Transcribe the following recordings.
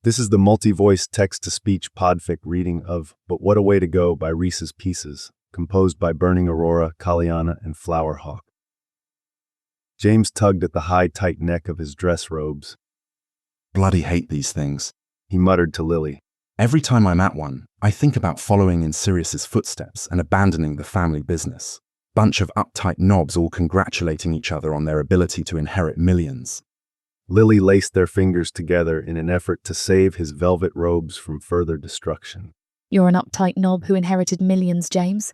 This is the multi-voice text-to-speech podfic reading of But What a Way to Go by Reese's Pieces, composed by Burning Aurora, Kaliana, and Flowerhawk. James tugged at the high, tight neck of his dress robes. Bloody hate these things, he muttered to Lily. Every time I'm at one, I think about following in Sirius's footsteps and abandoning the family business. Bunch of uptight knobs all congratulating each other on their ability to inherit millions. Lily laced their fingers together in an effort to save his velvet robes from further destruction. You're an uptight knob who inherited millions, James.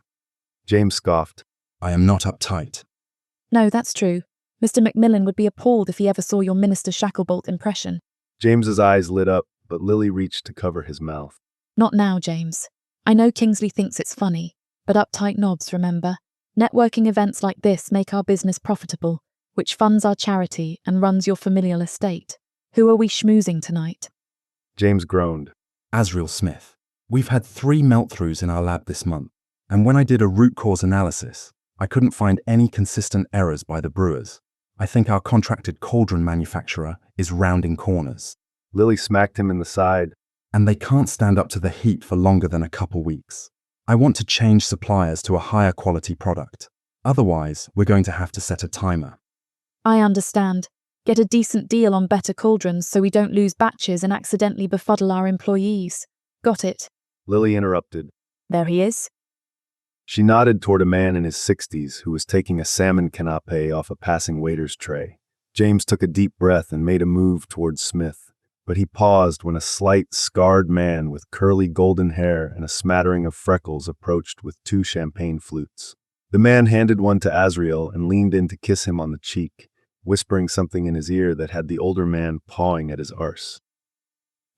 James scoffed. I am not uptight. No, that's true. Mr. Macmillan would be appalled if he ever saw your Minister Shacklebolt impression. James's eyes lit up, but Lily reached to cover his mouth. Not now, James. I know Kingsley thinks it's funny, but uptight knobs, remember? Networking events like this make our business profitable, which funds our charity and runs your familial estate. Who are we schmoozing tonight? James groaned. Azriel Smith. We've had 3 melt-throughs in our lab this month, and when I did a root cause analysis, I couldn't find any consistent errors by the brewers. I think our contracted cauldron manufacturer is rounding corners. Lily smacked him in the side. And they can't stand up to the heat for longer than a couple weeks. I want to change suppliers to a higher quality product. Otherwise, we're going to have to set a timer. I understand. Get a decent deal on better cauldrons so we don't lose batches and accidentally befuddle our employees. Got it? Lily interrupted. There he is. She nodded toward a man in his 60s who was taking a salmon canapé off a passing waiter's tray. James took a deep breath and made a move towards Smith, but he paused when a slight, scarred man with curly golden hair and a smattering of freckles approached with 2 champagne flutes. The man handed one to Azriel and leaned in to kiss him on the cheek, whispering something in his ear that had the older man pawing at his arse.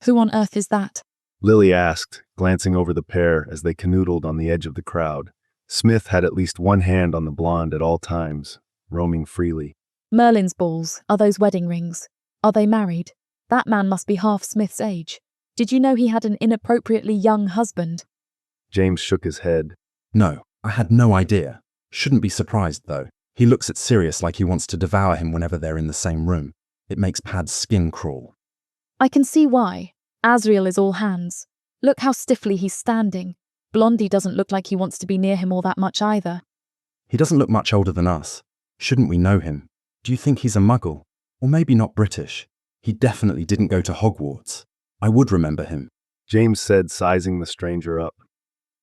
Who on earth is that? Lily asked, glancing over the pair as they canoodled on the edge of the crowd. Smith had at least one hand on the blonde at all times, roaming freely. Merlin's balls. Are those wedding rings? Are they married? That man must be half Smith's age. Did you know he had an inappropriately young husband? James shook his head. No, I had no idea. Shouldn't be surprised, though. He looks at Sirius like he wants to devour him whenever they're in the same room. It makes Pad's skin crawl. I can see why. Azriel is all hands. Look how stiffly he's standing. Blondie doesn't look like he wants to be near him all that much either. He doesn't look much older than us. Shouldn't we know him? Do you think he's a muggle? Or maybe not British? He definitely didn't go to Hogwarts. I would remember him. James said, sizing the stranger up.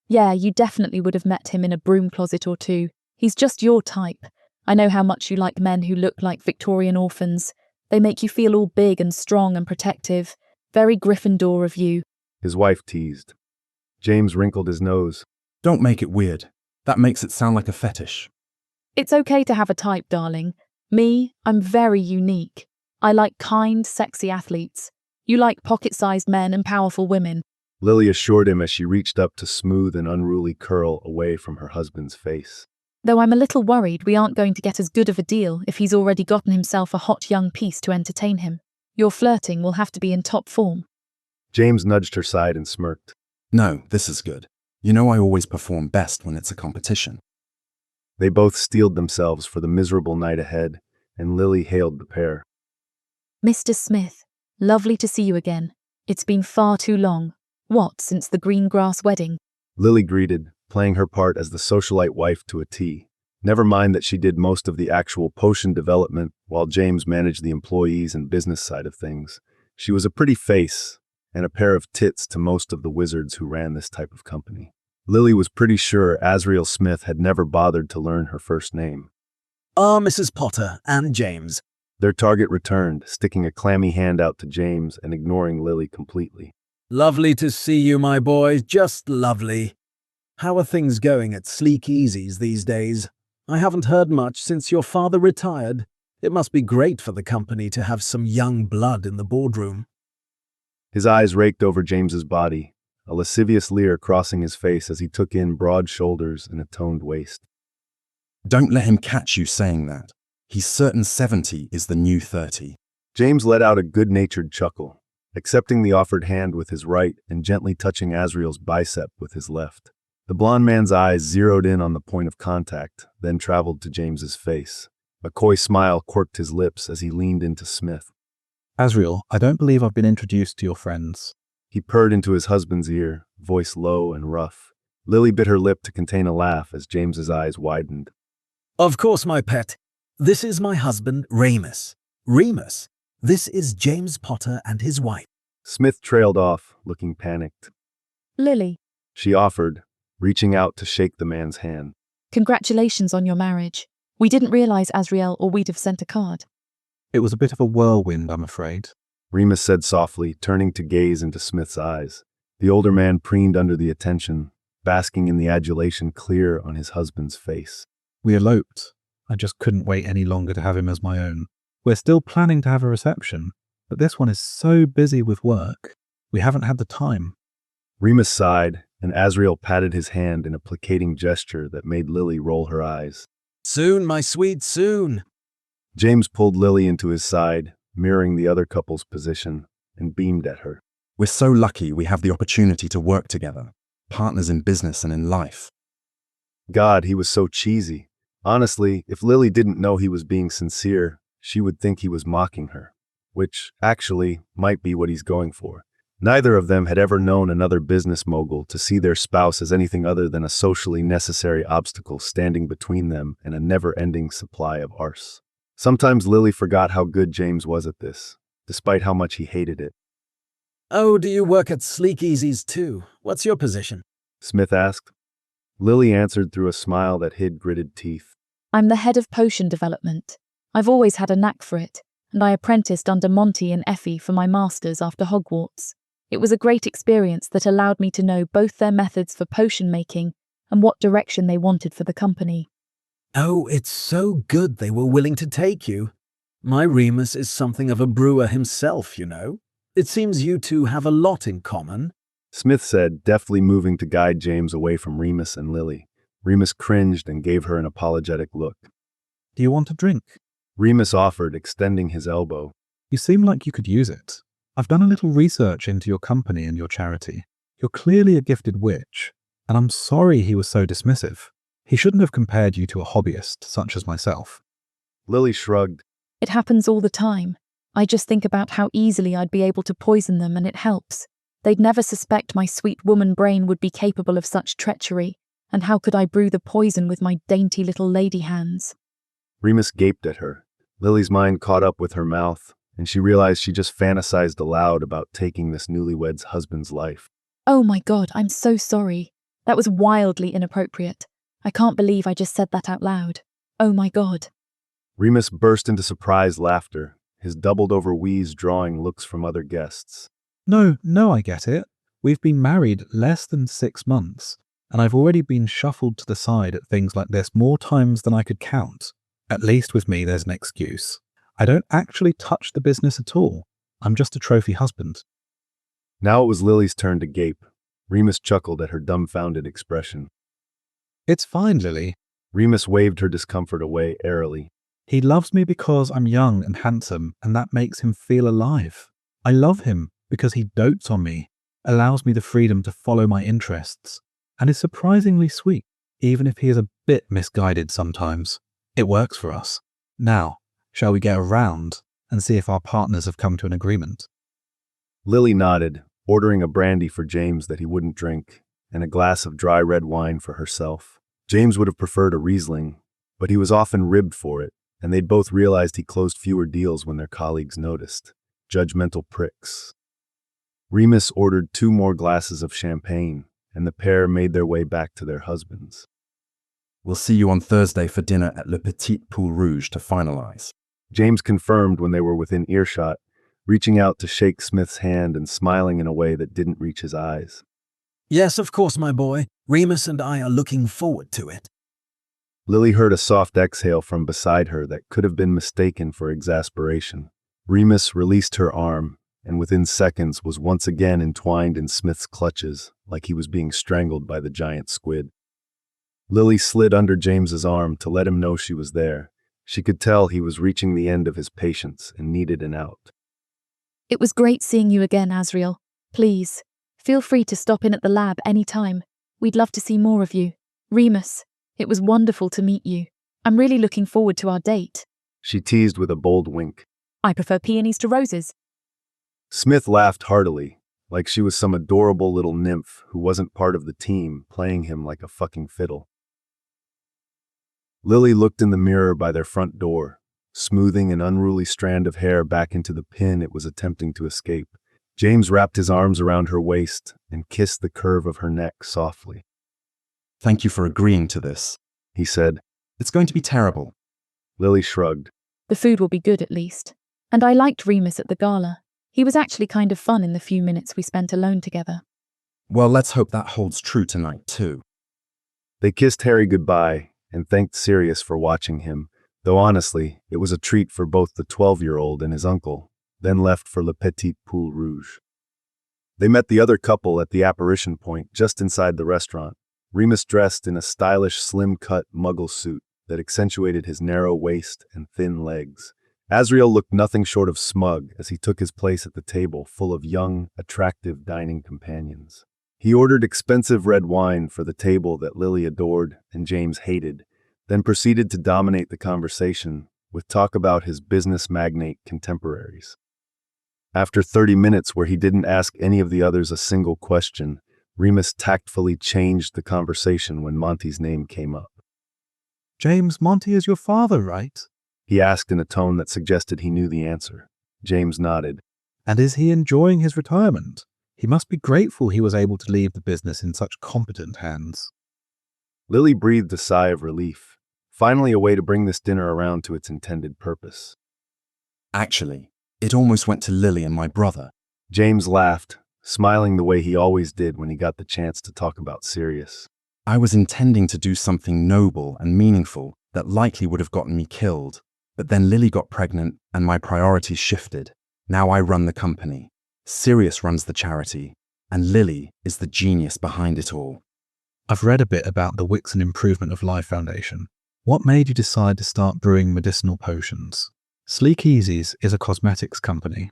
Yeah, you definitely would have met him in a broom closet or two. He's just your type. I know how much you like men who look like Victorian orphans. They make you feel all big and strong and protective. Very Gryffindor of you. His wife teased. James wrinkled his nose. Don't make it weird. That makes it sound like a fetish. It's okay to have a type, darling. Me, I'm very unique. I like kind, sexy athletes. You like pocket-sized men and powerful women. Lily assured him as she reached up to smooth an unruly curl away from her husband's face. Though I'm a little worried we aren't going to get as good of a deal if he's already gotten himself a hot young piece to entertain him. Your flirting will have to be in top form. James nudged her side and smirked. No, this is good. You know I always perform best when it's a competition. They both steeled themselves for the miserable night ahead, and Lily hailed the pair. Mr. Smith, lovely to see you again. It's been far too long. What, since the green grass wedding? Lily greeted, playing her part as the socialite wife to a T. Never mind that she did most of the actual potion development while James managed the employees and business side of things. She was a pretty face and a pair of tits to most of the wizards who ran this type of company. Lily was pretty sure Azriel Smith had never bothered to learn her first name. Mrs. Potter and James. Their target returned, sticking a clammy hand out to James and ignoring Lily completely. Lovely to see you, my boy. Just lovely. How are things going at Sleek Easy's these days? I haven't heard much since your father retired. It must be great for the company to have some young blood in the boardroom. His eyes raked over James's body, a lascivious leer crossing his face as he took in broad shoulders and a toned waist. Don't let him catch you saying that. He's certain 70 is the new 30. James let out a good-natured chuckle, accepting the offered hand with his right and gently touching Azriel's bicep with his left. The blond man's eyes zeroed in on the point of contact, then traveled to James's face. A coy smile quirked his lips as he leaned into Smith. Asriel, I don't believe I've been introduced to your friends. He purred into his husband's ear, voice low and rough. Lily bit her lip to contain a laugh as James's eyes widened. Of course, my pet. This is my husband, Remus. Remus, this is James Potter and his wife. Smith trailed off, looking panicked. Lily, She offered, reaching out to shake the man's hand. congratulations on your marriage. We didn't realize, Asriel, or we'd have sent a card. It was a bit of a whirlwind, I'm afraid. Remus said softly, turning to gaze into Smith's eyes. The older man preened under the attention, basking in the adulation clear on his husband's face. We eloped. I just couldn't wait any longer to have him as my own. We're still planning to have a reception, but this one is so busy with work. We haven't had the time. Remus sighed, and Asriel patted his hand in a placating gesture that made Lily roll her eyes. Soon, my sweet, soon. James pulled Lily into his side, mirroring the other couple's position, and beamed at her. We're so lucky we have the opportunity to work together, partners in business and in life. God, he was so cheesy. Honestly, if Lily didn't know he was being sincere, she would think he was mocking her, which, actually, might be what he's going for. Neither of them had ever known another business mogul to see their spouse as anything other than a socially necessary obstacle standing between them and a never-ending supply of arse. Sometimes Lily forgot how good James was at this, despite how much he hated it. Oh, do you work at Sleek Easy's too? What's your position? Smith asked. Lily answered through a smile that hid gritted teeth. I'm the head of potion development. I've always had a knack for it, and I apprenticed under Monty and Effie for my masters after Hogwarts. It was a great experience that allowed me to know both their methods for potion making and what direction they wanted for the company. Oh, it's so good they were willing to take you. My Remus is something of a brewer himself, you know. It seems you two have a lot in common. Smith said, deftly moving to guide James away from Remus and Lily. Remus cringed and gave her an apologetic look. Do you want a drink? Remus offered, extending his elbow. You seem like you could use it. I've done a little research into your company and your charity. You're clearly a gifted witch, and I'm sorry he was so dismissive. He shouldn't have compared you to a hobbyist such as myself. Lily shrugged. It happens all the time. I just think about how easily I'd be able to poison them, and it helps. They'd never suspect my sweet woman brain would be capable of such treachery, and how could I brew the poison with my dainty little lady hands? Remus gaped at her. Lily's mind caught up with her mouth, and she realized she just fantasized aloud about taking this newlywed's husband's life. Oh my God, I'm so sorry. That was wildly inappropriate. I can't believe I just said that out loud. Oh my God. Remus burst into surprised laughter, his doubled-over wheeze drawing looks from other guests. No, I get it. We've been married less than 6 months, and I've already been shuffled to the side at things like this more times than I could count. At least with me, there's an excuse. I don't actually touch the business at all. I'm just a trophy husband. Now it was Lily's turn to gape. Remus chuckled at her dumbfounded expression. It's fine, Lily. Remus waved her discomfort away airily. He loves me because I'm young and handsome, and that makes him feel alive. I love him because he dotes on me, allows me the freedom to follow my interests, and is surprisingly sweet, even if he is a bit misguided sometimes. It works for us. Now, shall we get around and see if our partners have come to an agreement? Lily nodded, ordering a brandy for James that he wouldn't drink, and a glass of dry red wine for herself. James would have preferred a Riesling, but he was often ribbed for it, and they'd both realized he closed fewer deals when their colleagues noticed. Judgmental pricks. Remus ordered 2 more glasses of champagne, and the pair made their way back to their husbands. We'll see you on Thursday for dinner at Le Petit Pool Rouge to finalize. James confirmed when they were within earshot, reaching out to shake Smith's hand and smiling in a way that didn't reach his eyes. Yes, of course, my boy. Remus and I are looking forward to it. Lily heard a soft exhale from beside her that could have been mistaken for exasperation. Remus released her arm, and within seconds was once again entwined in Smith's clutches, like he was being strangled by the giant squid. Lily slid under James's arm to let him know she was there. She could tell he was reaching the end of his patience and needed an out. It was great seeing you again, Asriel. Please, feel free to stop in at the lab any time. We'd love to see more of you. Remus, it was wonderful to meet you. I'm really looking forward to our date. She teased with a bold wink. I prefer peonies to roses. Smith laughed heartily, like she was some adorable little nymph who wasn't part of the team, playing him like a fucking fiddle. Lily looked in the mirror by their front door, smoothing an unruly strand of hair back into the pin it was attempting to escape. James wrapped his arms around her waist and kissed the curve of her neck softly. Thank you for agreeing to this, He said. It's going to be terrible. Lily shrugged. The food will be good at least. And I liked Remus at the gala. He was actually kind of fun in the few minutes we spent alone together. Well, let's hope that holds true tonight, too. They kissed Harry goodbye and thanked Sirius for watching him, though honestly, it was a treat for both the 12-year-old and his uncle, then left for Le Petit Pool Rouge. They met the other couple at the apparition point just inside the restaurant. Remus dressed in a stylish, slim-cut muggle suit that accentuated his narrow waist and thin legs. Asriel looked nothing short of smug as he took his place at the table full of young, attractive dining companions. He ordered expensive red wine for the table that Lily adored and James hated, then proceeded to dominate the conversation with talk about his business magnate contemporaries. After 30 minutes where he didn't ask any of the others a single question, Remus tactfully changed the conversation when Monty's name came up. James, Monty is your father, right? He asked in a tone that suggested he knew the answer. James nodded. And is he enjoying his retirement? He must be grateful he was able to leave the business in such competent hands. Lily breathed a sigh of relief. Finally a way to bring this dinner around to its intended purpose. Actually, it almost went to Lily and my brother. James laughed, smiling the way he always did when he got the chance to talk about Sirius. I was intending to do something noble and meaningful that likely would have gotten me killed, but then Lily got pregnant and my priorities shifted. Now I run the company, Sirius runs the charity, and Lily is the genius behind it all. I've read a bit about the Wixon Improvement of Life Foundation. What made you decide to start brewing medicinal potions? Sleek Easies is a cosmetics company.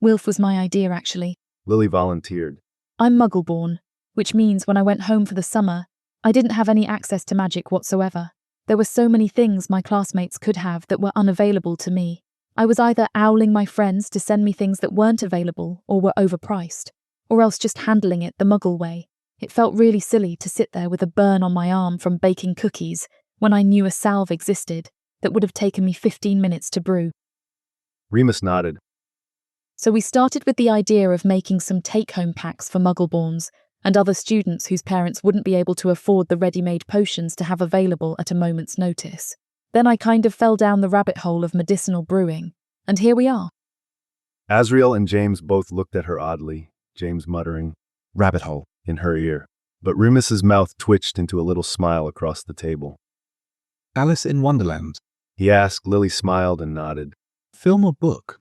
Wilf was my idea, actually. Lily volunteered. I'm Muggle-born, which means when I went home for the summer, I didn't have any access to magic whatsoever. There were so many things my classmates could have that were unavailable to me. I was either owling my friends to send me things that weren't available or were overpriced, or else just handling it the Muggle way. It felt really silly to sit there with a burn on my arm from baking cookies when I knew a salve existed that would have taken me 15 minutes to brew. Remus nodded. So we started with the idea of making some take-home packs for Muggleborns and other students whose parents wouldn't be able to afford the ready-made potions to have available at a moment's notice. Then I kind of fell down the rabbit hole of medicinal brewing, and here we are. Asriel and James both looked at her oddly, James muttering, Rabbit hole. in her ear. But Remus's mouth twitched into a little smile across the table. Alice in Wonderland. He asked. Lily smiled and nodded. Film or book?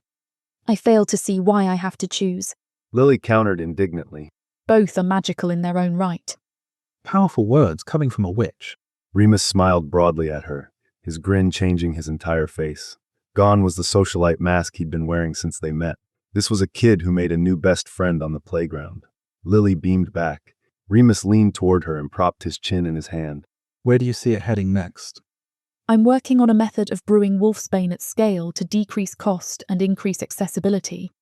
I fail to see why I have to choose. Lily countered indignantly. Both are magical in their own right. Powerful words coming from a witch. Remus smiled broadly at her, his grin changing his entire face. Gone was the socialite mask he'd been wearing since they met. This was a kid who made a new best friend on the playground. Lily beamed back. Remus leaned toward her and propped his chin in his hand. Where do you see it heading next? I'm working on a method of brewing wolfsbane at scale to decrease cost and increase accessibility.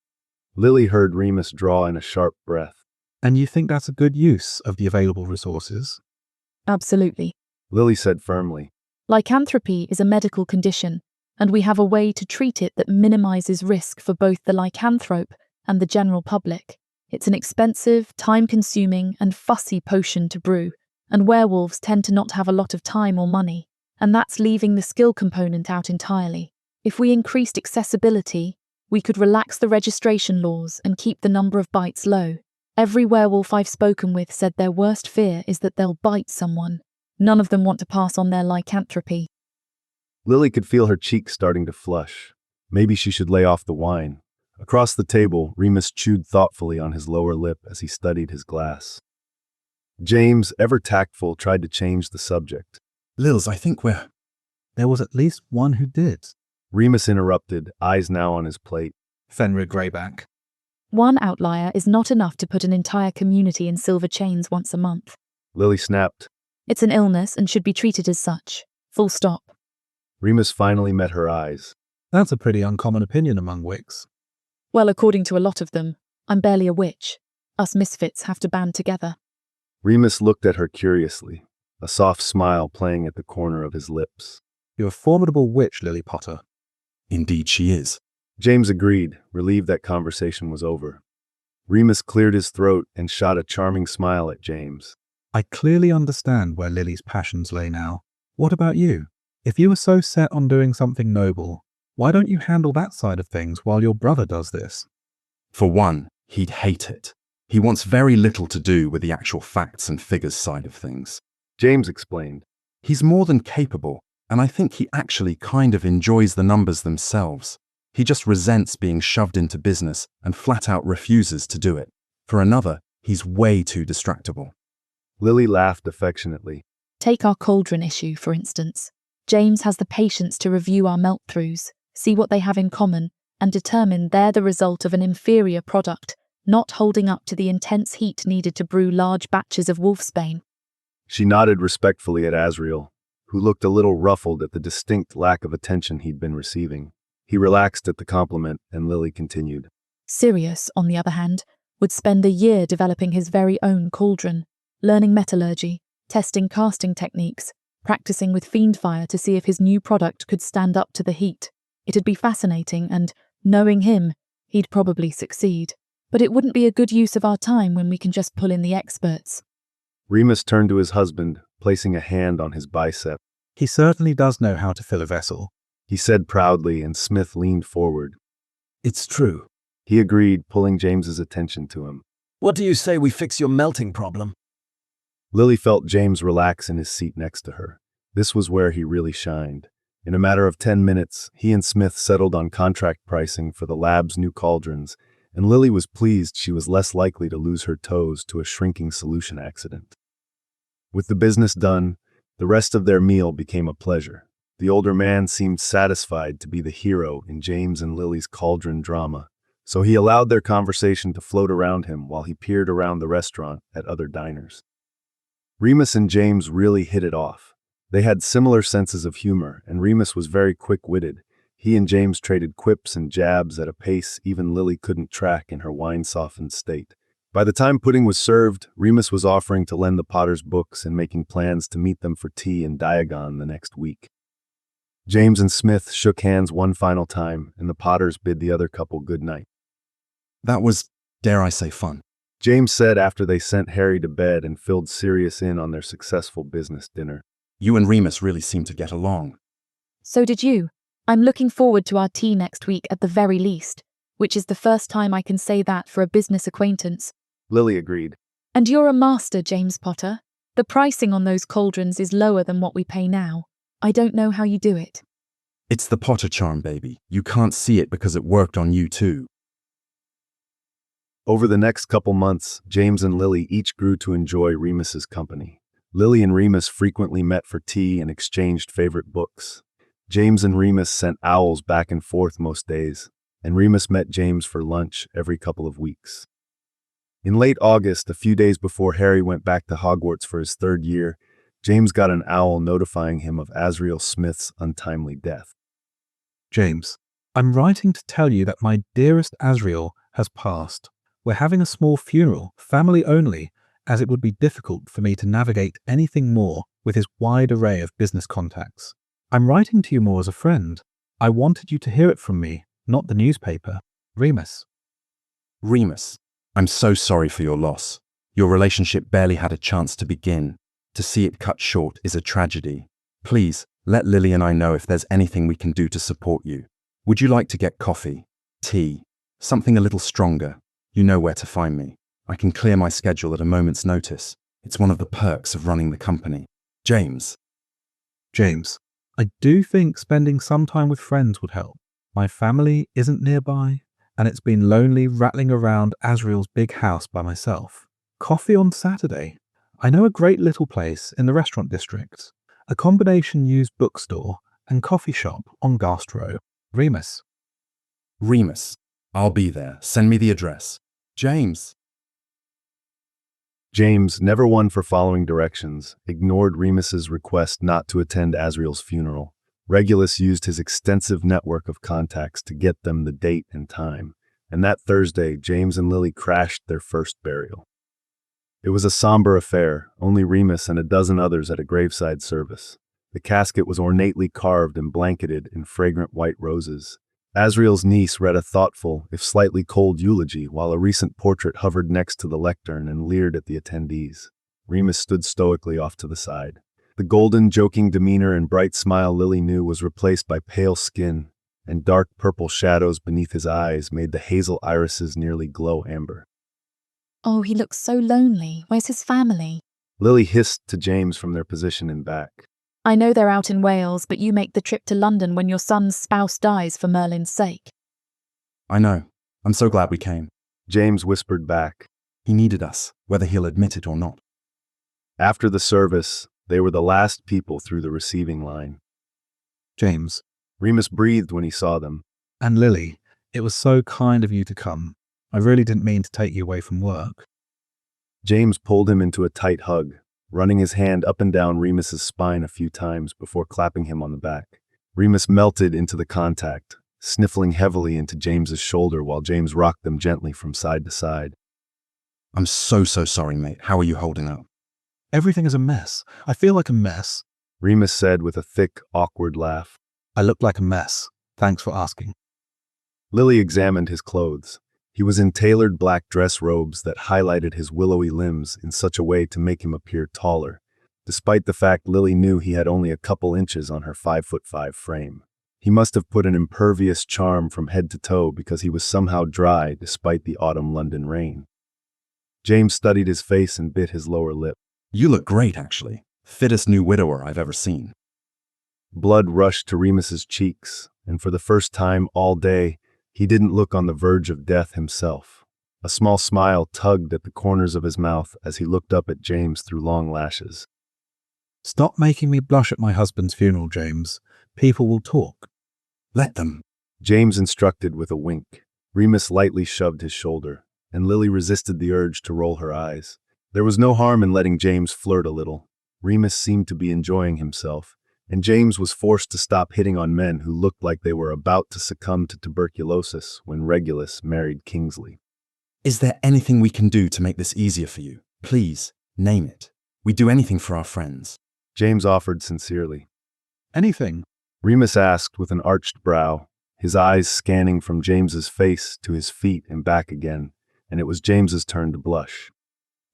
Lily heard Remus draw in a sharp breath. And you think that's a good use of the available resources? Absolutely. Lily said firmly. Lycanthropy is a medical condition, and we have a way to treat it that minimizes risk for both the lycanthrope and the general public. It's an expensive, time-consuming, and fussy potion to brew, and werewolves tend to not have a lot of time or money, and that's leaving the skill component out entirely. If we increased accessibility, we could relax the registration laws and keep the number of bites low. Every werewolf I've spoken with said their worst fear is that they'll bite someone. None of them want to pass on their lycanthropy. Lily could feel her cheeks starting to flush. Maybe she should lay off the wine. Across the table, Remus chewed thoughtfully on his lower lip as he studied his glass. James, ever tactful, tried to change the subject. Lils, I think we're... There was at least one who did. Remus interrupted, eyes now on his plate. Fenrir Greyback. One outlier is not enough to put an entire community in silver chains once a month. Lily snapped. It's an illness and should be treated as such. Full stop. Remus finally met her eyes. That's a pretty uncommon opinion among Wicks. Well, according to a lot of them, I'm barely a witch. Us misfits have to band together. Remus looked at her curiously, a soft smile playing at the corner of his lips. You're a formidable witch, Lily Potter. Indeed she is. James agreed, relieved that conversation was over. Remus cleared his throat and shot a charming smile at James. I clearly understand where Lily's passions lay now. What about you? If you were so set on doing something noble, why don't you handle that side of things while your brother does this? For one, he'd hate it. He wants very little to do with the actual facts and figures side of things. James explained. He's more than capable, and I think he actually kind of enjoys the numbers themselves. He just resents being shoved into business and flat out refuses to do it. For another, he's way too distractible. Lily laughed affectionately. Take our cauldron issue, for instance. James has the patience to review our melt-throughs, see what they have in common, and determine they're the result of an inferior product, not holding up to the intense heat needed to brew large batches of wolfsbane. She nodded respectfully at Asriel, who looked a little ruffled at the distinct lack of attention he'd been receiving. He relaxed at the compliment, and Lily continued. Sirius, on the other hand, would spend a year developing his very own cauldron, learning metallurgy, testing casting techniques, practicing with fiendfire to see if his new product could stand up to the heat. It'd be fascinating and, knowing him, he'd probably succeed. But it wouldn't be a good use of our time when we can just pull in the experts. Remus turned to his husband, placing a hand on his bicep. He certainly does know how to fill a vessel, He said proudly, and Smith leaned forward. It's true. He agreed, pulling James's attention to him. What do you say we fix your melting problem? Lily felt James relax in his seat next to her. This was where he really shined. In a matter of 10 minutes, he and Smith settled on contract pricing for the lab's new cauldrons, and Lily was pleased she was less likely to lose her toes to a shrinking solution accident. With the business done, the rest of their meal became a pleasure. The older man seemed satisfied to be the hero in James and Lily's cauldron drama, so he allowed their conversation to float around him while he peered around the restaurant at other diners. Remus and James really hit it off. They had similar senses of humor, and Remus was very quick-witted. He and James traded quips and jabs at a pace even Lily couldn't track in her wine-softened state. By the time pudding was served, Remus was offering to lend the Potters books and making plans to meet them for tea in Diagon the next week. James and Smith shook hands one final time, and the Potters bid the other couple good night. That was, dare I say, fun. James said after they sent Harry to bed and filled Sirius in on their successful business dinner. You and Remus really seem to get along. So did you. I'm looking forward to our tea next week at the very least, which is the first time I can say that for a business acquaintance. Lily agreed. And you're a master, James Potter. The pricing on those cauldrons is lower than what we pay now. I don't know how you do it. It's the Potter charm, baby. You can't see it because it worked on you too. Over the next couple months, James and Lily each grew to enjoy Remus's company. Lily and Remus frequently met for tea and exchanged favorite books. James and Remus sent owls back and forth most days, and Remus met James for lunch every couple of weeks. In late August, a few days before Harry went back to Hogwarts for his third year, James got an owl notifying him of Asriel Smith's untimely death. James, I'm writing to tell you that my dearest Asriel has passed. We're having a small funeral, family only, as it would be difficult for me to navigate anything more with his wide array of business contacts. I'm writing to you more as a friend. I wanted you to hear it from me, not the newspaper. Remus. Remus, I'm so sorry for your loss. Your relationship barely had a chance to begin. To see it cut short is a tragedy. Please, let Lily and I know if there's anything we can do to support you. Would you like to get coffee, tea, something a little stronger? You know where to find me. I can clear my schedule at a moment's notice. It's one of the perks of running the company. James. James, I do think spending some time with friends would help. My family isn't nearby, and it's been lonely rattling around Asriel's big house by myself. Coffee on Saturday. I know a great little place in the restaurant district, a combination used bookstore and coffee shop on Gast Row. Remus. Remus. I'll be there. Send me the address. James. James, never one for following directions, ignored Remus's request not to attend Asriel's funeral. Regulus used his extensive network of contacts to get them the date and time, and that Thursday, James and Lily crashed their first burial. It was a somber affair, only Remus and a dozen others at a graveside service. The casket was ornately carved and blanketed in fragrant white roses. Asriel's niece read a thoughtful, if slightly cold eulogy, while a recent portrait hovered next to the lectern and leered at the attendees. Remus stood stoically off to the side. The golden, joking demeanor and bright smile Lily knew was replaced by pale skin, and dark purple shadows beneath his eyes made the hazel irises nearly glow amber. Oh, he looks so lonely. Where's his family? Lily hissed to James from their position in back. I know they're out in Wales, but you make the trip to London when your son's spouse dies for Merlin's sake. I know. I'm so glad we came. James whispered back. He needed us, whether he'll admit it or not. After the service, they were the last people through the receiving line. James. Remus breathed when he saw them. And Lily, it was so kind of you to come. I really didn't mean to take you away from work. James pulled him into a tight hug, running his hand up and down Remus's spine a few times before clapping him on the back. Remus melted into the contact, sniffling heavily into James's shoulder while James rocked them gently from side to side. I'm so sorry, mate. How are you holding up? Everything is a mess. I feel like a mess. Remus said with a thick, awkward laugh. I look like a mess. Thanks for asking. Lily examined his clothes. He was in tailored black dress robes that highlighted his willowy limbs in such a way to make him appear taller, despite the fact Lily knew he had only a couple inches on her 5'5" frame. He must have put an impervious charm from head to toe because he was somehow dry despite the autumn London rain. James studied his face and bit his lower lip. You look great, actually. Fittest new widower I've ever seen. Blood rushed to Remus's cheeks, and for the first time all day, he didn't look on the verge of death himself. A small smile tugged at the corners of his mouth as he looked up at James through long lashes. Stop making me blush at my husband's funeral, James. People will talk. Let them. James instructed with a wink. Remus lightly shoved his shoulder, and Lily resisted the urge to roll her eyes. There was no harm in letting James flirt a little. Remus seemed to be enjoying himself, and James was forced to stop hitting on men who looked like they were about to succumb to tuberculosis when Regulus married Kingsley. Is there anything we can do to make this easier for you? Please, name it. We'd do anything for our friends. James offered sincerely. Anything. Remus asked with an arched brow, his eyes scanning from James's face to his feet and back again, and it was James's turn to blush.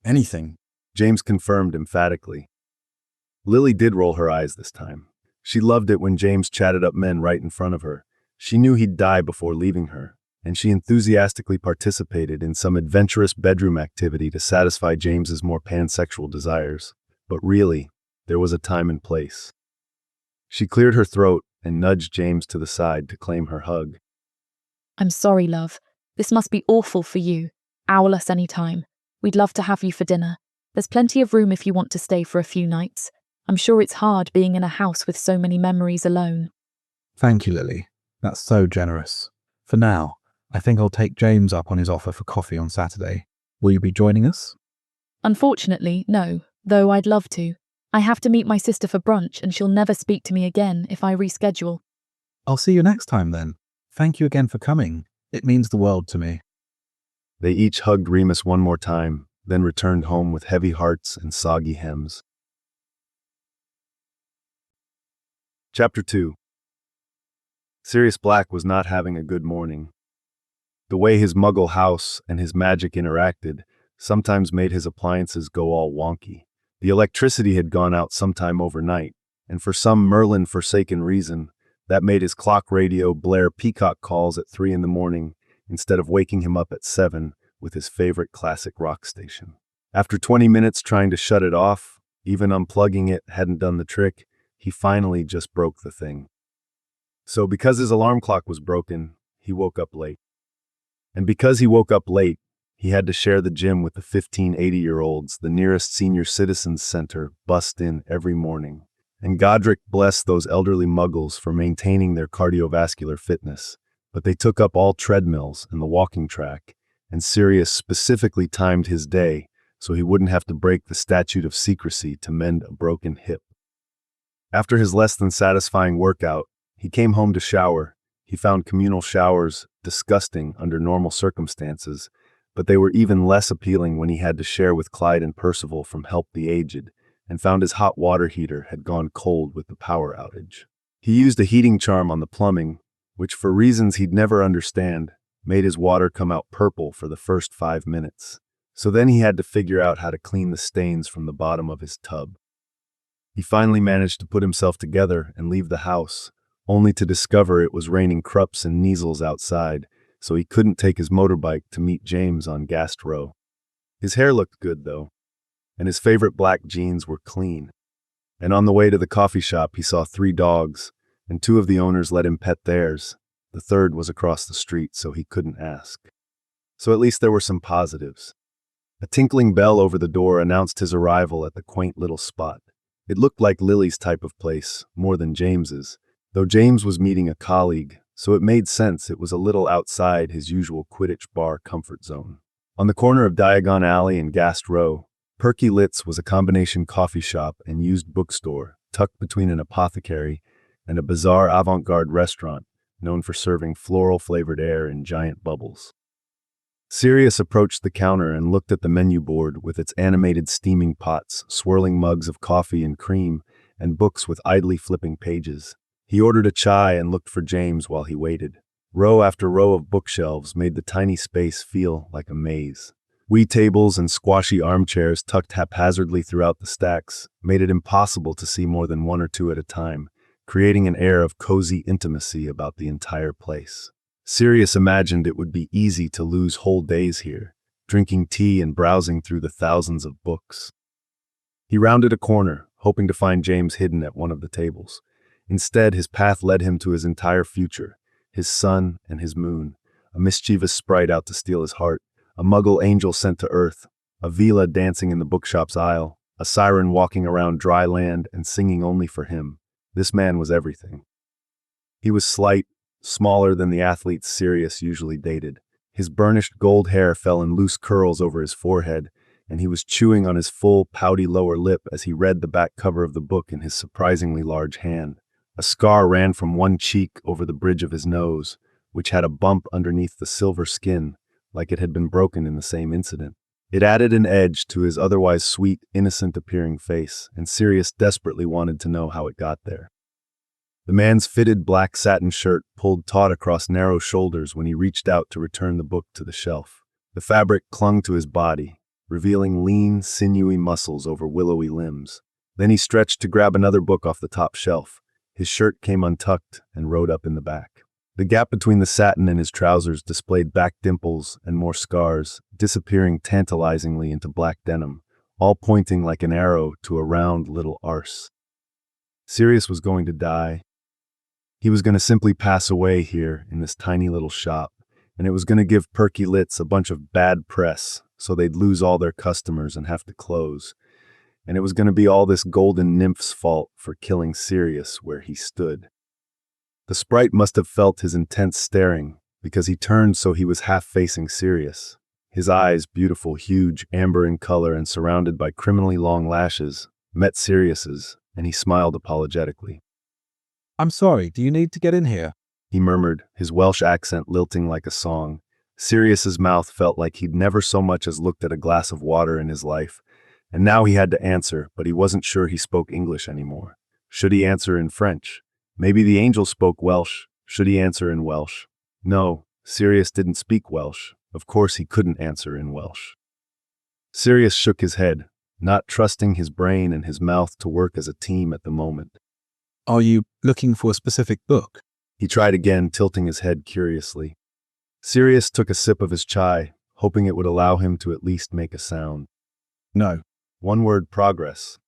Anything. James confirmed emphatically. Lily did roll her eyes this time. She loved it when James chatted up men right in front of her. She knew he'd die before leaving her, and she enthusiastically participated in some adventurous bedroom activity to satisfy James's more pansexual desires. But really, there was a time and place. She cleared her throat and nudged James to the side to claim her hug. I'm sorry, love. This must be awful for you. Owl us any time. We'd love to have you for dinner. There's plenty of room if you want to stay for a few nights. I'm sure it's hard being in a house with so many memories alone. Thank you, Lily. That's so generous. For now, I think I'll take James up on his offer for coffee on Saturday. Will you be joining us? Unfortunately, no, though I'd love to. I have to meet my sister for brunch and she'll never speak to me again if I reschedule. I'll see you next time then. Thank you again for coming. It means the world to me. They each hugged Remus one more time, then returned home with heavy hearts and soggy hems. Chapter 2. Sirius Black was not having a good morning. The way his muggle house and his magic interacted sometimes made his appliances go all wonky. The electricity had gone out sometime overnight, and for some Merlin-forsaken reason, that made his clock radio blare peacock calls at 3 in the morning instead of waking him up at 7 with his favorite classic rock station. After 20 minutes trying to shut it off, even unplugging it hadn't done the trick, he finally just broke the thing. So because his alarm clock was broken, he woke up late. And because he woke up late, he had to share the gym with the 15 80-year-olds the nearest senior citizens center bussed in every morning. And Godric blessed those elderly muggles for maintaining their cardiovascular fitness, but they took up all treadmills and the walking track, and Sirius specifically timed his day so he wouldn't have to break the statute of secrecy to mend a broken hip. After his less than satisfying workout, he came home to shower. He found communal showers disgusting under normal circumstances, but they were even less appealing when he had to share with Clyde and Percival from Help the Aged, and found his hot water heater had gone cold with the power outage. He used a heating charm on the plumbing, which for reasons he'd never understand, made his water come out purple for the first 5 minutes. So then he had to figure out how to clean the stains from the bottom of his tub. He finally managed to put himself together and leave the house, only to discover it was raining crups and measles outside, so he couldn't take his motorbike to meet James on Gast Row. His hair looked good, though, and his favorite black jeans were clean. And on the way to the coffee shop, he saw 3 dogs, and 2 of the owners let him pet theirs. The third was across the street, so he couldn't ask. So at least there were some positives. A tinkling bell over the door announced his arrival at the quaint little spot. It looked like Lily's type of place, more than James's, though James was meeting a colleague, so it made sense it was a little outside his usual Quidditch bar comfort zone. On the corner of Diagon Alley and Gast Row, Perky Litz was a combination coffee shop and used bookstore, tucked between an apothecary and a bizarre avant-garde restaurant known for serving floral-flavored air in giant bubbles. Sirius approached the counter and looked at the menu board with its animated steaming pots, swirling mugs of coffee and cream, and books with idly flipping pages. He ordered a chai and looked for James while he waited. Row after row of bookshelves made the tiny space feel like a maze. Wee tables and squashy armchairs tucked haphazardly throughout the stacks made it impossible to see more than 1 or 2 at a time, creating an air of cozy intimacy about the entire place. Sirius imagined it would be easy to lose whole days here, drinking tea and browsing through the thousands of books. He rounded a corner, hoping to find James hidden at one of the tables. Instead, his path led him to his entire future, his sun and his moon, a mischievous sprite out to steal his heart, a muggle angel sent to Earth, a Vila dancing in the bookshop's aisle, a siren walking around dry land and singing only for him. This man was everything. He was slight, smaller than the athletes Sirius usually dated. His burnished gold hair fell in loose curls over his forehead, and he was chewing on his full, pouty lower lip as he read the back cover of the book in his surprisingly large hand. A scar ran from one cheek over the bridge of his nose, which had a bump underneath the silver skin, like it had been broken in the same incident. It added an edge to his otherwise sweet, innocent-appearing face, and Sirius desperately wanted to know how it got there. The man's fitted black satin shirt pulled taut across narrow shoulders when he reached out to return the book to the shelf. The fabric clung to his body, revealing lean, sinewy muscles over willowy limbs. Then he stretched to grab another book off the top shelf. His shirt came untucked and rode up in the back. The gap between the satin and his trousers displayed back dimples and more scars, disappearing tantalizingly into black denim, all pointing like an arrow to a round little arse. Sirius was going to die. He was going to simply pass away here in this tiny little shop, and it was going to give Perky Litz a bunch of bad press, so they'd lose all their customers and have to close. And it was going to be all this golden nymph's fault for killing Sirius where he stood. The sprite must have felt his intense staring, because he turned so he was half-facing Sirius. His eyes, beautiful, huge, amber in color and surrounded by criminally long lashes, met Sirius's, and he smiled apologetically. I'm sorry, do you need to get in here? He murmured, his Welsh accent lilting like a song. Sirius's mouth felt like he'd never so much as looked at a glass of water in his life, and now he had to answer, but he wasn't sure he spoke English anymore. Should he answer in French? Maybe the angel spoke Welsh. Should he answer in Welsh? No, Sirius didn't speak Welsh. Of course he couldn't answer in Welsh. Sirius shook his head, not trusting his brain and his mouth to work as a team at the moment. Are you looking for a specific book? He tried again, tilting his head curiously. Sirius took a sip of his chai, hoping it would allow him to at least make a sound. No. One word: progress.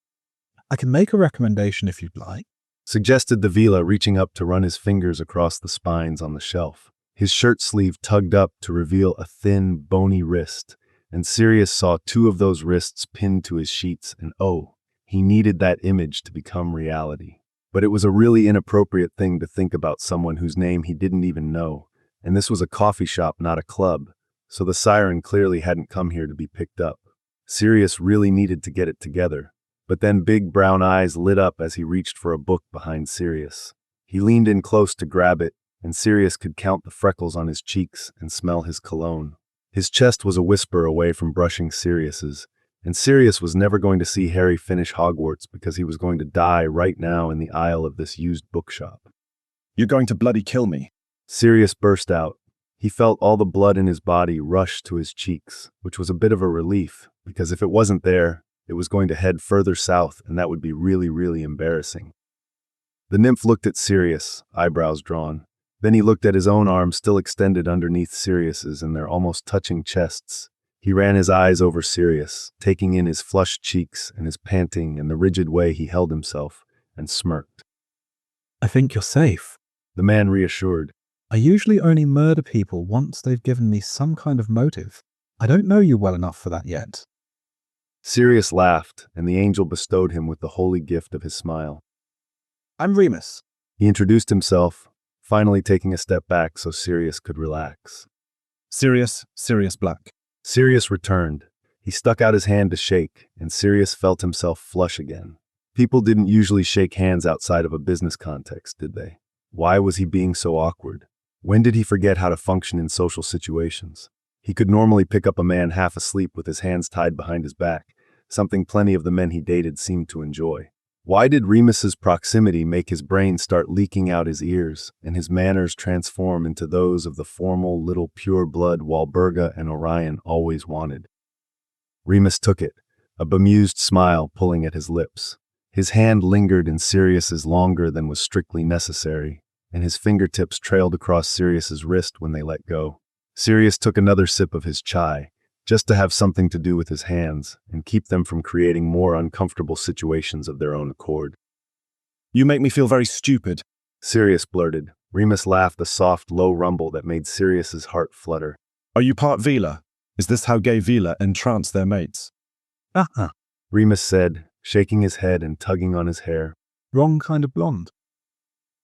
I can make a recommendation if you'd like, suggested the Vila, reaching up to run his fingers across the spines on the shelf. His shirt sleeve tugged up to reveal a thin, bony wrist, and Sirius saw 2 of those wrists pinned to his sheets, and he needed that image to become reality. But it was a really inappropriate thing to think about someone whose name he didn't even know, and this was a coffee shop, not a club, so the siren clearly hadn't come here to be picked up. Sirius really needed to get it together, but then big brown eyes lit up as he reached for a book behind Sirius. He leaned in close to grab it, and Sirius could count the freckles on his cheeks and smell his cologne. His chest was a whisper away from brushing Sirius's, and Sirius was never going to see Harry finish Hogwarts because he was going to die right now in the aisle of this used bookshop. You're going to bloody kill me. Sirius burst out. He felt all the blood in his body rush to his cheeks, which was a bit of a relief, because if it wasn't there, it was going to head further south, and that would be really, really embarrassing. The nymph looked at Sirius, eyebrows drawn. Then he looked at his own arm still extended underneath Sirius's and their almost touching chests. He ran his eyes over Sirius, taking in his flushed cheeks and his panting and the rigid way he held himself, and smirked. I think you're safe. The man reassured. I usually only murder people once they've given me some kind of motive. I don't know you well enough for that yet. Sirius laughed, and the angel bestowed him with the holy gift of his smile. I'm Remus. He introduced himself, finally taking a step back so Sirius could relax. Sirius Black. Sirius returned. He stuck out his hand to shake, and Sirius felt himself flush again. People didn't usually shake hands outside of a business context, did they? Why was he being so awkward? When did he forget how to function in social situations? He could normally pick up a man half asleep with his hands tied behind his back, something plenty of the men he dated seemed to enjoy. Why did Remus's proximity make his brain start leaking out his ears, and his manners transform into those of the formal little pure-blood Walburga and Orion always wanted? Remus took it, a bemused smile pulling at his lips. His hand lingered in Sirius's longer than was strictly necessary, and his fingertips trailed across Sirius's wrist when they let go. Sirius took another sip of his chai, just to have something to do with his hands and keep them from creating more uncomfortable situations of their own accord. You make me feel very stupid. Sirius blurted. Remus laughed a soft, low rumble that made Sirius's heart flutter. Are you part Vila? Is this how gay Vila entrance their mates? Remus said, shaking his head and tugging on his hair. Wrong kind of blonde.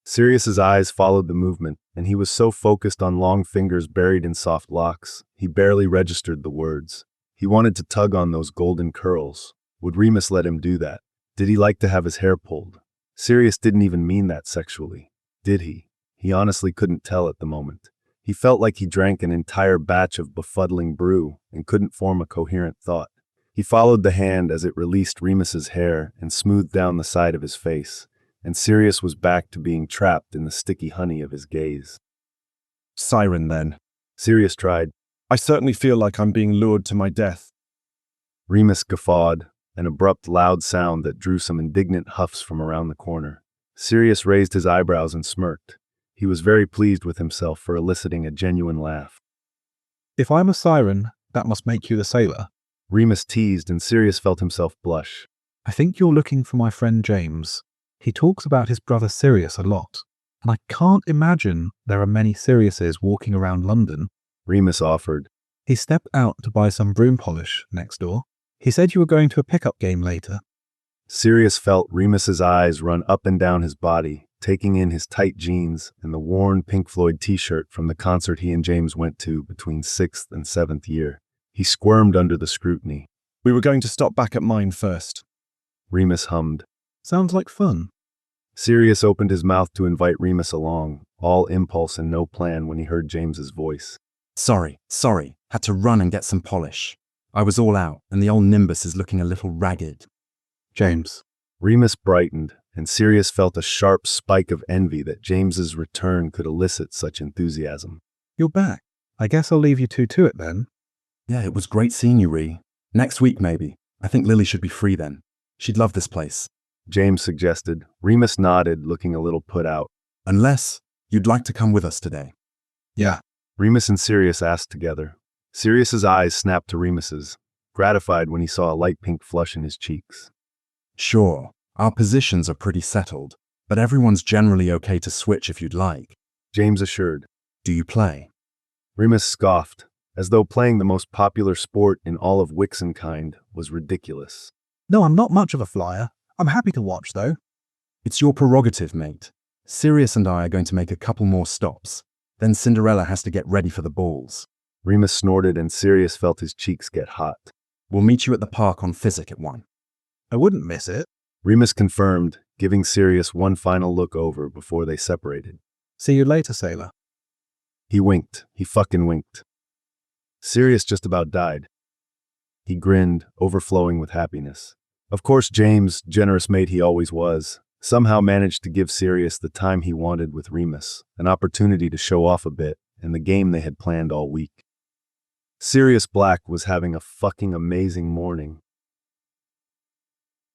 Sirius's eyes followed the movement, and he was so focused on long fingers buried in soft locks, he barely registered the words. He wanted to tug on those golden curls. Would Remus let him do that? Did he like to have his hair pulled? Sirius didn't even mean that sexually. Did he? He honestly couldn't tell at the moment. He felt like he drank an entire batch of befuddling brew and couldn't form a coherent thought. He followed the hand as it released Remus's hair and smoothed down the side of his face, and Sirius was back to being trapped in the sticky honey of his gaze. Siren, then. Sirius tried. I certainly feel like I'm being lured to my death. Remus guffawed, an abrupt, loud sound that drew some indignant huffs from around the corner. Sirius raised his eyebrows and smirked. He was very pleased with himself for eliciting a genuine laugh. If I'm a siren, that must make you the sailor. Remus teased, and Sirius felt himself blush. I think you're looking for my friend James. He talks about his brother Sirius a lot, and I can't imagine there are many Siriuses walking around London. Remus offered. He stepped out to buy some broom polish next door. He said you were going to a pickup game later. Sirius felt Remus's eyes run up and down his body, taking in his tight jeans and the worn Pink Floyd t-shirt from the concert he and James went to between 6th and 7th year. He squirmed under the scrutiny. We were going to stop back at mine first. Remus hummed. Sounds like fun. Sirius opened his mouth to invite Remus along, all impulse and no plan when he heard James's voice. Sorry. Had to run and get some polish. I was all out, and the old Nimbus is looking a little ragged. James. Remus brightened, and Sirius felt a sharp spike of envy that James's return could elicit such enthusiasm. You're back. I guess I'll leave you two to it then. Yeah, it was great seeing you, Ree. Next week, maybe. I think Lily should be free then. She'd love this place. James suggested. Remus nodded, looking a little put out. Unless you'd like to come with us today. Yeah. Remus and Sirius asked together. Sirius's eyes snapped to Remus's, gratified when he saw a light pink flush in his cheeks. Sure, our positions are pretty settled, but everyone's generally okay to switch if you'd like. James assured. Do you play? Remus scoffed, as though playing the most popular sport in all of Wixenkind was ridiculous. No, I'm not much of a flyer. I'm happy to watch, though. It's your prerogative, mate. Sirius and I are going to make a couple more stops. Then Cinderella has to get ready for the balls. Remus snorted, and Sirius felt his cheeks get hot. We'll meet you at the park on Physic at 1. I wouldn't miss it. Remus confirmed, giving Sirius one final look over before they separated. See you later, sailor. He winked. He fucking winked. Sirius just about died. He grinned, overflowing with happiness. Of course, James, generous mate he always was, somehow managed to give Sirius the time he wanted with Remus, an opportunity to show off a bit, and the game they had planned all week. Sirius Black was having a fucking amazing morning.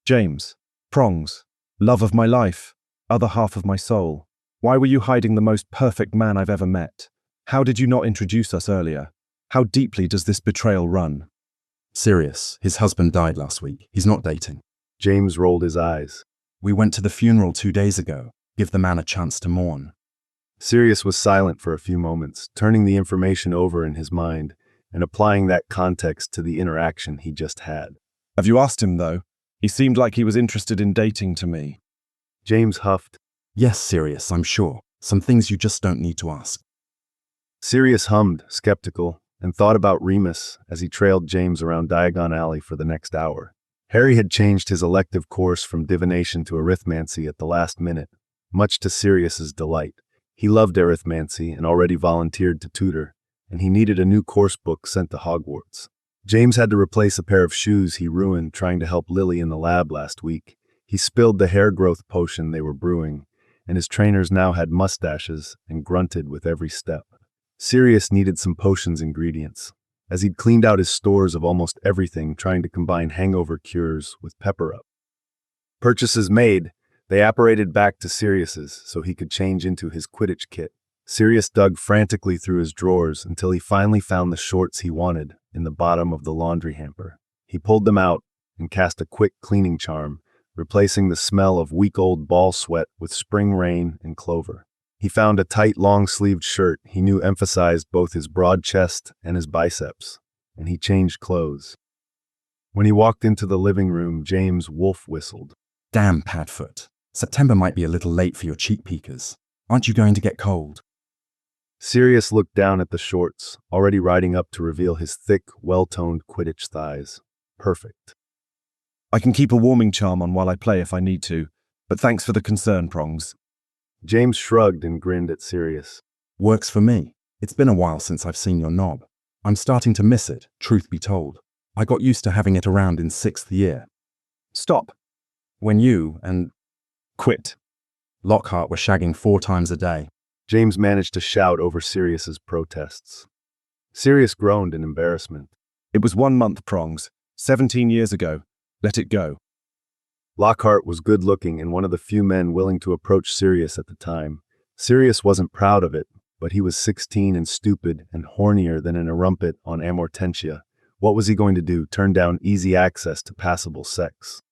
James, Prongs, love of my life, other half of my soul. Why were you hiding the most perfect man I've ever met? How did you not introduce us earlier? How deeply does this betrayal run? Sirius, his husband died last week. He's not dating. James rolled his eyes. We went to the funeral 2 days ago. Give the man a chance to mourn. Sirius was silent for a few moments, turning the information over in his mind and applying that context to the interaction he just had. Have you asked him, though? He seemed like he was interested in dating to me. James huffed. Yes, Sirius, I'm sure. Some things you just don't need to ask. Sirius hummed, skeptical, and thought about Remus as he trailed James around Diagon Alley for the next hour. Harry had changed his elective course from divination to arithmancy at the last minute, much to Sirius's delight. He loved arithmancy and already volunteered to tutor, and he needed a new course book sent to Hogwarts. James had to replace a pair of shoes he ruined trying to help Lily in the lab last week. He spilled the hair growth potion they were brewing, and his trainers now had mustaches and grunted with every step. Sirius needed some potions ingredients, as he'd cleaned out his stores of almost everything trying to combine hangover cures with pepper up. Purchases made, they apparated back to Sirius's so he could change into his Quidditch kit. Sirius dug frantically through his drawers until he finally found the shorts he wanted in the bottom of the laundry hamper. He pulled them out and cast a quick cleaning charm, replacing the smell of week-old ball sweat with spring rain and clover. He found a tight, long-sleeved shirt he knew emphasized both his broad chest and his biceps, and he changed clothes. When he walked into the living room, James wolf whistled. Damn, Padfoot. September might be a little late for your cheek peekers. Aren't you going to get cold? Sirius looked down at the shorts, already riding up to reveal his thick, well-toned Quidditch thighs. Perfect. I can keep a warming charm on while I play if I need to, but thanks for the concern, Prongs. James shrugged and grinned at Sirius. Works for me. It's been a while since I've seen your knob. I'm starting to miss it, truth be told. I got used to having it around in 6th year. Stop. When you and Quit. Lockhart were shagging 4 times a day. James managed to shout over Sirius's protests. Sirius groaned in embarrassment. It was 1 month, Prongs. 17 years ago. Let it go. Lockhart was good-looking and one of the few men willing to approach Sirius at the time. Sirius wasn't proud of it, but he was 16 and stupid and hornier than an erumpet on Amortentia. What was he going to do, turn down easy access to passable sex?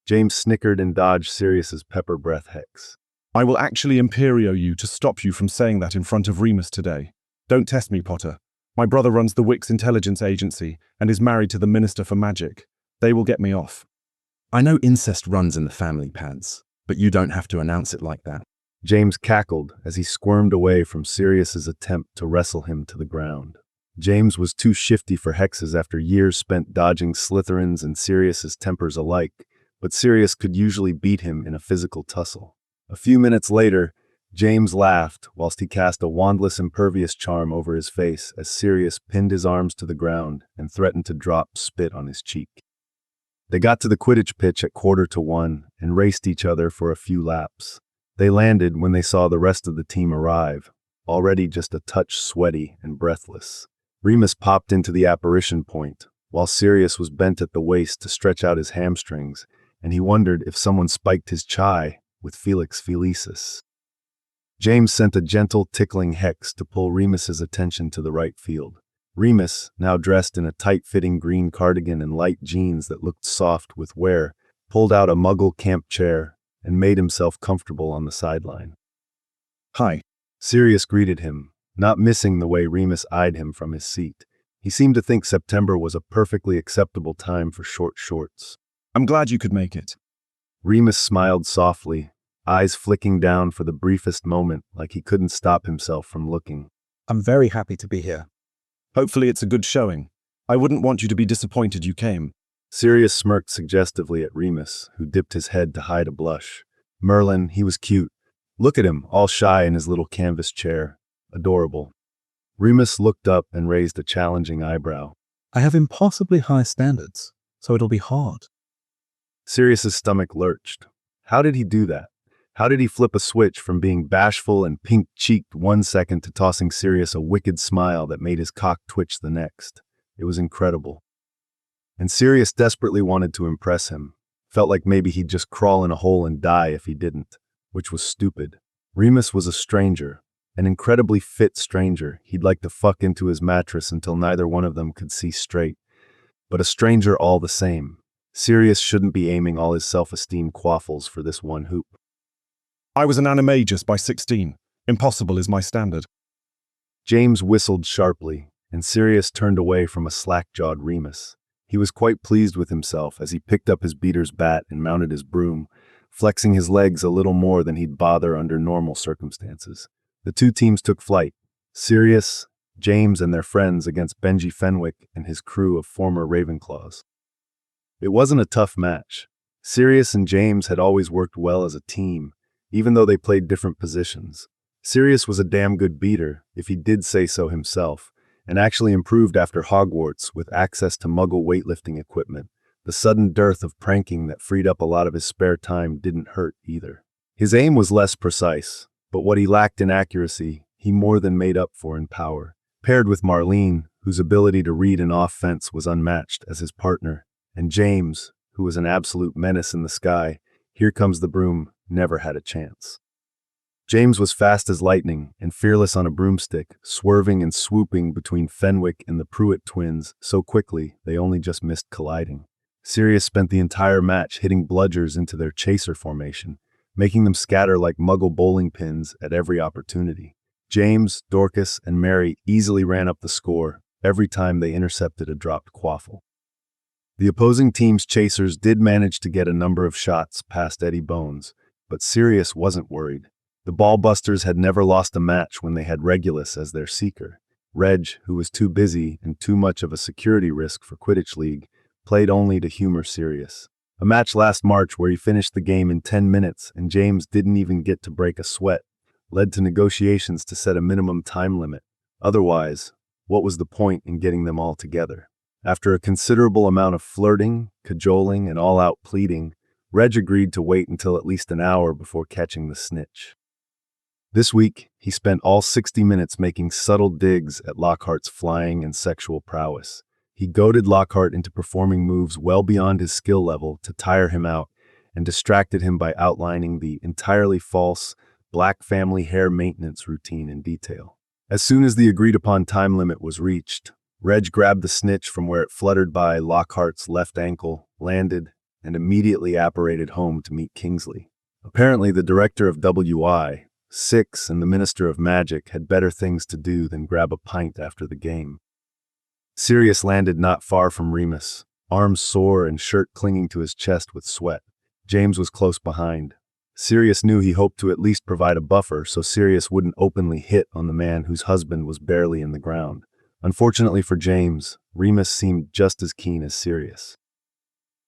James snickered and dodged Sirius's pepper breath hex. I will actually imperio you to stop you from saying that in front of Remus today. Don't test me, Potter. My brother runs the Wicks Intelligence Agency and is married to the Minister for Magic. They will get me off. I know incest runs in the family, Pads, but you don't have to announce it like that. James cackled as he squirmed away from Sirius's attempt to wrestle him to the ground. James was too shifty for hexes after years spent dodging Slytherins and Sirius's tempers alike, but Sirius could usually beat him in a physical tussle. A few minutes later, James laughed whilst he cast a wandless impervious charm over his face as Sirius pinned his arms to the ground and threatened to drop spit on his cheek. They got to the Quidditch pitch at 1:45 and raced each other for a few laps. They landed when they saw the rest of the team arrive, already just a touch sweaty and breathless. Remus popped into the apparition point, while Sirius was bent at the waist to stretch out his hamstrings, and he wondered if someone spiked his chai with Felix Felicis. James sent a gentle, tickling hex to pull Remus's attention to the right field. Remus, now dressed in a tight-fitting green cardigan and light jeans that looked soft with wear, pulled out a Muggle camp chair and made himself comfortable on the sideline. Hi. Sirius greeted him, not missing the way Remus eyed him from his seat. He seemed to think September was a perfectly acceptable time for short shorts. I'm glad you could make it. Remus smiled softly, eyes flicking down for the briefest moment like he couldn't stop himself from looking. I'm very happy to be here. Hopefully it's a good showing. I wouldn't want you to be disappointed you came. Sirius smirked suggestively at Remus, who dipped his head to hide a blush. Merlin, he was cute. Look at him, all shy in his little canvas chair. Adorable. Remus looked up and raised a challenging eyebrow. I have impossibly high standards, so it'll be hard. Sirius's stomach lurched. How did he do that? How did he flip a switch from being bashful and pink-cheeked 1 second to tossing Sirius a wicked smile that made his cock twitch the next? It was incredible. And Sirius desperately wanted to impress him. Felt like maybe he'd just crawl in a hole and die if he didn't, which was stupid. Remus was a stranger, an incredibly fit stranger. He'd like to fuck into his mattress until neither one of them could see straight. But a stranger all the same. Sirius shouldn't be aiming all his self-esteem quaffles for this one hoop. I was an animagus by 16. Impossible is my standard. James whistled sharply, and Sirius turned away from a slack-jawed Remus. He was quite pleased with himself as he picked up his beater's bat and mounted his broom, flexing his legs a little more than he'd bother under normal circumstances. The two teams took flight, Sirius, James, and their friends against Benji Fenwick and his crew of former Ravenclaws. It wasn't a tough match. Sirius and James had always worked well as a team, even though they played different positions. Sirius was a damn good beater, if he did say so himself, and actually improved after Hogwarts with access to Muggle weightlifting equipment. The sudden dearth of pranking that freed up a lot of his spare time didn't hurt either. His aim was less precise, but what he lacked in accuracy, he more than made up for in power. Paired with Marlene, whose ability to read an off-fence was unmatched, as his partner, and James, who was an absolute menace in the sky, Here Comes the Broom never had a chance. James was fast as lightning and fearless on a broomstick, swerving and swooping between Fenwick and the Pruitt twins so quickly they only just missed colliding. Sirius spent the entire match hitting bludgers into their chaser formation, making them scatter like Muggle bowling pins at every opportunity. James, Dorcas, and Mary easily ran up the score every time they intercepted a dropped quaffle. The opposing team's chasers did manage to get a number of shots past Eddie Bones, but Sirius wasn't worried. The Ballbusters had never lost a match when they had Regulus as their seeker. Reg, who was too busy and too much of a security risk for Quidditch League, played only to humor Sirius. A match last March where he finished the game in 10 minutes and James didn't even get to break a sweat led to negotiations to set a minimum time limit. Otherwise, what was the point in getting them all together? After a considerable amount of flirting, cajoling, and all-out pleading, Reg agreed to wait until at least an hour before catching the snitch. This week, he spent all 60 minutes making subtle digs at Lockhart's flying and sexual prowess. He goaded Lockhart into performing moves well beyond his skill level to tire him out and distracted him by outlining the entirely false black family hair maintenance routine in detail. As soon as the agreed-upon time limit was reached, Reg grabbed the snitch from where it fluttered by Lockhart's left ankle, landed, and immediately apparated home to meet Kingsley. Apparently, the director of WI, Six, and the Minister of Magic had better things to do than grab a pint after the game. Sirius landed not far from Remus, arms sore and shirt clinging to his chest with sweat. James was close behind. Sirius knew he hoped to at least provide a buffer so Sirius wouldn't openly hit on the man whose husband was barely in the ground. Unfortunately for James, Remus seemed just as keen as Sirius.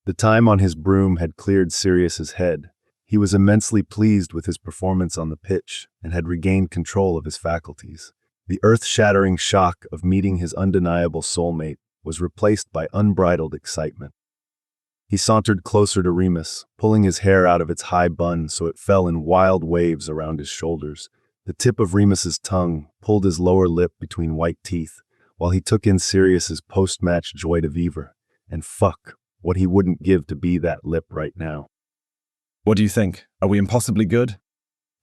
The time on his broom had cleared Sirius's head. He was immensely pleased with his performance on the pitch and had regained control of his faculties. The earth-shattering shock of meeting his undeniable soulmate was replaced by unbridled excitement. He sauntered closer to Remus, pulling his hair out of its high bun so it fell in wild waves around his shoulders. The tip of Remus's tongue pulled his lower lip between white teeth, while he took in Sirius's post-match joie de vivre. And fuck, what he wouldn't give to be that lip right now. What do you think? Are we impossibly good?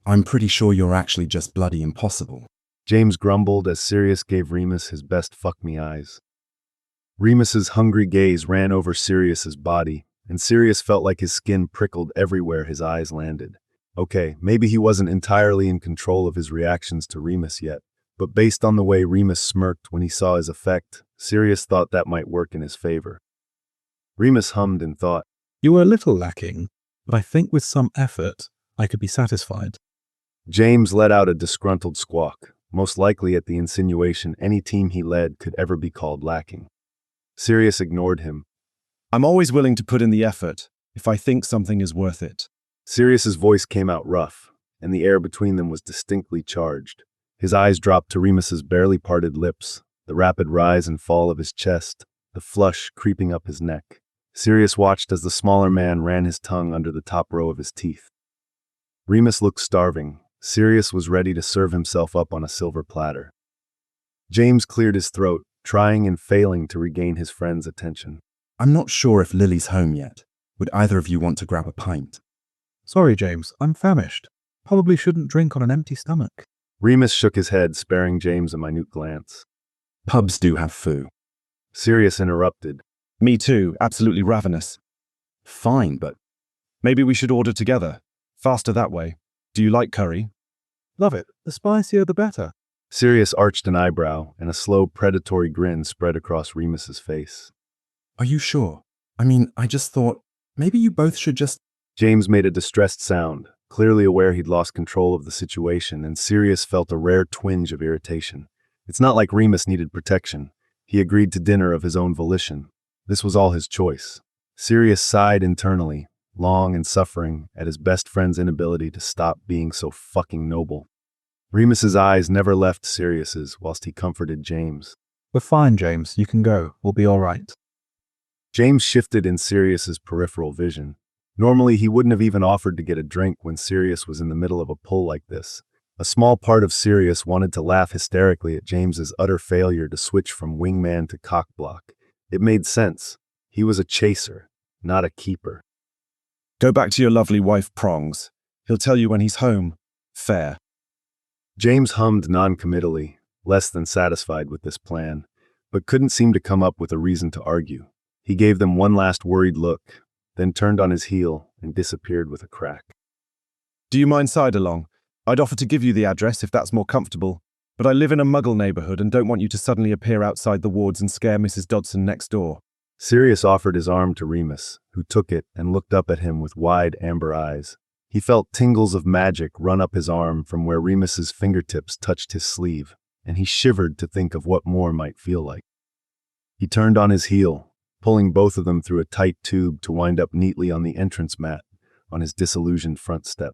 I'm pretty sure you're actually just bloody impossible. James grumbled as Sirius gave Remus his best fuck-me eyes. Remus's hungry gaze ran over Sirius's body, and Sirius felt like his skin prickled everywhere his eyes landed. Okay, maybe he wasn't entirely in control of his reactions to Remus yet, but based on the way Remus smirked when he saw his effect, Sirius thought that might work in his favor. Remus hummed and thought, You were a little lacking, but I think with some effort, I could be satisfied. James let out a disgruntled squawk, most likely at the insinuation any team he led could ever be called lacking. Sirius ignored him. I'm always willing to put in the effort if I think something is worth it. Sirius's voice came out rough. and the air between them was distinctly charged. His eyes dropped to Remus's barely parted lips, the rapid rise and fall of his chest, the flush creeping up his neck. Sirius watched as the smaller man ran his tongue under the top row of his teeth. Remus looked starving. Sirius was ready to serve himself up on a silver platter. James cleared his throat, trying and failing to regain his friend's attention. I'm not sure if Lily's home yet. Would either of you want to grab a pint? Sorry, James, I'm famished. Probably shouldn't drink on an empty stomach. Remus shook his head, sparing James a minute glance. Pubs do have foo. Sirius interrupted. Me too, absolutely ravenous. Fine, but Maybe we should order together. Faster that way. Do you like curry? Love it. The spicier the better. Sirius arched an eyebrow, and a slow, predatory grin spread across Remus's face. are you sure? I mean, I just thought, maybe you both should just… James made a distressed sound, clearly aware he'd lost control of the situation, and Sirius felt a rare twinge of irritation. It's not like Remus needed protection. He agreed to dinner of his own volition. This was all his choice. Sirius sighed internally, long and suffering at his best friend's inability to stop being so fucking noble. Remus's eyes never left Sirius's whilst he comforted James. We're fine, James. You can go. We'll be all right. James shifted in Sirius's peripheral vision. Normally, he wouldn't have even offered to get a drink when Sirius was in the middle of a pull like this. A small part of Sirius wanted to laugh hysterically at James's utter failure to switch from wingman to cockblock. It made sense. He was a chaser, not a keeper. Go back to your lovely wife, Prongs. He'll tell you when he's home. Fair. James hummed non-committally, less than satisfied with this plan, but couldn't seem to come up with a reason to argue. He gave them one last worried look, then turned on his heel and disappeared with a crack. Do you mind side-along? I'd offer to give you the address if that's more comfortable, but I live in a muggle neighborhood and don't want you to suddenly appear outside the wards and scare Mrs. Dodson next door. Sirius offered his arm to Remus, who took it and looked up at him with wide amber eyes. He felt tingles of magic run up his arm from where Remus's fingertips touched his sleeve, and he shivered to think of what more might feel like. He turned on his heel, pulling both of them through a tight tube to wind up neatly on the entrance mat on his disillusioned front step.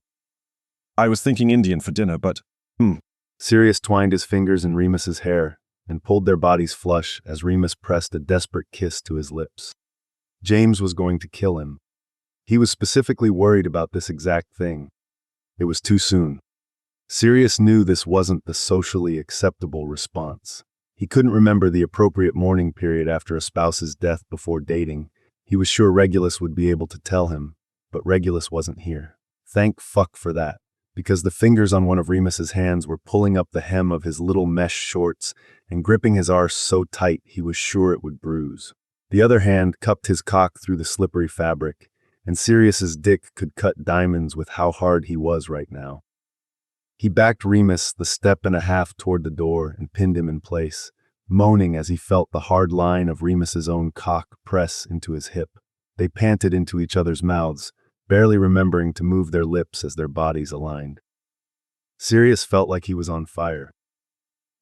I was thinking Indian for dinner, but, Sirius twined his fingers in Remus's hair and pulled their bodies flush as Remus pressed a desperate kiss to his lips. James was going to kill him. He was specifically worried about this exact thing. It was too soon. Sirius knew this wasn't the socially acceptable response. He couldn't remember the appropriate mourning period after a spouse's death before dating. He was sure Regulus would be able to tell him, but Regulus wasn't here. Thank fuck for that, because the fingers on one of Remus's hands were pulling up the hem of his little mesh shorts and gripping his arse so tight he was sure it would bruise. The other hand cupped his cock through the slippery fabric, and Sirius's dick could cut diamonds with how hard he was right now. He backed Remus the step and a half toward the door and pinned him in place, moaning as he felt the hard line of Remus's own cock press into his hip. They panted into each other's mouths, barely remembering to move their lips as their bodies aligned. Sirius felt like he was on fire.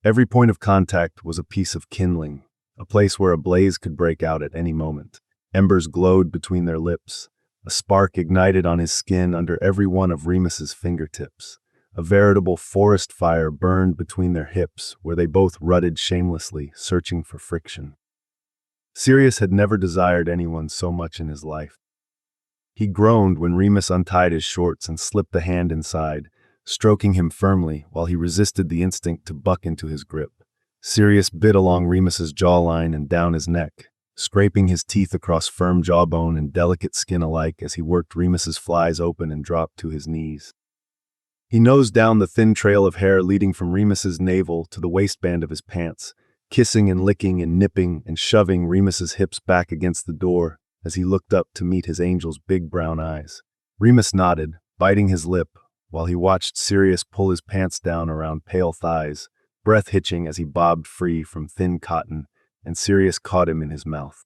Every point of contact was a piece of kindling, a place where a blaze could break out at any moment. Embers glowed between their lips. A spark ignited on his skin under every one of Remus's fingertips. A veritable forest fire burned between their hips, where they both rutted shamelessly, searching for friction. Sirius had never desired anyone so much in his life. He groaned when Remus untied his shorts and slipped a hand inside, stroking him firmly while he resisted the instinct to buck into his grip. Sirius bit along Remus's jawline and down his neck, scraping his teeth across firm jawbone and delicate skin alike as he worked Remus's flies open and dropped to his knees. He nosed down the thin trail of hair leading from Remus's navel to the waistband of his pants, kissing and licking and nipping and shoving Remus's hips back against the door as he looked up to meet his angel's big brown eyes. Remus nodded, biting his lip, while he watched Sirius pull his pants down around pale thighs, breath hitching as he bobbed free from thin cotton, and Sirius caught him in his mouth.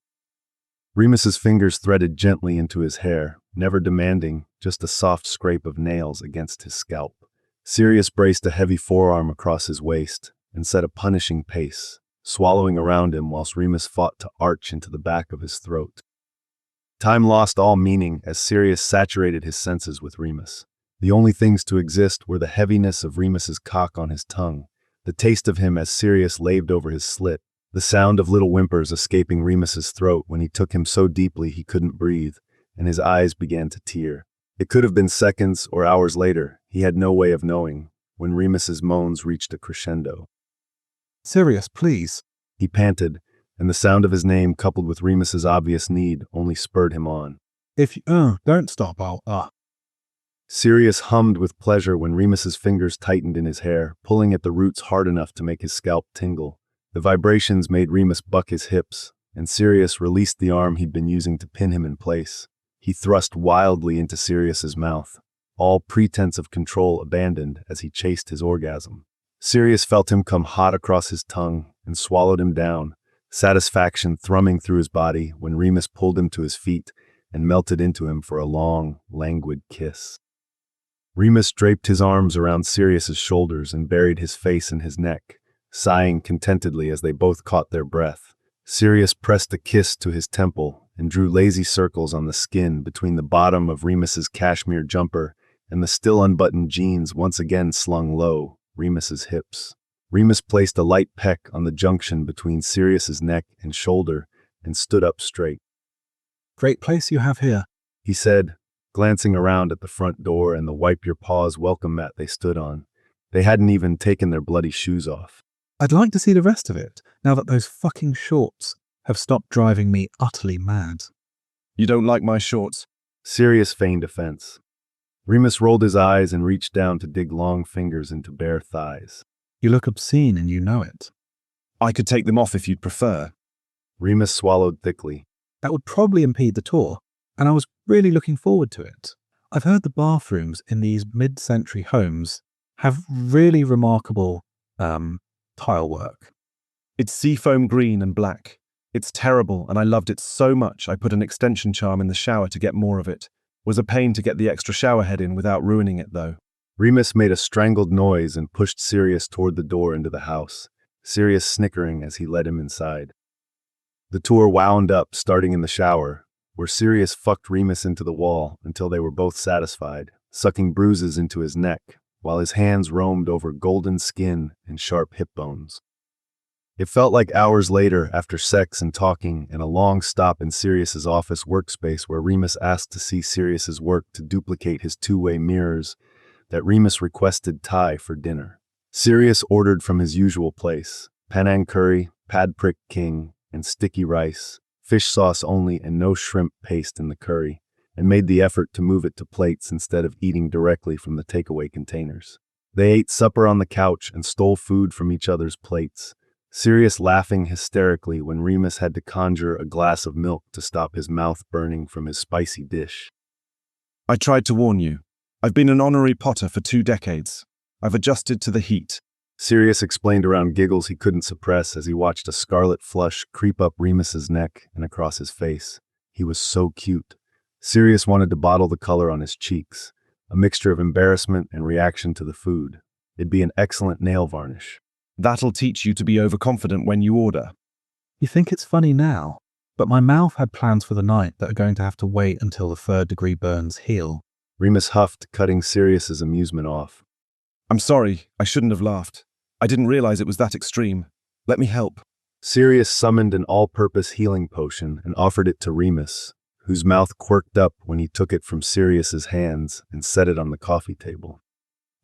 Remus's fingers threaded gently into his hair, never demanding, just a soft scrape of nails against his scalp. Sirius braced a heavy forearm across his waist and set a punishing pace, swallowing around him whilst Remus fought to arch into the back of his throat. Time lost all meaning as Sirius saturated his senses with Remus. The only things to exist were the heaviness of Remus's cock on his tongue, the taste of him as Sirius laved over his slit, the sound of little whimpers escaping Remus's throat when he took him so deeply he couldn't breathe, and his eyes began to tear. It could have been seconds or hours later, he had no way of knowing, when Remus's moans reached a crescendo. Sirius, please. He panted, and the sound of his name coupled with Remus's obvious need only spurred him on. If you, don't stop, Sirius hummed with pleasure when Remus's fingers tightened in his hair, pulling at the roots hard enough to make his scalp tingle. The vibrations made Remus buck his hips, and Sirius released the arm he'd been using to pin him in place. He thrust wildly into Sirius's mouth, all pretense of control abandoned as he chased his orgasm. Sirius felt him come hot across his tongue and swallowed him down, satisfaction thrumming through his body when Remus pulled him to his feet and melted into him for a long, languid kiss. Remus draped his arms around Sirius's shoulders and buried his face in his neck, sighing contentedly as they both caught their breath. Sirius pressed a kiss to his temple and drew lazy circles on the skin between the bottom of Remus's cashmere jumper and the still unbuttoned jeans once again slung low, Remus's hips. Remus placed a light peck on the junction between Sirius's neck and shoulder and stood up straight. Great place you have here, he said, glancing around at the front door and the wipe-your-paws welcome mat they stood on. They hadn't even taken their bloody shoes off. I'd like to see the rest of it, now that those fucking shorts have stopped driving me utterly mad. You don't like my shorts? Sirius feigned offense. Remus rolled his eyes and reached down to dig long fingers into bare thighs. You look obscene and you know it. I could take them off if you'd prefer. Remus swallowed thickly. That would probably impede the tour, and I was really looking forward to it. I've heard the bathrooms in these mid-century homes have really remarkable tile work. It's seafoam green and black. It's terrible, and I loved it so much I put an extension charm in the shower to get more of it. Was a pain to get the extra shower head in without ruining it, though. Remus made a strangled noise and pushed Sirius toward the door into the house, Sirius snickering as he led him inside. The tour wound up, starting in the shower, where Sirius fucked Remus into the wall until they were both satisfied, sucking bruises into his neck, while his hands roamed over golden skin and sharp hip bones. It felt like hours later, after sex and talking and a long stop in Sirius's office workspace where Remus asked to see Sirius's work to duplicate his two-way mirrors, that Remus requested Thai for dinner. Sirius ordered from his usual place, Penang curry, pad prick king, and sticky rice, fish sauce only and no shrimp paste in the curry, and made the effort to move it to plates instead of eating directly from the takeaway containers. They ate supper on the couch and stole food from each other's plates, Sirius laughing hysterically when Remus had to conjure a glass of milk to stop his mouth burning from his spicy dish. I tried to warn you. I've been an honorary potter for 2 decades. I've adjusted to the heat. Sirius explained around giggles he couldn't suppress as he watched a scarlet flush creep up Remus's neck and across his face. He was so cute. Sirius wanted to bottle the color on his cheeks, a mixture of embarrassment and reaction to the food. It'd be an excellent nail varnish. That'll teach you to be overconfident when you order. You think it's funny now, but my mouth had plans for the night that are going to have to wait until the 3rd-degree burns heal. Remus huffed, cutting Sirius's amusement off. I'm sorry, I shouldn't have laughed. I didn't realize it was that extreme. Let me help. Sirius summoned an all-purpose healing potion and offered it to Remus, whose mouth quirked up when he took it from Sirius's hands and set it on the coffee table.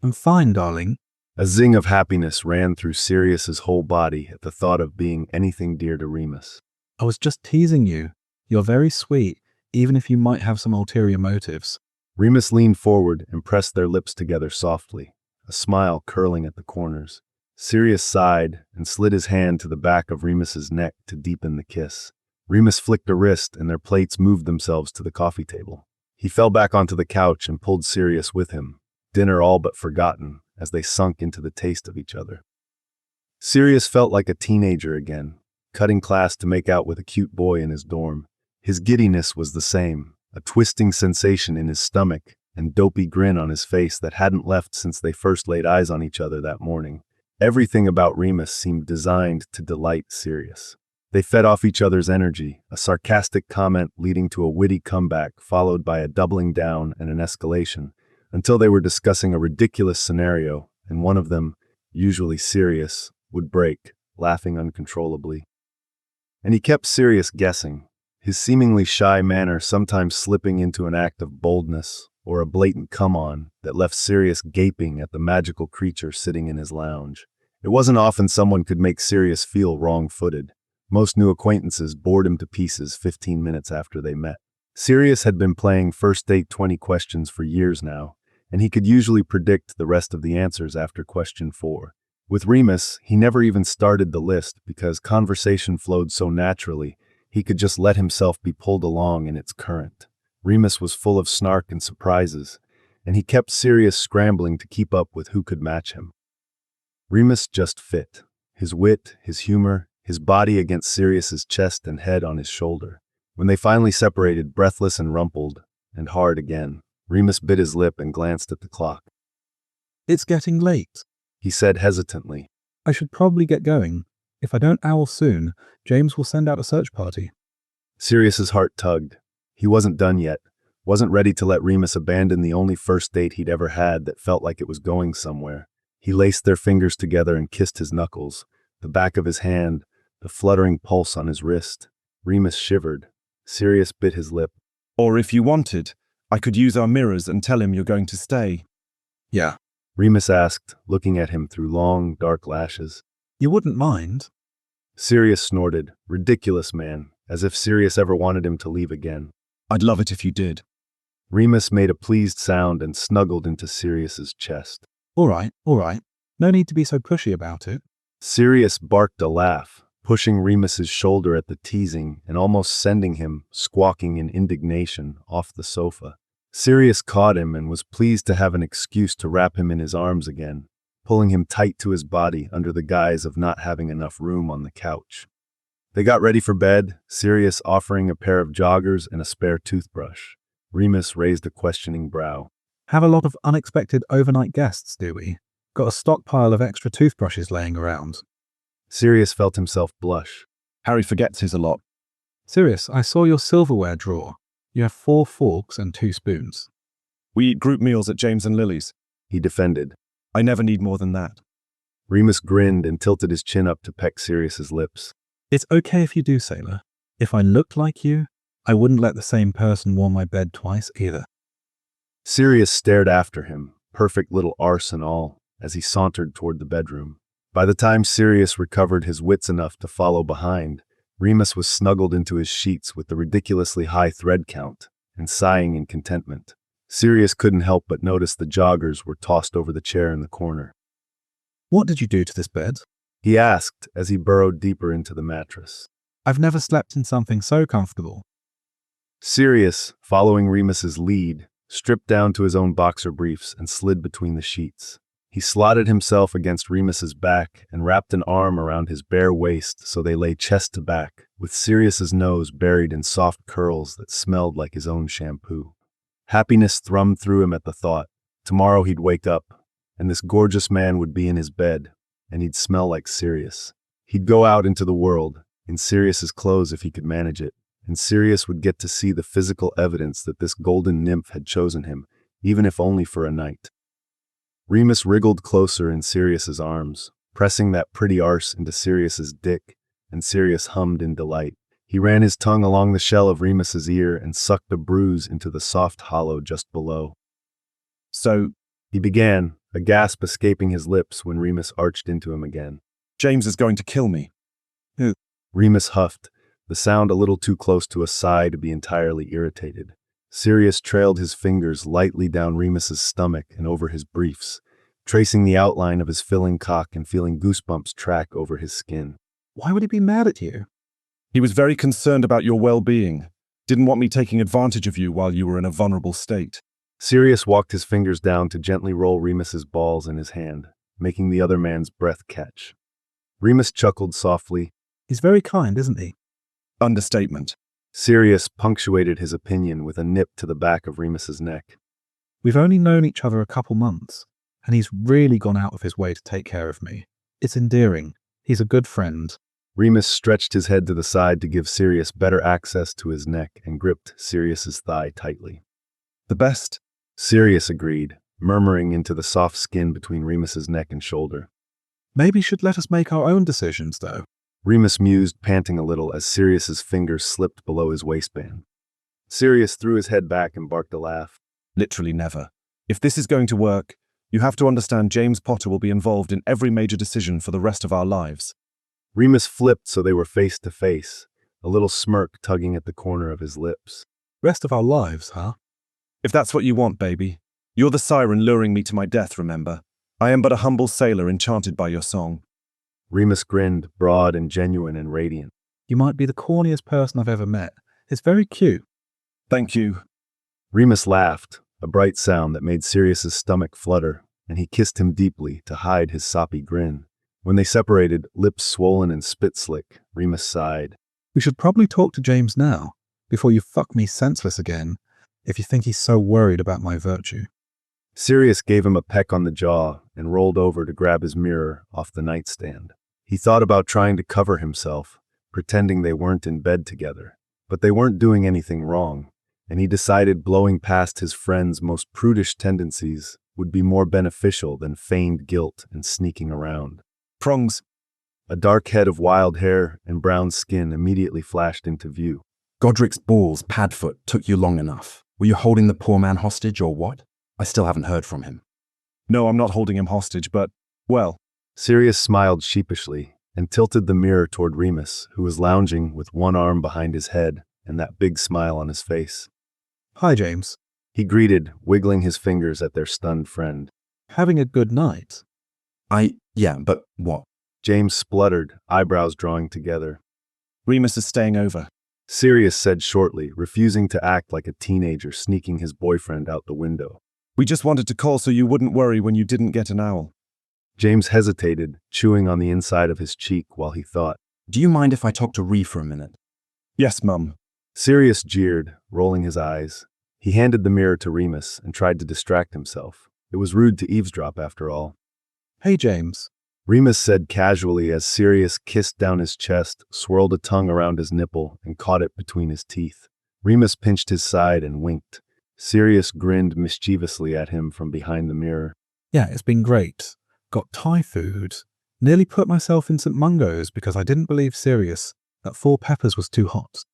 I'm fine, darling. A zing of happiness ran through Sirius's whole body at the thought of being anything dear to Remus. I was just teasing you. You're very sweet, even if you might have some ulterior motives. Remus leaned forward and pressed their lips together softly, a smile curling at the corners. Sirius sighed and slid his hand to the back of Remus's neck to deepen the kiss. Remus flicked a wrist and their plates moved themselves to the coffee table. He fell back onto the couch and pulled Sirius with him, dinner all but forgotten, as they sunk into the taste of each other. Sirius felt like a teenager again, cutting class to make out with a cute boy in his dorm. His giddiness was the same, a twisting sensation in his stomach and dopey grin on his face that hadn't left since they first laid eyes on each other that morning. Everything about Remus seemed designed to delight Sirius. They fed off each other's energy, a sarcastic comment leading to a witty comeback followed by a doubling down and an escalation, until they were discussing a ridiculous scenario, and one of them, usually Sirius, would break, laughing uncontrollably. And he kept Sirius guessing, his seemingly shy manner sometimes slipping into an act of boldness or a blatant come-on that left Sirius gaping at the magical creature sitting in his lounge. It wasn't often someone could make Sirius feel wrong-footed. Most new acquaintances bored him to pieces 15 minutes after they met. Sirius had been playing First Date 20 questions for years now, and he could usually predict the rest of the answers after question 4. With Remus, he never even started the list because conversation flowed so naturally, he could just let himself be pulled along in its current. Remus was full of snark and surprises, and he kept Sirius scrambling to keep up with who could match him. Remus just fit. His wit, his humor, his body against Sirius's chest and head on his shoulder. When they finally separated, breathless and rumpled, and hard again, Remus bit his lip and glanced at the clock. It's getting late. He said hesitantly. I should probably get going. If I don't owl soon, James will send out a search party. Sirius's heart tugged. He wasn't done yet, wasn't ready to let Remus abandon the only first date he'd ever had that felt like it was going somewhere. He laced their fingers together and kissed his knuckles, the back of his hand, the fluttering pulse on his wrist. Remus shivered. Sirius bit his lip. Or if you wanted, I could use our mirrors and tell him you're going to stay. Yeah. Remus asked, looking at him through long, dark lashes. You wouldn't mind? Sirius snorted. Ridiculous, man, as if Sirius ever wanted him to leave again. I'd love it if you did. Remus made a pleased sound and snuggled into Sirius's chest. All right. No need to be so pushy about it. Sirius barked a laugh, pushing Remus's shoulder at the teasing and almost sending him, squawking in indignation, off the sofa. Sirius caught him and was pleased to have an excuse to wrap him in his arms again, pulling him tight to his body under the guise of not having enough room on the couch. They got ready for bed, Sirius offering a pair of joggers and a spare toothbrush. Remus raised a questioning brow. Have a lot of unexpected overnight guests, do we? Got a stockpile of extra toothbrushes laying around. Sirius felt himself blush. Harry forgets his a lot. Sirius, I saw your silverware drawer. You have 4 forks and 2 spoons. We eat group meals at James and Lily's. He defended. I never need more than that. Remus grinned and tilted his chin up to peck Sirius's lips. It's okay if you do, Sailor. If I looked like you, I wouldn't let the same person warm my bed twice either. Sirius stared after him, perfect little arse and all, as he sauntered toward the bedroom. By the time Sirius recovered his wits enough to follow behind, Remus was snuggled into his sheets with the ridiculously high thread count and sighing in contentment. Sirius couldn't help but notice the joggers were tossed over the chair in the corner. What did you do to this bed? He asked as he burrowed deeper into the mattress. I've never slept in something so comfortable. Sirius, following Remus's lead, stripped down to his own boxer briefs and slid between the sheets. He slotted himself against Remus's back and wrapped an arm around his bare waist so they lay chest to back, with Sirius's nose buried in soft curls that smelled like his own shampoo. Happiness thrummed through him at the thought. Tomorrow he'd wake up, and this gorgeous man would be in his bed, and he'd smell like Sirius. He'd go out into the world, in Sirius's clothes if he could manage it, and Sirius would get to see the physical evidence that this golden nymph had chosen him, even if only for a night. Remus wriggled closer in Sirius's arms, pressing that pretty arse into Sirius's dick, and Sirius hummed in delight. He ran his tongue along the shell of Remus's ear and sucked a bruise into the soft hollow just below. So, He began, a gasp escaping his lips when Remus arched into him again. James is going to kill me. Remus huffed, the sound a little too close to a sigh to be entirely irritated. Sirius trailed his fingers lightly down Remus's stomach and over his briefs, tracing the outline of his filling cock and feeling goosebumps track over his skin. Why would he be mad at you? He was very concerned about your well-being. Didn't want me taking advantage of you while you were in a vulnerable state. Sirius walked his fingers down to gently roll Remus's balls in his hand, making the other man's breath catch. Remus chuckled softly. He's very kind, isn't he? Understatement. Sirius punctuated his opinion with a nip to the back of Remus's neck. We've only known each other a couple months, and he's really gone out of his way to take care of me. It's endearing. He's a good friend. Remus stretched his head to the side to give Sirius better access to his neck and gripped Sirius's thigh tightly. The best? Sirius agreed, murmuring into the soft skin between Remus's neck and shoulder. Maybe you should let us make our own decisions, though. Remus mused, panting a little as Sirius's fingers slipped below his waistband. Sirius threw his head back and barked a laugh. Literally never. If this is going to work, you have to understand James Potter will be involved in every major decision for the rest of our lives. Remus flipped so they were face to face, a little smirk tugging at the corner of his lips. Rest of our lives, huh? If that's what you want, baby. You're the siren luring me to my death, remember? I am but a humble sailor enchanted by your song. Remus grinned, broad and genuine and radiant. You might be the corniest person I've ever met. It's very cute. Thank you. Remus laughed, a bright sound that made Sirius's stomach flutter, and he kissed him deeply to hide his soppy grin. When they separated, lips swollen and spit slick, Remus sighed. We should probably talk to James now, before you fuck me senseless again, if you think he's so worried about my virtue. Sirius gave him a peck on the jaw and rolled over to grab his mirror off the nightstand. He thought about trying to cover himself, pretending they weren't in bed together. But they weren't doing anything wrong, and he decided blowing past his friend's most prudish tendencies would be more beneficial than feigned guilt and sneaking around. Prongs. A dark head of wild hair and brown skin immediately flashed into view. Godric's balls, Padfoot, took you long enough. Were you holding the poor man hostage or what? I still haven't heard from him. No, I'm not holding him hostage, but, well. Sirius smiled sheepishly and tilted the mirror toward Remus, who was lounging with one arm behind his head and that big smile on his face. Hi, James. He greeted, wiggling his fingers at their stunned friend. Having a good night? Yeah, but what? James spluttered, eyebrows drawing together. Remus is staying over. Sirius said shortly, refusing to act like a teenager sneaking his boyfriend out the window. We just wanted to call so you wouldn't worry when you didn't get an owl. James hesitated, chewing on the inside of his cheek while he thought. Do you mind if I talk to Ree for a minute? Yes, Mum. Sirius jeered, rolling his eyes. He handed the mirror to Remus and tried to distract himself. It was rude to eavesdrop after all. Hey, James. Remus said casually as Sirius kissed down his chest, swirled a tongue around his nipple, and caught it between his teeth. Remus pinched his side and winked. Sirius grinned mischievously at him from behind the mirror. Yeah, it's been great. Got Thai food. Nearly put myself in St. Mungo's because I didn't believe Sirius that 4 peppers was too hot.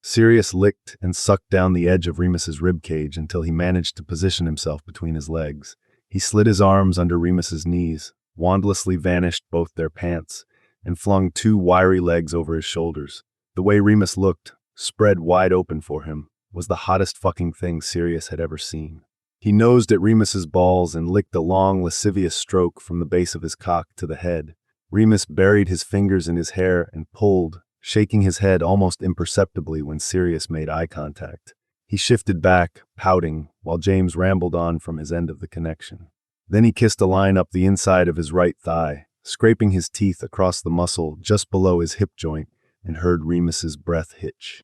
Sirius licked and sucked down the edge of Remus's ribcage until he managed to position himself between his legs. He slid his arms under Remus's knees, wandlessly vanished both their pants, and flung 2 wiry legs over his shoulders. The way Remus looked, spread wide open for him, was the hottest fucking thing Sirius had ever seen. He nosed at Remus's balls and licked a long, lascivious stroke from the base of his cock to the head. Remus buried his fingers in his hair and pulled, shaking his head almost imperceptibly when Sirius made eye contact. He shifted back, pouting, while James rambled on from his end of the connection. Then he kissed a line up the inside of his right thigh, scraping his teeth across the muscle just below his hip joint, and heard Remus's breath hitch.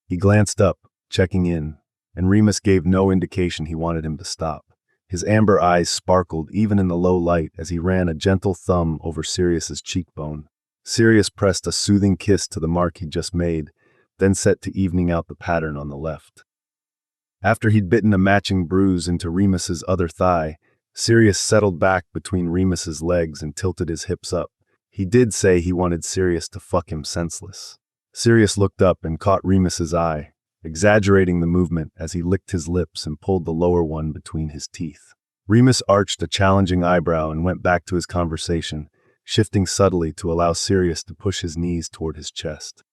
He glanced up, checking in, and Remus gave no indication he wanted him to stop. His amber eyes sparkled even in the low light as he ran a gentle thumb over Sirius's cheekbone. Sirius pressed a soothing kiss to the mark he'd just made, then set to evening out the pattern on the left. After he'd bitten a matching bruise into Remus's other thigh, Sirius settled back between Remus's legs and tilted his hips up. He did say he wanted Sirius to fuck him senseless. Sirius looked up and caught Remus's eye, exaggerating the movement as he licked his lips and pulled the lower one between his teeth. Remus arched a challenging eyebrow and went back to his conversation, shifting subtly to allow Sirius to push his knees toward his chest.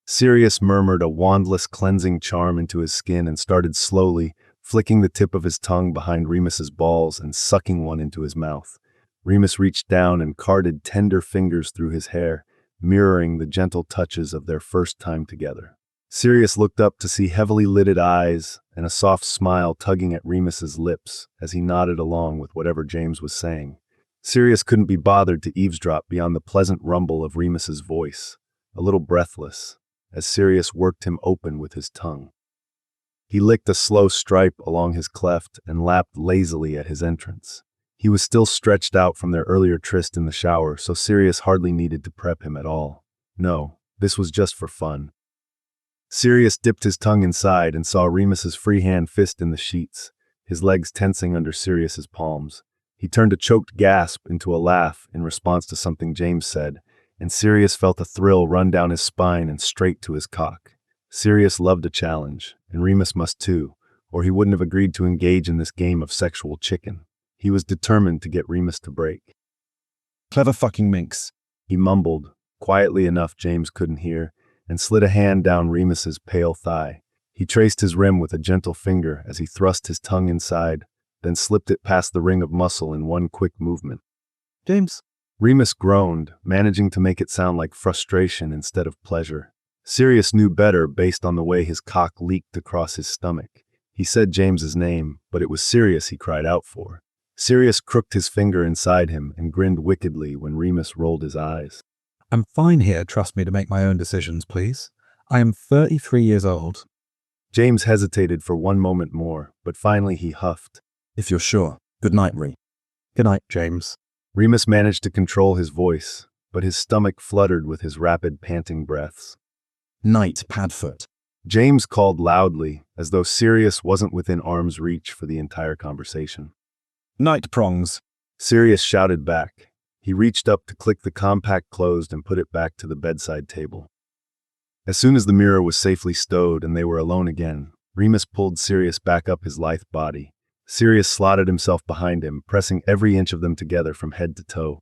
Sirius murmured a wandless cleansing charm into his skin and started slowly, flicking the tip of his tongue behind Remus's balls and sucking one into his mouth. Remus reached down and carted tender fingers through his hair, mirroring the gentle touches of their first time together. Sirius looked up to see heavily lidded eyes and a soft smile tugging at Remus's lips as he nodded along with whatever James was saying. Sirius couldn't be bothered to eavesdrop beyond the pleasant rumble of Remus's voice, a little breathless, as Sirius worked him open with his tongue. He licked a slow stripe along his cleft and lapped lazily at his entrance. He was still stretched out from their earlier tryst in the shower, so Sirius hardly needed to prep him at all. No, this was just for fun. Sirius dipped his tongue inside and saw Remus's free-hand fist in the sheets. his legs tensing under Sirius's palms. He turned a choked gasp into a laugh in response to something James said, and Sirius felt a thrill run down his spine and straight to his cock. Sirius loved a challenge, and Remus must too, or he wouldn't have agreed to engage in this game of sexual chicken. He was determined to get Remus to break. Clever fucking minx. He mumbled, quietly enough James couldn't hear, and slid a hand down Remus's pale thigh. He traced his rim with a gentle finger as he thrust his tongue inside, then slipped it past the ring of muscle in one quick movement. James, Remus groaned, managing to make it sound like frustration instead of pleasure. Sirius knew better based on the way his cock leaked across his stomach. He said James's name, but it was Sirius he cried out for. Sirius crooked his finger inside him and grinned wickedly when Remus rolled his eyes. I'm fine here. Trust me to make my own decisions, please. I am 33 years old. James hesitated for one moment more, but finally he huffed. If you're sure. Good night, Ree. Good night, James. Remus managed to control his voice, but his stomach fluttered with his rapid panting breaths. Night, Padfoot. James called loudly, as though Sirius wasn't within arm's reach for the entire conversation. Night, Prongs. Sirius shouted back. He reached up to click the compact closed and put it back to the bedside table. As soon as the mirror was safely stowed and they were alone again, Remus pulled Sirius back up his lithe body. Sirius slotted himself behind him, pressing every inch of them together from head to toe.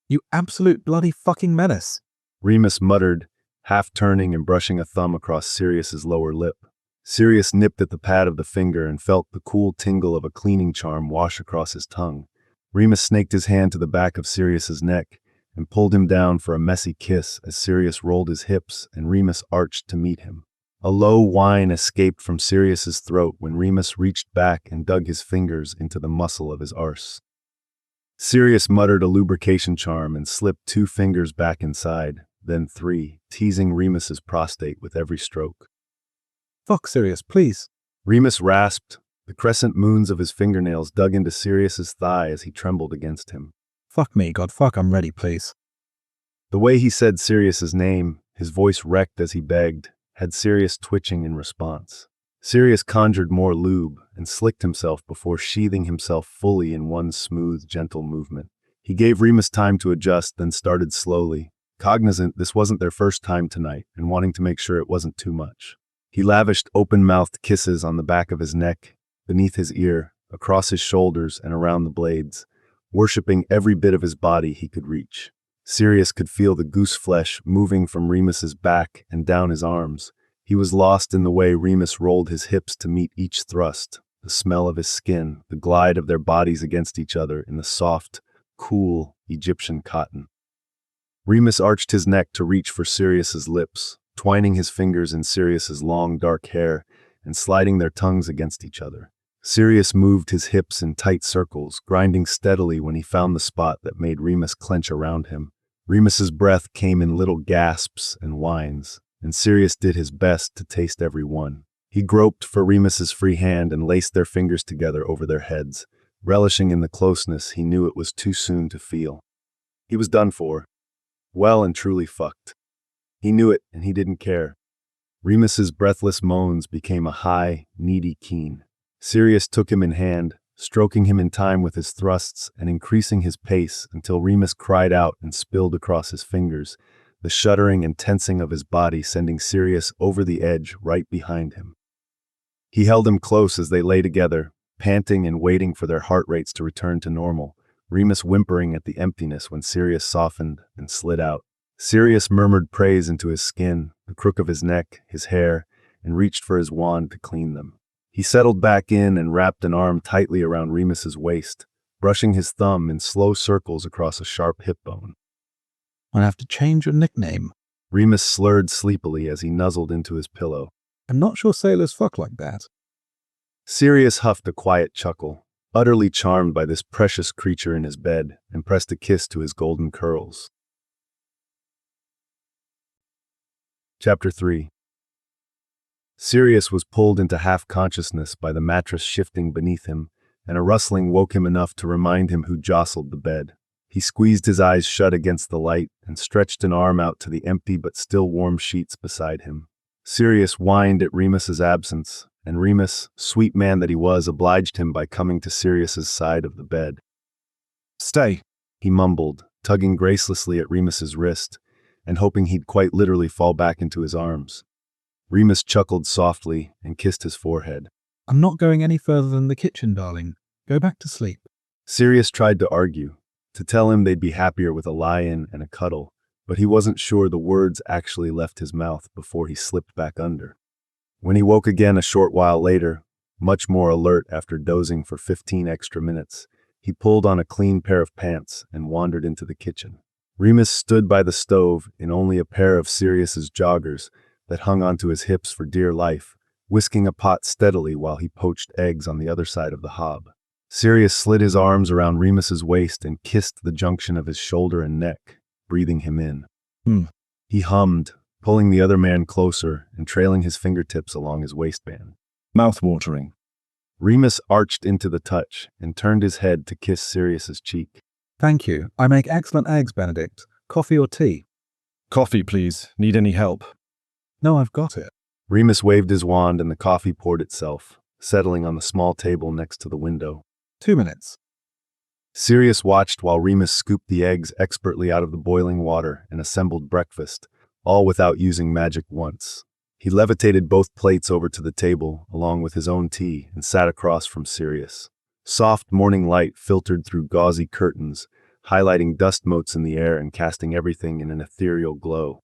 You absolute bloody fucking menace. Remus muttered, half turning and brushing a thumb across Sirius's lower lip. Sirius nipped at the pad of the finger and felt the cool tingle of a cleaning charm wash across his tongue. Remus snaked his hand to the back of Sirius's neck and pulled him down for a messy kiss as Sirius rolled his hips and Remus arched to meet him. A low whine escaped from Sirius's throat when Remus reached back and dug his fingers into the muscle of his arse. Sirius muttered a lubrication charm and slipped 2 fingers back inside, then 3, teasing Remus's prostate with every stroke. Fuck, Sirius, please. Remus rasped. The crescent moons of his fingernails dug into Sirius's thigh as he trembled against him. Fuck me, God, fuck, I'm ready, please. The way he said Sirius's name, his voice wrecked as he begged, had Sirius twitching in response. Sirius conjured more lube and slicked himself before sheathing himself fully in one smooth, gentle movement. He gave Remus time to adjust, then started slowly, cognizant this wasn't their first time tonight and wanting to make sure it wasn't too much. He lavished open-mouthed kisses on the back of his neck, beneath his ear, across his shoulders and around the blades, worshipping every bit of his body he could reach. Sirius could feel the goose flesh moving from Remus's back and down his arms. He was lost in the way Remus rolled his hips to meet each thrust, the smell of his skin, the glide of their bodies against each other in the soft, cool Egyptian cotton. Remus arched his neck to reach for Sirius's lips, twining his fingers in Sirius's long, dark hair and sliding their tongues against each other. Sirius moved his hips in tight circles, grinding steadily when he found the spot that made Remus clench around him. Remus's breath came in little gasps and whines, and Sirius did his best to taste every one. He groped for Remus's free hand and laced their fingers together over their heads, relishing in the closeness he knew it was too soon to feel. He was done for. Well and truly fucked. He knew it, and he didn't care. Remus's breathless moans became a high, needy keen. Sirius took him in hand, stroking him in time with his thrusts and increasing his pace until Remus cried out and spilled across his fingers, the shuddering and tensing of his body sending Sirius over the edge right behind him. He held him close as they lay together, panting and waiting for their heart rates to return to normal, Remus whimpering at the emptiness when Sirius softened and slid out. Sirius murmured praise into his skin, the crook of his neck, his hair, and reached for his wand to clean them. He settled back in and wrapped an arm tightly around Remus's waist, brushing his thumb in slow circles across a sharp hip bone. I'll have to change your nickname. Remus slurred sleepily as he nuzzled into his pillow. I'm not sure sailors fuck like that. Sirius huffed a quiet chuckle, utterly charmed by this precious creature in his bed, and pressed a kiss to his golden curls. Chapter 3. Sirius was pulled into half-consciousness by the mattress shifting beneath him, and a rustling woke him enough to remind him who jostled the bed. He squeezed his eyes shut against the light and stretched an arm out to the empty but still warm sheets beside him. Sirius whined at Remus's absence, and Remus, sweet man that he was, obliged him by coming to Sirius's side of the bed. Stay. He mumbled, tugging gracelessly at Remus's wrist, and hoping he'd quite literally fall back into his arms. Remus chuckled softly and kissed his forehead. I'm not going any further than the kitchen, darling. Go back to sleep. Sirius tried to argue, to tell him they'd be happier with a lie-in and a cuddle, but he wasn't sure the words actually left his mouth before he slipped back under. When he woke again a short while later, much more alert after dozing for 15 extra minutes, he pulled on a clean pair of pants and wandered into the kitchen. Remus stood by the stove in only a pair of Sirius's joggers that hung onto his hips for dear life, whisking a pot steadily while he poached eggs on the other side of the hob. Sirius slid his arms around Remus's waist and kissed the junction of his shoulder and neck, breathing him in. He hummed, pulling the other man closer and trailing his fingertips along his waistband. Mouth-watering. Remus arched into the touch and turned his head to kiss Sirius's cheek. Thank you. I make excellent eggs, Benedict. Coffee or tea? Coffee, please. Need any help? No, I've got it. Remus waved his wand and the coffee poured itself, settling on the small table next to the window. 2 minutes. Sirius watched while Remus scooped the eggs expertly out of the boiling water and assembled breakfast, all without using magic once. He levitated both plates over to the table, along with his own tea, and sat across from Sirius. Soft morning light filtered through gauzy curtains, highlighting dust motes in the air and casting everything in an ethereal glow.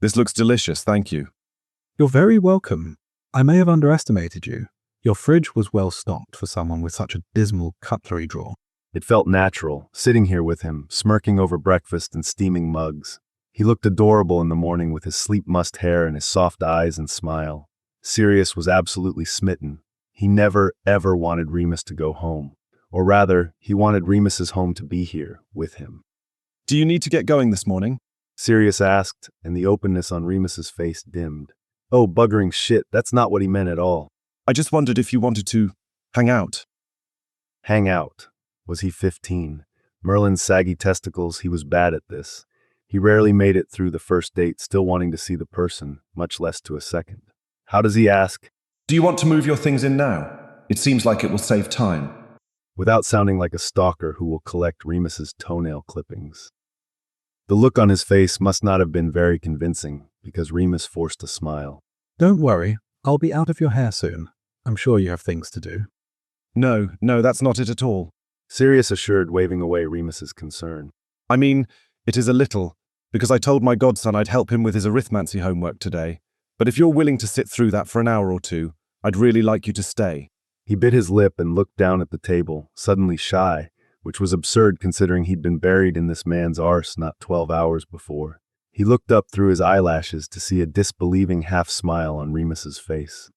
This looks delicious, thank you. You're very welcome. I may have underestimated you. Your fridge was well stocked for someone with such a dismal cutlery drawer. It felt natural, sitting here with him, smirking over breakfast and steaming mugs. He looked adorable in the morning with his sleep-mussed hair and his soft eyes and smile. Sirius was absolutely smitten. He never, ever wanted Remus to go home. Or rather, he wanted Remus's home to be here, with him. Do you need to get going this morning? Sirius asked, and the openness on Remus's face dimmed. Oh, buggering shit, that's not what he meant at all. I just wondered if you wanted to hang out. Hang out. Was he 15? Merlin's saggy testicles, he was bad at this. He rarely made it through the first date still wanting to see the person, much less to a second. How does he ask? Do you want to move your things in now? It seems like it will save time. Without sounding like a stalker who will collect Remus's toenail clippings. The look on his face must not have been very convincing, because Remus forced a smile. Don't worry, I'll be out of your hair soon. I'm sure you have things to do. No, that's not it at all. Sirius assured, waving away Remus's concern. I mean, it is a little, because I told my godson I'd help him with his arithmancy homework today. But if you're willing to sit through that for an hour or two, I'd really like you to stay. He bit his lip and looked down at the table, suddenly shy, which was absurd considering he'd been buried in this man's arse not 12 hours before. He looked up through his eyelashes to see a disbelieving half-smile on Remus's face.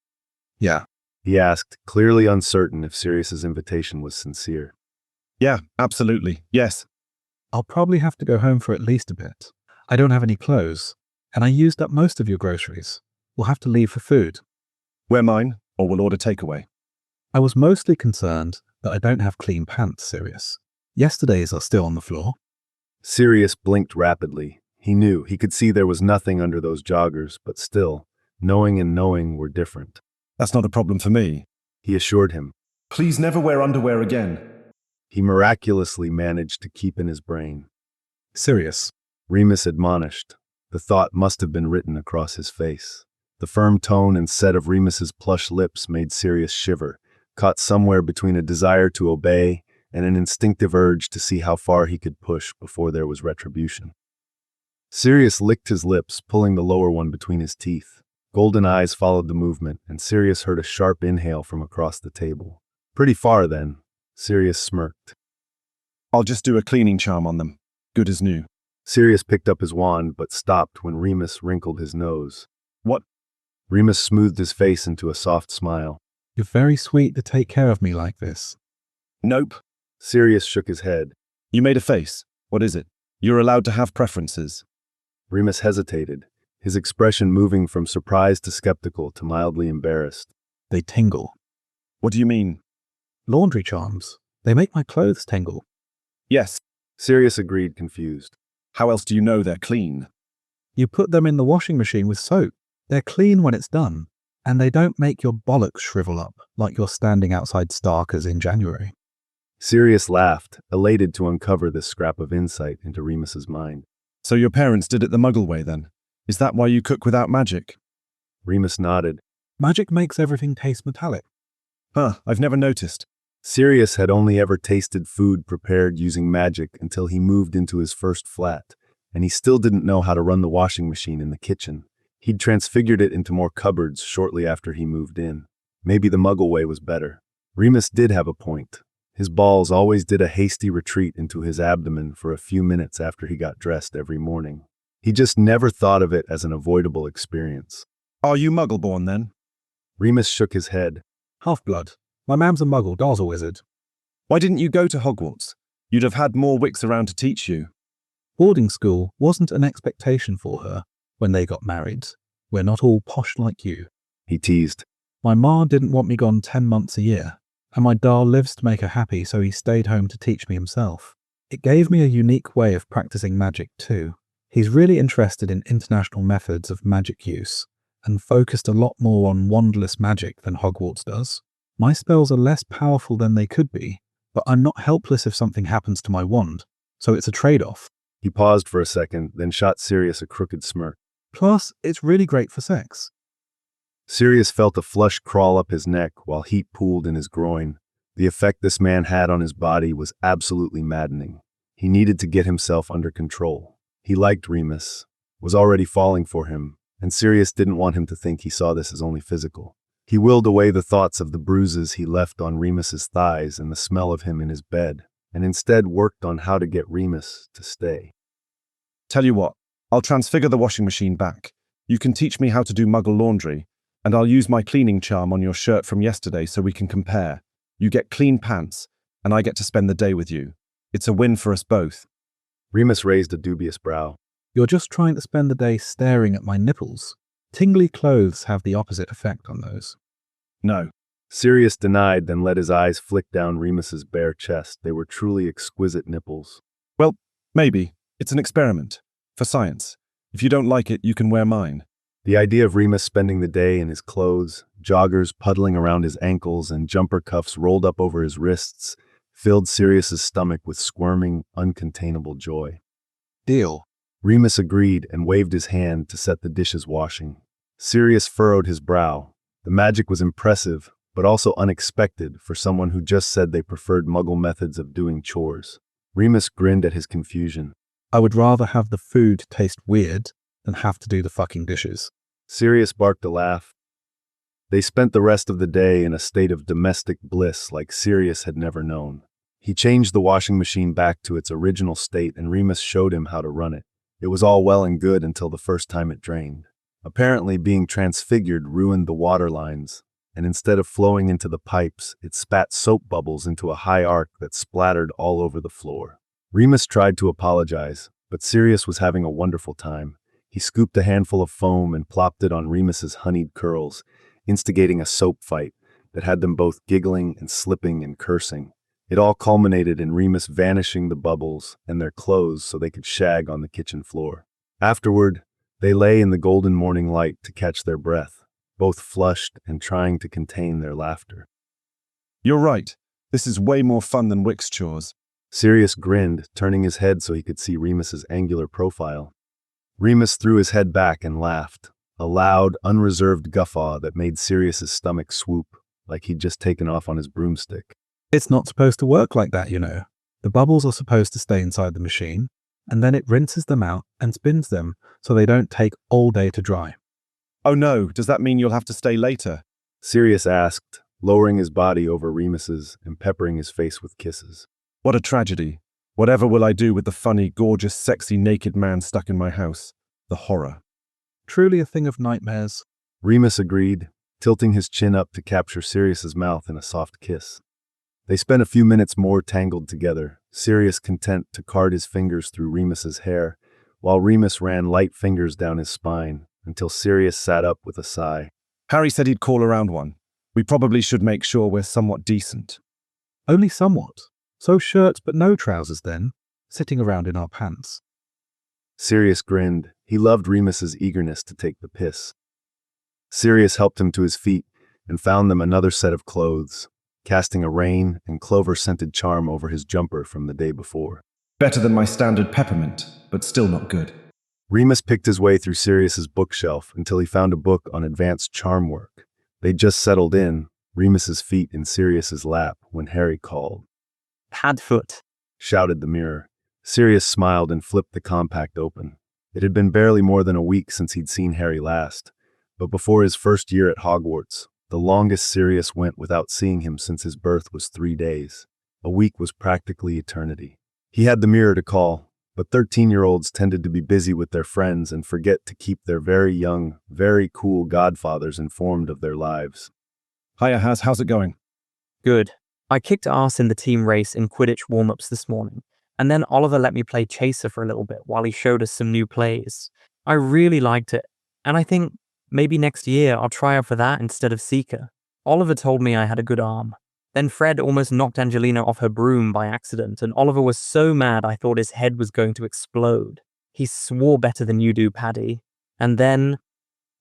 Yeah. He asked, clearly uncertain if Sirius's invitation was sincere. Yeah, absolutely, yes. I'll probably have to go home for at least a bit. I don't have any clothes, and I used up most of your groceries. We'll have to leave for food. Wear mine, or we'll order takeaway. I was mostly concerned that I don't have clean pants, Sirius. Yesterday's are still on the floor. Sirius blinked rapidly. He knew, he could see there was nothing under those joggers, but still, knowing and knowing were different. That's not a problem for me, he assured him. Please never wear underwear again. He miraculously managed to keep in his brain. Sirius. Remus admonished. The thought must have been written across his face. The firm tone and set of Remus's plush lips made Sirius shiver, caught somewhere between a desire to obey and an instinctive urge to see how far he could push before there was retribution. Sirius licked his lips, pulling the lower one between his teeth. Golden eyes followed the movement, and Sirius heard a sharp inhale from across the table. Pretty far, then. Sirius smirked. I'll just do a cleaning charm on them. Good as new. Sirius picked up his wand, but stopped when Remus wrinkled his nose. What? Remus smoothed his face into a soft smile. You're very sweet to take care of me like this. Nope. Sirius shook his head. You made a face. What is it? You're allowed to have preferences. Remus hesitated, his expression moving from surprised to skeptical to mildly embarrassed. They tingle. What do you mean? Laundry charms. They make my clothes tingle. Yes. Sirius agreed, confused. How else do you know they're clean? You put them in the washing machine with soap. They're clean when it's done. And they don't make your bollocks shrivel up like you're standing outside Starkers in January. Sirius laughed, elated to uncover this scrap of insight into Remus's mind. So your parents did it the Muggle way then? Is that why you cook without magic? Remus nodded. Magic makes everything taste metallic. Huh, I've never noticed. Sirius had only ever tasted food prepared using magic until he moved into his first flat, and he still didn't know how to run the washing machine in the kitchen. He'd transfigured it into more cupboards shortly after he moved in. Maybe the Muggle way was better. Remus did have a point. His balls always did a hasty retreat into his abdomen for a few minutes after he got dressed every morning. He just never thought of it as an avoidable experience. Are you Muggle-born then? Remus shook his head. Half-blood. My mam's a Muggle, Dar's a wizard. Why didn't you go to Hogwarts? You'd have had more wicks around to teach you. Boarding school wasn't an expectation for her when they got married. We're not all posh like you. He teased. My ma didn't want me gone 10 months a year, and my Dar lives to make her happy, so he stayed home to teach me himself. It gave me a unique way of practicing magic too. He's really interested in international methods of magic use, and focused a lot more on wandless magic than Hogwarts does. My spells are less powerful than they could be, but I'm not helpless if something happens to my wand, so it's a trade-off. He paused for a second, then shot Sirius a crooked smirk. Plus, it's really great for sex. Sirius felt a flush crawl up his neck while heat pooled in his groin. The effect this man had on his body was absolutely maddening. He needed to get himself under control. He liked Remus, was already falling for him, and Sirius didn't want him to think he saw this as only physical. He willed away the thoughts of the bruises he left on Remus's thighs and the smell of him in his bed, and instead worked on how to get Remus to stay. Tell you what, I'll transfigure the washing machine back. You can teach me how to do Muggle laundry, and I'll use my cleaning charm on your shirt from yesterday so we can compare. You get clean pants, and I get to spend the day with you. It's a win for us both. Remus raised a dubious brow. You're just trying to spend the day staring at my nipples. Tingly clothes have the opposite effect on those. No. Sirius denied, then let his eyes flick down Remus's bare chest. They were truly exquisite nipples. Well, maybe. It's an experiment. For science. If you don't like it, you can wear mine. The idea of Remus spending the day in his clothes, joggers puddling around his ankles and jumper cuffs rolled up over his wrists, filled Sirius's stomach with squirming, uncontainable joy. Deal. Remus agreed and waved his hand to set the dishes washing. Sirius furrowed his brow. The magic was impressive, but also unexpected for someone who just said they preferred Muggle methods of doing chores. Remus grinned at his confusion. I would rather have the food taste weird than have to do the fucking dishes. Sirius barked a laugh. They spent the rest of the day in a state of domestic bliss like Sirius had never known. He changed the washing machine back to its original state and Remus showed him how to run it. It was all well and good until the first time it drained. Apparently, being transfigured ruined the water lines, and instead of flowing into the pipes, it spat soap bubbles into a high arc that splattered all over the floor. Remus tried to apologize, but Sirius was having a wonderful time. He scooped a handful of foam and plopped it on Remus's honeyed curls, instigating a soap fight that had them both giggling and slipping and cursing. It all culminated in Remus vanishing the bubbles and their clothes so they could shag on the kitchen floor. Afterward, they lay in the golden morning light to catch their breath, both flushed and trying to contain their laughter. You're right. This is way more fun than Wick's chores. Sirius grinned, turning his head so he could see Remus's angular profile. Remus threw his head back and laughed, a loud, unreserved guffaw that made Sirius's stomach swoop, like he'd just taken off on his broomstick. It's not supposed to work like that, you know. The bubbles are supposed to stay inside the machine, and then it rinses them out and spins them so they don't take all day to dry. Oh no, does that mean you'll have to stay later? Sirius asked, lowering his body over Remus's and peppering his face with kisses. What a tragedy. Whatever will I do with the funny, gorgeous, sexy, naked man stuck in my house? The horror. Truly a thing of nightmares. Remus agreed, tilting his chin up to capture Sirius's mouth in a soft kiss. They spent a few minutes more tangled together, Sirius content to card his fingers through Remus's hair, while Remus ran light fingers down his spine, until Sirius sat up with a sigh. Harry said he'd call around one. We probably should make sure we're somewhat decent. Only somewhat. So shirts but no trousers then, sitting around in our pants. Sirius grinned. He loved Remus's eagerness to take the piss. Sirius helped him to his feet and found them another set of clothes, casting a rain and clover-scented charm over his jumper from the day before. Better than my standard peppermint, but still not good. Remus picked his way through Sirius's bookshelf until he found a book on advanced charm work. They'd just settled in, Remus's feet in Sirius's lap, when Harry called. Padfoot. Shouted the mirror. Sirius smiled and flipped the compact open. It had been barely more than a week since he'd seen Harry last, but before his first year at Hogwarts, the longest Sirius went without seeing him since his birth was 3 days. A week was practically eternity. He had the mirror to call, but 13-year-olds tended to be busy with their friends and forget to keep their very young, very cool godfathers informed of their lives. Hiya, how's it going? Good. I kicked ass in the team race in Quidditch warm-ups this morning, and then Oliver let me play Chaser for a little bit while he showed us some new plays. I really liked it, and I think maybe next year I'll try out for that instead of Seeker. Oliver told me I had a good arm. Then Fred almost knocked Angelina off her broom by accident, and Oliver was so mad I thought his head was going to explode. He swore better than you do, Paddy. And then...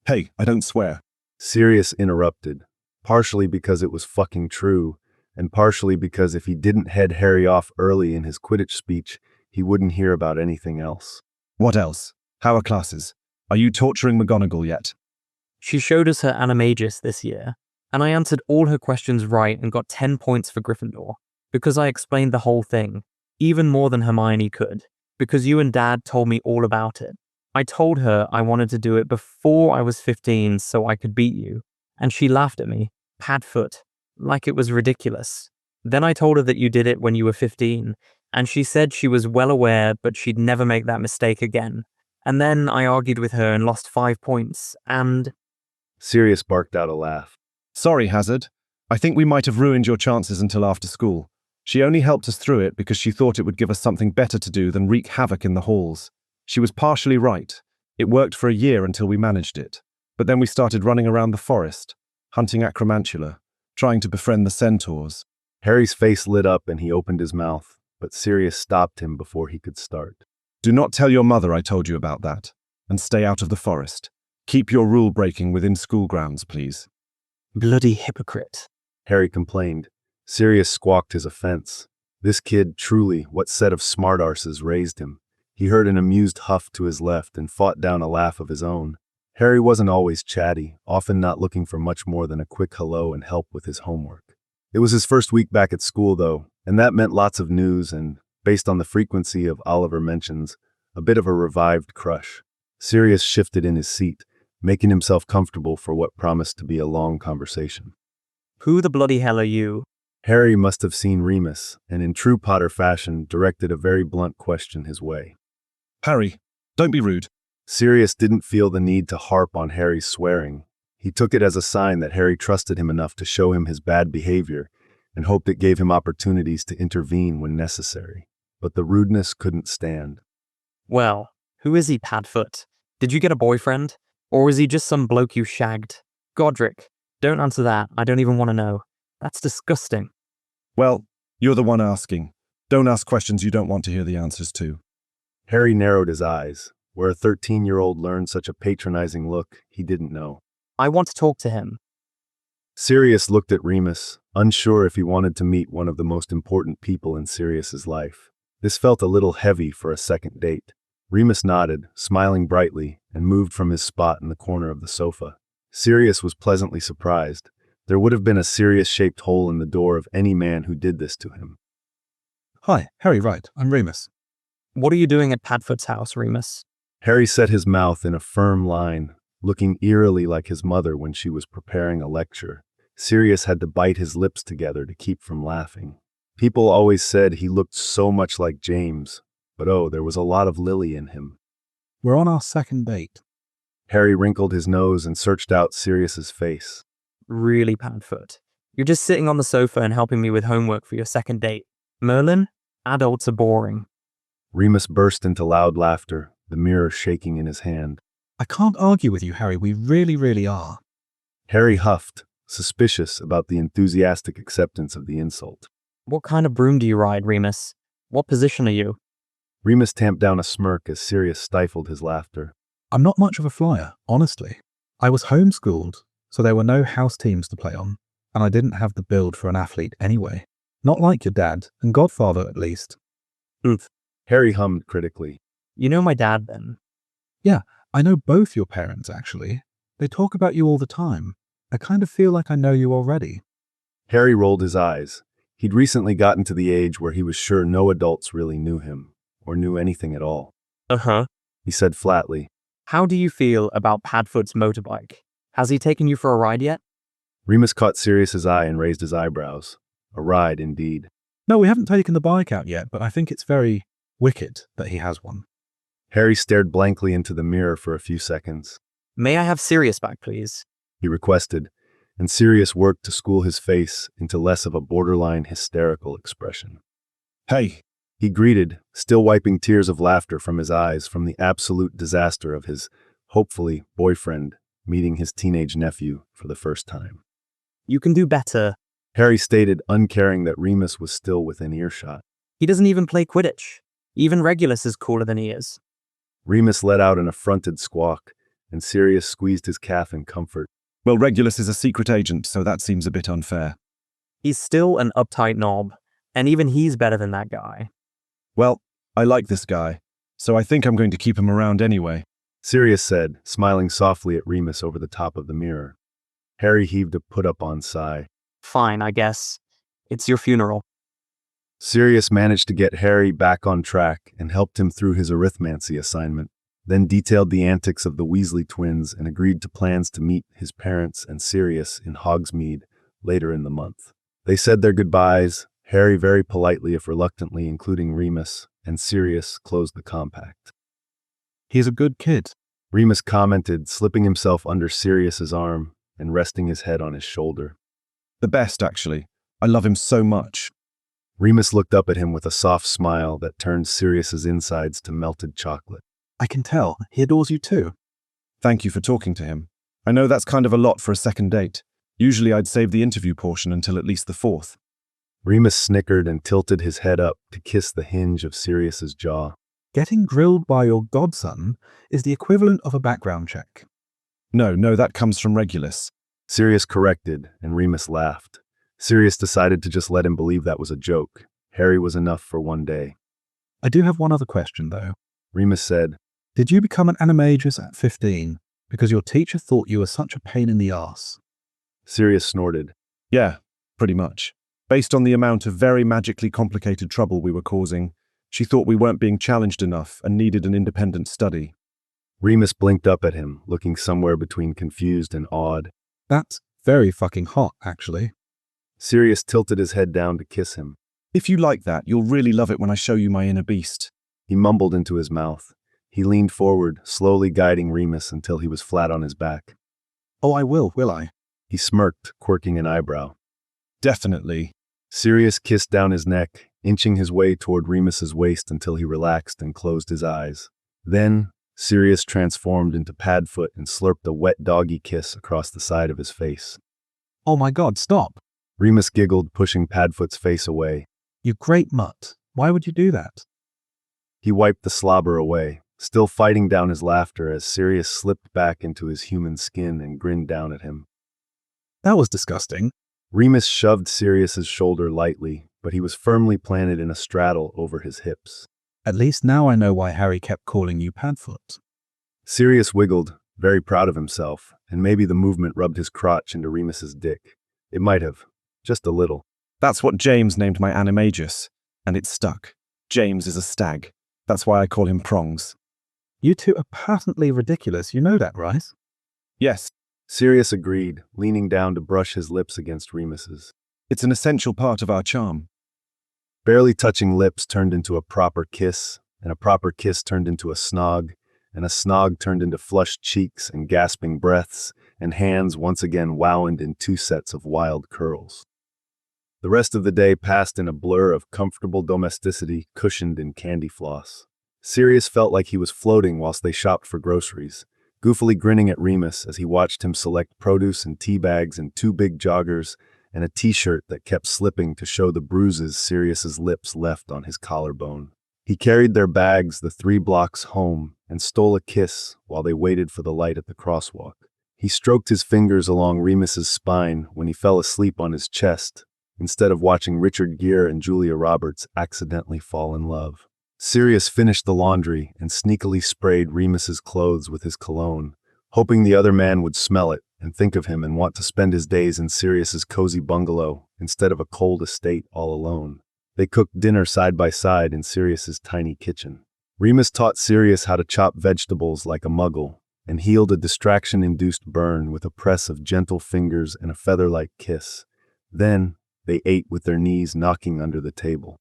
Hey, I don't swear. Sirius interrupted, partially because it was fucking true, and partially because if he didn't head Harry off early in his Quidditch speech, he wouldn't hear about anything else. What else? How are classes? Are you torturing McGonagall yet? She showed us her Animagus this year, and I answered all her questions right and got 10 points for Gryffindor, because I explained the whole thing, even more than Hermione could, because you and Dad told me all about it. I told her I wanted to do it before I was 15 so I could beat you, and she laughed at me, Padfoot, like it was ridiculous. Then I told her that you did it when you were 15, and she said she was well aware but she'd never make that mistake again. And then I argued with her and lost 5 points, and... Sirius barked out a laugh. Sorry, Hazard. I think we might have ruined your chances until after school. She only helped us through it because she thought it would give us something better to do than wreak havoc in the halls. She was partially right. It worked for a year until we managed it. But then we started running around the forest, hunting acromantula, trying to befriend the centaurs. Harry's face lit up and he opened his mouth, but Sirius stopped him before he could start. Do not tell your mother I told you about that, and stay out of the forest. Keep your rule-breaking within school grounds, please. Bloody hypocrite. Harry complained. Sirius squawked his offense. This kid, truly, what set of smartarses raised him? He heard an amused huff to his left and fought down a laugh of his own. Harry wasn't always chatty, often not looking for much more than a quick hello and help with his homework. It was his first week back at school, though, and that meant lots of news and, based on the frequency of Oliver mentions, a bit of a revived crush. Sirius shifted in his seat, making himself comfortable for what promised to be a long conversation. Who the bloody hell are you? Harry must have seen Remus, and in true Potter fashion, directed a very blunt question his way. Harry, don't be rude. Sirius didn't feel the need to harp on Harry's swearing. He took it as a sign that Harry trusted him enough to show him his bad behavior, and hoped it gave him opportunities to intervene when necessary. But the rudeness couldn't stand. Well, who is he, Padfoot? Did you get a boyfriend? Or is he just some bloke you shagged? Godric, don't answer that. I don't even want to know. That's disgusting. Well, you're the one asking. Don't ask questions you don't want to hear the answers to. Harry narrowed his eyes. Where a 13-year-old learned such a patronizing look, he didn't know. I want to talk to him. Sirius looked at Remus, unsure if he wanted to meet one of the most important people in Sirius's life. This felt a little heavy for a second date. Remus nodded, smiling brightly, and moved from his spot in the corner of the sofa. Sirius was pleasantly surprised. There would have been a Sirius-shaped hole in the door of any man who did this to him. Hi, Harry Wright. I'm Remus. What are you doing at Padfoot's house, Remus? Harry set his mouth in a firm line, looking eerily like his mother when she was preparing a lecture. Sirius had to bite his lips together to keep from laughing. People always said he looked so much like James, but oh, there was a lot of Lily in him. We're on our second date. Harry wrinkled his nose and searched out Sirius's face. Really, Padfoot. You're just sitting on the sofa and helping me with homework for your second date. Merlin? Adults are boring. Remus burst into loud laughter, the mirror shaking in his hand. I can't argue with you, Harry. We really are. Harry huffed, suspicious about the enthusiastic acceptance of the insult. What kind of broom do you ride, Remus? What position are you? Remus tamped down a smirk as Sirius stifled his laughter. I'm not much of a flyer, honestly. I was homeschooled, so there were no house teams to play on, and I didn't have the build for an athlete anyway. Not like your dad, and godfather at least. Oof. Harry hummed critically. You know my dad then? Yeah, I know both your parents actually. They talk about you all the time. I kind of feel like I know you already. Harry rolled his eyes. He'd recently gotten to the age where he was sure no adults really knew him, or knew anything at all. Uh-huh. He said flatly. How do you feel about Padfoot's motorbike? Has he taken you for a ride yet? Remus caught Sirius's eye and raised his eyebrows. A ride, indeed. No, we haven't taken the bike out yet, but I think it's very wicked that he has one. Harry stared blankly into the mirror for a few seconds. May I have Sirius back, please? He requested, and Sirius worked to school his face into less of a borderline hysterical expression. Hey, He greeted, still wiping tears of laughter from his eyes from the absolute disaster of his, hopefully, boyfriend meeting his teenage nephew for the first time. You can do better. Harry stated, uncaring that Remus was still within earshot. He doesn't even play Quidditch. Even Regulus is cooler than he is. Remus let out an affronted squawk, and Sirius squeezed his calf in comfort. Well, Regulus is a secret agent, so that seems a bit unfair. He's still an uptight knob, and even he's better than that guy. Well, I like this guy, so I think I'm going to keep him around anyway. Sirius said, smiling softly at Remus over the top of the mirror. Harry heaved a put-up-on sigh. Fine, I guess. It's your funeral. Sirius managed to get Harry back on track and helped him through his arithmancy assignment, then detailed the antics of the Weasley twins and agreed to plans to meet his parents and Sirius in Hogsmeade later in the month. They said their goodbyes, Harry very politely if reluctantly including Remus, and Sirius closed the compact. He's a good kid. Remus commented, slipping himself under Sirius's arm and resting his head on his shoulder. The best, actually. I love him so much. Remus looked up at him with a soft smile that turned Sirius's insides to melted chocolate. I can tell. He adores you too. Thank you for talking to him. I know that's kind of a lot for a second date. Usually I'd save the interview portion until at least the fourth. Remus snickered and tilted his head up to kiss the hinge of Sirius's jaw. Getting grilled by your godson is the equivalent of a background check. No, that comes from Regulus. Sirius corrected, and Remus laughed. Sirius decided to just let him believe that was a joke. Harry was enough for one day. I do have one other question, though. Remus said, Did you become an animagus at 15 because your teacher thought you were such a pain in the arse? Sirius snorted. Yeah, pretty much. Based on the amount of very magically complicated trouble we were causing, she thought we weren't being challenged enough and needed an independent study. Remus blinked up at him, looking somewhere between confused and awed. That's very fucking hot, actually. Sirius tilted his head down to kiss him. If you like that, you'll really love it when I show you my inner beast. He mumbled into his mouth. He leaned forward, slowly guiding Remus until he was flat on his back. Oh, I will I? He smirked, quirking an eyebrow. Definitely. Sirius kissed down his neck, inching his way toward Remus's waist until he relaxed and closed his eyes. Then, Sirius transformed into Padfoot and slurped a wet doggy kiss across the side of his face. Oh my god, stop. Remus giggled, pushing Padfoot's face away. You great mutt. Why would you do that? He wiped the slobber away, still fighting down his laughter as Sirius slipped back into his human skin and grinned down at him. That was disgusting. Remus shoved Sirius's shoulder lightly, but he was firmly planted in a straddle over his hips. At least now I know why Harry kept calling you Padfoot. Sirius wiggled, very proud of himself, and maybe the movement rubbed his crotch into Remus's dick. It might have, just a little. That's what James named my animagus, and it stuck. James is a stag. That's why I call him Prongs. You two are patently ridiculous, you know that, right? Yes, Sirius agreed, leaning down to brush his lips against Remus's. it's an essential part of our charm. Barely touching lips turned into a proper kiss, and a proper kiss turned into a snog, and a snog turned into flushed cheeks and gasping breaths, and hands once again wound in 2 sets of wild curls. The rest of the day passed in a blur of comfortable domesticity cushioned in candy floss. Sirius felt like he was floating whilst they shopped for groceries, goofily grinning at Remus as he watched him select produce and tea bags and 2 big joggers and a t-shirt that kept slipping to show the bruises Sirius's lips left on his collarbone. He carried their bags the 3 blocks home and stole a kiss while they waited for the light at the crosswalk. He stroked his fingers along Remus's spine when he fell asleep on his chest, instead of watching Richard Gere and Julia Roberts accidentally fall in love. Sirius finished the laundry and sneakily sprayed Remus's clothes with his cologne, hoping the other man would smell it and think of him and want to spend his days in Sirius's cozy bungalow instead of a cold estate all alone. They cooked dinner side by side in Sirius's tiny kitchen. Remus taught Sirius how to chop vegetables like a muggle and healed a distraction-induced burn with a press of gentle fingers and a feather-like kiss. Then, they ate with their knees knocking under the table.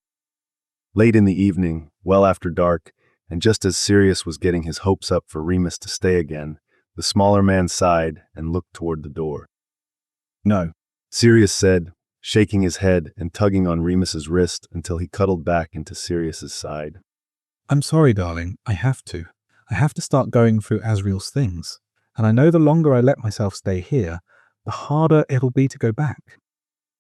Late in the evening, well after dark, and just as Sirius was getting his hopes up for Remus to stay again, the smaller man sighed and looked toward the door. No. Sirius said, shaking his head and tugging on Remus's wrist until he cuddled back into Sirius's side. I'm sorry, darling. I have to. I have to start going through Asriel's things. And I know the longer I let myself stay here, the harder it'll be to go back.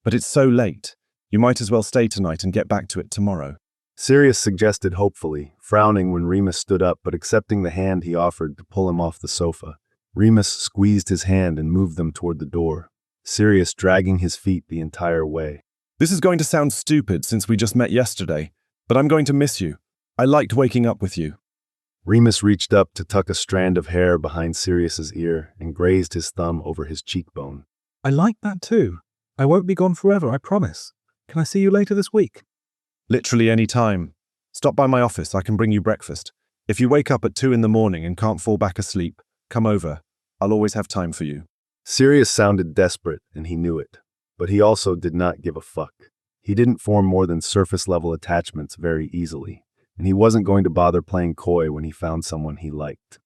But it's so late. You might as well stay tonight and get back to it tomorrow. Sirius suggested hopefully, frowning when Remus stood up but accepting the hand he offered to pull him off the sofa. Remus squeezed his hand and moved them toward the door, Sirius dragging his feet the entire way. This is going to sound stupid since we just met yesterday, but I'm going to miss you. I liked waking up with you. Remus reached up to tuck a strand of hair behind Sirius's ear and grazed his thumb over his cheekbone. I like that too. I won't be gone forever, I promise. Can I see you later this week? Literally any time. Stop by my office, I can bring you breakfast. If you wake up at 2 in the morning and can't fall back asleep, come over. I'll always have time for you. Sirius sounded desperate, and he knew it. But he also did not give a fuck. He didn't form more than surface-level attachments very easily, and he wasn't going to bother playing coy when he found someone he liked.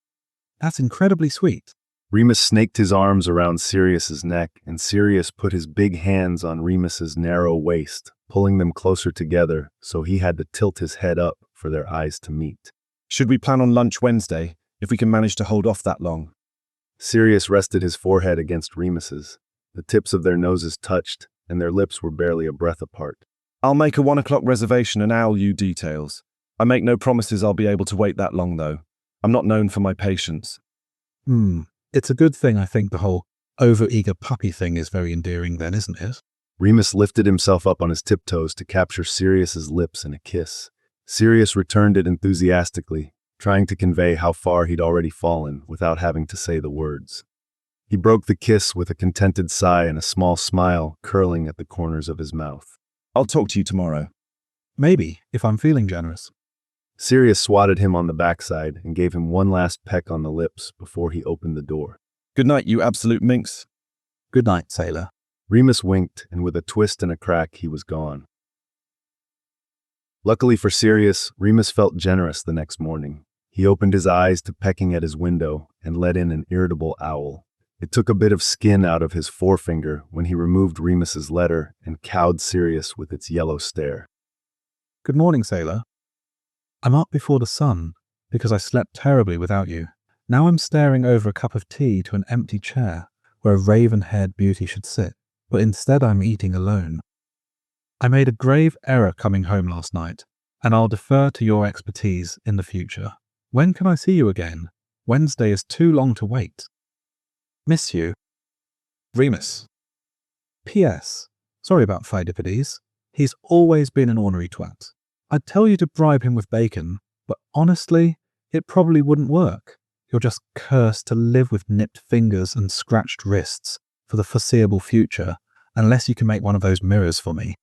That's incredibly sweet. Remus snaked his arms around Sirius's neck, and Sirius put his big hands on Remus's narrow waist, pulling them closer together so he had to tilt his head up for their eyes to meet. Should we plan on lunch Wednesday, if we can manage to hold off that long? Sirius rested his forehead against Remus's. The tips of their noses touched, and their lips were barely a breath apart. I'll make a 1 o'clock reservation and owl you details. I make no promises I'll be able to wait that long, though. I'm not known for my patience. It's a good thing I think the whole over-eager puppy thing is very endearing then, isn't it? Remus lifted himself up on his tiptoes to capture Sirius's lips in a kiss. Sirius returned it enthusiastically, trying to convey how far he'd already fallen without having to say the words. He broke the kiss with a contented sigh and a small smile curling at the corners of his mouth. I'll talk to you tomorrow. Maybe, if I'm feeling generous. Sirius swatted him on the backside and gave him one last peck on the lips before he opened the door. Good night, you absolute minx. Good night, sailor. Remus winked, and with a twist and a crack, he was gone. Luckily for Sirius, Remus felt generous the next morning. He opened his eyes to pecking at his window and let in an irritable owl. It took a bit of skin out of his forefinger when he removed Remus's letter and cowed Sirius with its yellow stare. Good morning, sailor. I'm up before the sun because I slept terribly without you. Now I'm staring over a cup of tea to an empty chair where a raven-haired beauty should sit, but instead I'm eating alone. I made a grave error coming home last night, and I'll defer to your expertise in the future. When can I see you again? Wednesday is too long to wait. Miss you. Remus. P.S. Sorry about Pheidippides. He's always been an ornery twat. I'd tell you to bribe him with bacon, but honestly, it probably wouldn't work. You're just cursed to live with nipped fingers and scratched wrists for the foreseeable future, unless you can make one of those mirrors for me.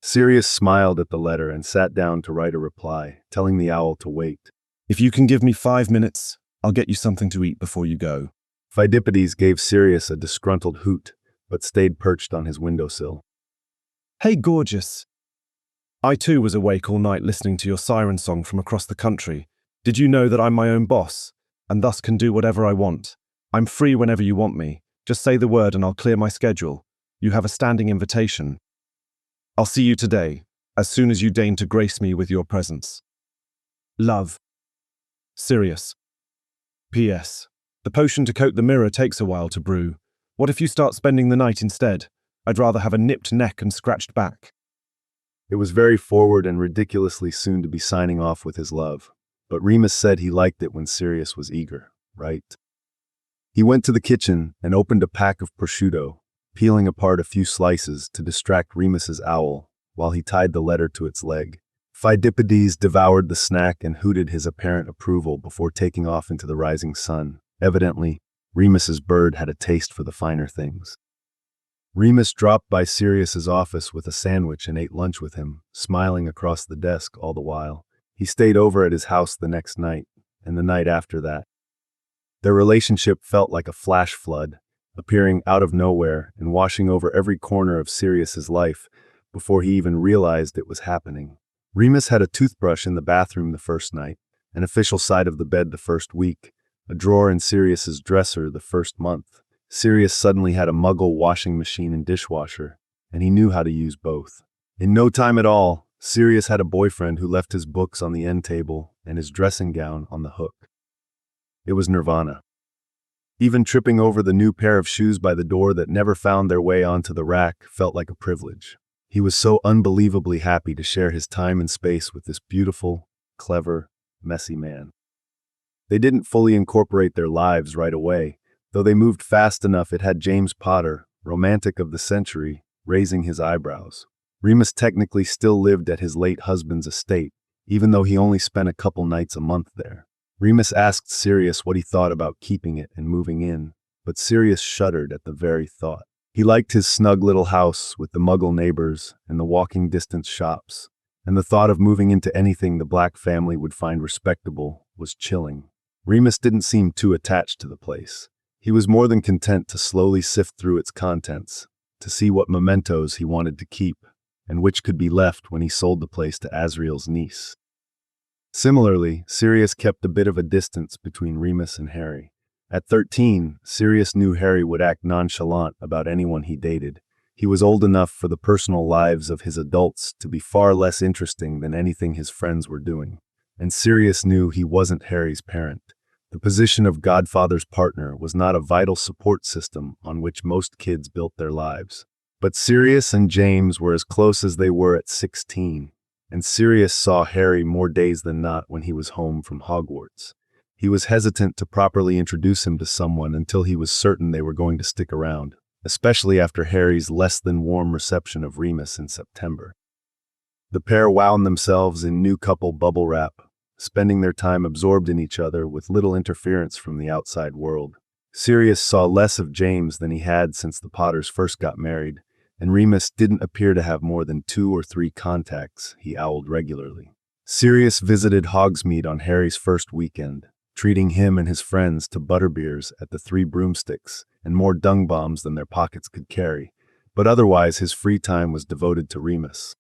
Sirius smiled at the letter and sat down to write a reply, telling the owl to wait. If you can give me 5 minutes, I'll get you something to eat before you go. Pheidippides gave Sirius a disgruntled hoot, but stayed perched on his windowsill. Hey, gorgeous. I too was awake all night listening to your siren song from across the country. Did you know that I'm my own boss, and thus can do whatever I want? I'm free whenever you want me. Just say the word and I'll clear my schedule. You have a standing invitation. I'll see you today, as soon as you deign to grace me with your presence. Love. Sirius. P.S. The potion to coat the mirror takes a while to brew. What if you start spending the night instead? I'd rather have a nipped neck and scratched back. It was very forward and ridiculously soon to be signing off with his love, but Remus said he liked it when Sirius was eager, right? He went to the kitchen and opened a pack of prosciutto, peeling apart a few slices to distract Remus's owl while he tied the letter to its leg. Pheidippides devoured the snack and hooted his apparent approval before taking off into the rising sun. Evidently, Remus's bird had a taste for the finer things. Remus dropped by Sirius's office with a sandwich and ate lunch with him, smiling across the desk all the while. He stayed over at his house the next night, and the night after that. Their relationship felt like a flash flood, appearing out of nowhere and washing over every corner of Sirius's life before he even realized it was happening. Remus had a toothbrush in the bathroom the first night, an official side of the bed the first week, a drawer in Sirius's dresser the first month. Sirius suddenly had a Muggle washing machine and dishwasher, and he knew how to use both. In no time at all, Sirius had a boyfriend who left his books on the end table and his dressing gown on the hook. It was nirvana. Even tripping over the new pair of shoes by the door that never found their way onto the rack felt like a privilege. He was so unbelievably happy to share his time and space with this beautiful, clever, messy man. They didn't fully incorporate their lives right away, though they moved fast enough it had James Potter, romantic of the century, raising his eyebrows. Remus technically still lived at his late husband's estate, even though he only spent a couple nights a month there. Remus asked Sirius what he thought about keeping it and moving in, but Sirius shuddered at the very thought. He liked his snug little house with the Muggle neighbors and the walking distance shops, and the thought of moving into anything the Black family would find respectable was chilling. Remus didn't seem too attached to the place. He was more than content to slowly sift through its contents, to see what mementos he wanted to keep, and which could be left when he sold the place to Asriel's niece. Similarly, Sirius kept a bit of a distance between Remus and Harry. At 13, Sirius knew Harry would act nonchalant about anyone he dated. He was old enough for the personal lives of his adults to be far less interesting than anything his friends were doing. And Sirius knew he wasn't Harry's parent. The position of Godfather's partner was not a vital support system on which most kids built their lives. But Sirius and James were as close as they were at 16, and Sirius saw Harry more days than not when he was home from Hogwarts. He was hesitant to properly introduce him to someone until he was certain they were going to stick around, especially after Harry's less than warm reception of Remus in September. The pair wound themselves in new couple bubble wrap, spending their time absorbed in each other with little interference from the outside world. Sirius saw less of James than he had since the Potters first got married, and Remus didn't appear to have more than 2 or 3 contacts he owled regularly. Sirius visited Hogsmeade on Harry's first weekend, treating him and his friends to butterbeers at the 3 Broomsticks and more dung bombs than their pockets could carry, but otherwise his free time was devoted to Remus.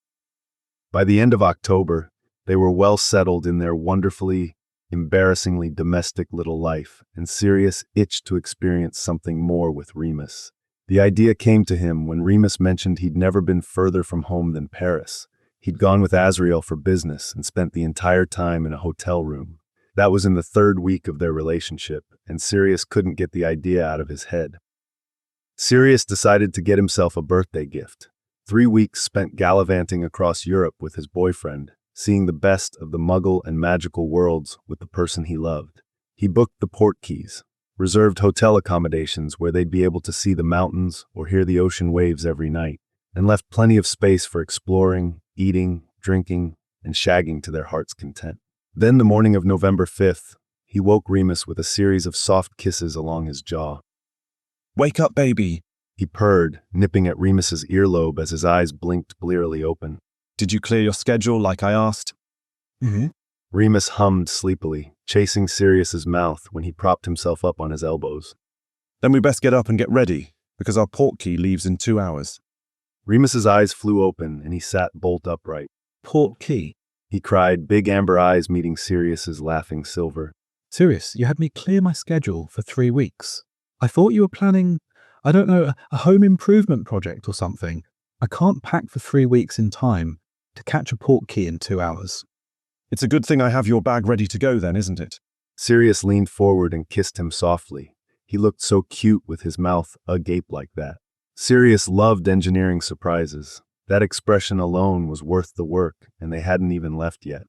By the end of October, they were well settled in their wonderfully, embarrassingly domestic little life, and Sirius itched to experience something more with Remus. The idea came to him when Remus mentioned he'd never been further from home than Paris. He'd gone with Asriel for business and spent the entire time in a hotel room. That was in the 3rd week of their relationship, and Sirius couldn't get the idea out of his head. Sirius decided to get himself a birthday gift. 3 weeks spent gallivanting across Europe with his boyfriend, seeing the best of the Muggle and magical worlds with the person he loved. He booked the Portkeys, reserved hotel accommodations where they'd be able to see the mountains or hear the ocean waves every night, and left plenty of space for exploring, eating, drinking, and shagging to their heart's content. Then the morning of November 5th, he woke Remus with a series of soft kisses along his jaw. Wake up, baby, He purred, nipping at Remus's earlobe as his eyes blinked blearily open. Did you clear your schedule like I asked? Remus hummed sleepily, chasing Sirius's mouth when he propped himself up on his elbows. Then we best get up and get ready, because our Portkey leaves in 2 hours. Remus's eyes flew open and he sat bolt upright. Portkey. He cried, big amber eyes meeting Sirius's laughing silver. Sirius, you had me clear my schedule for 3 weeks. I thought you were planning, I don't know, a home improvement project or something. I can't pack for 3 weeks in time to catch a Portkey in 2 hours. It's a good thing I have your bag ready to go then, isn't it? Sirius leaned forward and kissed him softly. He looked so cute with his mouth agape like that. Sirius loved engineering surprises. That expression alone was worth the work, and they hadn't even left yet.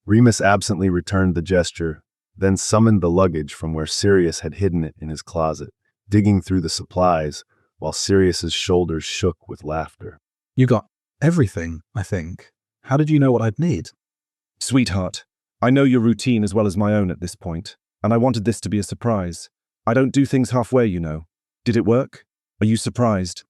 Remus absently returned the gesture, then summoned the luggage from where Sirius had hidden it in his closet, digging through the supplies while Sirius's shoulders shook with laughter. You got everything, I think. How did you know what I'd need? Sweetheart, I know your routine as well as my own at this point, and I wanted this to be a surprise. I don't do things halfway, you know. Did it work? Are you surprised?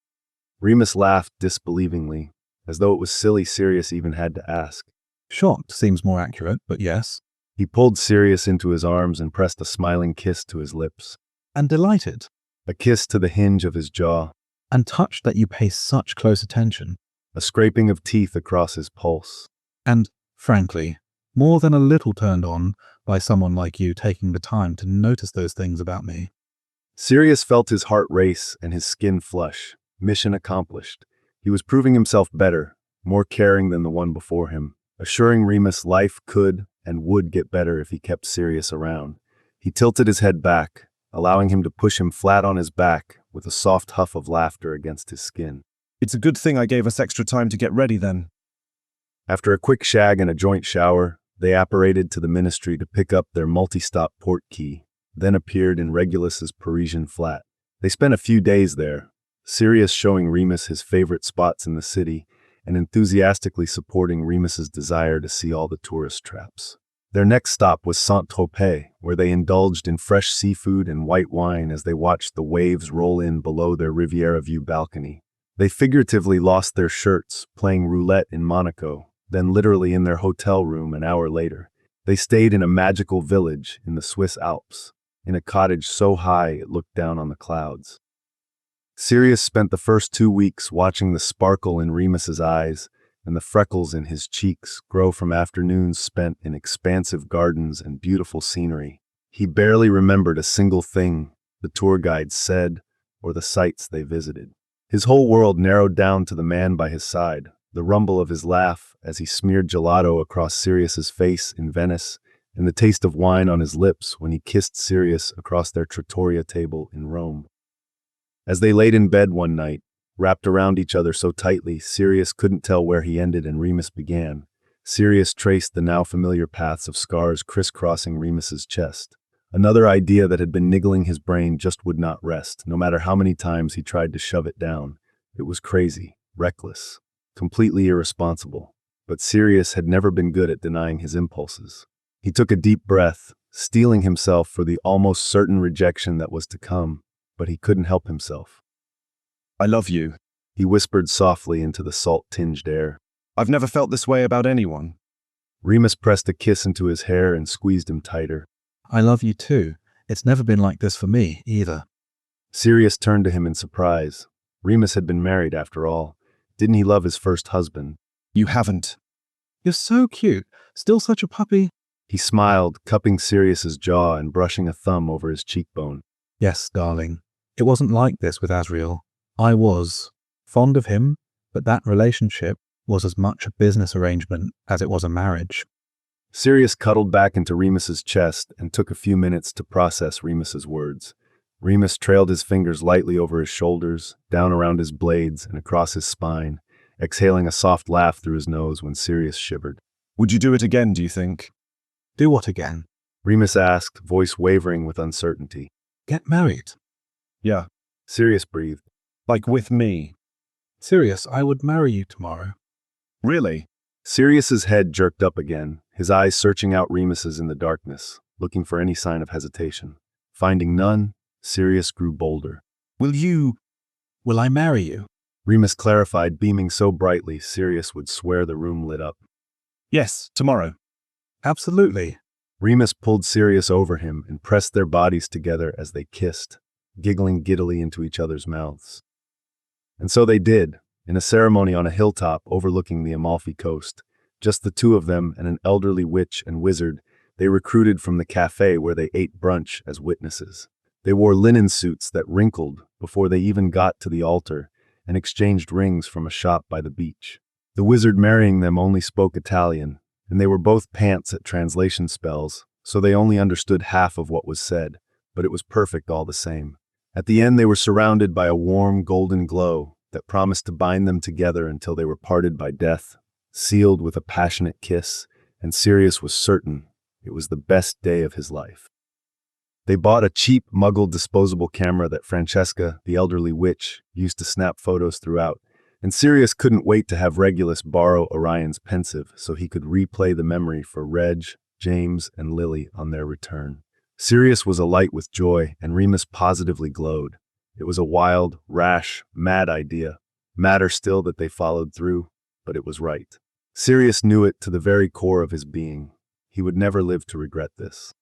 Remus laughed disbelievingly, as though it was silly Sirius even had to ask. Shocked seems more accurate, but yes. He pulled Sirius into his arms and pressed a smiling kiss to his lips. And delighted. A kiss to the hinge of his jaw. And touched that you pay such close attention. A scraping of teeth across his pulse. And, frankly, more than a little turned on by someone like you taking the time to notice those things about me. Sirius felt his heart race and his skin flush. Mission accomplished. He was proving himself better, more caring than the one before him, assuring Remus life could and would get better if he kept Sirius around. He tilted his head back, allowing him to push him flat on his back with a soft huff of laughter against his skin. It's a good thing I gave us extra time to get ready then. After a quick shag and a joint shower, they apparated to the ministry to pick up their multi-stop port key, then appeared in Regulus's Parisian flat. They spent a few days there, Sirius showing Remus his favorite spots in the city and enthusiastically supporting Remus's desire to see all the tourist traps. Their next stop was Saint-Tropez, where they indulged in fresh seafood and white wine as they watched the waves roll in below their Riviera View balcony. They figuratively lost their shirts, playing roulette in Monaco, then literally in their hotel room an hour later. They stayed in a magical village in the Swiss Alps, in a cottage so high it looked down on the clouds. Sirius spent the first 2 weeks watching the sparkle in Remus's eyes and the freckles in his cheeks grow from afternoons spent in expansive gardens and beautiful scenery. He barely remembered a single thing the tour guide said or the sights they visited. His whole world narrowed down to the man by his side, the rumble of his laugh as he smeared gelato across Sirius's face in Venice, and the taste of wine on his lips when he kissed Sirius across their trattoria table in Rome. As they laid in bed one night, wrapped around each other so tightly, Sirius couldn't tell where he ended and Remus began. Sirius traced the now familiar paths of scars crisscrossing Remus's chest. Another idea that had been niggling his brain just would not rest, no matter how many times he tried to shove it down. It was crazy, reckless, completely irresponsible. But Sirius had never been good at denying his impulses. He took a deep breath, steeling himself for the almost certain rejection that was to come, but he couldn't help himself. I love you, he whispered softly into the salt-tinged air. I've never felt this way about anyone. Remus pressed a kiss into his hair and squeezed him tighter. I love you too. It's never been like this for me, either. Sirius turned to him in surprise. Remus had been married after all. Didn't he love his first husband? You haven't. You're so cute. Still such a puppy. He smiled, cupping Sirius's jaw and brushing a thumb over his cheekbone. Yes, darling. It wasn't like this with Asriel. I was fond of him, but that relationship was as much a business arrangement as it was a marriage. Sirius cuddled back into Remus's chest and took a few minutes to process Remus's words. Remus trailed his fingers lightly over his shoulders, down around his blades and across his spine, exhaling a soft laugh through his nose when Sirius shivered. Would you do it again, do you think? Do what again? Remus asked, voice wavering with uncertainty. Get married. Yeah. Sirius breathed. Like with me. Sirius, I would marry you tomorrow. Really? Sirius's head jerked up again, his eyes searching out Remus's in the darkness, looking for any sign of hesitation. Finding none, Sirius grew bolder. Will I marry you? Remus clarified, beaming so brightly Sirius would swear the room lit up. Yes, tomorrow. Absolutely. Remus pulled Sirius over him and pressed their bodies together as they kissed, giggling giddily into each other's mouths. And so they did, in a ceremony on a hilltop overlooking the Amalfi coast. Just the two of them and an elderly witch and wizard they recruited from the cafe where they ate brunch as witnesses. They wore linen suits that wrinkled before they even got to the altar and exchanged rings from a shop by the beach. The wizard marrying them only spoke Italian, and they were both pants at translation spells, so they only understood half of what was said, but it was perfect all the same. At the end, they were surrounded by a warm golden glow that promised to bind them together until they were parted by death, sealed with a passionate kiss, and Sirius was certain It was the best day of his life. They bought a cheap, muggled disposable camera that Francesca, the elderly witch, used to snap photos throughout, and Sirius couldn't wait to have Regulus borrow Orion's pensive so he could replay the memory for Reg, James, and Lily on their return. Sirius was alight with joy, and Remus positively glowed. It was a wild, rash, mad idea. Madder still that they followed through, but it was right. Sirius knew it to the very core of his being. He would never live to regret this.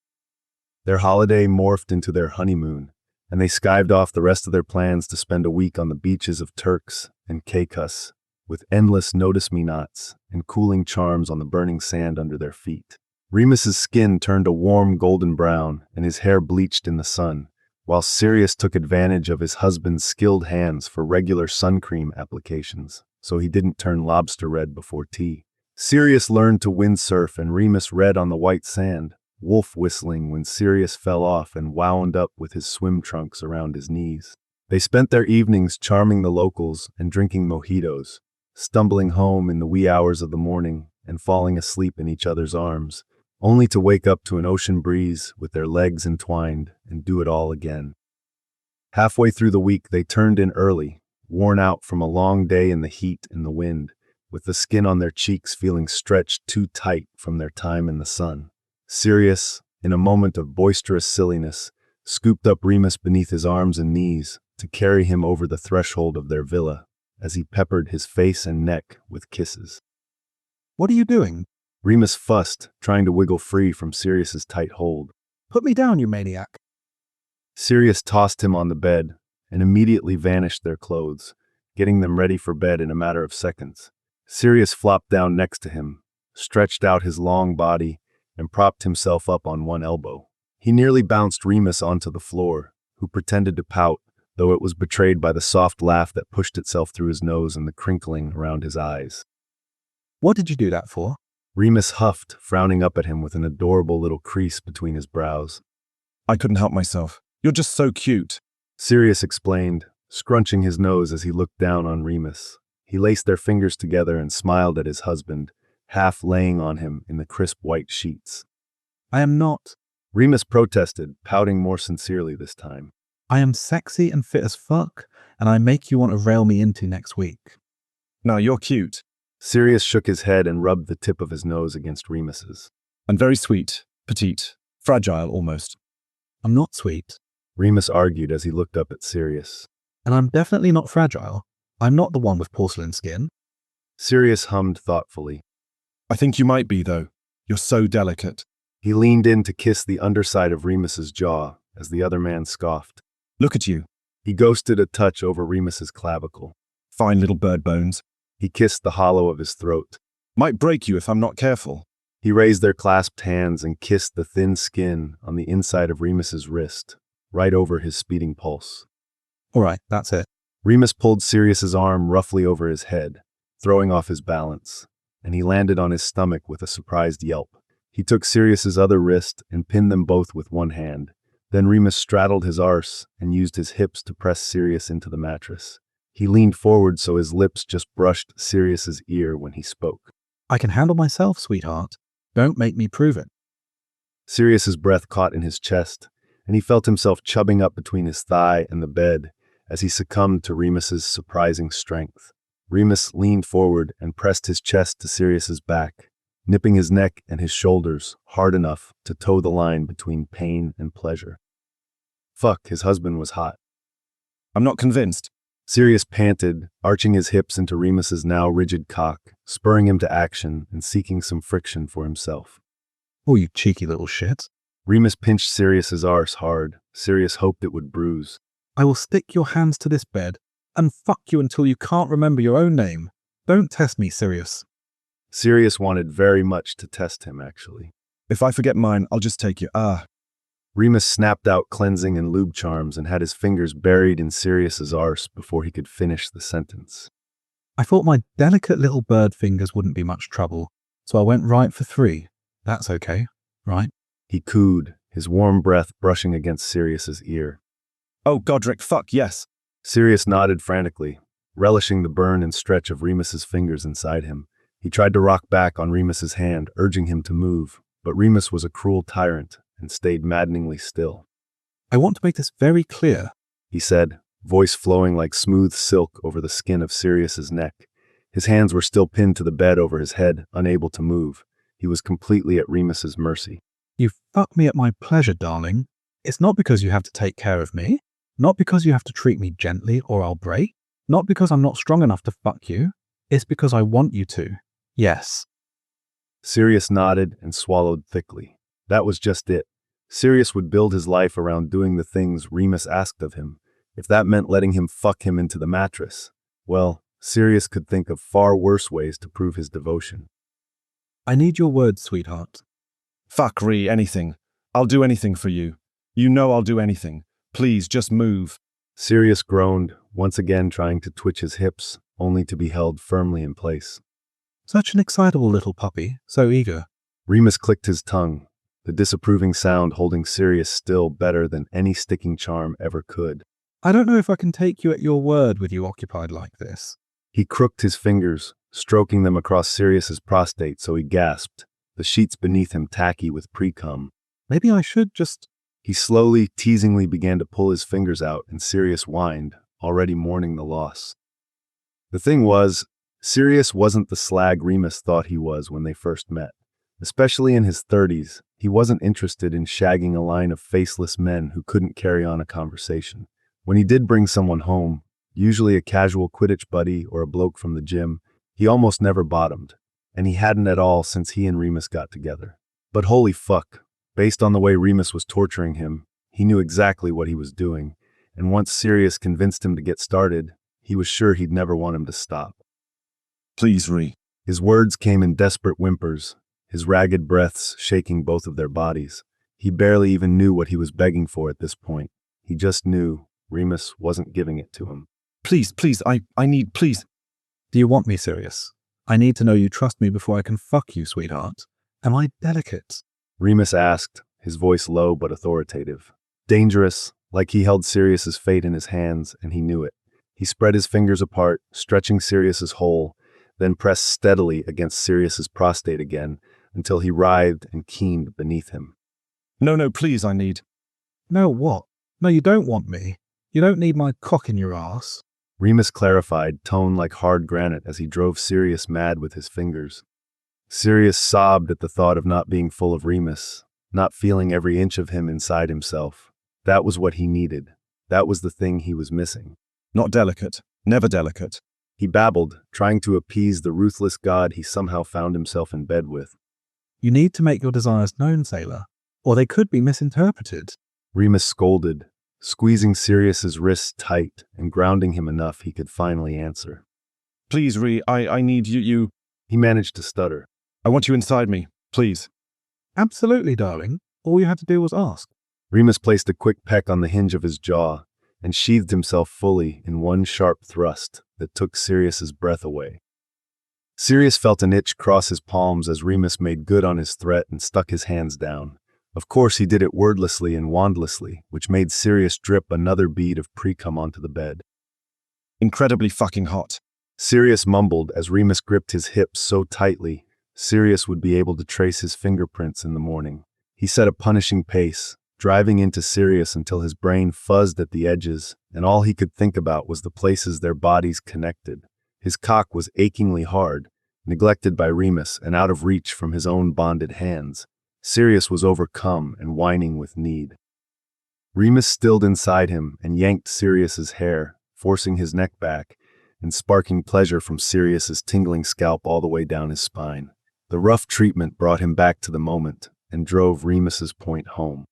Their holiday morphed into their honeymoon, and they skived off the rest of their plans to spend a week on the beaches of Turks and Caicos, with endless notice-me-nots and cooling charms on the burning sand under their feet. Remus's skin turned a warm golden brown, and his hair bleached in the sun, while Sirius took advantage of his husband's skilled hands for regular sun cream applications, so he didn't turn lobster red before tea. Sirius learned to windsurf, and Remus read on the white sand, wolf whistling when Sirius fell off and wound up with his swim trunks around his knees. They spent their evenings charming the locals and drinking mojitos, stumbling home in the wee hours of the morning and falling asleep in each other's arms, only to wake up to an ocean breeze with their legs entwined and do it all again. Halfway through the week, they turned in early, worn out from a long day in the heat and the wind, with the skin on their cheeks feeling stretched too tight from their time in the sun. Sirius, in a moment of boisterous silliness, scooped up Remus beneath his arms and knees to carry him over the threshold of their villa as he peppered his face and neck with kisses. What are you doing? Remus fussed, trying to wiggle free from Sirius's tight hold. Put me down, you maniac. Sirius tossed him on the bed and immediately vanished their clothes, getting them ready for bed in a matter of seconds. Sirius flopped down next to him, stretched out his long body, and propped himself up on one elbow. He nearly bounced Remus onto the floor, who pretended to pout, though it was betrayed by the soft laugh that pushed itself through his nose and the crinkling around his eyes. What did you do that for? Remus huffed, frowning up at him with an adorable little crease between his brows. I couldn't help myself. You're just so cute. Sirius explained, scrunching his nose as he looked down on Remus. He laced their fingers together and smiled at his husband, half laying on him in the crisp white sheets. I am not. Remus protested, pouting more sincerely this time. I am sexy and fit as fuck, and I make you want to rail me into next week. No, you're cute. Sirius shook his head and rubbed the tip of his nose against Remus's. And very sweet, petite, fragile almost. I'm not sweet. Remus argued as he looked up at Sirius. And I'm definitely not fragile. I'm not the one with porcelain skin. Sirius hummed thoughtfully. I think you might be, though. You're so delicate. He leaned in to kiss the underside of Remus's jaw as the other man scoffed. Look at you. He ghosted a touch over Remus's clavicle. Fine little bird bones. He kissed the hollow of his throat. Might break you if I'm not careful. He raised their clasped hands and kissed the thin skin on the inside of Remus's wrist, right over his speeding pulse. All right, that's it. Remus pulled Sirius's arm roughly over his head, throwing off his balance, and he landed on his stomach with a surprised yelp. He took Sirius's other wrist and pinned them both with one hand. Then Remus straddled his arse and used his hips to press Sirius into the mattress. He leaned forward so his lips just brushed Sirius's ear when he spoke. I can handle myself, sweetheart. Don't make me prove it. Sirius's breath caught in his chest, and he felt himself chubbing up between his thigh and the bed as he succumbed to Remus's surprising strength. Remus leaned forward and pressed his chest to Sirius's back, nipping his neck and his shoulders hard enough to toe the line between pain and pleasure. Fuck, his husband was hot. I'm not convinced. Sirius panted, arching his hips into Remus's now rigid cock, spurring him to action and seeking some friction for himself. Oh, you cheeky little shit. Remus pinched Sirius's arse hard. Sirius hoped it would bruise. I will stick your hands to this bed and fuck you until you can't remember your own name. Don't test me, Sirius. Sirius wanted very much to test him, actually. If I forget mine, I'll just take you. Remus snapped out cleansing and lube charms and had his fingers buried in Sirius's arse before he could finish the sentence. I thought my delicate little bird fingers wouldn't be much trouble, so I went right for 3. That's okay, right? He cooed, his warm breath brushing against Sirius's ear. Oh, Godric, fuck, yes. Sirius nodded frantically, relishing the burn and stretch of Remus's fingers inside him. He tried to rock back on Remus's hand, urging him to move, but but Remus was a cruel tyrant and stayed maddeningly still. I want to make this very clear. He said, voice flowing like smooth silk over the skin of Sirius's neck. His hands were still pinned to the bed over his head, unable to move. He was completely at Remus's mercy. You fuck me at my pleasure, darling. It's not because you have to take care of me. Not because you have to treat me gently or I'll break. Not because I'm not strong enough to fuck you. It's because I want you to. Yes. Sirius nodded and swallowed thickly. That was just it. Sirius would build his life around doing the things Remus asked of him. If that meant letting him fuck him into the mattress, well, Sirius could think of far worse ways to prove his devotion. I need your word, sweetheart. Fuck Ree, anything. I'll do anything for you. You know I'll do anything. Please, just move. Sirius groaned, once again trying to twitch his hips, only to be held firmly in place. Such an excitable little puppy, so eager. Remus clicked his tongue, the disapproving sound holding Sirius still better than any sticking charm ever could. I don't know if I can take you at your word with you occupied like this. He crooked his fingers, stroking them across Sirius's prostate so he gasped, the sheets beneath him tacky with pre-cum. Maybe I should just... He slowly, teasingly began to pull his fingers out, and Sirius whined, already mourning the loss. The thing was, Sirius wasn't the slag Remus thought he was when they first met. Especially in his 30s, he wasn't interested in shagging a line of faceless men who couldn't carry on a conversation. When he did bring someone home, usually a casual Quidditch buddy or a bloke from the gym, he almost never bottomed, and he hadn't at all since he and Remus got together. But holy fuck, based on the way Remus was torturing him, he knew exactly what he was doing, and once Sirius convinced him to get started, he was sure he'd never want him to stop. Please, Ree. His words came in desperate whimpers, his ragged breaths shaking both of their bodies. He barely even knew what he was begging for at this point. He just knew Remus wasn't giving it to him. Please, I need, please. Do you want me, Sirius? I need to know you trust me before I can fuck you, sweetheart. Am I delicate? Remus asked, his voice low but authoritative. Dangerous, like he held Sirius's fate in his hands, and he knew it. He spread his fingers apart, stretching Sirius's hole, then pressed steadily against Sirius's prostate again, until he writhed and keened beneath him. No, please, I need. No, what? No, you don't want me. You don't need my cock in your ass. Remus clarified, tone like hard granite as he drove Sirius mad with his fingers. Sirius sobbed at the thought of not being full of Remus, not feeling every inch of him inside himself. That was what he needed. That was the thing he was missing. Not delicate. Never delicate. He babbled, trying to appease the ruthless god he somehow found himself in bed with. You need to make your desires known, sailor, or they could be misinterpreted. Remus scolded, squeezing Sirius's wrists tight and grounding him enough he could finally answer. Please, Ree, I need you. He managed to stutter. I want you inside me, please. Absolutely, darling. All you had to do was ask. Remus placed a quick peck on the hinge of his jaw and sheathed himself fully in one sharp thrust that took Sirius's breath away. Sirius felt an itch cross his palms as Remus made good on his threat and stuck his hands down. Of course, he did it wordlessly and wandlessly, which made Sirius drip another bead of pre-cum onto the bed. Incredibly fucking hot. Sirius mumbled as Remus gripped his hips so tightly, Sirius would be able to trace his fingerprints in the morning. He set a punishing pace, driving into Sirius until his brain fuzzed at the edges, and all he could think about was the places their bodies connected. His cock was achingly hard, neglected by Remus and out of reach from his own bonded hands. Sirius was overcome and whining with need. Remus stilled inside him and yanked Sirius's hair, forcing his neck back, and sparking pleasure from Sirius's tingling scalp all the way down his spine. The rough treatment brought him back to the moment and drove Remus's point home.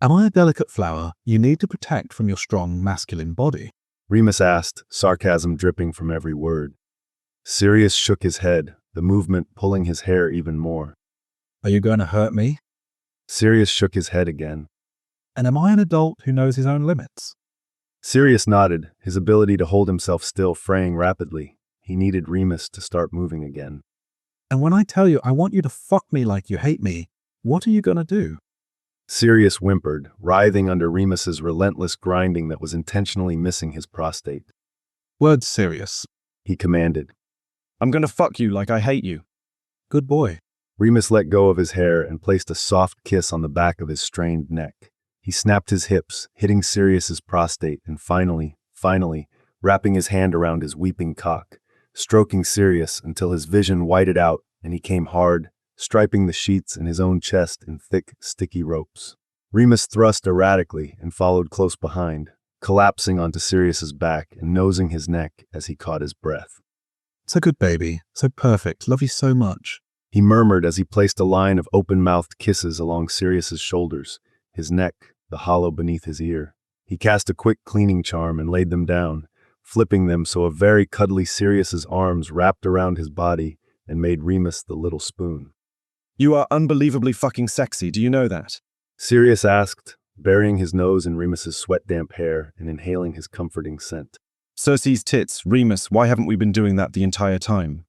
Am I a delicate flower you need to protect from your strong masculine body? Remus asked, sarcasm dripping from every word. Sirius shook his head, the movement pulling his hair even more. Are you going to hurt me? Sirius shook his head again. And am I an adult who knows his own limits? Sirius nodded, his ability to hold himself still fraying rapidly. He needed Remus to start moving again. And when I tell you I want you to fuck me like you hate me, what are you going to do? Sirius whimpered, writhing under Remus's relentless grinding that was intentionally missing his prostate. Words, Sirius. He commanded. I'm gonna fuck you like I hate you. Good boy. Remus let go of his hair and placed a soft kiss on the back of his strained neck. He snapped his hips, hitting Sirius's prostate, and finally, wrapping his hand around his weeping cock, stroking Sirius until his vision whited out and he came hard, striping the sheets in his own chest in thick, sticky ropes. Remus thrust erratically and followed close behind, collapsing onto Sirius's back and nosing his neck as he caught his breath. So good, baby. So perfect. Love you so much. He murmured as he placed a line of open-mouthed kisses along Sirius's shoulders, his neck, the hollow beneath his ear. He cast a quick cleaning charm and laid them down, flipping them so a very cuddly Sirius's arms wrapped around his body and made Remus the little spoon. You are unbelievably fucking sexy, do you know that? Sirius asked, burying his nose in Remus's sweat-damp hair and inhaling his comforting scent. Cersei's tits, Remus, why haven't we been doing that the entire time?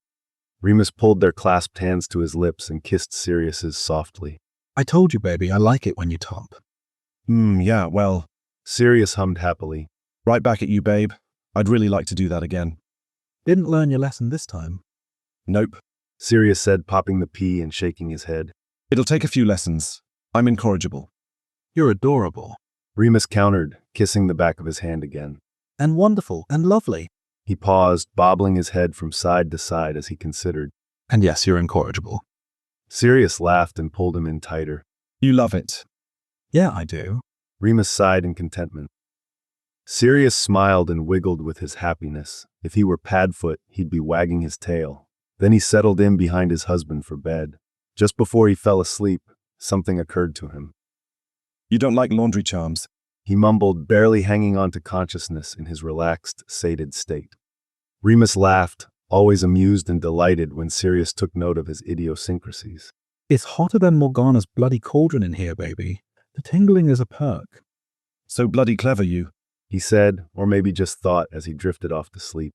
Remus pulled their clasped hands to his lips and kissed Sirius's softly. I told you, baby, I like it when you top. Yeah, well, Sirius hummed happily. right back at you, babe. I'd really like to do that again. Didn't learn your lesson this time. Nope. Sirius said, popping the pea and shaking his head. It'll take a few lessons. I'm incorrigible. You're adorable. Remus countered, kissing the back of his hand again. And wonderful and lovely. He paused, bobbling his head from side to side as he considered. And yes, you're incorrigible. Sirius laughed and pulled him in tighter. You love it. Yeah, I do. Remus sighed in contentment. Sirius smiled and wiggled with his happiness. If he were Padfoot, he'd be wagging his tail. Then he settled in behind his husband for bed. Just before he fell asleep, something occurred to him. You don't like laundry charms? He mumbled, barely hanging on to consciousness in his relaxed, sated state. Remus laughed, always amused and delighted when Sirius took note of his idiosyncrasies. It's hotter than Morgana's bloody cauldron in here, baby. The tingling is a perk. So bloody clever, you. He said, or maybe just thought as he drifted off to sleep.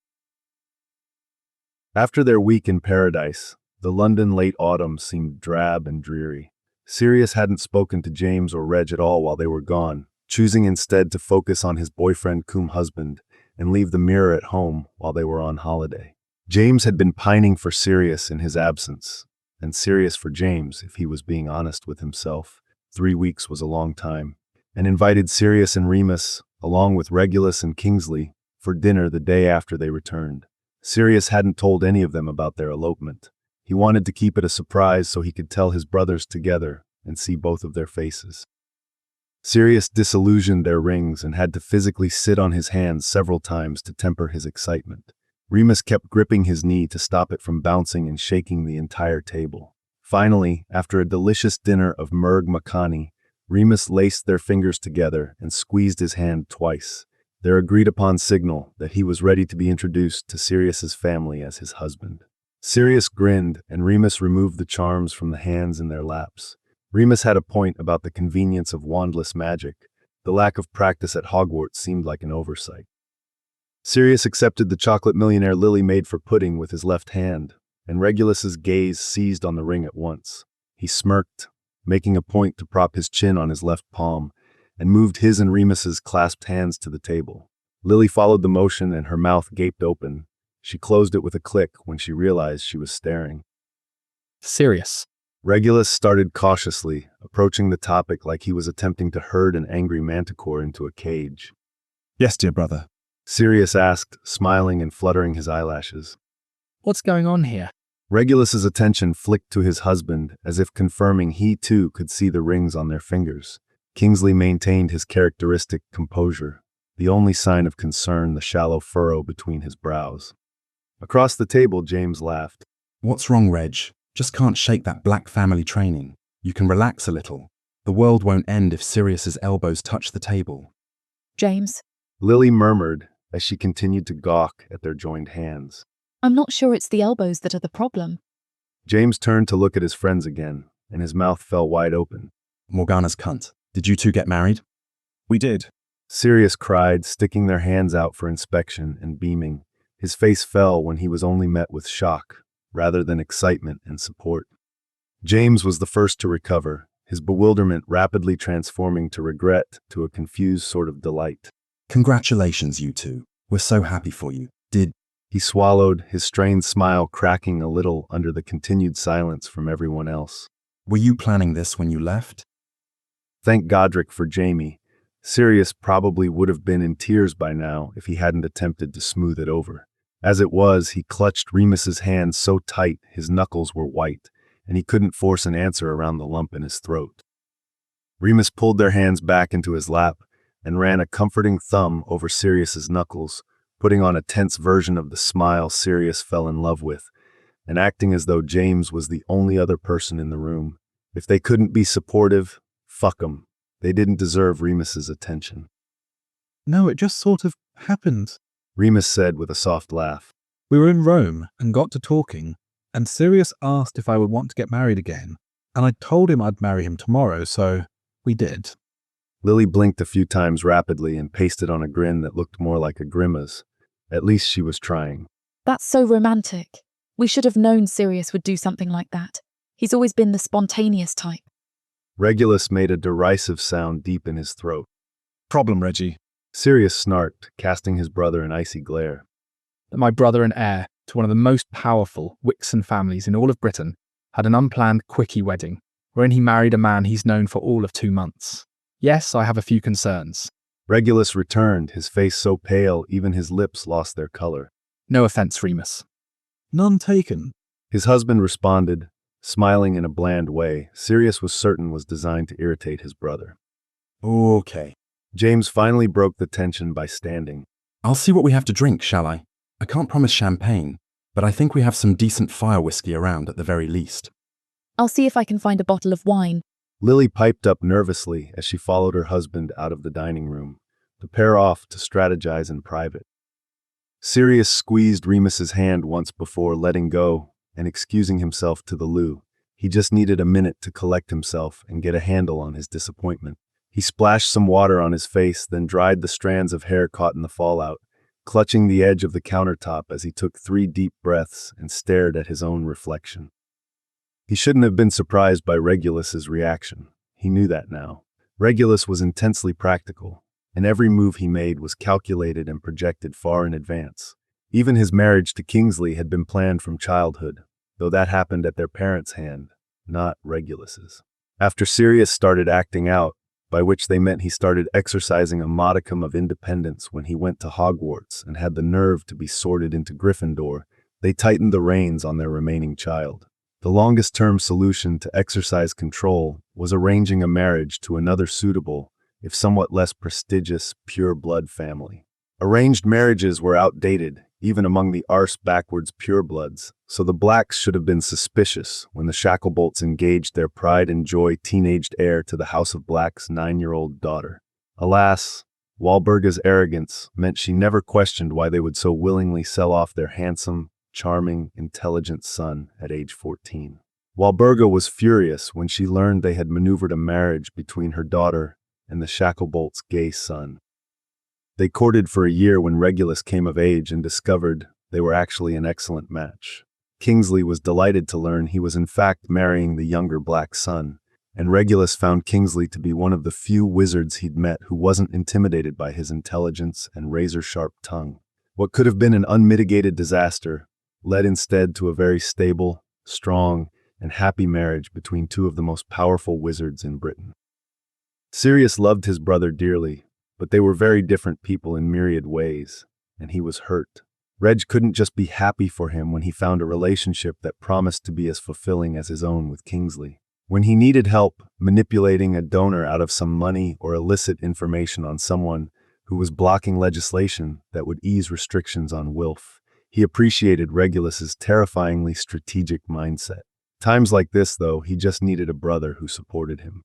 After their week in paradise, the London late autumn seemed drab and dreary. Sirius hadn't spoken to James or Reg at all while they were gone, choosing instead to focus on his boyfriend cum husband and leave the mirror at home while they were on holiday. James had been pining for Sirius in his absence, and Sirius for James, if he was being honest with himself. 3 weeks was a long time, and invited Sirius and Remus, along with Regulus and Kingsley, for dinner the day after they returned. Sirius hadn't told any of them about their elopement. He wanted to keep it a surprise so he could tell his brothers together and see both of their faces. Sirius disillusioned their rings and had to physically sit on his hands several times to temper his excitement. Remus kept gripping his knee to stop it from bouncing and shaking the entire table. Finally, after a delicious dinner of Merg Makani, Remus laced their fingers together and squeezed his hand twice, their agreed-upon signal that he was ready to be introduced to Sirius's family as his husband. Sirius grinned, and Remus removed the charms from the hands in their laps. Remus had a point about the convenience of wandless magic. The lack of practice at Hogwarts seemed like an oversight. Sirius accepted the chocolate millionaire Lily made for pudding with his left hand, and Regulus's gaze seized on the ring at once. He smirked, making a point to prop his chin on his left palm, and moved his and Remus's clasped hands to the table. Lily followed the motion and her mouth gaped open. She closed it with a click when she realized she was staring. Sirius. Regulus started cautiously, approaching the topic like he was attempting to herd an angry manticore into a cage. Yes, dear brother. Sirius asked, smiling and fluttering his eyelashes. What's going on here? Regulus's attention flicked to his husband, as if confirming he too could see the rings on their fingers. Kingsley maintained his characteristic composure, the only sign of concern the shallow furrow between his brows. Across the table, James laughed. What's wrong, Reg? Just can't shake that black family training. You can relax a little. The world won't end if Sirius's elbows touch the table. James, Lily murmured as she continued to gawk at their joined hands. I'm not sure it's the elbows that are the problem. James turned to look at his friends again, and his mouth fell wide open. Morgana's cunt. Did you two get married? We did. Sirius cried, sticking their hands out for inspection and beaming. His face fell when he was only met with shock, rather than excitement and support. James was the first to recover, his bewilderment rapidly transforming to regret to a confused sort of delight. Congratulations, you two. We're so happy for you. Did He swallowed, his strained smile cracking a little under the continued silence from everyone else. Were you planning this when you left? Thank Godric for Jamie. Sirius probably would have been in tears by now if he hadn't attempted to smooth it over. As it was, he clutched Remus's hand so tight his knuckles were white, and he couldn't force an answer around the lump in his throat. Remus pulled their hands back into his lap and ran a comforting thumb over Sirius's knuckles, putting on a tense version of the smile Sirius fell in love with, and acting as though James was the only other person in the room. If they couldn't be supportive, fuck 'em. They didn't deserve Remus's attention. No, it just sort of happened. Remus said with a soft laugh. We were in Rome and got to talking, and Sirius asked if I would want to get married again, and I told him I'd marry him tomorrow, so we did. Lily blinked a few times rapidly and pasted on a grin that looked more like a grimace. At least she was trying. That's so romantic. We should have known Sirius would do something like that. He's always been the spontaneous type. Regulus made a derisive sound deep in his throat. Problem, Reggie. Sirius snarked, casting his brother an icy glare. That my brother and heir to one of the most powerful Wixon families in all of Britain had an unplanned quickie wedding, wherein he married a man he's known for all of 2 months. Yes, I have a few concerns. Regulus returned, his face so pale even his lips lost their color. No offense, Remus. None taken. His husband responded, smiling in a bland way Sirius was certain was designed to irritate his brother. Okay. James finally broke the tension by standing. I'll see what we have to drink, shall I? I can't promise champagne, but I think we have some decent fire whiskey around at the very least. I'll see if I can find a bottle of wine. Lily piped up nervously as she followed her husband out of the dining room, the pair off to strategize in private. Sirius squeezed Remus's hand once before letting go and excusing himself to the loo. He just needed a minute to collect himself and get a handle on his disappointment. He splashed some water on his face, then dried the strands of hair caught in the fallout, clutching the edge of the countertop as he took 3 deep breaths and stared at his own reflection. He shouldn't have been surprised by Regulus's reaction. He knew that now. Regulus was intensely practical, and every move he made was calculated and projected far in advance. Even his marriage to Kingsley had been planned from childhood, though that happened at their parents' hand, not Regulus's. After Sirius started acting out, by which they meant he started exercising a modicum of independence when he went to Hogwarts and had the nerve to be sorted into Gryffindor, they tightened the reins on their remaining child. The longest-term solution to exercise control was arranging a marriage to another suitable, if somewhat less prestigious, pure-blood family. Arranged marriages were outdated, even among the arse-backwards purebloods, so the Blacks should have been suspicious when the Shacklebolts engaged their pride-and-joy teenaged heir to the House of Black's 9-year-old daughter. Alas, Walburga's arrogance meant she never questioned why they would so willingly sell off their handsome, charming, intelligent son at age 14. Walburga was furious when she learned they had maneuvered a marriage between her daughter and the Shacklebolt's gay son. They courted for a year when Regulus came of age and discovered they were actually an excellent match. Kingsley was delighted to learn he was in fact marrying the younger black son, and Regulus found Kingsley to be one of the few wizards he'd met who wasn't intimidated by his intelligence and razor-sharp tongue. What could have been an unmitigated disaster led instead to a very stable, strong, and happy marriage between 2 of the most powerful wizards in Britain. Sirius loved his brother dearly, but they were very different people in myriad ways, and he was hurt. Reg couldn't just be happy for him when he found a relationship that promised to be as fulfilling as his own with Kingsley. When he needed help manipulating a donor out of some money or illicit information on someone who was blocking legislation that would ease restrictions on Wilf, he appreciated Regulus's terrifyingly strategic mindset. Times like this, though, he just needed a brother who supported him.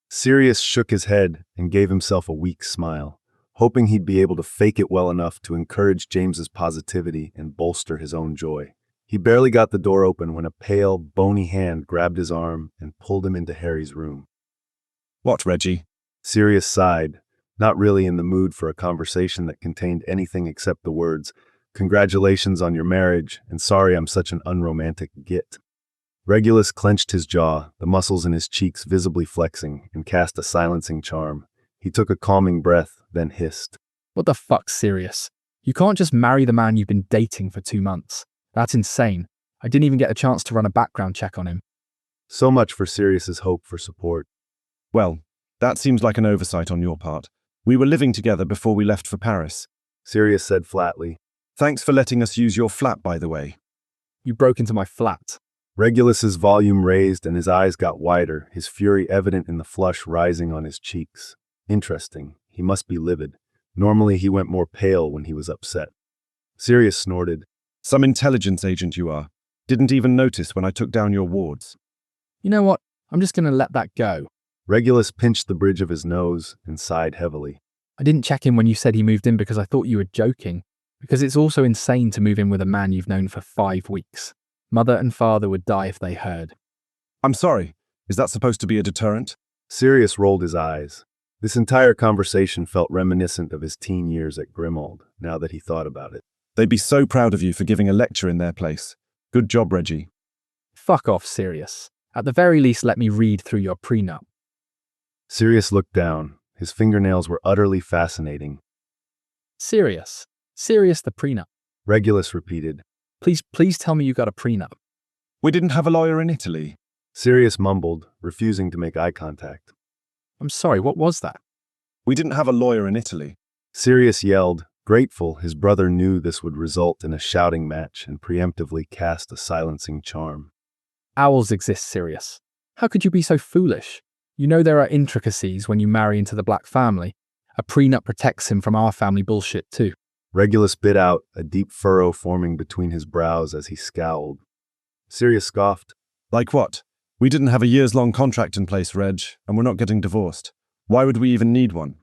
Sirius shook his head and gave himself a weak smile, hoping he'd be able to fake it well enough to encourage James's positivity and bolster his own joy. He barely got the door open when a pale, bony hand grabbed his arm and pulled him into Harry's room. What, Reggie? Sirius sighed, not really in the mood for a conversation that contained anything except the words, "Congratulations on your marriage, and sorry I'm such an unromantic git." Regulus clenched his jaw, the muscles in his cheeks visibly flexing, and cast a silencing charm. He took a calming breath, then hissed. What the fuck's Sirius? You can't just marry the man you've been dating for 2 months. That's insane. I didn't even get a chance to run a background check on him. So much for Sirius's hope for support. Well, that seems like an oversight on your part. We were living together before we left for Paris. Sirius said flatly. Thanks for letting us use your flat, by the way. You broke into my flat. Regulus's volume raised and his eyes got wider, his fury evident in the flush rising on his cheeks. Interesting. He must be livid. Normally he went more pale when he was upset. Sirius snorted. Some intelligence agent you are. Didn't even notice when I took down your wards. You know what? I'm just going to let that go. Regulus pinched the bridge of his nose and sighed heavily. I didn't check in when you said he moved in because I thought you were joking. Because it's also insane to move in with a man you've known for 5 weeks. Mother and father would die if they heard. I'm sorry. Is that supposed to be a deterrent? Sirius rolled his eyes. This entire conversation felt reminiscent of his teen years at Grimald, now that he thought about it. They'd be so proud of you for giving a lecture in their place. Good job, Reggie. Fuck off, Sirius. At the very least, let me read through your prenup. Sirius looked down. His fingernails were utterly fascinating. Sirius the prenup. Regulus repeated. Please tell me you got a prenup. We didn't have a lawyer in Italy. Sirius mumbled, refusing to make eye contact. I'm sorry, what was that? We didn't have a lawyer in Italy. Sirius yelled, grateful his brother knew this would result in a shouting match and preemptively cast a silencing charm. Owls exist, Sirius. How could you be so foolish? You know there are intricacies when you marry into the Black family. A prenup protects him from our family bullshit too. Regulus bit out, a deep furrow forming between his brows as he scowled. Sirius scoffed. Like what? We didn't have a years-long contract in place, Reg, and we're not getting divorced. Why would we even need one?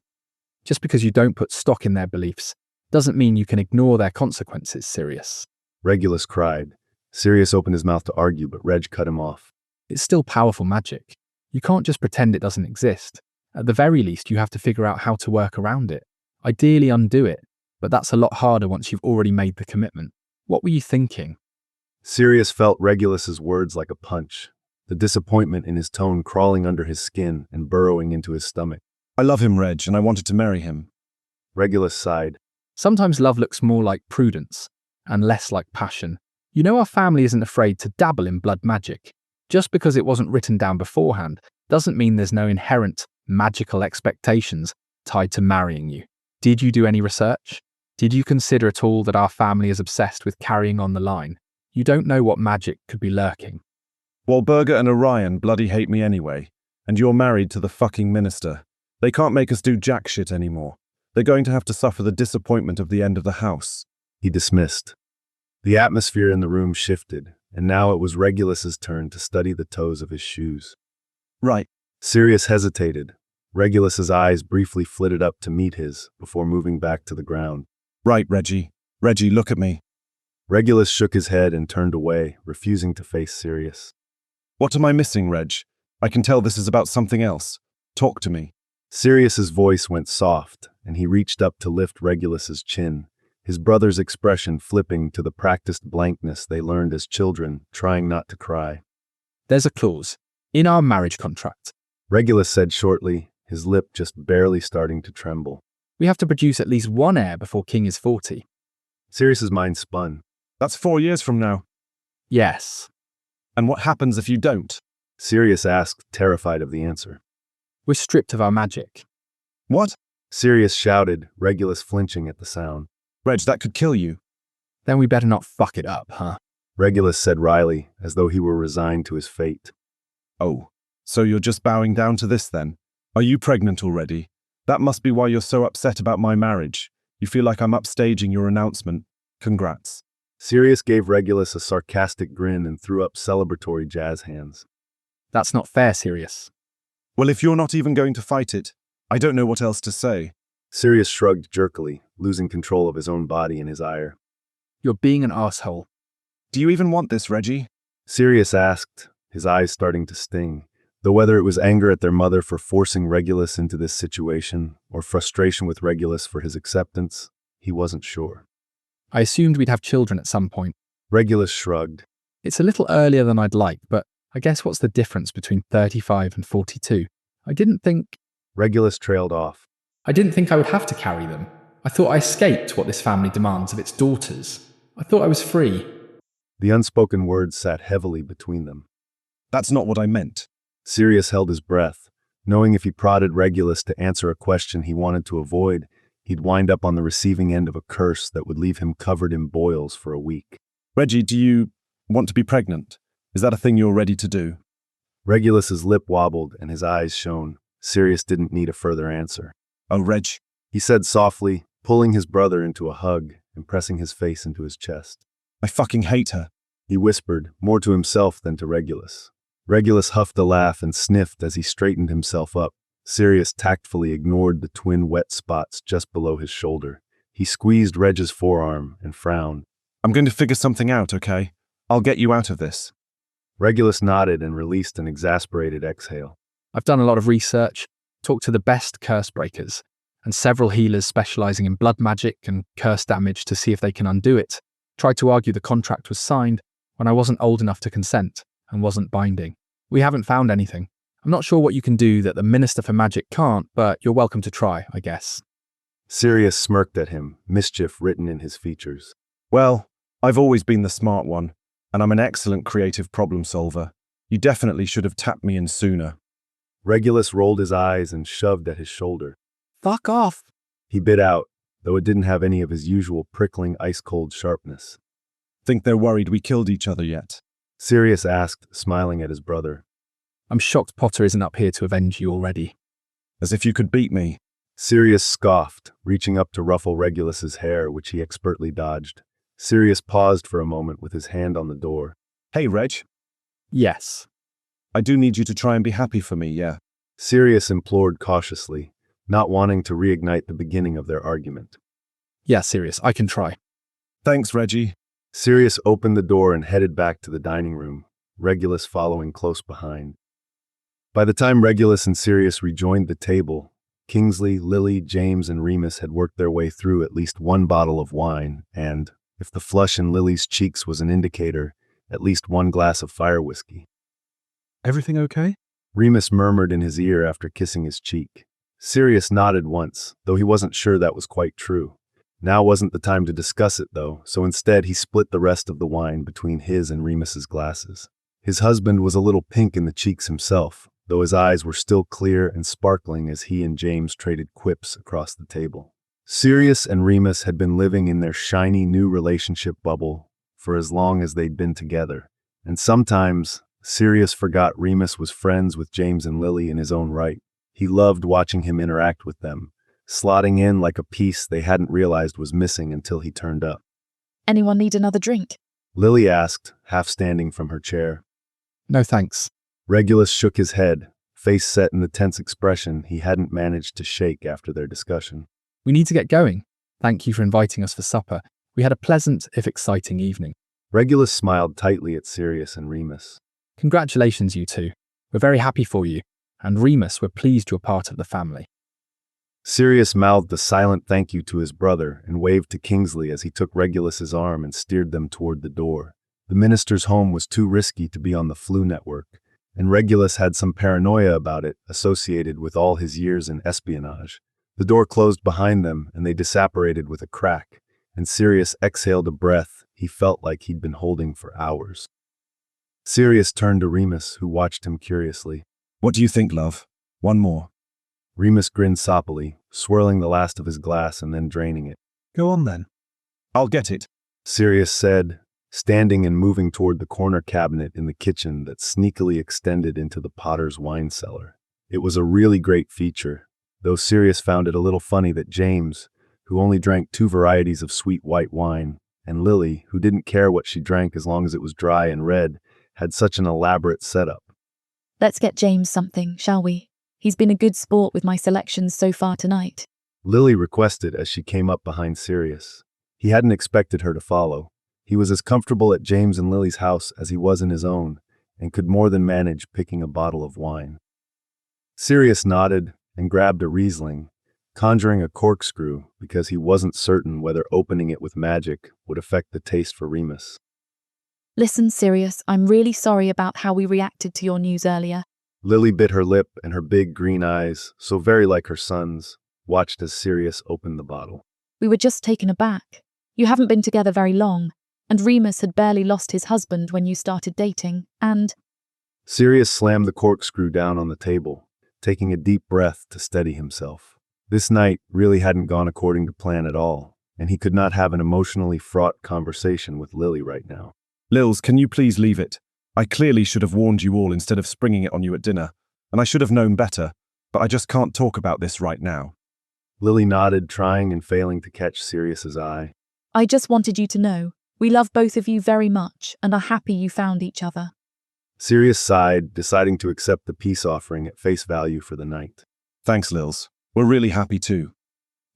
Just because you don't put stock in their beliefs doesn't mean you can ignore their consequences, Sirius. Regulus cried. Sirius opened his mouth to argue, but Reg cut him off. It's still powerful magic. You can't just pretend it doesn't exist. At the very least, you have to figure out how to work around it. Ideally undo it, but that's a lot harder once you've already made the commitment. What were you thinking? Sirius felt Regulus's words like a punch, the disappointment in his tone crawling under his skin and burrowing into his stomach. I love him, Reg, and I wanted to marry him. Regulus sighed. Sometimes love looks more like prudence and less like passion. You know our family isn't afraid to dabble in blood magic. Just because it wasn't written down beforehand doesn't mean there's no inherent magical expectations tied to marrying you. Did you do any research? Did you consider at all that our family is obsessed with carrying on the line? You don't know what magic could be lurking. Wahlberger and Orion bloody hate me anyway, and you're married to the fucking minister. They can't make us do jack shit anymore. They're going to have to suffer the disappointment of the end of the house. He dismissed. The atmosphere in the room shifted, and now it was Regulus's turn to study the toes of his shoes. Right. Sirius hesitated. Regulus's eyes briefly flitted up to meet his before moving back to the ground. Right, Reggie. Reggie, look at me. Regulus shook his head and turned away, refusing to face Sirius. What am I missing, Reg? I can tell this is about something else. Talk to me. Sirius's voice went soft, and he reached up to lift Regulus's chin, his brother's expression flipping to the practiced blankness they learned as children, trying not to cry. There's a clause in our marriage contract. Regulus said shortly, his lip just barely starting to tremble. We have to produce at least one heir before King is 40. Sirius's mind spun. That's 4 years from now. Yes. And what happens if you don't? Sirius asked, terrified of the answer. We're stripped of our magic. What? Sirius shouted, Regulus flinching at the sound. Reg, that could kill you. Then we better not fuck it up, huh? Regulus said wryly, as though he were resigned to his fate. Oh, so you're just bowing down to this then? Are you pregnant already? That must be why you're so upset about my marriage. You feel like I'm upstaging your announcement. Congrats. Sirius gave Regulus a sarcastic grin and threw up celebratory jazz hands. That's not fair, Sirius. Well, if you're not even going to fight it, I don't know what else to say. Sirius shrugged jerkily, losing control of his own body in his ire. You're being an asshole. Do you even want this, Reggie? Sirius asked, his eyes starting to sting. Though whether it was anger at their mother for forcing Regulus into this situation, or frustration with Regulus for his acceptance, he wasn't sure. I assumed we'd have children at some point. Regulus shrugged. It's a little earlier than I'd like, but I guess what's the difference between 35 and 42? Regulus trailed off. I didn't think I would have to carry them. I thought I escaped what this family demands of its daughters. I thought I was free. The unspoken words sat heavily between them. That's not what I meant. Sirius held his breath, knowing if he prodded Regulus to answer a question he wanted to avoid, he'd wind up on the receiving end of a curse that would leave him covered in boils for a week. Reggie, do you want to be pregnant? Is that a thing you're ready to do? Regulus's lip wobbled and his eyes shone. Sirius didn't need a further answer. Oh, Reg. He said softly, pulling his brother into a hug and pressing his face into his chest. I fucking hate her. He whispered, more to himself than to Regulus. Regulus huffed a laugh and sniffed as he straightened himself up. Sirius tactfully ignored the twin wet spots just below his shoulder. He squeezed Reg's forearm and frowned. I'm going to figure something out, okay? I'll get you out of this. Regulus nodded and released an exasperated exhale. I've done a lot of research, talked to the best curse breakers, and several healers specializing in blood magic and curse damage to see if they can undo it. Tried to argue the contract was signed when I wasn't old enough to consent and wasn't binding. We haven't found anything. I'm not sure what you can do that the Minister for Magic can't, but you're welcome to try, I guess. Sirius smirked at him, mischief written in his features. Well, I've always been the smart one, and I'm an excellent creative problem solver. You definitely should have tapped me in sooner. Regulus rolled his eyes and shoved at his shoulder. Fuck off. He bit out, though it didn't have any of his usual prickling ice-cold sharpness. Think they're worried we killed each other yet? Sirius asked, smiling at his brother. I'm shocked Potter isn't up here to avenge you already. As if you could beat me. Sirius scoffed, reaching up to ruffle Regulus's hair, which he expertly dodged. Sirius paused for a moment with his hand on the door. Hey, Reg. Yes. I do need you to try and be happy for me, yeah? Sirius implored cautiously, not wanting to reignite the beginning of their argument. Yeah, Sirius, I can try. Thanks, Reggie. Sirius opened the door and headed back to the dining room, Regulus following close behind. By the time Regulus and Sirius rejoined the table, Kingsley, Lily, James, and Remus had worked their way through at least one bottle of wine and, if the flush in Lily's cheeks was an indicator, at least one glass of fire whiskey. Everything okay? Remus murmured in his ear after kissing his cheek. Sirius nodded once, though he wasn't sure that was quite true. Now wasn't the time to discuss it, though, so instead he split the rest of the wine between his and Remus's glasses. His husband was a little pink in the cheeks himself, though his eyes were still clear and sparkling as he and James traded quips across the table. Sirius and Remus had been living in their shiny new relationship bubble for as long as they'd been together, and sometimes Sirius forgot Remus was friends with James and Lily in his own right. He loved watching him interact with them, slotting in like a piece they hadn't realized was missing until he turned up. Anyone need another drink? Lily asked, half standing from her chair. No thanks. Regulus shook his head, face set in the tense expression he hadn't managed to shake after their discussion. We need to get going. Thank you for inviting us for supper. We had a pleasant, if exciting, evening. Regulus smiled tightly at Sirius and Remus. Congratulations, you two. We're very happy for you. And Remus, we're pleased you're part of the family. Sirius mouthed a silent thank you to his brother and waved to Kingsley as he took Regulus's arm and steered them toward the door. The minister's home was too risky to be on the Flu network, and Regulus had some paranoia about it associated with all his years in espionage. The door closed behind them and they disapparated with a crack, and Sirius exhaled a breath he felt like he'd been holding for hours. Sirius turned to Remus, who watched him curiously. What do you think, love? One more. Remus grinned soppily, swirling the last of his glass and then draining it. Go on then. I'll get it, Sirius said, standing and moving toward the corner cabinet in the kitchen that sneakily extended into the potter's wine cellar. It was a really great feature, though Sirius found it a little funny that James, who only drank 2 varieties of sweet white wine, and Lily, who didn't care what she drank as long as it was dry and red, had such an elaborate setup. Let's get James something, shall we? He's been a good sport with my selections so far tonight. Lily requested as she came up behind Sirius. He hadn't expected her to follow. He was as comfortable at James and Lily's house as he was in his own, and could more than manage picking a bottle of wine. Sirius nodded and grabbed a Riesling, conjuring a corkscrew because he wasn't certain whether opening it with magic would affect the taste for Remus. Listen, Sirius, I'm really sorry about how we reacted to your news earlier. Lily bit her lip and her big green eyes, so very like her son's, watched as Sirius opened the bottle. We were just taken aback. You haven't been together very long, and Remus had barely lost his husband when you started dating, and Sirius slammed the corkscrew down on the table, taking a deep breath to steady himself. This night really hadn't gone according to plan at all, and he could not have an emotionally fraught conversation with Lily right now. Lils, can you please leave it? I clearly should have warned you all instead of springing it on you at dinner, and I should have known better, but I just can't talk about this right now. Lily nodded, trying and failing to catch Sirius's eye. I just wanted you to know, we love both of you very much and are happy you found each other. Sirius sighed, deciding to accept the peace offering at face value for the night. Thanks, Lils. We're really happy too.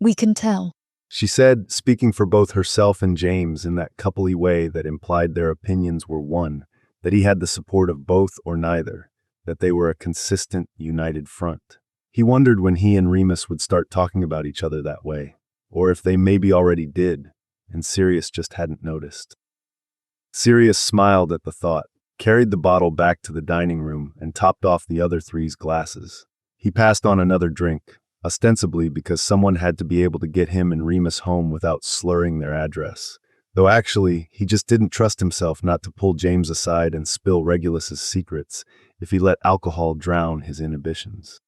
We can tell. She said, speaking for both herself and James in that coupley way that implied their opinions were one, that he had the support of both or neither, that they were a consistent, united front. He wondered when he and Remus would start talking about each other that way, or if they maybe already did, and Sirius just hadn't noticed. Sirius smiled at the thought, carried the bottle back to the dining room, and topped off the other three's glasses. He passed on another drink, ostensibly because someone had to be able to get him and Remus home without slurring their address. Though actually, he just didn't trust himself not to pull James aside and spill Regulus's secrets if he let alcohol drown his inhibitions.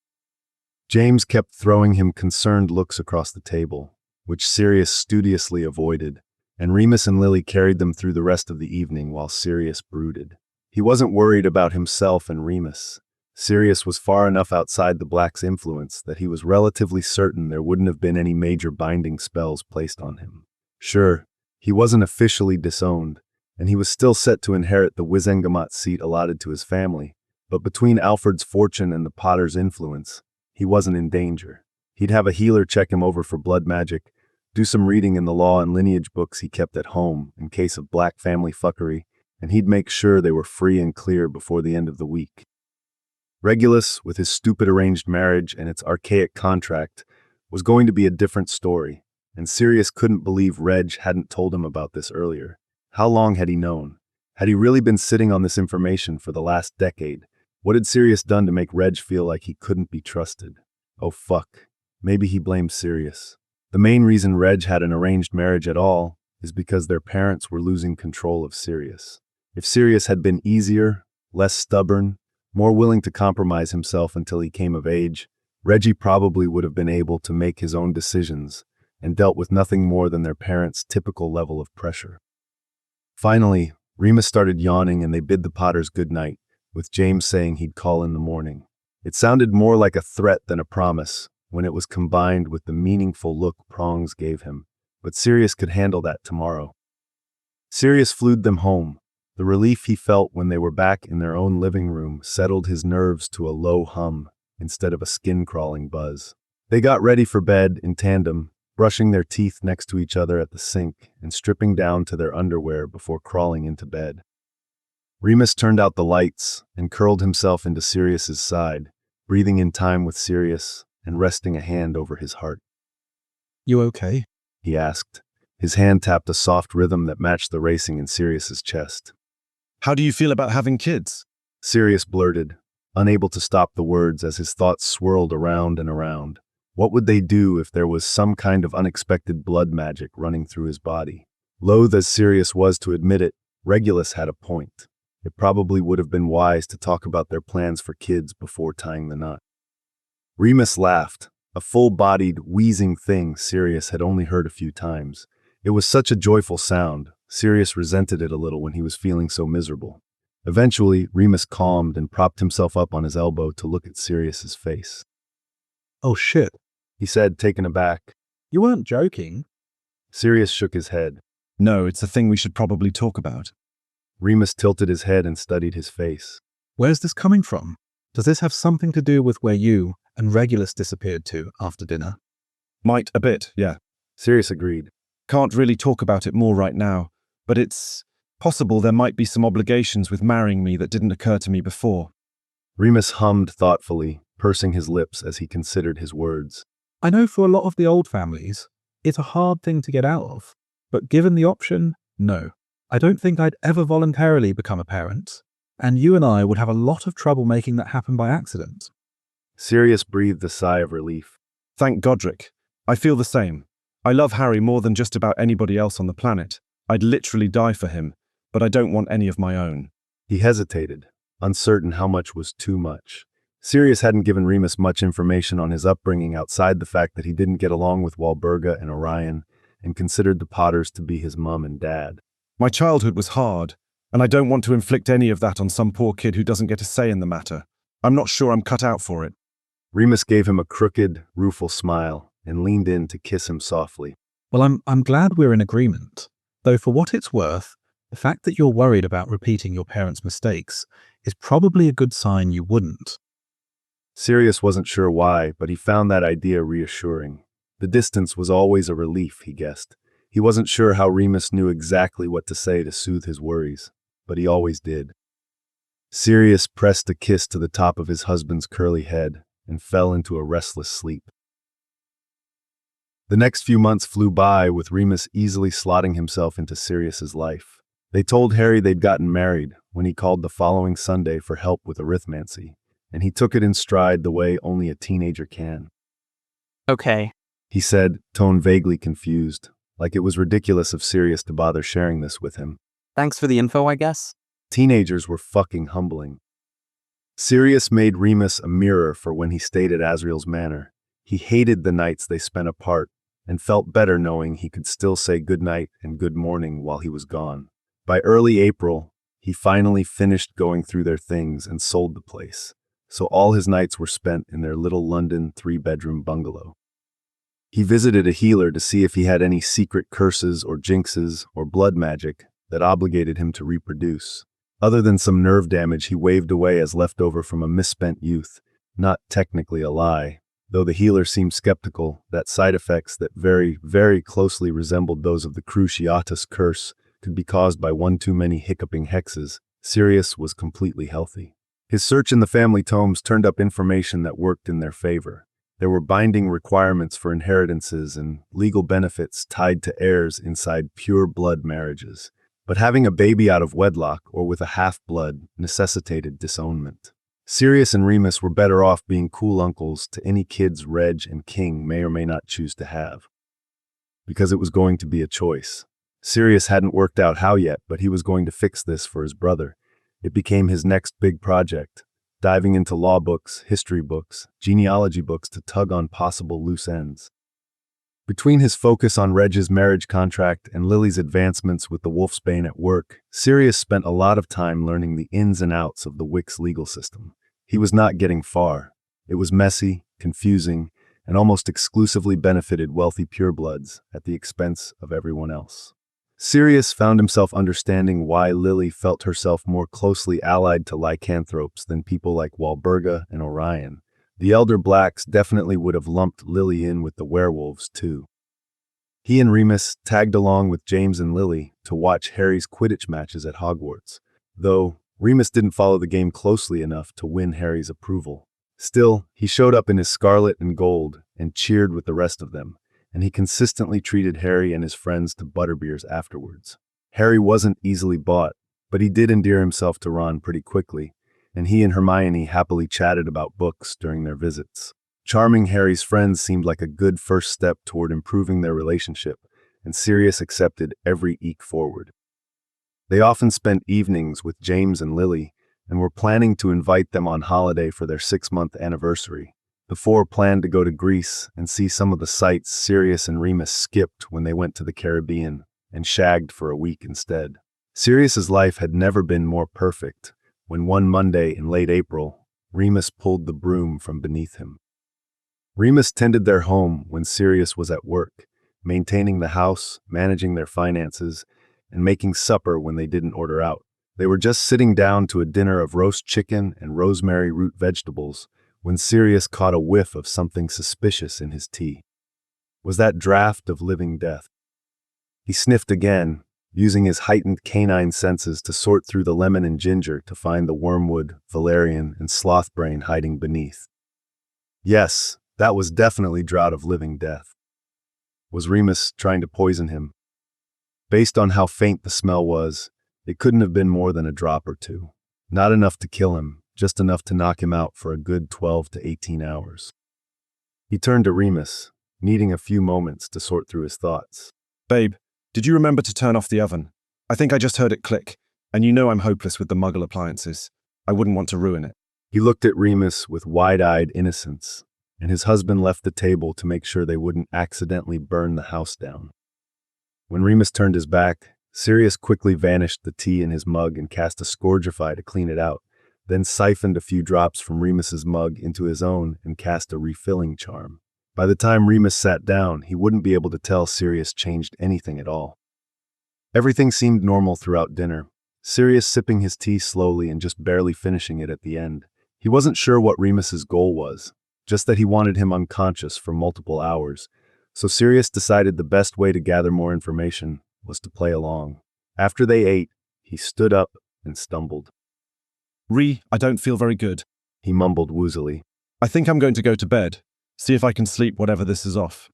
James kept throwing him concerned looks across the table, which Sirius studiously avoided, and Remus and Lily carried them through the rest of the evening while Sirius brooded. He wasn't worried about himself and Remus. Sirius was far enough outside the Black's influence that he was relatively certain there wouldn't have been any major binding spells placed on him. Sure, he wasn't officially disowned, and he was still set to inherit the Wizengamot seat allotted to his family, but between Alfred's fortune and the Potter's influence, he wasn't in danger. He'd have a healer check him over for blood magic, do some reading in the law and lineage books he kept at home in case of Black family fuckery, and he'd make sure they were free and clear before the end of the week. Regulus, with his stupid arranged marriage and its archaic contract, was going to be a different story, and Sirius couldn't believe Reg hadn't told him about this earlier. How long had he known? Had he really been sitting on this information for the last decade? What had Sirius done to make Reg feel like he couldn't be trusted? Oh fuck, maybe he blamed Sirius. The main reason Reg had an arranged marriage at all is because their parents were losing control of Sirius. If Sirius had been easier, less stubborn, more willing to compromise himself until he came of age, Reggie probably would have been able to make his own decisions and dealt with nothing more than their parents' typical level of pressure. Finally, Remus started yawning and they bid the Potters good night, with James saying he'd call in the morning. It sounded more like a threat than a promise when it was combined with the meaningful look Prongs gave him, but Sirius could handle that tomorrow. Sirius flew them home. The relief he felt when they were back in their own living room settled his nerves to a low hum instead of a skin-crawling buzz. They got ready for bed in tandem, brushing their teeth next to each other at the sink and stripping down to their underwear before crawling into bed. Remus turned out the lights and curled himself into Sirius's side, breathing in time with Sirius and resting a hand over his heart. You okay? He asked. His hand tapped a soft rhythm that matched the racing in Sirius's chest. How do you feel about having kids? Sirius blurted, unable to stop the words as his thoughts swirled around and around. What would they do if there was some kind of unexpected blood magic running through his body? Loath as Sirius was to admit it, Regulus had a point. It probably would have been wise to talk about their plans for kids before tying the knot. Remus laughed, a full-bodied, wheezing thing Sirius had only heard a few times. It was such a joyful sound, Sirius resented it a little when he was feeling so miserable. Eventually, Remus calmed and propped himself up on his elbow to look at Sirius's face. Oh shit. He said, taken aback. You weren't joking. Sirius shook his head. No, it's a thing we should probably talk about. Remus tilted his head and studied his face. Where's this coming from? Does this have something to do with where you and Regulus disappeared to after dinner? Might a bit, yeah. Sirius agreed. Can't really talk about it more right now, but it's possible there might be some obligations with marrying me that didn't occur to me before. Remus hummed thoughtfully, pursing his lips as he considered his words. I know for a lot of the old families, it's a hard thing to get out of, but given the option, no. I don't think I'd ever voluntarily become a parent, and you and I would have a lot of trouble making that happen by accident. Sirius breathed a sigh of relief. Thank Godric. I feel the same. I love Harry more than just about anybody else on the planet. I'd literally die for him, but I don't want any of my own. He hesitated, uncertain how much was too much. Sirius hadn't given Remus much information on his upbringing outside the fact that he didn't get along with Walburga and Orion, and considered the Potters to be his mum and dad. My childhood was hard, and I don't want to inflict any of that on some poor kid who doesn't get a say in the matter. I'm not sure I'm cut out for it. Remus gave him a crooked, rueful smile and leaned in to kiss him softly. Well, I'm glad we're in agreement. Though for what it's worth, the fact that you're worried about repeating your parents' mistakes is probably a good sign you wouldn't. Sirius wasn't sure why, but he found that idea reassuring. The distance was always a relief, he guessed. He wasn't sure how Remus knew exactly what to say to soothe his worries, but he always did. Sirius pressed a kiss to the top of his husband's curly head and fell into a restless sleep. The next few months flew by, with Remus easily slotting himself into Sirius's life. They told Harry they'd gotten married when he called the following Sunday for help with arithmancy, and he took it in stride the way only a teenager can. Okay. He said, tone vaguely confused, like it was ridiculous of Sirius to bother sharing this with him. Thanks for the info, I guess. Teenagers were fucking humbling. Sirius made Remus a mirror for when he stayed at Asriel's manor. He hated the nights they spent apart and felt better knowing he could still say goodnight and good morning while he was gone. By early April, he finally finished going through their things and sold the place, so all his nights were spent in their little London 3-bedroom bungalow. He visited a healer to see if he had any secret curses or jinxes or blood magic that obligated him to reproduce. Other than some nerve damage he waved away as leftover from a misspent youth, not technically a lie, though the healer seemed skeptical that side effects that very, very closely resembled those of the Cruciatus curse could be caused by one too many hiccuping hexes. Sirius was completely healthy. His search in the family tomes turned up information that worked in their favor. There were binding requirements for inheritances and legal benefits tied to heirs inside pure blood marriages. But having a baby out of wedlock or with a half-blood necessitated disownment. Sirius and Remus were better off being cool uncles to any kids Reg and King may or may not choose to have. Because it was going to be a choice. Sirius hadn't worked out how yet, but he was going to fix this for his brother. It became his next big project, diving into law books, history books, genealogy books to tug on possible loose ends. Between his focus on Reg's marriage contract and Lily's advancements with the Wolfsbane at work, Sirius spent a lot of time learning the ins and outs of the Wicks legal system. He was not getting far. It was messy, confusing, and almost exclusively benefited wealthy purebloods at the expense of everyone else. Sirius found himself understanding why Lily felt herself more closely allied to lycanthropes than people like Walburga and Orion. The elder Blacks definitely would have lumped Lily in with the werewolves, too. He and Remus tagged along with James and Lily to watch Harry's Quidditch matches at Hogwarts, though Remus didn't follow the game closely enough to win Harry's approval. Still, he showed up in his scarlet and gold and cheered with the rest of them, and he consistently treated Harry and his friends to butterbeers afterwards. Harry wasn't easily bought, but he did endear himself to Ron pretty quickly, and he and Hermione happily chatted about books during their visits. Charming Harry's friends seemed like a good first step toward improving their relationship, and Sirius accepted every eke forward. They often spent evenings with James and Lily, and were planning to invite them on holiday for their 6-month anniversary. The four planned to go to Greece and see some of the sights Sirius and Remus skipped when they went to the Caribbean, and shagged for a week instead. Sirius's life had never been more perfect, when one Monday in late April, Remus pulled the broom from beneath him. Remus tended their home when Sirius was at work, maintaining the house, managing their finances, and making supper when they didn't order out. They were just sitting down to a dinner of roast chicken and rosemary root vegetables when Sirius caught a whiff of something suspicious in his tea. Was that draft of living death? He sniffed again, using his heightened canine senses to sort through the lemon and ginger to find the wormwood, valerian, and slothbrain hiding beneath. Yes, that was definitely draught of living death. Was Remus trying to poison him? Based on how faint the smell was, it couldn't have been more than a drop or two. Not enough to kill him, just enough to knock him out for a good 12 to 18 hours. He turned to Remus, needing a few moments to sort through his thoughts. Babe, did you remember to turn off the oven? I think I just heard it click, and you know I'm hopeless with the Muggle appliances. I wouldn't want to ruin it. He looked at Remus with wide-eyed innocence, and his husband left the table to make sure they wouldn't accidentally burn the house down. When Remus turned his back, Sirius quickly vanished the tea in his mug and cast a Scourgify to clean it out, then siphoned a few drops from Remus's mug into his own and cast a refilling charm. By the time Remus sat down, he wouldn't be able to tell Sirius changed anything at all. Everything seemed normal throughout dinner, Sirius sipping his tea slowly and just barely finishing it at the end. He wasn't sure what Remus's goal was, just that he wanted him unconscious for multiple hours, so Sirius decided the best way to gather more information was to play along. After they ate, he stood up and stumbled. I don't feel very good. He mumbled woozily. I think I'm going to go to bed. See if I can sleep whatever this is off.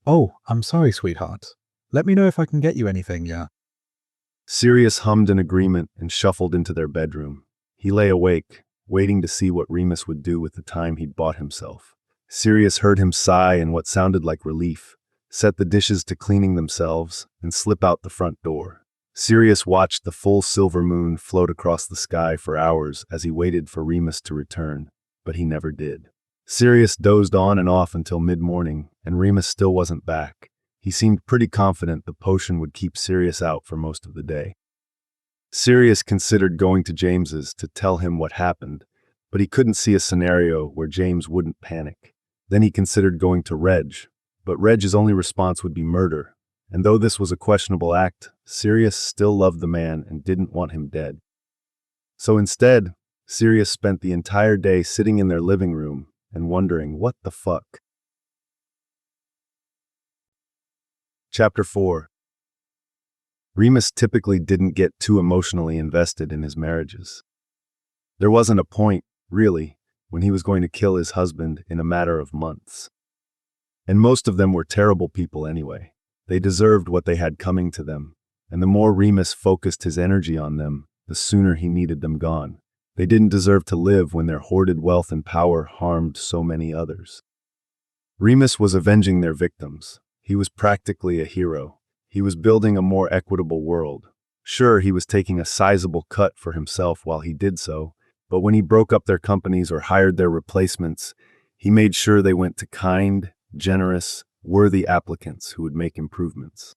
Oh, I'm sorry, sweetheart. Let me know if I can get you anything, yeah? Sirius hummed an agreement and shuffled into their bedroom. He lay awake, waiting to see what Remus would do with the time he'd bought himself. Sirius heard him sigh in what sounded like relief, set the dishes to cleaning themselves, and slip out the front door. Sirius watched the full silver moon float across the sky for hours as he waited for Remus to return, but he never did. Sirius dozed on and off until mid-morning, and Remus still wasn't back. He seemed pretty confident the potion would keep Sirius out for most of the day. Sirius considered going to James's to tell him what happened, but he couldn't see a scenario where James wouldn't panic. Then he considered going to Reg, but Reg's only response would be murder, and though this was a questionable act, Sirius still loved the man and didn't want him dead. So instead, Sirius spent the entire day sitting in their living room and wondering what the fuck. Chapter 4. Remus typically didn't get too emotionally invested in his marriages. There wasn't a point, really, when he was going to kill his husband in a matter of months. And most of them were terrible people anyway. They deserved what they had coming to them, and the more Remus focused his energy on them, the sooner he needed them gone. They didn't deserve to live when their hoarded wealth and power harmed so many others. Remus was avenging their victims. He was practically a hero. He was building a more equitable world. Sure, he was taking a sizable cut for himself while he did so, but when he broke up their companies or hired their replacements, he made sure they went to kind, generous, worthy applicants who would make improvements.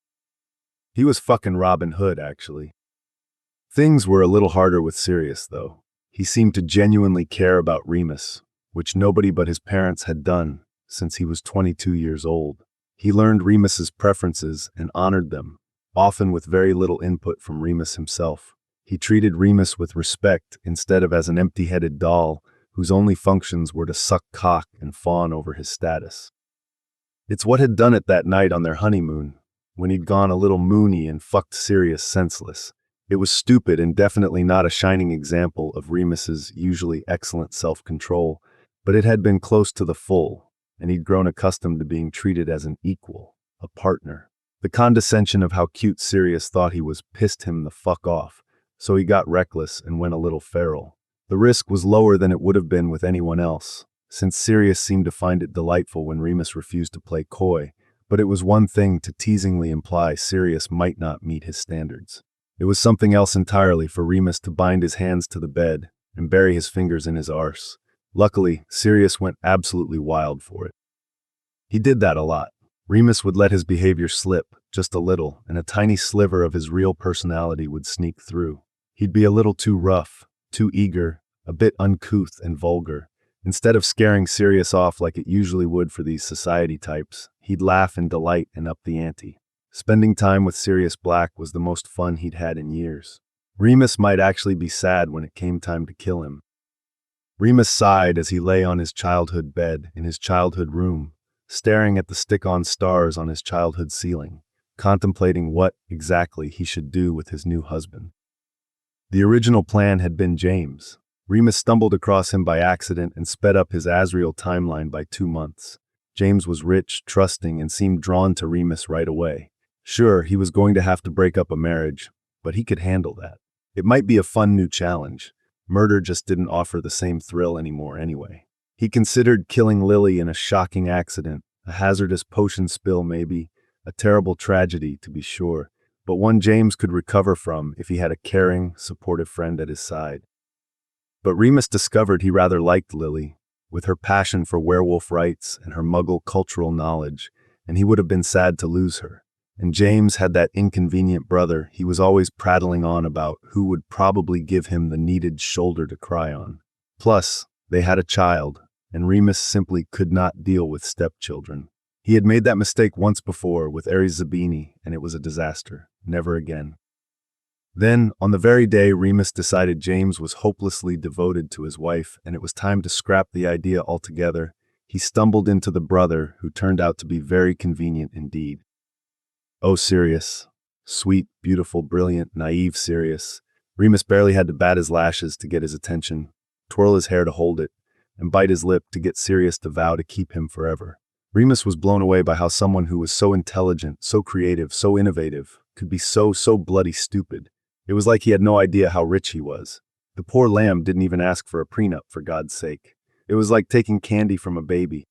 He was fucking Robin Hood, actually. Things were a little harder with Sirius, though. He seemed to genuinely care about Remus, which nobody but his parents had done since he was 22 years old. He learned Remus's preferences and honored them, often with very little input from Remus himself. He treated Remus with respect instead of as an empty-headed doll whose only functions were to suck cock and fawn over his status. It's what had done it that night on their honeymoon, when he'd gone a little moony and fucked Sirius senseless. It was stupid and definitely not a shining example of Remus's usually excellent self-control, but it had been close to the full, and he'd grown accustomed to being treated as an equal, a partner. The condescension of how cute Sirius thought he was pissed him the fuck off, so he got reckless and went a little feral. The risk was lower than it would have been with anyone else, since Sirius seemed to find it delightful when Remus refused to play coy, but it was one thing to teasingly imply Sirius might not meet his standards. It was something else entirely for Remus to bind his hands to the bed and bury his fingers in his arse. Luckily, Sirius went absolutely wild for it. He did that a lot. Remus would let his behavior slip, just a little, and a tiny sliver of his real personality would sneak through. He'd be a little too rough, too eager, a bit uncouth and vulgar. Instead of scaring Sirius off like it usually would for these society types, he'd laugh in delight and up the ante. Spending time with Sirius Black was the most fun he'd had in years. Remus might actually be sad when it came time to kill him. Remus sighed as he lay on his childhood bed in his childhood room, staring at the stick-on stars on his childhood ceiling, contemplating what, exactly, he should do with his new husband. The original plan had been James. Remus stumbled across him by accident and sped up his Azrael timeline by 2 months. James was rich, trusting, and seemed drawn to Remus right away. Sure, he was going to have to break up a marriage, but he could handle that. It might be a fun new challenge. Murder just didn't offer the same thrill anymore anyway. He considered killing Lily in a shocking accident, A hazardous potion spill, maybe. A terrible tragedy, to be sure, but one James could recover from if he had a caring, supportive friend at his side. But Remus discovered he rather liked Lily, with her passion for werewolf rites and her Muggle cultural knowledge, and he would have been sad to lose her. And James had that inconvenient brother he was always prattling on about who would probably give him the needed shoulder to cry on. Plus, they had a child, and Remus simply could not deal with stepchildren. He had made that mistake once before with Aries Zabini, and it was a disaster. Never again. Then, on the very day Remus decided James was hopelessly devoted to his wife and it was time to scrap the idea altogether, he stumbled into the brother who turned out to be very convenient indeed. Oh, Sirius. Sweet, beautiful, brilliant, naive Sirius. Remus barely had to bat his lashes to get his attention, twirl his hair to hold it, and bite his lip to get Sirius to vow to keep him forever. Remus was blown away by how someone who was so intelligent, so creative, so innovative, could be so bloody stupid. It was like he had no idea how rich he was. The poor lamb didn't even ask for a prenup, for God's sake. It was like taking candy from a baby.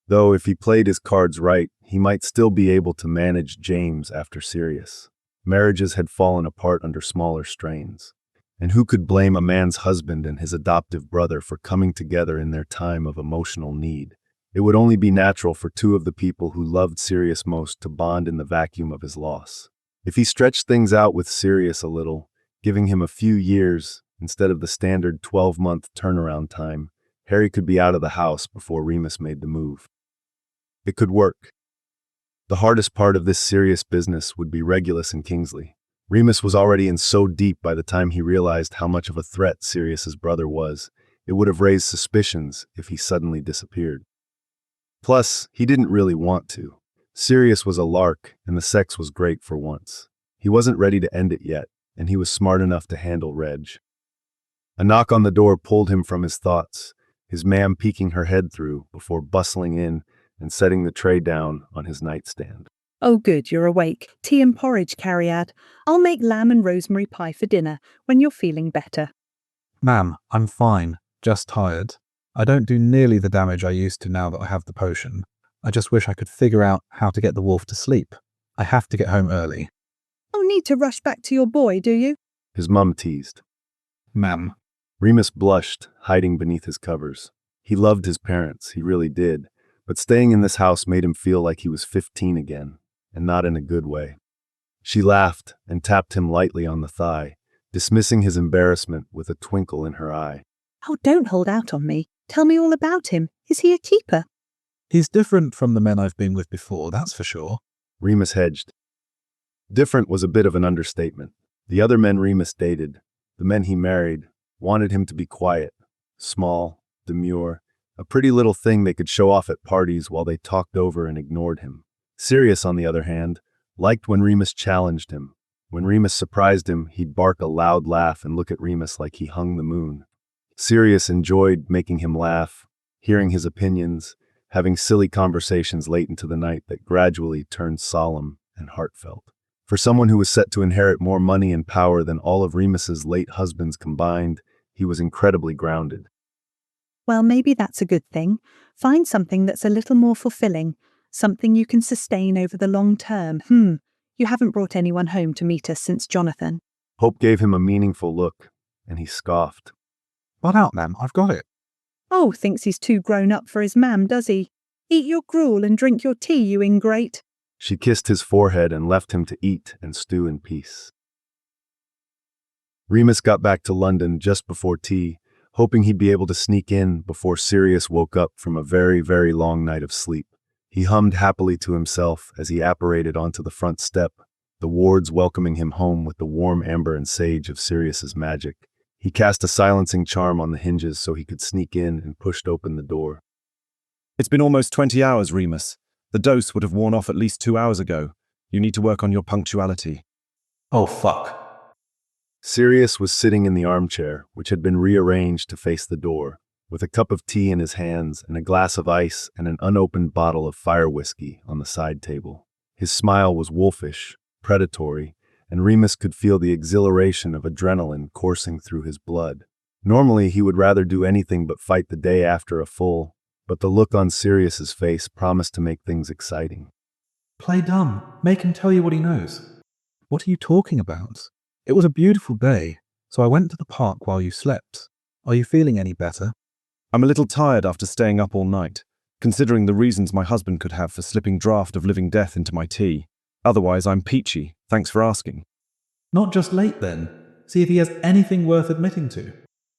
Though if he played his cards right, he might still be able to manage James after Sirius. Marriages had fallen apart under smaller strains. And who could blame a man's husband and his adoptive brother for coming together in their time of emotional need? It would only be natural for two of the people who loved Sirius most to bond in the vacuum of his loss. If he stretched things out with Sirius a little, giving him a few years instead of the standard 12-month turnaround time, Harry could be out of the house before Remus made the move. It could work. The hardest part of this serious business would be Regulus and Kingsley. Remus was already in so deep by the time he realized how much of a threat Sirius's brother was. It would have raised suspicions if he suddenly disappeared. Plus, he didn't really want to. Sirius was a lark, and the sex was great for once. He wasn't ready to end it yet, and he was smart enough to handle Reg. A knock on the door pulled him from his thoughts, his ma'am peeking her head through before bustling in and setting the tray down on his nightstand. Oh good, you're awake. Tea and porridge, Cariad. I'll make lamb and rosemary pie for dinner when you're feeling better. Ma'am, I'm fine, just tired. I don't do nearly the damage I used to now that I have the potion. I just wish I could figure out how to get the wolf to sleep. I have to get home early. Oh, need to rush back to your boy, do you? His mum teased. Ma'am. Remus blushed, hiding beneath his covers. He loved his parents, he really did, but staying in this house made him feel like he was 15 again, and not in a good way. She laughed and tapped him lightly on the thigh, dismissing his embarrassment with a twinkle in her eye. Oh, don't hold out on me. Tell me all about him. Is he a keeper? He's different from the men I've been with before, that's for sure. Remus hedged. Different was a bit of an understatement. The other men Remus dated, the men he married, wanted him to be quiet, small, demure, a pretty little thing they could show off at parties while they talked over and ignored him. Sirius, on the other hand, liked when Remus challenged him. When Remus surprised him, he'd bark a loud laugh and look at Remus like he hung the moon. Sirius enjoyed making him laugh, hearing his opinions, having silly conversations late into the night that gradually turned solemn and heartfelt. For someone who was set to inherit more money and power than all of Remus's late husbands combined, he was incredibly grounded. Well, maybe that's a good thing. Find something that's a little more fulfilling, something you can sustain over the long term. You haven't brought anyone home to meet us since Jonathan. Hope gave him a meaningful look, and he scoffed. Butt out, ma'am, I've got it. Oh, thinks he's too grown up for his ma'am, does he? Eat your gruel and drink your tea, you ingrate. She kissed his forehead and left him to eat and stew in peace. Remus got back to London just before tea, hoping he'd be able to sneak in before Sirius woke up from a very long night of sleep. He hummed happily to himself as he apparated onto the front step, the wards welcoming him home with the warm amber and sage of Sirius's magic. He cast a silencing charm on the hinges so he could sneak in and pushed open the door. It's been almost 20 hours, Remus. The dose would have worn off at least 2 hours ago. You need to work on your punctuality. Oh, fuck. Sirius was sitting in the armchair, which had been rearranged to face the door, with a cup of tea in his hands and a glass of ice and an unopened bottle of fire whiskey on the side table. His smile was wolfish, predatory, and Remus could feel the exhilaration of adrenaline coursing through his blood. Normally, he would rather do anything but fight the day after a full, but the look on Sirius's face promised to make things exciting. Play dumb. Make him tell you what he knows. What are you talking about? It was a beautiful day, so I went to the park while you slept. Are you feeling any better? I'm a little tired after staying up all night, considering the reasons my husband could have for slipping draught of living death into my tea. Otherwise, I'm peachy. Thanks for asking. Not just late then. See if he has anything worth admitting to.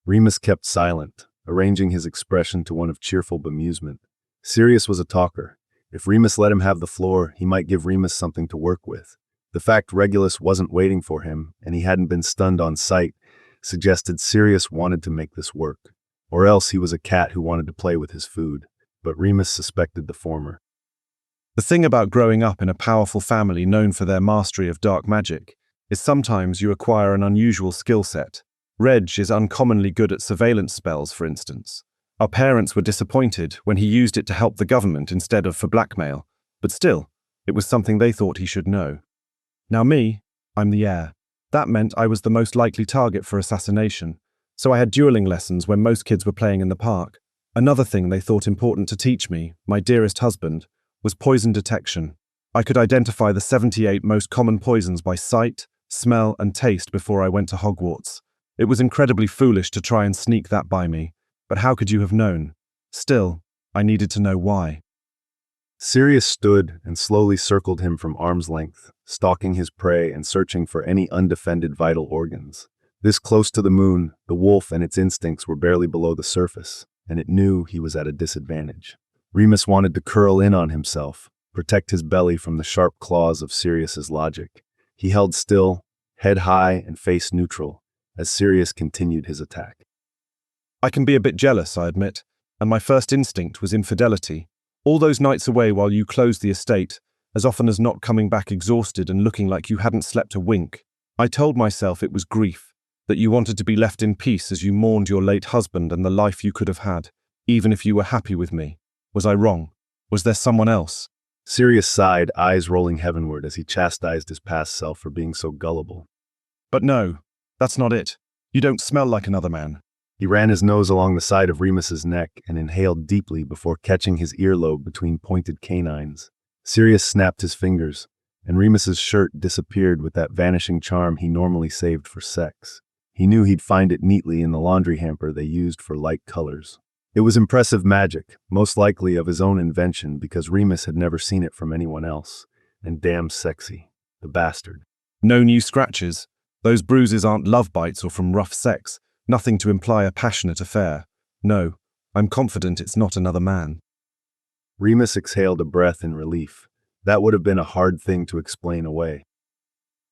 Remus kept silent, arranging his expression to one of cheerful bemusement. Sirius was a talker. If Remus let him have the floor, he might give Remus something to work with. The fact Regulus wasn't waiting for him, and he hadn't been stunned on sight, suggested Sirius wanted to make this work. Or else he was a cat who wanted to play with his food. But Remus suspected the former. The thing about growing up in a powerful family known for their mastery of dark magic is sometimes you acquire an unusual skill set. Reg is uncommonly good at surveillance spells, for instance. Our parents were disappointed when he used it to help the government instead of for blackmail, but still, it was something they thought he should know. Now me, I'm the heir. That meant I was the most likely target for assassination, so I had dueling lessons when most kids were playing in the park. Another thing they thought important to teach me, my dearest husband, was poison detection. I could identify the 78 most common poisons by sight, smell, and taste before I went to Hogwarts. It was incredibly foolish to try and sneak that by me, but how could you have known? Still, I needed to know why. Sirius stood and slowly circled him from arm's length, stalking his prey and searching for any undefended vital organs. This close to the moon, the wolf and its instincts were barely below the surface, and it knew he was at a disadvantage. Remus wanted to curl in on himself, protect his belly from the sharp claws of Sirius's logic. He held still, head high and face neutral, as Sirius continued his attack. I can be a bit jealous, I admit, and my first instinct was infidelity. All those nights away while you closed the estate, as often as not coming back exhausted and looking like you hadn't slept a wink. I told myself it was grief, that you wanted to be left in peace as you mourned your late husband and the life you could have had, even if you were happy with me. Was I wrong? Was there someone else? Sirius sighed, eyes rolling heavenward as he chastised his past self for being so gullible. But no, that's not it. You don't smell like another man. He ran his nose along the side of Remus's neck and inhaled deeply before catching his earlobe between pointed canines. Sirius snapped his fingers, and Remus's shirt disappeared with that vanishing charm he normally saved for sex. He knew he'd find it neatly in the laundry hamper they used for light colors. It was impressive magic, most likely of his own invention because Remus had never seen it from anyone else. And damn sexy, the bastard. No new scratches. Those bruises aren't love bites or from rough sex. Nothing to imply a passionate affair. No, I'm confident it's not another man. Remus exhaled a breath in relief. That would have been a hard thing to explain away.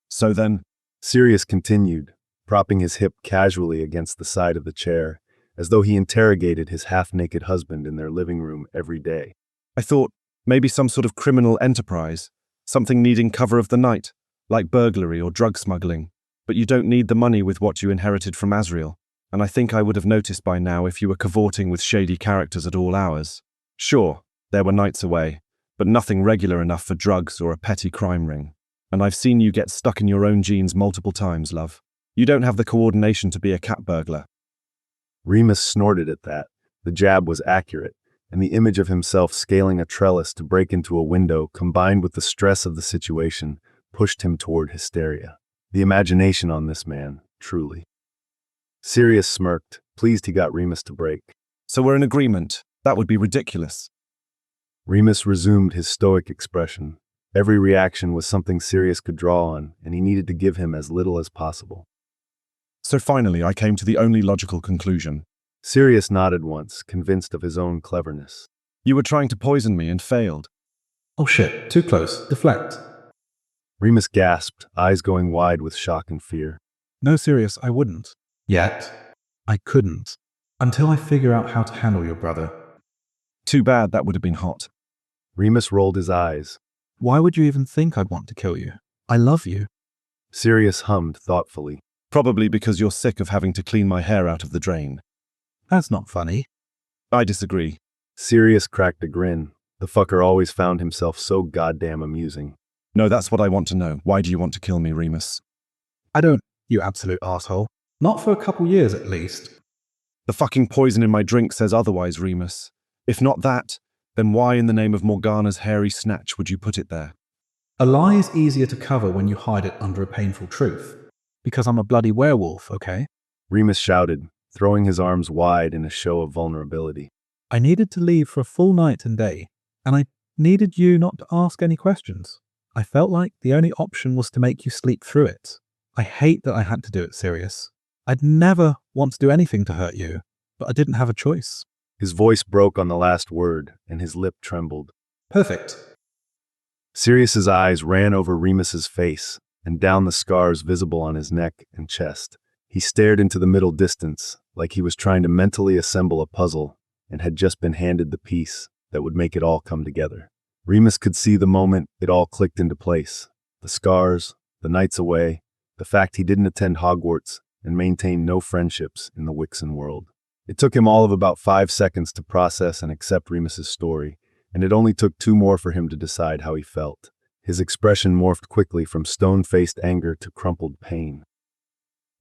So then, Sirius continued, propping his hip casually against the side of the chair, as though he interrogated his half-naked husband in their living room every day. I thought maybe some sort of criminal enterprise, something needing cover of the night, like burglary or drug smuggling. But you don't need the money with what you inherited from Asriel, and I think I would have noticed by now if you were cavorting with shady characters at all hours. Sure, there were nights away, but nothing regular enough for drugs or a petty crime ring. And I've seen you get stuck in your own jeans multiple times, love. You don't have the coordination to be a cat burglar. Remus snorted at that. The jab was accurate, and the image of himself scaling a trellis to break into a window, combined with the stress of the situation, pushed him toward hysteria. The imagination on this man, truly. Sirius smirked, pleased he got Remus to break. So we're in agreement. That would be ridiculous. Remus resumed his stoic expression. Every reaction was something Sirius could draw on, and he needed to give him as little as possible. So finally, I came to the only logical conclusion. Sirius nodded once, convinced of his own cleverness. You were trying to poison me and failed. Oh shit, too close. Deflect. Remus gasped, eyes going wide with shock and fear. No, Sirius, I wouldn't. Yet. I couldn't. Until I figure out how to handle your brother. Too bad, that would have been hot. Remus rolled his eyes. Why would you even think I'd want to kill you? I love you. Sirius hummed thoughtfully. Probably because you're sick of having to clean my hair out of the drain. That's not funny. I disagree. Sirius cracked a grin. The fucker always found himself so goddamn amusing. No, that's what I want to know. Why do you want to kill me, Remus? I don't, you absolute asshole. Not for a couple years, at least. The fucking poison in my drink says otherwise, Remus. If not that, then why in the name of Morgana's hairy snatch would you put it there? A lie is easier to cover when you hide it under a painful truth. Because I'm a bloody werewolf, okay? Remus shouted, throwing his arms wide in a show of vulnerability. I needed to leave for a full night and day, and I needed you not to ask any questions. I felt like the only option was to make you sleep through it. I hate that I had to do it, Sirius. I'd never want to do anything to hurt you, but I didn't have a choice. His voice broke on the last word, and his lip trembled. Perfect. Sirius's eyes ran over Remus's face and down the scars visible on his neck and chest. He stared into the middle distance, like he was trying to mentally assemble a puzzle and had just been handed the piece that would make it all come together. Remus could see the moment it all clicked into place. The scars, the nights away, the fact he didn't attend Hogwarts and maintain no friendships in the Wixen world. It took him all of about 5 seconds to process and accept Remus's story, and it only took 2 more for him to decide how he felt. His expression morphed quickly from stone-faced anger to crumpled pain.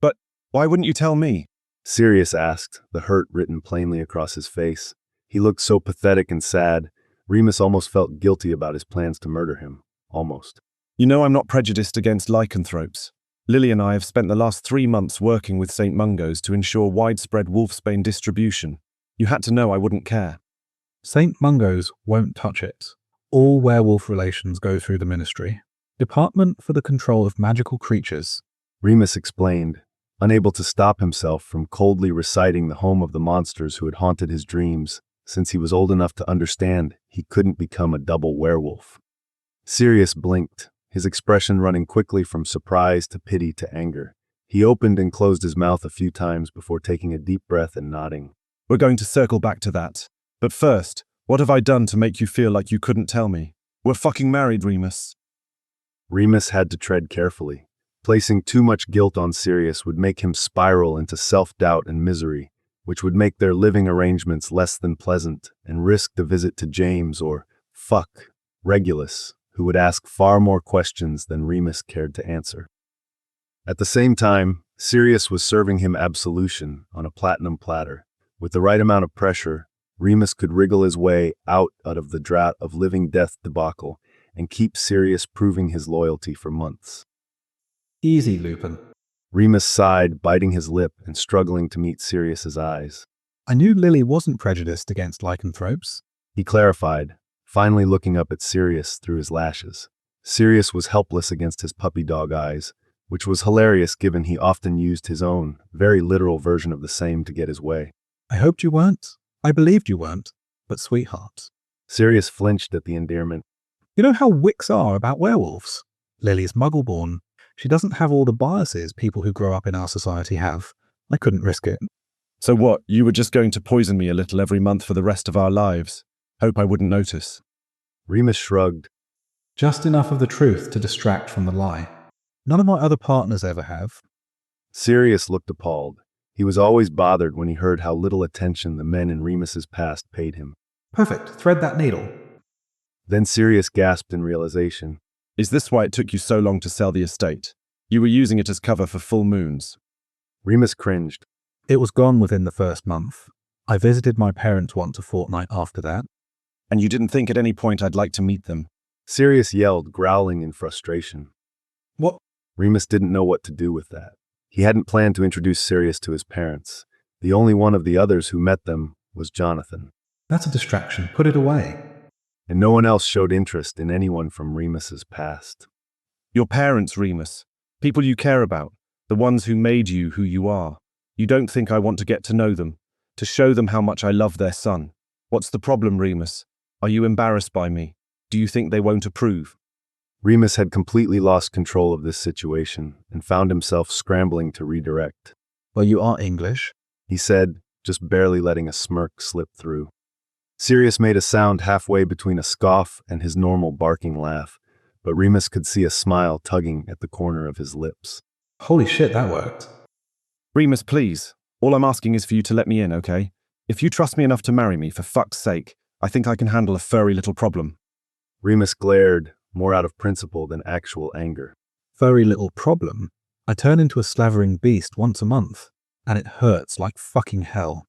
But why wouldn't you tell me? Sirius asked, the hurt written plainly across his face. He looked so pathetic and sad, Remus almost felt guilty about his plans to murder him. Almost. You know I'm not prejudiced against lycanthropes. Lily and I have spent the last 3 months working with St. Mungo's to ensure widespread wolfsbane distribution. You had to know I wouldn't care. St. Mungo's won't touch it. All werewolf relations go through the Ministry. Department for the Control of Magical Creatures. Remus explained, unable to stop himself from coldly reciting the home of the monsters who had haunted his dreams since he was old enough to understand he couldn't become a double werewolf. Sirius blinked, his expression running quickly from surprise to pity to anger. He opened and closed his mouth a few times before taking a deep breath and nodding. We're going to circle back to that. But first, what have I done to make you feel like you couldn't tell me? We're fucking married, Remus. Remus had to tread carefully. Placing too much guilt on Sirius would make him spiral into self-doubt and misery, which would make their living arrangements less than pleasant and risk the visit to James or, Regulus, who would ask far more questions than Remus cared to answer. At the same time, Sirius was serving him absolution on a platinum platter. With the right amount of pressure, Remus could wriggle his way out of the drought of living death debacle and keep Sirius proving his loyalty for months. Easy, Lupin. Remus sighed, biting his lip and struggling to meet Sirius's eyes. I knew Lily wasn't prejudiced against lycanthropes. He clarified, finally looking up at Sirius through his lashes. Sirius was helpless against his puppy dog eyes, which was hilarious given he often used his own, very literal version of the same to get his way. I hoped you weren't. I believed you weren't. But sweetheart. Sirius flinched at the endearment. You know how Wicks are about werewolves? Lily's muggle-born. She doesn't have all the biases people who grow up in our society have. I couldn't risk it. So what, you were just going to poison me a little every month for the rest of our lives? Hope I wouldn't notice. Remus shrugged. Just enough of the truth to distract from the lie. None of my other partners ever have. Sirius looked appalled. He was always bothered when he heard how little attention the men in Remus's past paid him. Perfect. Thread that needle. Then Sirius gasped in realization. Is this why it took you so long to sell the estate? You were using it as cover for full moons. Remus cringed. It was gone within the first month. I visited my parents once a fortnight after that. And you didn't think at any point I'd like to meet them? Sirius yelled, growling in frustration. What? Remus didn't know what to do with that. He hadn't planned to introduce Sirius to his parents. The only one of the others who met them was Jonathan. That's a distraction. Put it away. And no one else showed interest in anyone from Remus's past. Your parents, Remus. People you care about. The ones who made you who you are. You don't think I want to get to know them? To show them how much I love their son? What's the problem, Remus? Are you embarrassed by me? Do you think they won't approve? Remus had completely lost control of this situation and found himself scrambling to redirect. Well, you are English, he said, just barely letting a smirk slip through. Sirius made a sound halfway between a scoff and his normal barking laugh, but Remus could see a smile tugging at the corner of his lips. Holy shit, that worked. Remus, please. All I'm asking is for you to let me in, okay? If you trust me enough to marry me, for fuck's sake, I think I can handle a furry little problem. Remus glared, more out of principle than actual anger. Furry little problem? I turn into a slavering beast once a month, and it hurts like fucking hell.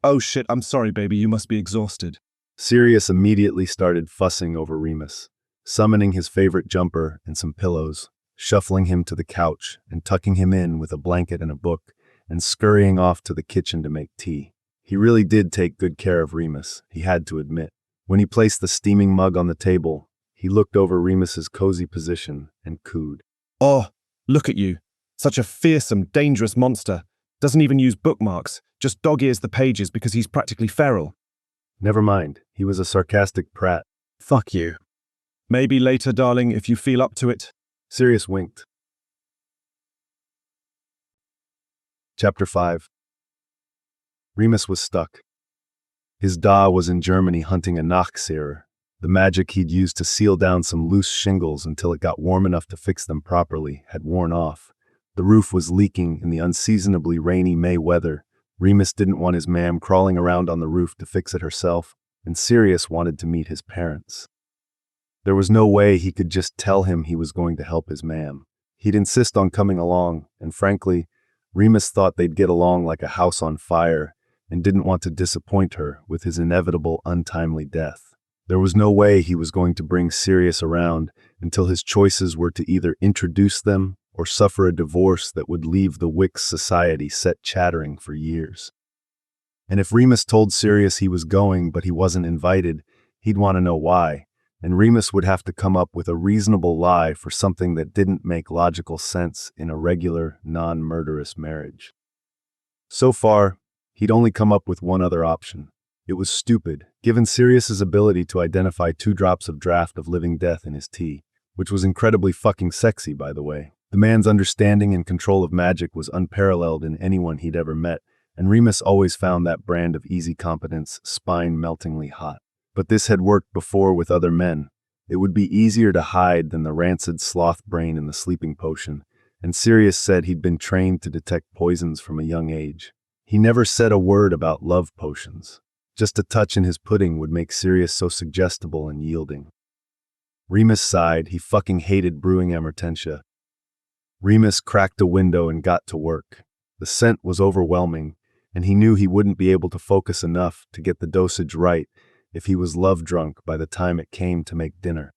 Oh shit, I'm sorry, baby, you must be exhausted. Sirius immediately started fussing over Remus, summoning his favorite jumper and some pillows, shuffling him to the couch and tucking him in with a blanket and a book, and scurrying off to the kitchen to make tea. He really did take good care of Remus, he had to admit. When he placed the steaming mug on the table, he looked over Remus's cozy position and cooed. Oh, look at you. Such a fearsome, dangerous monster. Doesn't even use bookmarks, just dog-ears the pages because he's practically feral. Never mind, he was a sarcastic prat. Fuck you. Maybe later, darling, if you feel up to it. Sirius winked. Chapter 5. Remus was stuck. His Da was in Germany hunting a Nachseher, the magic he'd used to seal down some loose shingles until it got warm enough to fix them properly had worn off. The roof was leaking in the unseasonably rainy May weather. Remus didn't want his mam crawling around on the roof to fix it herself, and Sirius wanted to meet his parents. There was no way he could just tell him he was going to help his mam. He'd insist on coming along, and frankly, Remus thought they'd get along like a house on fire and didn't want to disappoint her with his inevitable untimely death. There was no way he was going to bring Sirius around until his choices were to either introduce them or suffer a divorce that would leave the Wicks society set chattering for years. And if Remus told Sirius he was going but he wasn't invited, he'd want to know why, and Remus would have to come up with a reasonable lie for something that didn't make logical sense in a regular, non-murderous marriage. So far, he'd only come up with one other option. It was stupid, given Sirius's ability to identify 2 drops of draft of living death in his tea, which was incredibly fucking sexy, by the way. The man's understanding and control of magic was unparalleled in anyone he'd ever met, and Remus always found that brand of easy competence spine-meltingly hot. But this had worked before with other men. It would be easier to hide than the rancid sloth brain in the sleeping potion, and Sirius said he'd been trained to detect poisons from a young age. He never said a word about love potions. Just a touch in his pudding would make Sirius so suggestible and yielding. Remus sighed. He fucking hated brewing amortentia. Remus cracked a window and got to work. The scent was overwhelming, and he knew he wouldn't be able to focus enough to get the dosage right if he was love-drunk by the time it came to make dinner.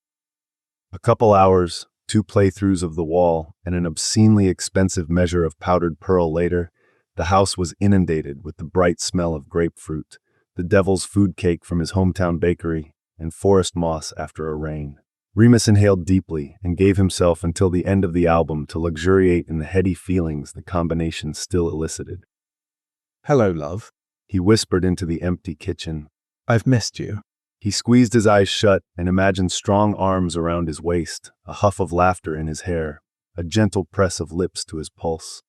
A couple hours, 2 playthroughs of The Wall, and an obscenely expensive measure of powdered pearl later, the house was inundated with the bright smell of grapefruit, the devil's food cake from his hometown bakery, and forest moss after a rain. Remus inhaled deeply and gave himself until the end of the album to luxuriate in the heady feelings the combination still elicited. Hello, love. He whispered into the empty kitchen. I've missed you. He squeezed his eyes shut and imagined strong arms around his waist, a huff of laughter in his hair, a gentle press of lips to his pulse.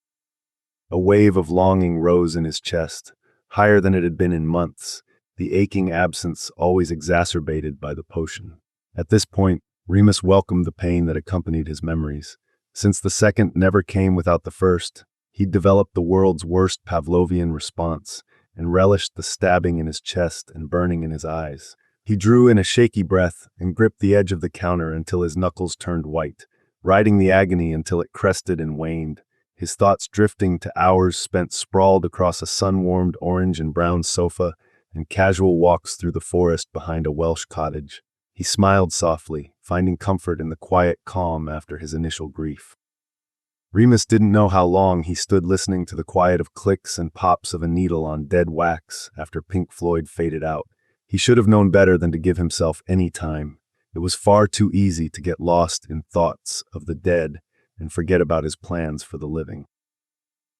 A wave of longing rose in his chest, higher than it had been in months, the aching absence always exacerbated by the potion. At this point, Remus welcomed the pain that accompanied his memories. Since the second never came without the first, he'd developed the world's worst Pavlovian response and relished the stabbing in his chest and burning in his eyes. He drew in a shaky breath and gripped the edge of the counter until his knuckles turned white, riding the agony until it crested and waned, his thoughts drifting to hours spent sprawled across a sun-warmed orange and brown sofa and casual walks through the forest behind a Welsh cottage. He smiled softly, finding comfort in the quiet calm after his initial grief. Remus didn't know how long he stood listening to the quiet of clicks and pops of a needle on dead wax after Pink Floyd faded out. He should have known better than to give himself any time. It was far too easy to get lost in thoughts of the dead and forget about his plans for the living.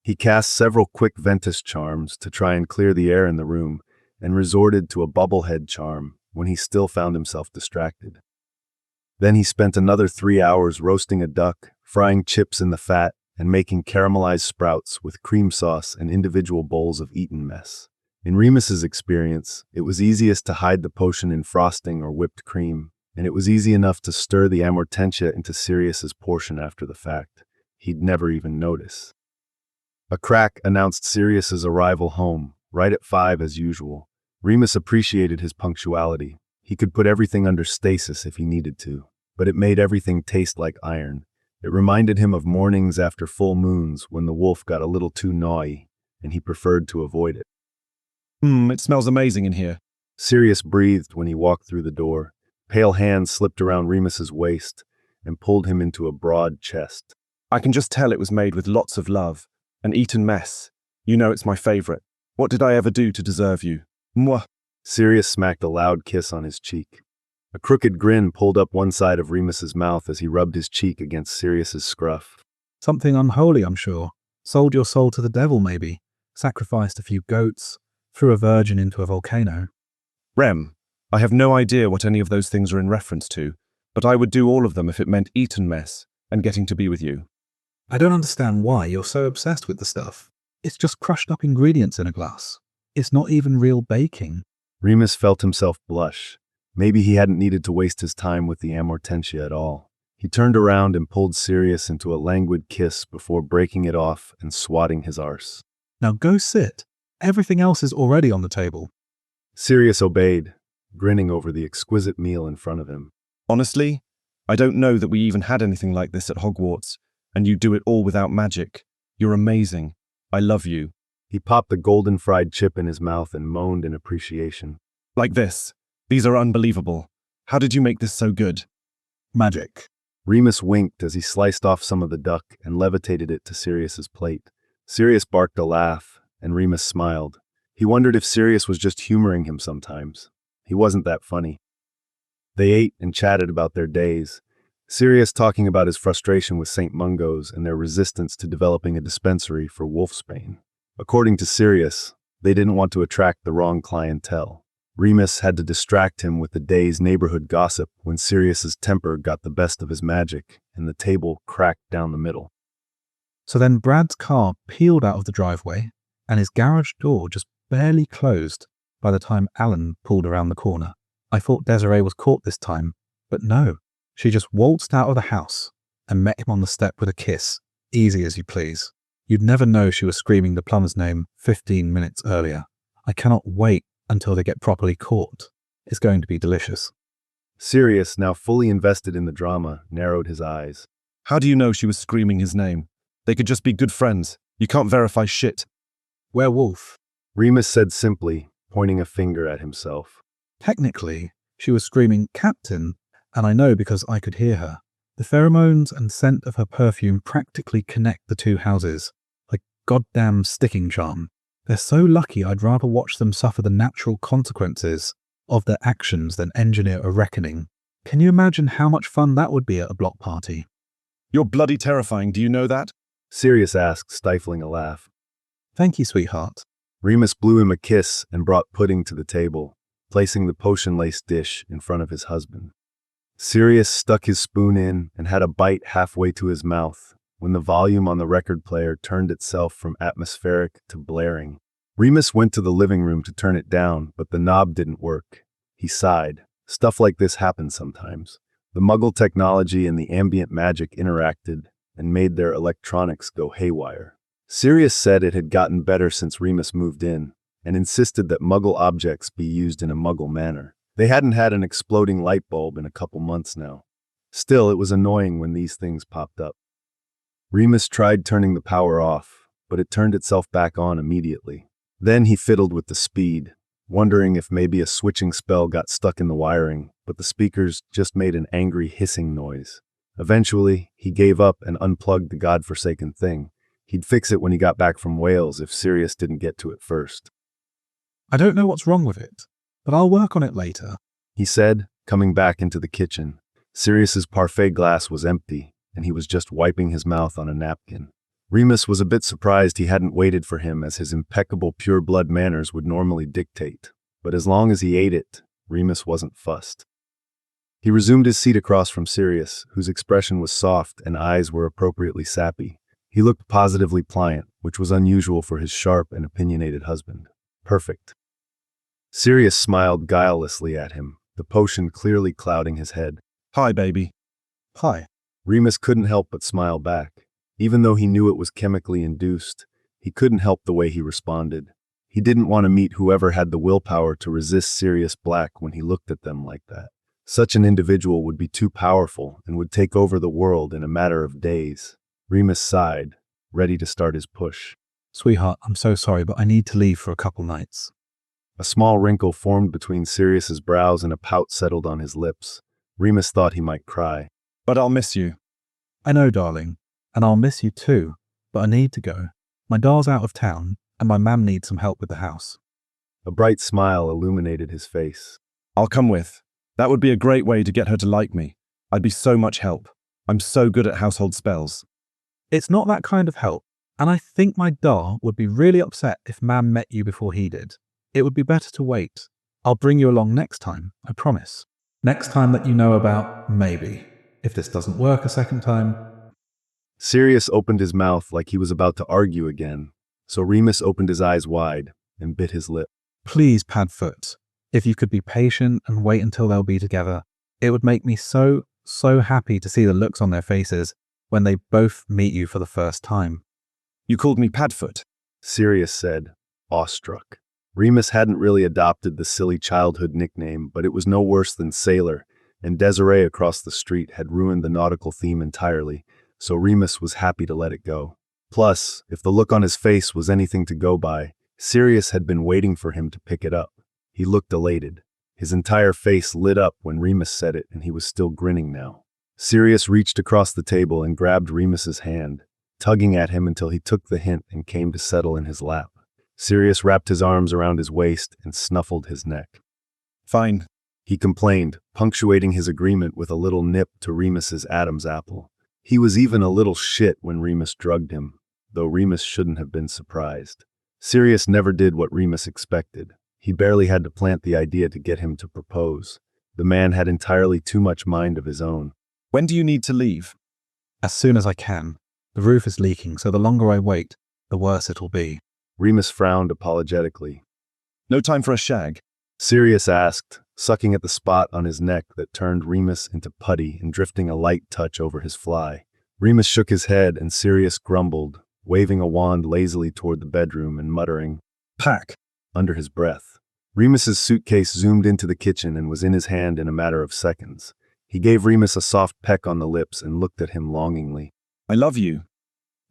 He cast several quick Ventus charms to try and clear the air in the room and resorted to a bubblehead charm when he still found himself distracted. Then he spent another 3 hours roasting a duck, frying chips in the fat, and making caramelized sprouts with cream sauce and individual bowls of eaten mess. In Remus's experience, it was easiest to hide the potion in frosting or whipped cream, and it was easy enough to stir the amortentia into Sirius's portion after the fact. He'd never even notice. A crack announced Sirius's arrival home, right at 5 as usual. Remus appreciated his punctuality. He could put everything under stasis if he needed to, but it made everything taste like iron. It reminded him of mornings after full moons when the wolf got a little too naughty, and he preferred to avoid it. It smells amazing in here. Sirius breathed when he walked through the door. Pale hands slipped around Remus's waist and pulled him into a broad chest. I can just tell it was made with lots of love. An Eton mess. You know it's my favorite. What did I ever do to deserve you? Mwah. Sirius smacked a loud kiss on his cheek. A crooked grin pulled up one side of Remus's mouth as he rubbed his cheek against Sirius's scruff. Something unholy, I'm sure. Sold your soul to the devil, maybe. Sacrificed a few goats. Threw a virgin into a volcano. Rem, I have no idea what any of those things are in reference to, but I would do all of them if it meant Eton mess and getting to be with you. I don't understand why you're so obsessed with the stuff. It's just crushed up ingredients in a glass. It's not even real baking. Remus felt himself blush. Maybe he hadn't needed to waste his time with the amortentia at all. He turned around and pulled Sirius into a languid kiss before breaking it off and swatting his arse. Now go sit. Everything else is already on the table. Sirius obeyed, grinning over the exquisite meal in front of him. Honestly, I don't know that we even had anything like this at Hogwarts, and you do it all without magic. You're amazing. I love you. He popped the golden fried chip in his mouth and moaned in appreciation. Like this. These are unbelievable. How did you make this so good? Magic. Remus winked as he sliced off some of the duck and levitated it to Sirius's plate. Sirius barked a laugh, and Remus smiled. He wondered if Sirius was just humoring him sometimes. He wasn't that funny. They ate and chatted about their days, Sirius talking about his frustration with St. Mungo's and their resistance to developing a dispensary for wolfsbane. According to Sirius, they didn't want to attract the wrong clientele. Remus had to distract him with the day's neighborhood gossip when Sirius's temper got the best of his magic and the table cracked down the middle. So then Brad's car peeled out of the driveway and his garage door just barely closed by the time Alan pulled around the corner. I thought Desiree was caught this time, but no. She just waltzed out of the house and met him on the step with a kiss, easy as you please. You'd never know she was screaming the plumber's name 15 minutes earlier. I cannot wait until they get properly caught. It's going to be delicious. Sirius, now fully invested in the drama, narrowed his eyes. How do you know she was screaming his name? They could just be good friends. You can't verify shit. Werewolf. Remus said simply, pointing a finger at himself. Technically, she was screaming Captain, and I know because I could hear her. The pheromones and scent of her perfume practically connect the two houses, like goddamn sticking charm. They're so lucky I'd rather watch them suffer the natural consequences of their actions than engineer a reckoning. Can you imagine how much fun that would be at a block party? You're bloody terrifying, do you know that? Sirius asked, stifling a laugh. Thank you, sweetheart. Remus blew him a kiss and brought pudding to the table, placing the potion-laced dish in front of his husband. Sirius stuck his spoon in and had a bite halfway to his mouth when the volume on the record player turned itself from atmospheric to blaring. Remus went to the living room to turn it down, but the knob didn't work. He sighed. Stuff like this happens sometimes. The Muggle technology and the ambient magic interacted and made their electronics go haywire. Sirius said it had gotten better since Remus moved in, and insisted that Muggle objects be used in a Muggle manner. They hadn't had an exploding light bulb in a couple months now. Still, it was annoying when these things popped up. Remus tried turning the power off, but it turned itself back on immediately. Then he fiddled with the speed, wondering if maybe a switching spell got stuck in the wiring, but the speakers just made an angry hissing noise. Eventually, he gave up and unplugged the godforsaken thing. He'd fix it when he got back from Wales if Sirius didn't get to it first. I don't know what's wrong with it, but I'll work on it later, he said, coming back into the kitchen. Sirius's parfait glass was empty, and he was just wiping his mouth on a napkin. Remus was a bit surprised he hadn't waited for him, as his impeccable pure-blood manners would normally dictate. But as long as he ate it, Remus wasn't fussed. He resumed his seat across from Sirius, whose expression was soft and eyes were appropriately sappy. He looked positively pliant, which was unusual for his sharp and opinionated husband. Perfect. Sirius smiled guilelessly at him, the potion clearly clouding his head. Hi, baby. Hi. Remus couldn't help but smile back. Even though he knew it was chemically induced, he couldn't help the way he responded. He didn't want to meet whoever had the willpower to resist Sirius Black when he looked at them like that. Such an individual would be too powerful and would take over the world in a matter of days. Remus sighed, ready to start his push. Sweetheart, I'm so sorry, but I need to leave for a couple nights. A small wrinkle formed between Sirius's brows and a pout settled on his lips. Remus thought he might cry. But I'll miss you. I know, darling, and I'll miss you too, but I need to go. My doll's out of town, and my mam needs some help with the house. A bright smile illuminated his face. I'll come with. That would be a great way to get her to like me. I'd be so much help. I'm so good at household spells. It's not that kind of help, and I think my doll would be really upset if mam met you before he did. It would be better to wait. I'll bring you along next time, I promise. Next time that you know about, maybe. If this doesn't work a second time. Sirius opened his mouth like he was about to argue again, so Remus opened his eyes wide and bit his lip. Please, Padfoot, if you could be patient and wait until they'll be together, it would make me so happy to see the looks on their faces when they both meet you for the first time. You called me Padfoot, Sirius said, awestruck. Remus hadn't really adopted the silly childhood nickname, but it was no worse than Sailor, and Desiree across the street had ruined the nautical theme entirely, so Remus was happy to let it go. Plus, if the look on his face was anything to go by, Sirius had been waiting for him to pick it up. He looked elated. His entire face lit up when Remus said it, and he was still grinning now. Sirius reached across the table and grabbed Remus's hand, tugging at him until he took the hint and came to settle in his lap. Sirius wrapped his arms around his waist and snuffled his neck. Fine, he complained, punctuating his agreement with a little nip to Remus's Adam's apple. He was even a little shit when Remus drugged him, though Remus shouldn't have been surprised. Sirius never did what Remus expected. He barely had to plant the idea to get him to propose. The man had entirely too much mind of his own. When do you need to leave? As soon as I can. The roof is leaking, so the longer I wait, the worse it'll be. Remus frowned apologetically. No time for a shag? Sirius asked, sucking at the spot on his neck that turned Remus into putty and drifting a light touch over his fly. Remus shook his head and Sirius grumbled, waving a wand lazily toward the bedroom and muttering, "Pack," under his breath. Remus's suitcase zoomed into the kitchen and was in his hand in a matter of seconds. He gave Remus a soft peck on the lips and looked at him longingly. I love you.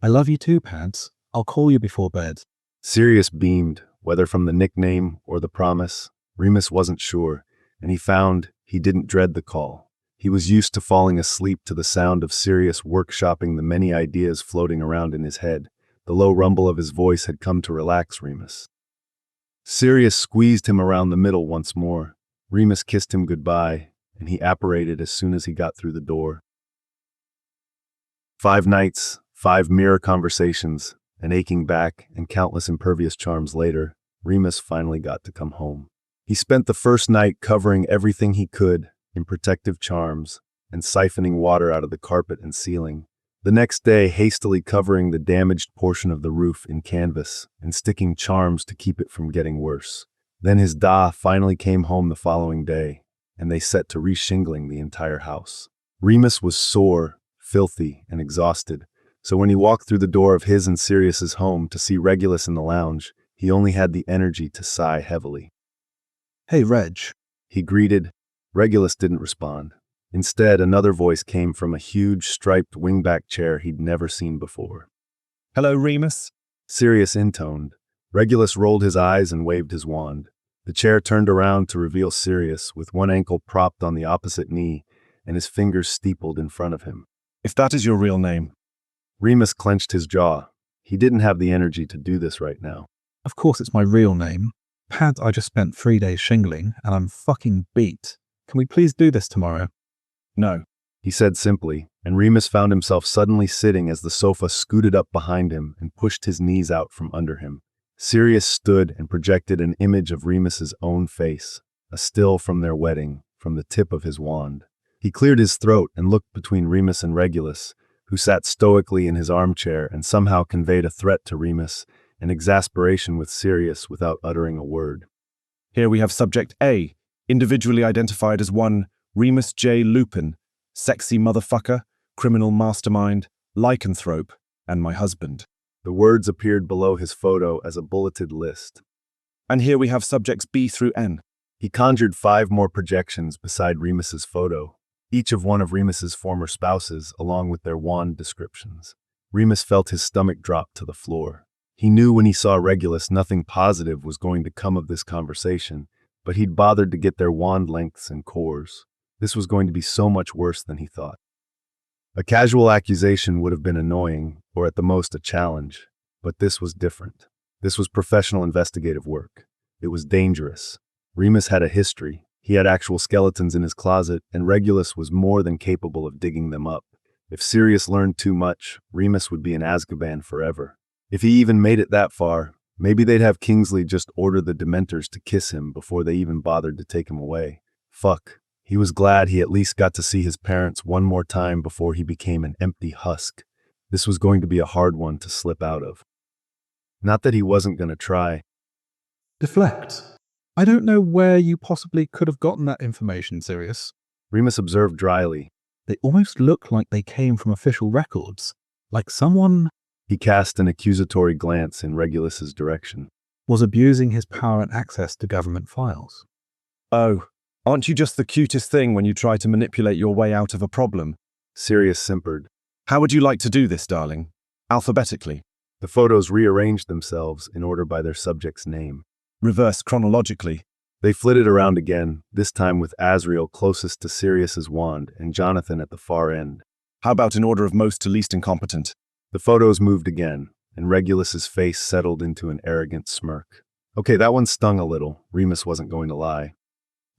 I love you too, Pads. I'll call you before bed. Sirius beamed, whether from the nickname or the promise. Remus wasn't sure, and he found he didn't dread the call. He was used to falling asleep to the sound of Sirius workshopping the many ideas floating around in his head. The low rumble of his voice had come to relax Remus. Sirius squeezed him around the middle once more. Remus kissed him goodbye, and he apparated as soon as he got through the door. 5 nights, 5 mirror conversations, an aching back, and countless impervious charms later, Remus finally got to come home. He spent the first night covering everything he could in protective charms and siphoning water out of the carpet and ceiling. The next day, hastily covering the damaged portion of the roof in canvas and sticking charms to keep it from getting worse. Then his Da finally came home the following day, and they set to re-shingling the entire house. Remus was sore, filthy, and exhausted, so when he walked through the door of his and Sirius's home to see Regulus in the lounge, he only had the energy to sigh heavily. Hey, Reg. He greeted. Regulus didn't respond. Instead, another voice came from a huge striped wingback chair he'd never seen before. Hello, Remus. Sirius intoned. Regulus rolled his eyes and waved his wand. The chair turned around to reveal Sirius with one ankle propped on the opposite knee and his fingers steepled in front of him. If that is your real name. Remus clenched his jaw. He didn't have the energy to do this right now. Of course it's my real name. Pads, I just spent 3 days shingling, and I'm fucking beat. Can we please do this tomorrow? No, he said simply, and Remus found himself suddenly sitting as the sofa scooted up behind him and pushed his knees out from under him. Sirius stood and projected an image of Remus's own face, a still from their wedding, from the tip of his wand. He cleared his throat and looked between Remus and Regulus, who sat stoically in his armchair and somehow conveyed a threat to Remus and exasperation with Sirius without uttering a word. Here we have subject A, individually identified as one Remus J. Lupin, sexy motherfucker, criminal mastermind, lycanthrope, and my husband. The words appeared below his photo as a bulleted list. And here we have subjects B through N. He conjured 5 more projections beside Remus's photo, each of one of Remus's former spouses, along with their wand descriptions. Remus felt his stomach drop to the floor. He knew when he saw Regulus nothing positive was going to come of this conversation, but he'd bothered to get their wand lengths and cores. This was going to be so much worse than he thought. A casual accusation would have been annoying, or at the most a challenge, but this was different. This was professional investigative work. It was dangerous. Remus had a history. He had actual skeletons in his closet, and Regulus was more than capable of digging them up. If Sirius learned too much, Remus would be in Azkaban forever. If he even made it that far, maybe they'd have Kingsley just order the Dementors to kiss him before they even bothered to take him away. Fuck. He was glad he at least got to see his parents one more time before he became an empty husk. This was going to be a hard one to slip out of. Not that he wasn't going to try. Deflect. I don't know where you possibly could have gotten that information, Sirius. Remus observed dryly. They almost look like they came from official records. Like someone He cast an accusatory glance in Regulus's direction. was abusing his power and access to government files. Oh, aren't you just the cutest thing when you try to manipulate your way out of a problem? Sirius simpered. How would you like to do this, darling? Alphabetically. The photos rearranged themselves in order by their subject's name. Reverse chronologically. They flitted around again, this time with Azriel closest to Sirius's wand and Jonathan at the far end. How about in order of most to least incompetent? The photos moved again, and Regulus's face settled into an arrogant smirk. Okay, that one stung a little. Remus wasn't going to lie.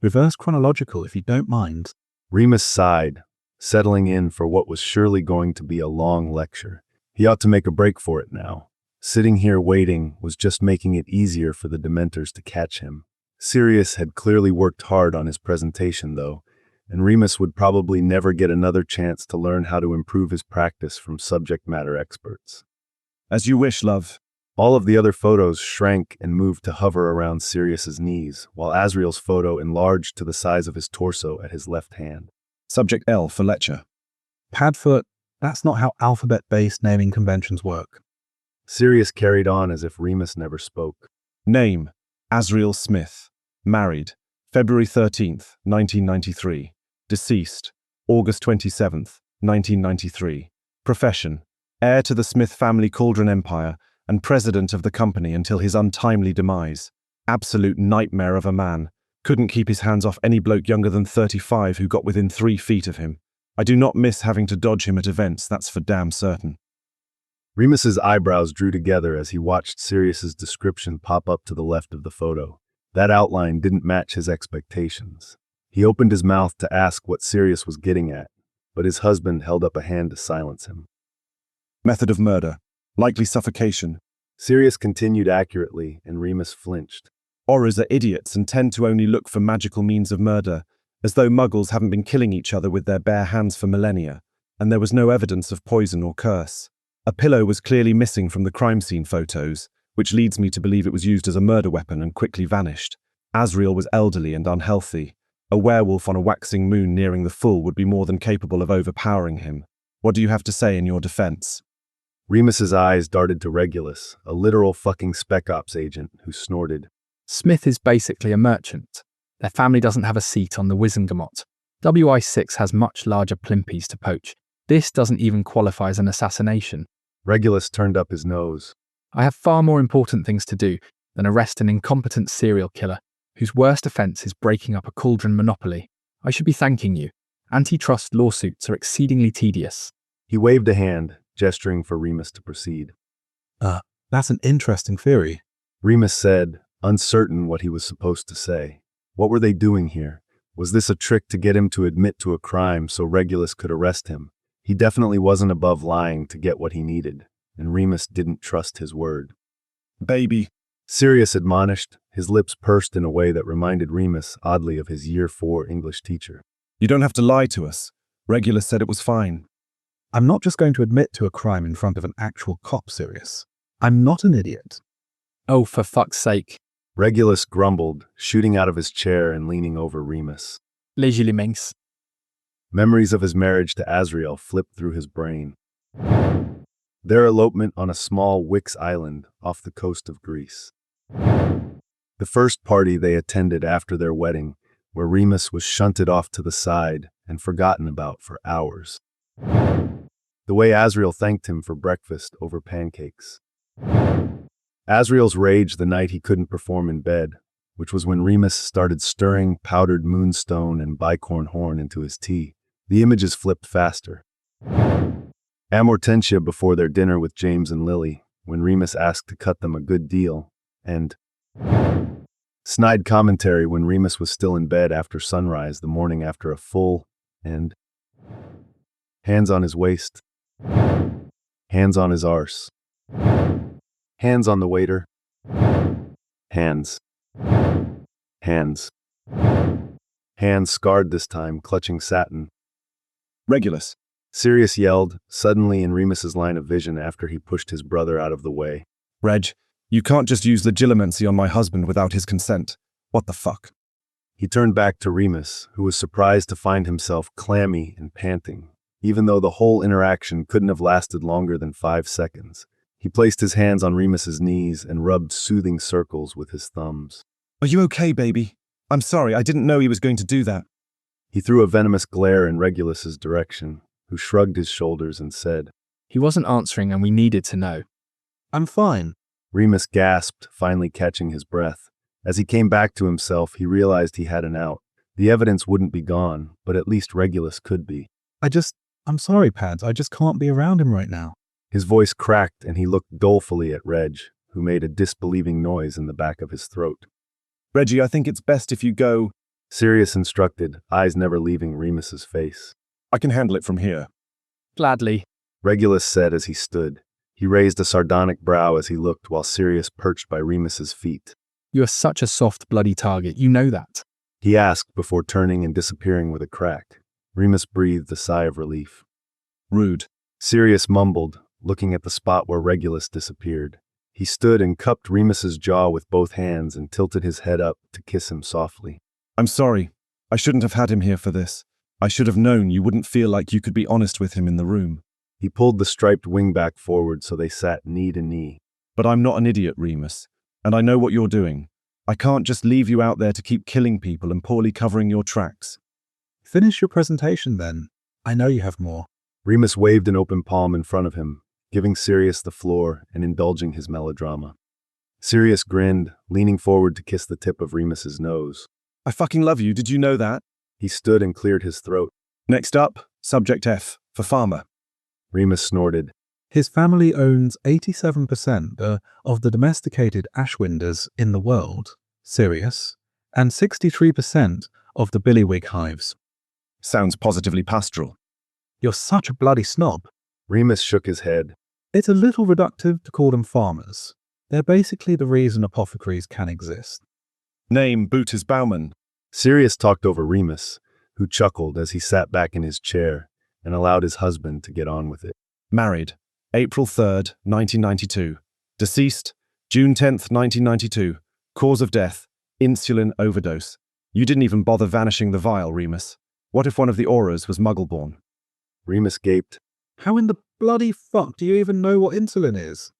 Reverse chronological, if you don't mind. Remus sighed, settling in for what was surely going to be a long lecture. He ought to make a break for it now. Sitting here waiting was just making it easier for the Dementors to catch him. Sirius had clearly worked hard on his presentation, though, and Remus would probably never get another chance to learn how to improve his practice from subject matter experts. As you wish, love. All of the other photos shrank and moved to hover around Sirius's knees, while Azriel's photo enlarged to the size of his torso at his left hand. Subject L for lecture. Padfoot, that's not how alphabet-based naming conventions work. Sirius carried on as if Remus never spoke. Name, Azriel Smith. Married, February 13th, 1993. Deceased, August 27th, 1993. Profession, heir to the Smith family Cauldron Empire and president of the company until his untimely demise. Absolute nightmare of a man. Couldn't keep his hands off any bloke younger than 35 who got within 3 feet of him. I do not miss having to dodge him at events, that's for damn certain. Remus's eyebrows drew together as he watched Sirius's description pop up to the left of the photo. That outline didn't match his expectations. He opened his mouth to ask what Sirius was getting at, but his husband held up a hand to silence him. Method of murder. Likely suffocation. Sirius continued accurately, and Remus flinched. Aurors are idiots and tend to only look for magical means of murder, as though muggles haven't been killing each other with their bare hands for millennia, and there was no evidence of poison or curse. A pillow was clearly missing from the crime scene photos, which leads me to believe it was used as a murder weapon and quickly vanished. Azriel was elderly and unhealthy. A werewolf on a waxing moon nearing the full would be more than capable of overpowering him. What do you have to say in your defense? Remus's eyes darted to Regulus, a literal fucking spec ops agent who snorted. Smith is basically a merchant. Their family doesn't have a seat on the Wizengamot. WI6 has much larger plimpies to poach. This doesn't even qualify as an assassination. Regulus turned up his nose. I have far more important things to do than arrest an incompetent serial killer whose worst offense is breaking up a cauldron monopoly. I should be thanking you. Antitrust lawsuits are exceedingly tedious. He waved a hand, gesturing for Remus to proceed. That's an interesting theory. Remus said, uncertain what he was supposed to say. What were they doing here? Was this a trick to get him to admit to a crime so Regulus could arrest him? He definitely wasn't above lying to get what he needed, and Remus didn't trust his word. Baby. Sirius admonished, his lips pursed in a way that reminded Remus oddly of his Year 4 English teacher. You don't have to lie to us. Regulus said it was fine. I'm not just going to admit to a crime in front of an actual cop, Sirius. I'm not an idiot. Oh, for fuck's sake. Regulus grumbled, shooting out of his chair and leaning over Remus. Legilimens. Memories of his marriage to Azriel flipped through his brain. Their elopement on a small Wix island off the coast of Greece. The first party they attended after their wedding, where Remus was shunted off to the side and forgotten about for hours. The way Azriel thanked him for breakfast over pancakes. Asriel's rage the night he couldn't perform in bed, which was when Remus started stirring powdered moonstone and bicorn horn into his tea. The images flipped faster. Amortentia before their dinner with James and Lily, when Remus asked to cut them a good deal, and snide commentary when Remus was still in bed after sunrise the morning after a full, and hands on his waist, hands on his arse, hands on the waiter, hands, hands, hands scarred this time, clutching satin. Regulus. Sirius yelled, suddenly in Remus's line of vision after he pushed his brother out of the way. Reg, you can't just use legilimency on my husband without his consent. What the fuck? He turned back to Remus, who was surprised to find himself clammy and panting, even though the whole interaction couldn't have lasted longer than 5 seconds. He placed his hands on Remus's knees and rubbed soothing circles with his thumbs. Are you okay, baby? I'm sorry, I didn't know he was going to do that. He threw a venomous glare in Regulus's direction, who shrugged his shoulders and said, He wasn't answering and we needed to know. I'm fine. Remus gasped, finally catching his breath. As he came back to himself, he realized he had an out. The evidence wouldn't be gone, but at least Regulus could be. I'm sorry, Pads, I just can't be around him right now. His voice cracked and he looked dolefully at Reg, who made a disbelieving noise in the back of his throat. Reggie, I think it's best if you go. Sirius instructed, eyes never leaving Remus's face. I can handle it from here. Gladly. Regulus said as he stood. He raised a sardonic brow as he looked while Sirius perched by Remus's feet. You are such a soft, bloody target, you know that. He asked before turning and disappearing with a crack. Remus breathed a sigh of relief. Rude. Sirius mumbled, looking at the spot where Regulus disappeared. He stood and cupped Remus's jaw with both hands and tilted his head up to kiss him softly. I'm sorry. I shouldn't have had him here for this. I should have known you wouldn't feel like you could be honest with him in the room. He pulled the striped wing back forward so they sat knee to knee. But I'm not an idiot, Remus, and I know what you're doing. I can't just leave you out there to keep killing people and poorly covering your tracks. Finish your presentation then. I know you have more. Remus waved an open palm in front of him, giving Sirius the floor and indulging his melodrama. Sirius grinned, leaning forward to kiss the tip of Remus's nose. I fucking love you, did you know that? He stood and cleared his throat. Next up, Subject F, for Farmer. Remus snorted. His family owns 87% of the domesticated ashwinders in the world, Sirius, and 63% of the billywig hives. Sounds positively pastoral. You're such a bloody snob. Remus shook his head. It's a little reductive to call them farmers. They're basically the reason apothecaries can exist. Name, Bootus Bauman. Sirius talked over Remus, who chuckled as he sat back in his chair and allowed his husband to get on with it. Married, April 3rd, 1992. Deceased, June 10th, 1992. Cause of death, insulin overdose. You didn't even bother vanishing the vial, Remus. What if one of the auras was muggle-born? Remus gaped. How in the bloody fuck do you even know what insulin is?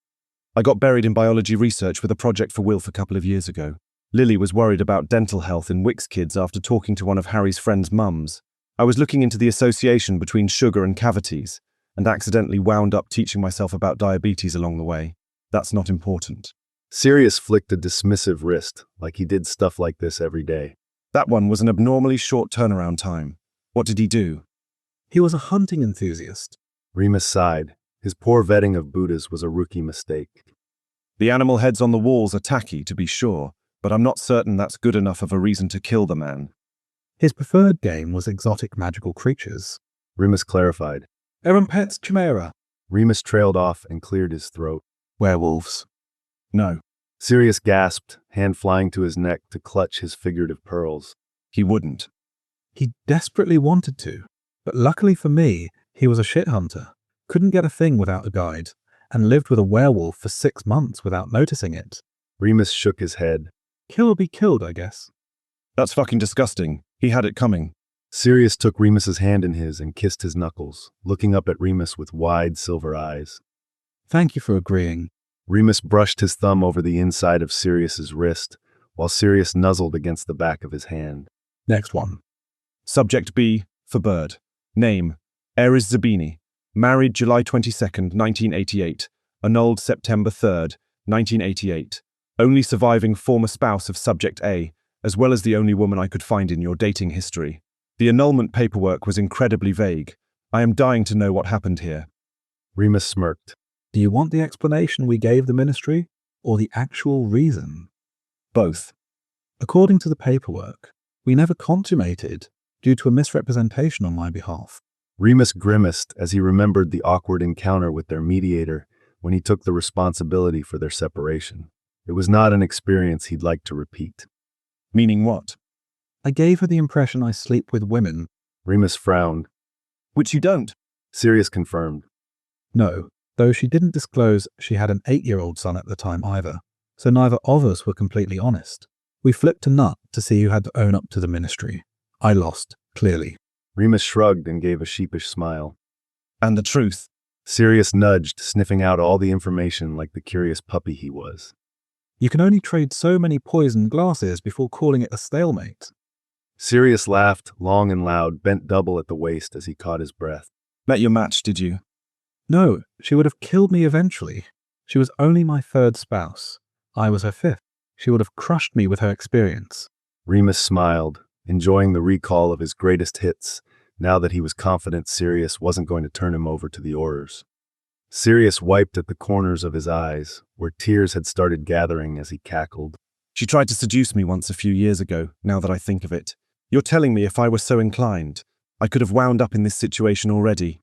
I got buried in biology research with a project for Wilf a couple of years ago. Lily was worried about dental health in Wicks kids after talking to one of Harry's friend's mums. I was looking into the association between sugar and cavities, and accidentally wound up teaching myself about diabetes along the way. That's not important. Sirius flicked a dismissive wrist, like he did stuff like this every day. That one was an abnormally short turnaround time. What did he do? He was a hunting enthusiast. Remus sighed. His poor vetting of Buddhas was a rookie mistake. The animal heads on the walls are tacky, to be sure, but I'm not certain that's good enough of a reason to kill the man. His preferred game was exotic magical creatures. Remus clarified. Erumpet's Chimera. Remus trailed off and cleared his throat. Werewolves. No. Sirius gasped, hand flying to his neck to clutch his figurative pearls. He wouldn't. He desperately wanted to, but luckily for me, he was a shit hunter, couldn't get a thing without a guide, and lived with a werewolf for 6 months without noticing it. Remus shook his head. Kill or be killed, I guess. That's fucking disgusting. He had it coming. Sirius took Remus's hand in his and kissed his knuckles, looking up at Remus with wide silver eyes. Thank you for agreeing. Remus brushed his thumb over the inside of Sirius's wrist, while Sirius nuzzled against the back of his hand. Next one. Subject B, for bird. Name, Aries Zabini. Married July 22nd, 1988. Annulled September 3rd. 1988. Only surviving former spouse of Subject A, as well as the only woman I could find in your dating history. The annulment paperwork was incredibly vague. I am dying to know what happened here. Remus smirked. Do you want the explanation we gave the ministry, or the actual reason? Both. According to the paperwork, we never consummated due to a misrepresentation on my behalf. Remus grimaced as he remembered the awkward encounter with their mediator when he took the responsibility for their separation. It was not an experience he'd like to repeat. Meaning what? I gave her the impression I sleep with women. Remus frowned. Which you don't. Sirius confirmed. No, though she didn't disclose she had an 8-year-old son at the time either, so neither of us were completely honest. We flipped a nut to see who had to own up to the ministry. I lost, clearly. Remus shrugged and gave a sheepish smile. And the truth? Sirius nudged, sniffing out all the information like the curious puppy he was. You can only trade so many poisoned glasses before calling it a stalemate. Sirius laughed, long and loud, bent double at the waist as he caught his breath. Met your match, did you? No, she would have killed me eventually. She was only my 3rd spouse. I was her 5th. She would have crushed me with her experience. Remus smiled, enjoying the recall of his greatest hits, now that he was confident Sirius wasn't going to turn him over to the Aurors. Sirius wiped at the corners of his eyes, where tears had started gathering as he cackled. She tried to seduce me once a few years ago, now that I think of it. You're telling me if I were so inclined, I could have wound up in this situation already.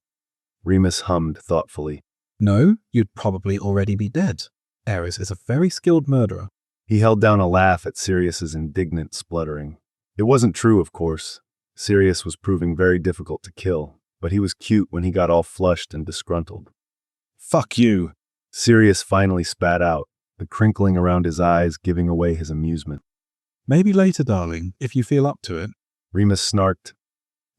Remus hummed thoughtfully. No, you'd probably already be dead. Ares is a very skilled murderer. He held down a laugh at Sirius's indignant spluttering. It wasn't true, of course. Sirius was proving very difficult to kill, but he was cute when he got all flushed and disgruntled. Fuck you. Sirius finally spat out, the crinkling around his eyes giving away his amusement. Maybe later, darling, if you feel up to it. Remus snarked.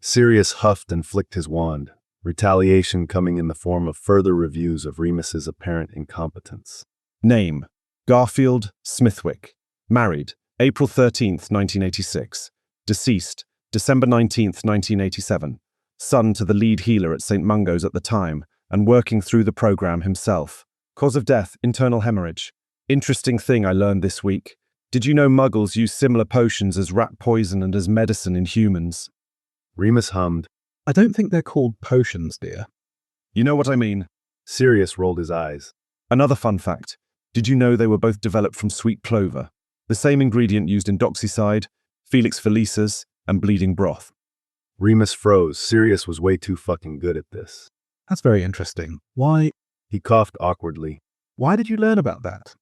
Sirius huffed and flicked his wand, retaliation coming in the form of further reviews of Remus's apparent incompetence. Name: Garfield Smithwick. Married, April 13th, 1986. Deceased, December 19th, 1987. Son to the lead healer at St. Mungo's at the time, and working through the program himself. Cause of death, internal hemorrhage. Interesting thing I learned this week. Did you know muggles use similar potions as rat poison and as medicine in humans? Remus hummed. I don't think they're called potions, dear. You know what I mean. Sirius rolled his eyes. Another fun fact. Did you know they were both developed from sweet clover? The same ingredient used in doxycide, Felix Felicis, and bleeding broth. Remus froze. Sirius was way too fucking good at this. That's very interesting. Why? He coughed awkwardly. Why did you learn about that?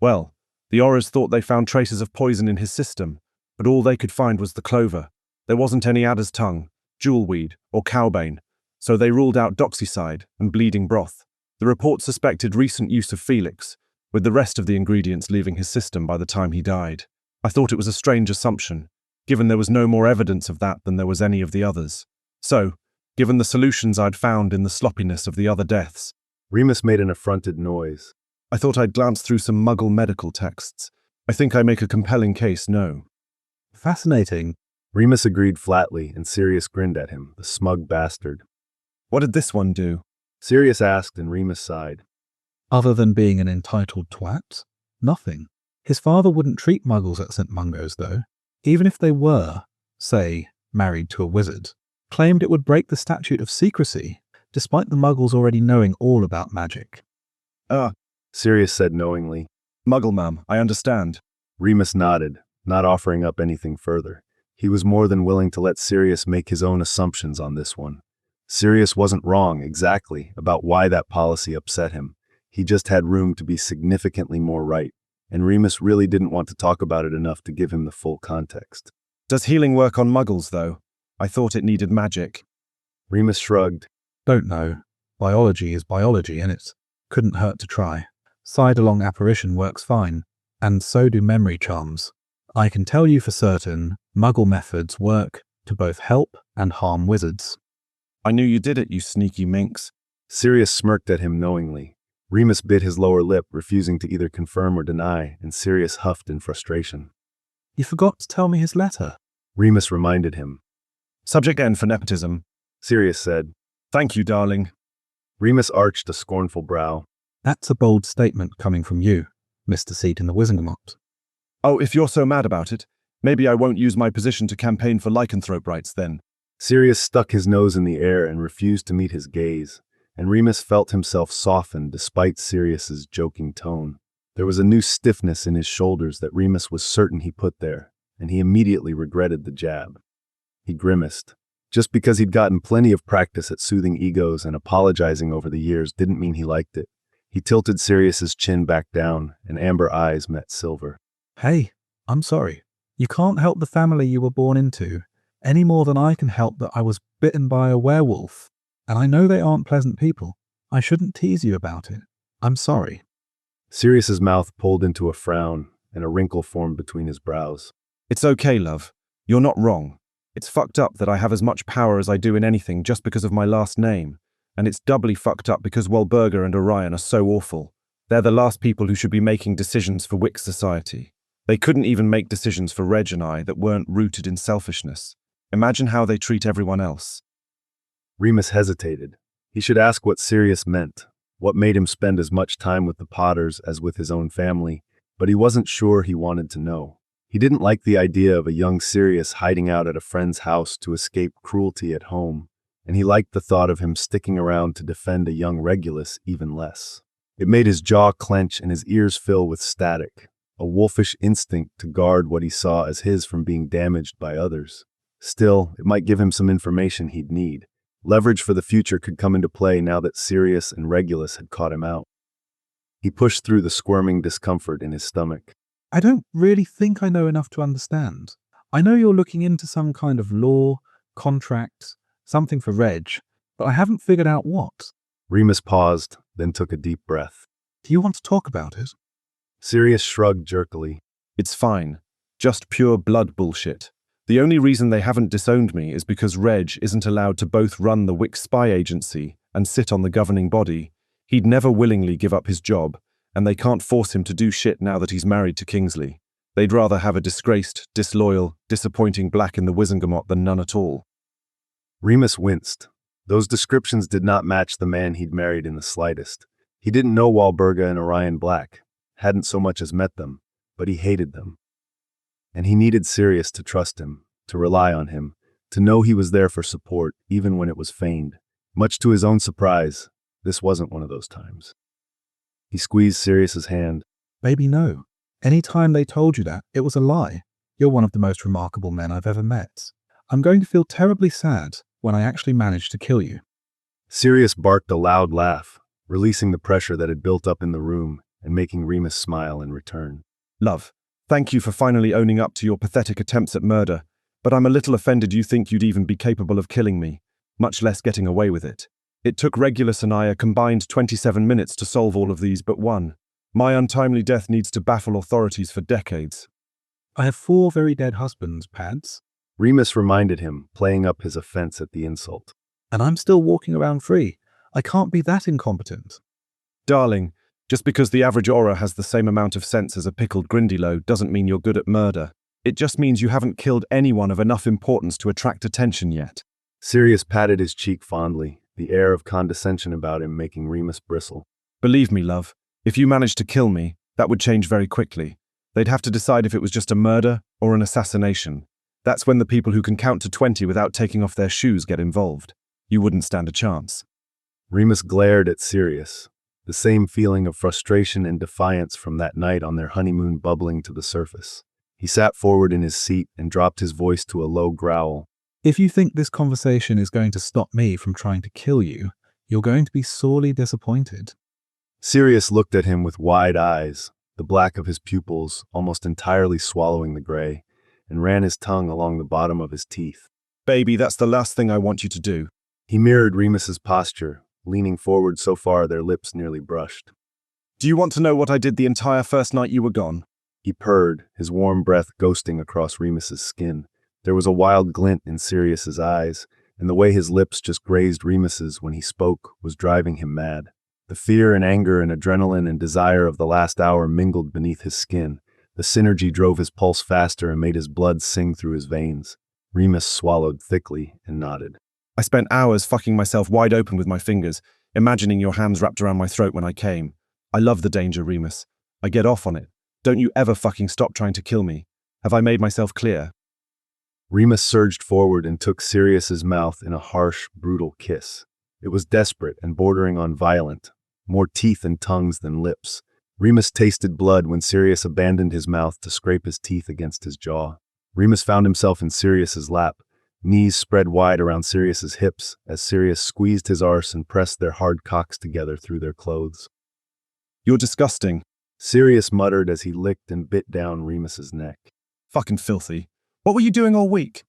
Well, the Aurors thought they found traces of poison in his system, but all they could find was the clover. There wasn't any adder's tongue, jewelweed, or cowbane, so they ruled out doxycide and bleeding broth. The report suspected recent use of Felix, with the rest of the ingredients leaving his system by the time he died. I thought it was a strange assumption, given there was no more evidence of that than there was any of the others. So, given the solutions I'd found in the sloppiness of the other deaths, Remus made an affronted noise. I thought I'd glance through some muggle medical texts. I think I make a compelling case, no. Fascinating. Remus agreed flatly, and Sirius grinned at him, the smug bastard. What did this one do? Sirius asked, and Remus sighed. Other than being an entitled twat? Nothing. His father wouldn't treat muggles at St. Mungo's, though. Even if they were, say, married to a wizard, claimed it would break the statute of secrecy, despite the muggles already knowing all about magic. Sirius said knowingly. Muggle, ma'am, I understand. Remus nodded, not offering up anything further. He was more than willing to let Sirius make his own assumptions on this one. Sirius wasn't wrong, exactly, about why that policy upset him. He just had room to be significantly more right, and Remus really didn't want to talk about it enough to give him the full context. Does healing work on muggles, though? I thought it needed magic. Remus shrugged. Don't know. Biology is biology, and it couldn't hurt to try. Side-along apparition works fine, and so do memory charms. I can tell you for certain, muggle methods work to both help and harm wizards. I knew you did it, you sneaky minx. Sirius smirked at him knowingly. Remus bit his lower lip, refusing to either confirm or deny, and Sirius huffed in frustration. You forgot to tell me his letter. Remus reminded him. Subject N for nepotism. Sirius said. Thank you, darling. Remus arched a scornful brow. That's a bold statement coming from you, Mr. Seat in the Wizengamot. Oh, if you're so mad about it, maybe I won't use my position to campaign for lycanthrope rights then. Sirius stuck his nose in the air and refused to meet his gaze, and Remus felt himself soften despite Sirius's joking tone. There was a new stiffness in his shoulders that Remus was certain he put there, and he immediately regretted the jab. He grimaced. Just because he'd gotten plenty of practice at soothing egos and apologizing over the years didn't mean he liked it. He tilted Sirius's chin back down, and amber eyes met silver. Hey, I'm sorry. You can't help the family you were born into, any more than I can help that I was bitten by a werewolf. And I know they aren't pleasant people. I shouldn't tease you about it. I'm sorry. Sirius's mouth pulled into a frown, and a wrinkle formed between his brows. It's okay, love. You're not wrong. It's fucked up that I have as much power as I do in anything just because of my last name. And it's doubly fucked up because Wellberger and Orion are so awful. They're the last people who should be making decisions for Wick society. They couldn't even make decisions for Reg and I that weren't rooted in selfishness. Imagine how they treat everyone else. Remus hesitated. He should ask what Sirius meant, what made him spend as much time with the Potters as with his own family, but he wasn't sure he wanted to know. He didn't like the idea of a young Sirius hiding out at a friend's house to escape cruelty at home, and he liked the thought of him sticking around to defend a young Regulus even less. It made his jaw clench and his ears fill with static, a wolfish instinct to guard what he saw as his from being damaged by others. Still, it might give him some information he'd need. Leverage for the future could come into play now that Sirius and Regulus had caught him out. He pushed through the squirming discomfort in his stomach. I don't really think I know enough to understand. I know you're looking into some kind of law, contract, something for Reg, but I haven't figured out what. Remus paused, then took a deep breath. Do you want to talk about it? Sirius shrugged jerkily. It's fine. Just pure blood bullshit. The only reason they haven't disowned me is because Reg isn't allowed to both run the Wick spy agency and sit on the governing body. He'd never willingly give up his job, and they can't force him to do shit now that he's married to Kingsley. They'd rather have a disgraced, disloyal, disappointing black in the Wizengamot than none at all. Remus winced. Those descriptions did not match the man he'd married in the slightest. He didn't know Wallburga and Orion Black, hadn't so much as met them, but he hated them. And he needed Sirius to trust him, to rely on him, to know he was there for support, even when it was feigned. Much to his own surprise, this wasn't one of those times. He squeezed Sirius's hand. Baby, no. Any time they told you that, it was a lie. You're one of the most remarkable men I've ever met. I'm going to feel terribly sad when I actually manage to kill you. Sirius barked a loud laugh, releasing the pressure that had built up in the room and making Remus smile in return. Love, thank you for finally owning up to your pathetic attempts at murder, but I'm a little offended you think you'd even be capable of killing me, much less getting away with it. It took Regulus and I a combined 27 minutes to solve all of these but one. My untimely death needs to baffle authorities for decades. I have 4 very dead husbands, Pads. Remus reminded him, playing up his offense at the insult. And I'm still walking around free. I can't be that incompetent. Darling, just because the average aura has the same amount of sense as a pickled Grindylow doesn't mean you're good at murder. It just means you haven't killed anyone of enough importance to attract attention yet. Sirius patted his cheek fondly, the air of condescension about him making Remus bristle. Believe me, love, if you managed to kill me, that would change very quickly. They'd have to decide if it was just a murder or an assassination. That's when the people who can count to 20 without taking off their shoes get involved. You wouldn't stand a chance. Remus glared at Sirius, the same feeling of frustration and defiance from that night on their honeymoon bubbling to the surface. He sat forward in his seat and dropped his voice to a low growl. If you think this conversation is going to stop me from trying to kill you, you're going to be sorely disappointed. Sirius looked at him with wide eyes, the black of his pupils almost entirely swallowing the gray, and ran his tongue along the bottom of his teeth. Baby, that's the last thing I want you to do. He mirrored Remus's posture, leaning forward so far their lips nearly brushed. Do you want to know what I did the entire first night you were gone? He purred, his warm breath ghosting across Remus's skin. There was a wild glint in Sirius's eyes, and the way his lips just grazed Remus's when he spoke was driving him mad. The fear and anger and adrenaline and desire of the last hour mingled beneath his skin. The synergy drove his pulse faster and made his blood sing through his veins. Remus swallowed thickly and nodded. I spent hours fucking myself wide open with my fingers, imagining your hands wrapped around my throat when I came. I love the danger, Remus. I get off on it. Don't you ever fucking stop trying to kill me. Have I made myself clear? Remus surged forward and took Sirius's mouth in a harsh, brutal kiss. It was desperate and bordering on violent, more teeth and tongues than lips. Remus tasted blood when Sirius abandoned his mouth to scrape his teeth against his jaw. Remus found himself in Sirius's lap, knees spread wide around Sirius's hips as Sirius squeezed his arse and pressed their hard cocks together through their clothes. You're disgusting. Sirius muttered as he licked and bit down Remus's neck. Fucking filthy. What were you doing all week?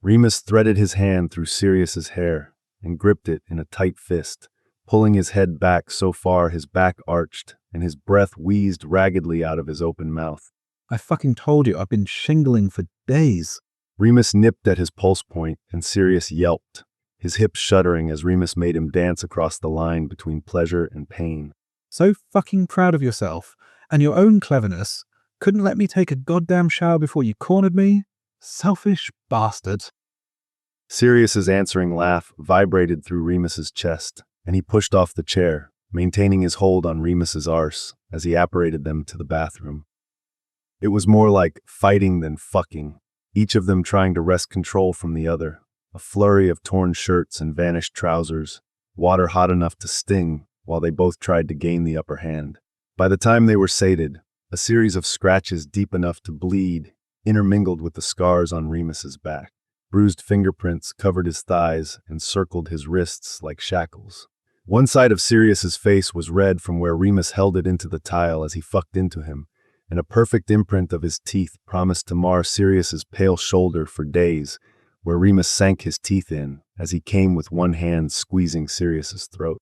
Remus threaded his hand through Sirius's hair and gripped it in a tight fist, pulling his head back so far his back arched and his breath wheezed raggedly out of his open mouth. I fucking told you I've been shingling for days. Remus nipped at his pulse point and Sirius yelped, his hips shuddering as Remus made him dance across the line between pleasure and pain. So fucking proud of yourself and your own cleverness. Couldn't let me take a goddamn shower before you cornered me? Selfish bastard. Sirius's answering laugh vibrated through Remus's chest, and he pushed off the chair, maintaining his hold on Remus's arse as he apparated them to the bathroom. It was more like fighting than fucking, each of them trying to wrest control from the other, a flurry of torn shirts and vanished trousers, water hot enough to sting while they both tried to gain the upper hand. By the time they were sated, a series of scratches deep enough to bleed intermingled with the scars on Remus's back. Bruised fingerprints covered his thighs and circled his wrists like shackles. One side of Sirius's face was red from where Remus held it into the tile as he fucked into him, and a perfect imprint of his teeth promised to mar Sirius's pale shoulder for days, where Remus sank his teeth in as he came with one hand squeezing Sirius's throat.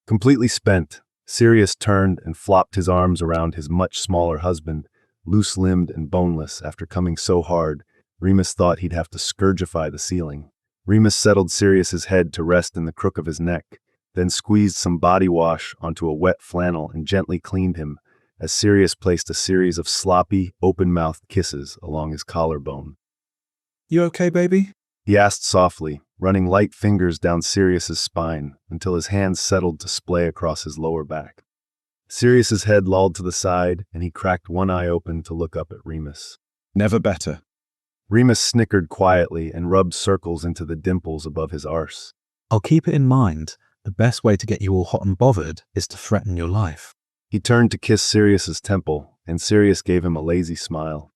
Completely spent, Sirius turned and flopped his arms around his much smaller husband, loose-limbed and boneless after coming so hard, Remus thought he'd have to scourgify the ceiling. Remus settled Sirius's head to rest in the crook of his neck, then squeezed some body wash onto a wet flannel and gently cleaned him, as Sirius placed a series of sloppy, open-mouthed kisses along his collarbone. You okay, baby? He asked softly, running light fingers down Sirius's spine until his hands settled to splay across his lower back. Sirius's head lolled to the side, and he cracked one eye open to look up at Remus. Never better. Remus snickered quietly and rubbed circles into the dimples above his arse. I'll keep it in mind. The best way to get you all hot and bothered is to threaten your life. He turned to kiss Sirius's temple, and Sirius gave him a lazy smile.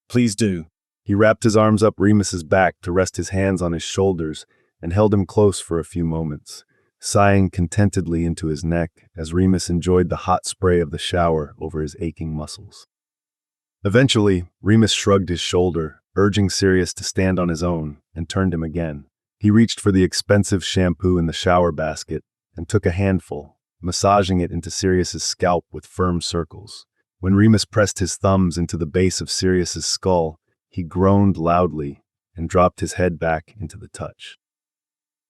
Please do. He wrapped his arms up Remus's back to rest his hands on his shoulders and held him close for a few moments, sighing contentedly into his neck as Remus enjoyed the hot spray of the shower over his aching muscles. Eventually, Remus shrugged his shoulder, urging Sirius to stand on his own, and turned him again. He reached for the expensive shampoo in the shower basket and took a handful, massaging it into Sirius's scalp with firm circles. When Remus pressed his thumbs into the base of Sirius's skull, he groaned loudly and dropped his head back into the touch.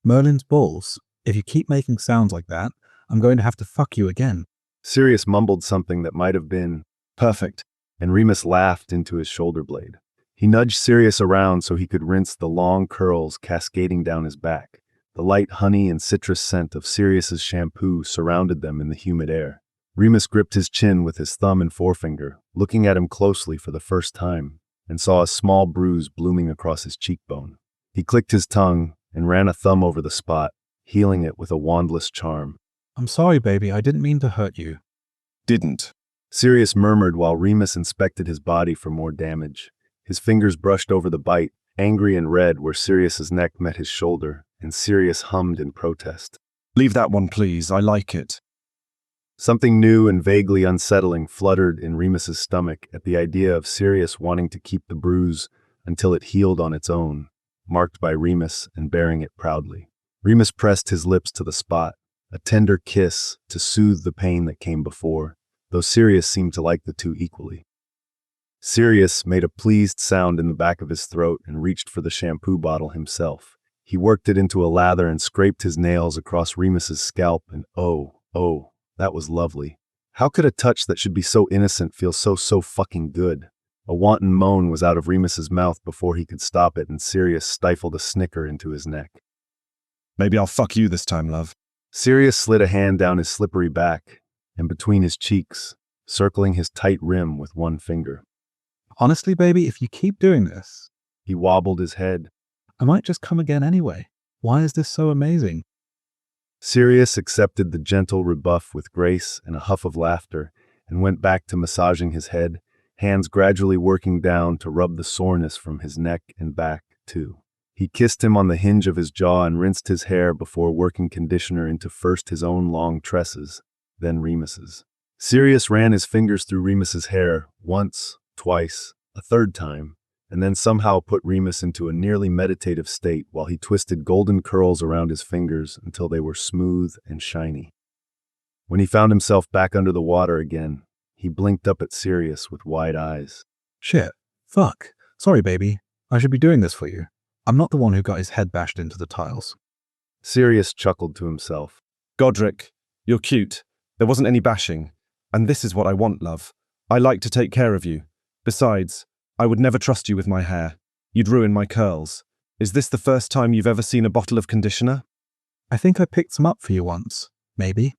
Merlin's balls. If you keep making sounds like that, I'm going to have to fuck you again. Sirius mumbled something that might have been perfect, and Remus laughed into his shoulder blade. He nudged Sirius around so he could rinse the long curls cascading down his back. The light honey and citrus scent of Sirius's shampoo surrounded them in the humid air. Remus gripped his chin with his thumb and forefinger, looking at him closely for the first time, and saw a small bruise blooming across his cheekbone. He clicked his tongue and ran a thumb over the spot, healing it with a wandless charm. I'm sorry, baby. I didn't mean to hurt you. Didn't. Sirius murmured while Remus inspected his body for more damage. His fingers brushed over the bite, angry and red where Sirius's neck met his shoulder, and Sirius hummed in protest. Leave that one, please. I like it. Something new and vaguely unsettling fluttered in Remus's stomach at the idea of Sirius wanting to keep the bruise until it healed on its own, marked by Remus and bearing it proudly. Remus pressed his lips to the spot, a tender kiss to soothe the pain that came before, though Sirius seemed to like the two equally. Sirius made a pleased sound in the back of his throat and reached for the shampoo bottle himself. He worked it into a lather and scraped his nails across Remus's scalp, and oh, that was lovely. How could a touch that should be so innocent feel so fucking good? A wanton moan was out of Remus's mouth before he could stop it, and Sirius stifled a snicker into his neck. Maybe I'll fuck you this time, love. Sirius slid a hand down his slippery back, and between his cheeks, circling his tight rim with one finger. Honestly, baby, if you keep doing this, He wobbled his head. I might just come again anyway. Why is this so amazing? Sirius accepted the gentle rebuff with grace and a huff of laughter and went back to massaging his head, hands gradually working down to rub the soreness from his neck and back, too. He kissed him on the hinge of his jaw and rinsed his hair before working conditioner into first his own long tresses, then Remus's. Sirius ran his fingers through Remus's hair once, twice, a third time, and then somehow put Remus into a nearly meditative state while he twisted golden curls around his fingers until they were smooth and shiny. When he found himself back under the water again, he blinked up at Sirius with wide eyes. Shit. Fuck. Sorry, baby. I should be doing this for you. I'm not the one who got his head bashed into the tiles. Sirius chuckled to himself. Godric, you're cute. There wasn't any bashing. And this is what I want, love. I like to take care of you. Besides, I would never trust you with my hair. You'd ruin my curls. Is this the first time you've ever seen a bottle of conditioner? I think I picked some up for you once. Maybe.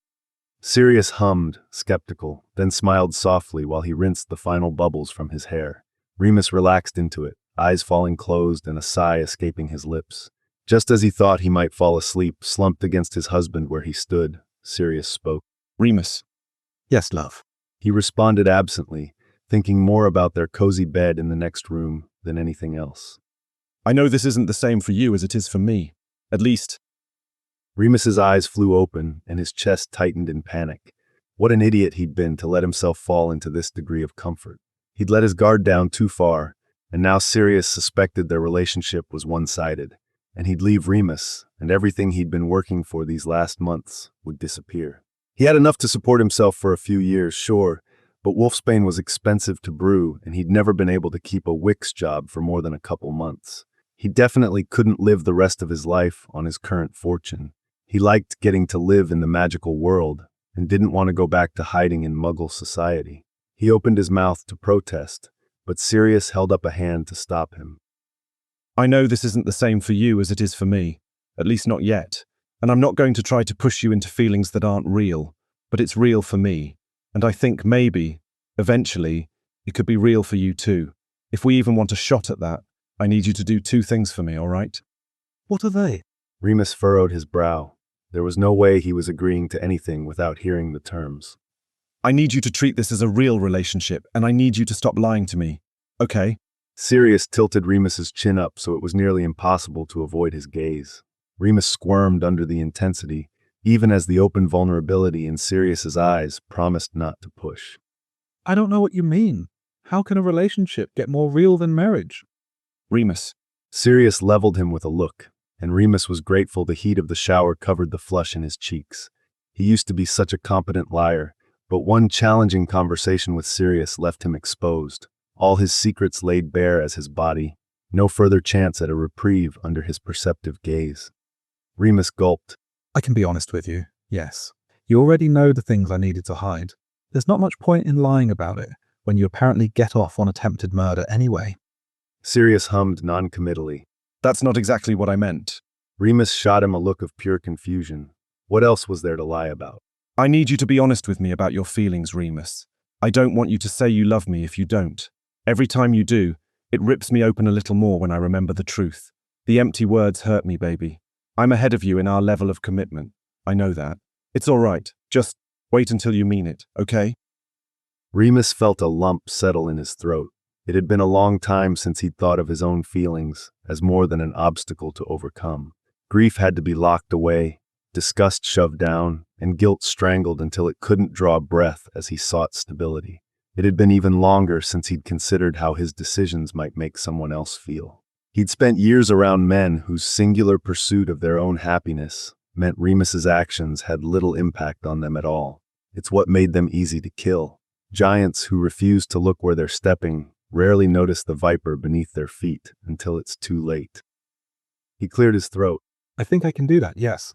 Sirius hummed, skeptical, then smiled softly while he rinsed the final bubbles from his hair. Remus relaxed into it, eyes falling closed and a sigh escaping his lips. Just as he thought he might fall asleep, slumped against his husband where he stood, Sirius spoke. Remus. Yes, love. He responded absently, thinking more about their cozy bed in the next room than anything else. I know this isn't the same for you as it is for me. At least. Remus's eyes flew open and his chest tightened in panic. What an idiot he'd been to let himself fall into this degree of comfort. He'd let his guard down too far, and now Sirius suspected their relationship was one-sided, and he'd leave Remus, and everything he'd been working for these last months would disappear. He had enough to support himself for a few years, sure, but Wolfsbane was expensive to brew, and he'd never been able to keep a Wix job for more than a couple months. He definitely couldn't live the rest of his life on his current fortune. He liked getting to live in the magical world, and didn't want to go back to hiding in Muggle society. He opened his mouth to protest, but Sirius held up a hand to stop him. I know this isn't the same for you as it is for me, at least not yet, and I'm not going to try to push you into feelings that aren't real, but it's real for me, and I think maybe, eventually, it could be real for you too. If we even want a shot at that, I need you to do two things for me, all right? What are they? Remus furrowed his brow. There was no way he was agreeing to anything without hearing the terms. I need you to treat this as a real relationship, and I need you to stop lying to me, okay? Sirius tilted Remus's chin up so it was nearly impossible to avoid his gaze. Remus squirmed under the intensity, even as the open vulnerability in Sirius's eyes promised not to push. I don't know what you mean. How can a relationship get more real than marriage? Remus. Sirius leveled him with a look, and Remus was grateful the heat of the shower covered the flush in his cheeks. He used to be such a competent liar, but one challenging conversation with Sirius left him exposed, all his secrets laid bare as his body, no further chance at a reprieve under his perceptive gaze. Remus gulped. I can be honest with you, yes. You already know the things I needed to hide. There's not much point in lying about it when you apparently get off on attempted murder anyway. Sirius hummed noncommittally. That's not exactly what I meant. Remus shot him a look of pure confusion. What else was there to lie about? I need you to be honest with me about your feelings, Remus. I don't want you to say you love me if you don't. Every time you do, it rips me open a little more when I remember the truth. The empty words hurt me, baby. I'm ahead of you in our level of commitment. I know that. It's all right. Just wait until you mean it, okay? Remus felt a lump settle in his throat. It had been a long time since he'd thought of his own feelings as more than an obstacle to overcome. Grief had to be locked away, disgust shoved down, and guilt strangled until it couldn't draw breath as he sought stability. It had been even longer since he'd considered how his decisions might make someone else feel. He'd spent years around men whose singular pursuit of their own happiness meant Remus's actions had little impact on them at all. It's what made them easy to kill. Giants who refuse to look where they're stepping rarely notice the viper beneath their feet until it's too late. He cleared his throat. I think I can do that, yes.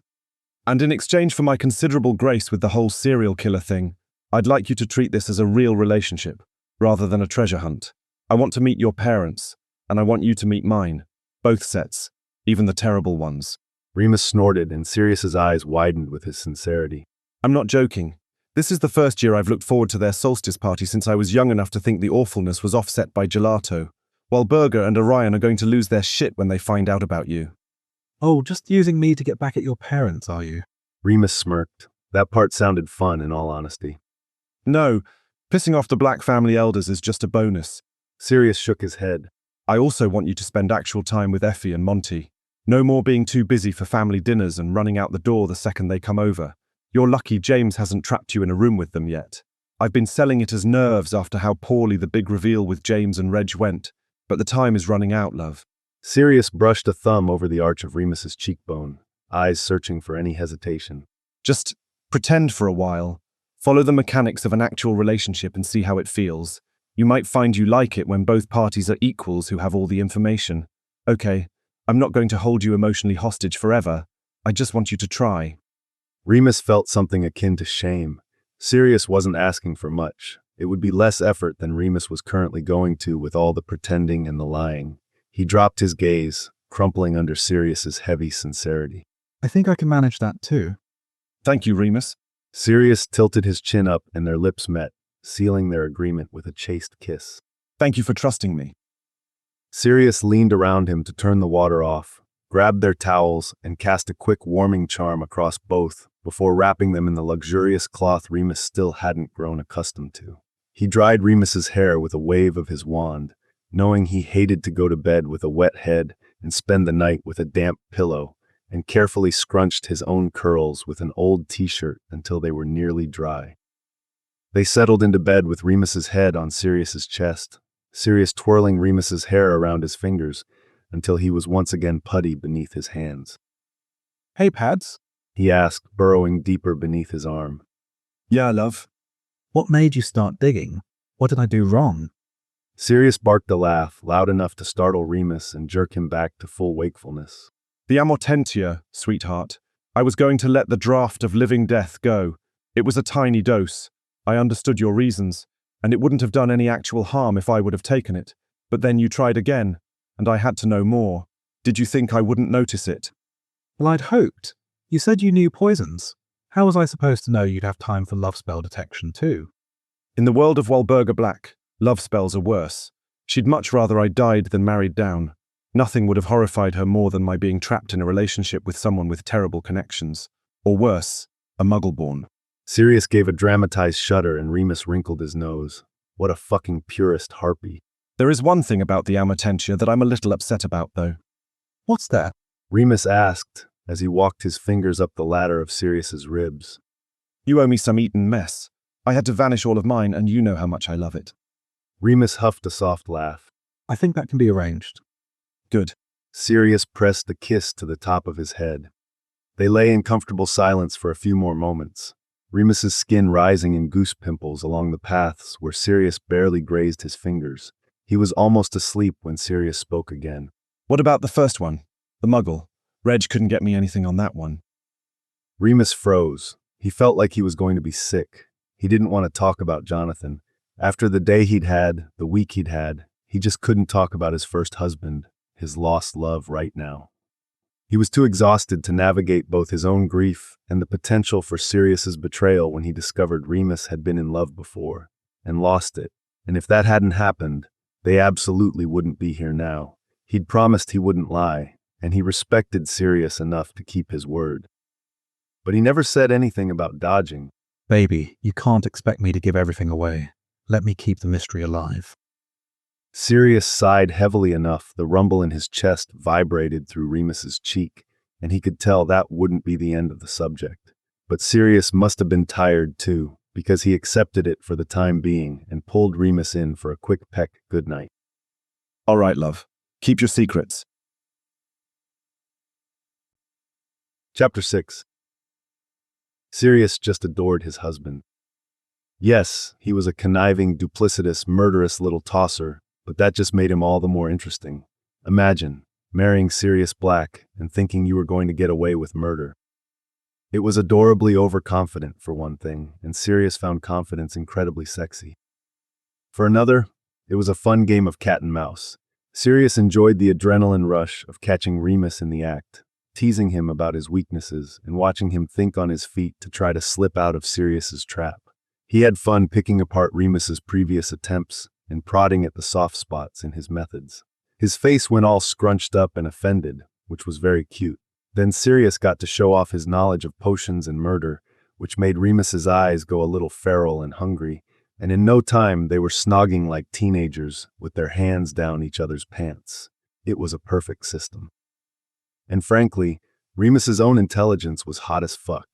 And in exchange for my considerable grace with the whole serial killer thing, I'd like you to treat this as a real relationship, rather than a treasure hunt. I want to meet your parents, and I want you to meet mine. Both sets, even the terrible ones. Remus snorted, and Sirius's eyes widened with his sincerity. I'm not joking. This is the first year I've looked forward to their solstice party since I was young enough to think the awfulness was offset by gelato, while Berger and Orion are going to lose their shit when they find out about you. Oh, just using me to get back at your parents, are you? Remus smirked. That part sounded fun, in all honesty. No, pissing off the Black family elders is just a bonus. Sirius shook his head. I also want you to spend actual time with Effie and Monty. No more being too busy for family dinners and running out the door the second they come over. You're lucky James hasn't trapped you in a room with them yet. I've been selling it as nerves after how poorly the big reveal with James and Reg went, but the time is running out, love. Sirius brushed a thumb over the arch of Remus's cheekbone, eyes searching for any hesitation. Just pretend for a while. Follow the mechanics of an actual relationship and see how it feels. You might find you like it when both parties are equals who have all the information. Okay, I'm not going to hold you emotionally hostage forever. I just want you to try. Remus felt something akin to shame. Sirius wasn't asking for much. It would be less effort than Remus was currently going to with all the pretending and the lying. He dropped his gaze, crumpling under Sirius's heavy sincerity. I think I can manage that too. Thank you, Remus. Sirius tilted his chin up and their lips met, sealing their agreement with a chaste kiss. Thank you for trusting me. Sirius leaned around him to turn the water off, grabbed their towels, and cast a quick warming charm across both before wrapping them in the luxurious cloth Remus still hadn't grown accustomed to. He dried Remus's hair with a wave of his wand, knowing he hated to go to bed with a wet head and spend the night with a damp pillow, and carefully scrunched his own curls with an old t-shirt until they were nearly dry. They settled into bed with Remus's head on Sirius's chest, Sirius twirling Remus's hair around his fingers until he was once again putty beneath his hands. Hey, Pads. He asked, burrowing deeper beneath his arm. Yeah, love. What made you start digging? What did I do wrong? Sirius barked a laugh, loud enough to startle Remus and jerk him back to full wakefulness. The amortentia, sweetheart. I was going to let the draft of living death go. It was a tiny dose. I understood your reasons, and it wouldn't have done any actual harm if I would have taken it. But then you tried again, and I had to know more. Did you think I wouldn't notice it? Well, I'd hoped. You said you knew poisons. How was I supposed to know you'd have time for love spell detection too? In the world of Walburga Black, love spells are worse. She'd much rather I died than married down. Nothing would have horrified her more than my being trapped in a relationship with someone with terrible connections. Or worse, a muggle-born. Sirius gave a dramatized shudder and Remus wrinkled his nose. What a fucking purist harpy. There is one thing about the amortentia that I'm a little upset about, though. What's that? Remus asked as he walked his fingers up the ladder of Sirius's ribs. You owe me some eaten mess. I had to vanish all of mine, and you know how much I love it. Remus huffed a soft laugh. I think that can be arranged. Good. Sirius pressed a kiss to the top of his head. They lay in comfortable silence for a few more moments, Remus's skin rising in goose pimples along the paths where Sirius barely grazed his fingers. He was almost asleep when Sirius spoke again. What about the first one? The muggle. Reg couldn't get me anything on that one. Remus froze. He felt like he was going to be sick. He didn't want to talk about Jonathan. After the day he'd had, the week he'd had, he just couldn't talk about his first husband, his lost love right now. He was too exhausted to navigate both his own grief and the potential for Sirius's betrayal when he discovered Remus had been in love before, and lost it. And if that hadn't happened, they absolutely wouldn't be here now. He'd promised he wouldn't lie, and he respected Sirius enough to keep his word. But he never said anything about dodging. Baby, you can't expect me to give everything away. Let me keep the mystery alive. Sirius sighed heavily enough the rumble in his chest vibrated through Remus's cheek, and he could tell that wouldn't be the end of the subject. But Sirius must have been tired too, because he accepted it for the time being and pulled Remus in for a quick peck goodnight. All right, love. Keep your secrets. Chapter 6. Sirius just adored his husband. Yes, he was a conniving, duplicitous, murderous little tosser, but that just made him all the more interesting. Imagine marrying Sirius Black and thinking you were going to get away with murder. It was adorably overconfident, for one thing, and Sirius found confidence incredibly sexy. For another, it was a fun game of cat and mouse. Sirius enjoyed the adrenaline rush of catching Remus in the act, teasing him about his weaknesses and watching him think on his feet to try to slip out of Sirius's trap. He had fun picking apart Remus's previous attempts and prodding at the soft spots in his methods. His face went all scrunched up and offended, which was very cute. Then Sirius got to show off his knowledge of potions and murder, which made Remus's eyes go a little feral and hungry, and in no time they were snogging like teenagers with their hands down each other's pants. It was a perfect system. And frankly, Remus's own intelligence was hot as fuck.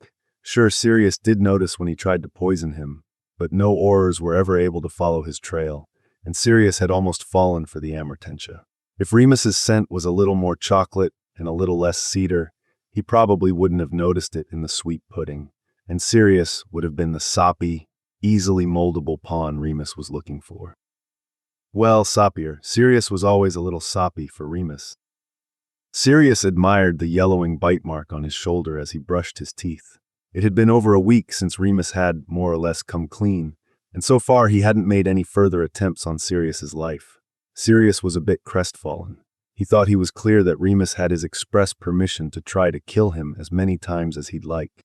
Sure, Sirius did notice when he tried to poison him, but no Aurors were ever able to follow his trail, and Sirius had almost fallen for the Amortentia. If Remus's scent was a little more chocolate and a little less cedar, he probably wouldn't have noticed it in the sweet pudding, and Sirius would have been the soppy, easily moldable pawn Remus was looking for. Well, soppier. Sirius was always a little soppy for Remus. Sirius admired the yellowing bite mark on his shoulder as he brushed his teeth. It had been over a week since Remus had, more or less, come clean, and so far he hadn't made any further attempts on Sirius's life. Sirius was a bit crestfallen. He thought he was clear that Remus had his express permission to try to kill him as many times as he'd like.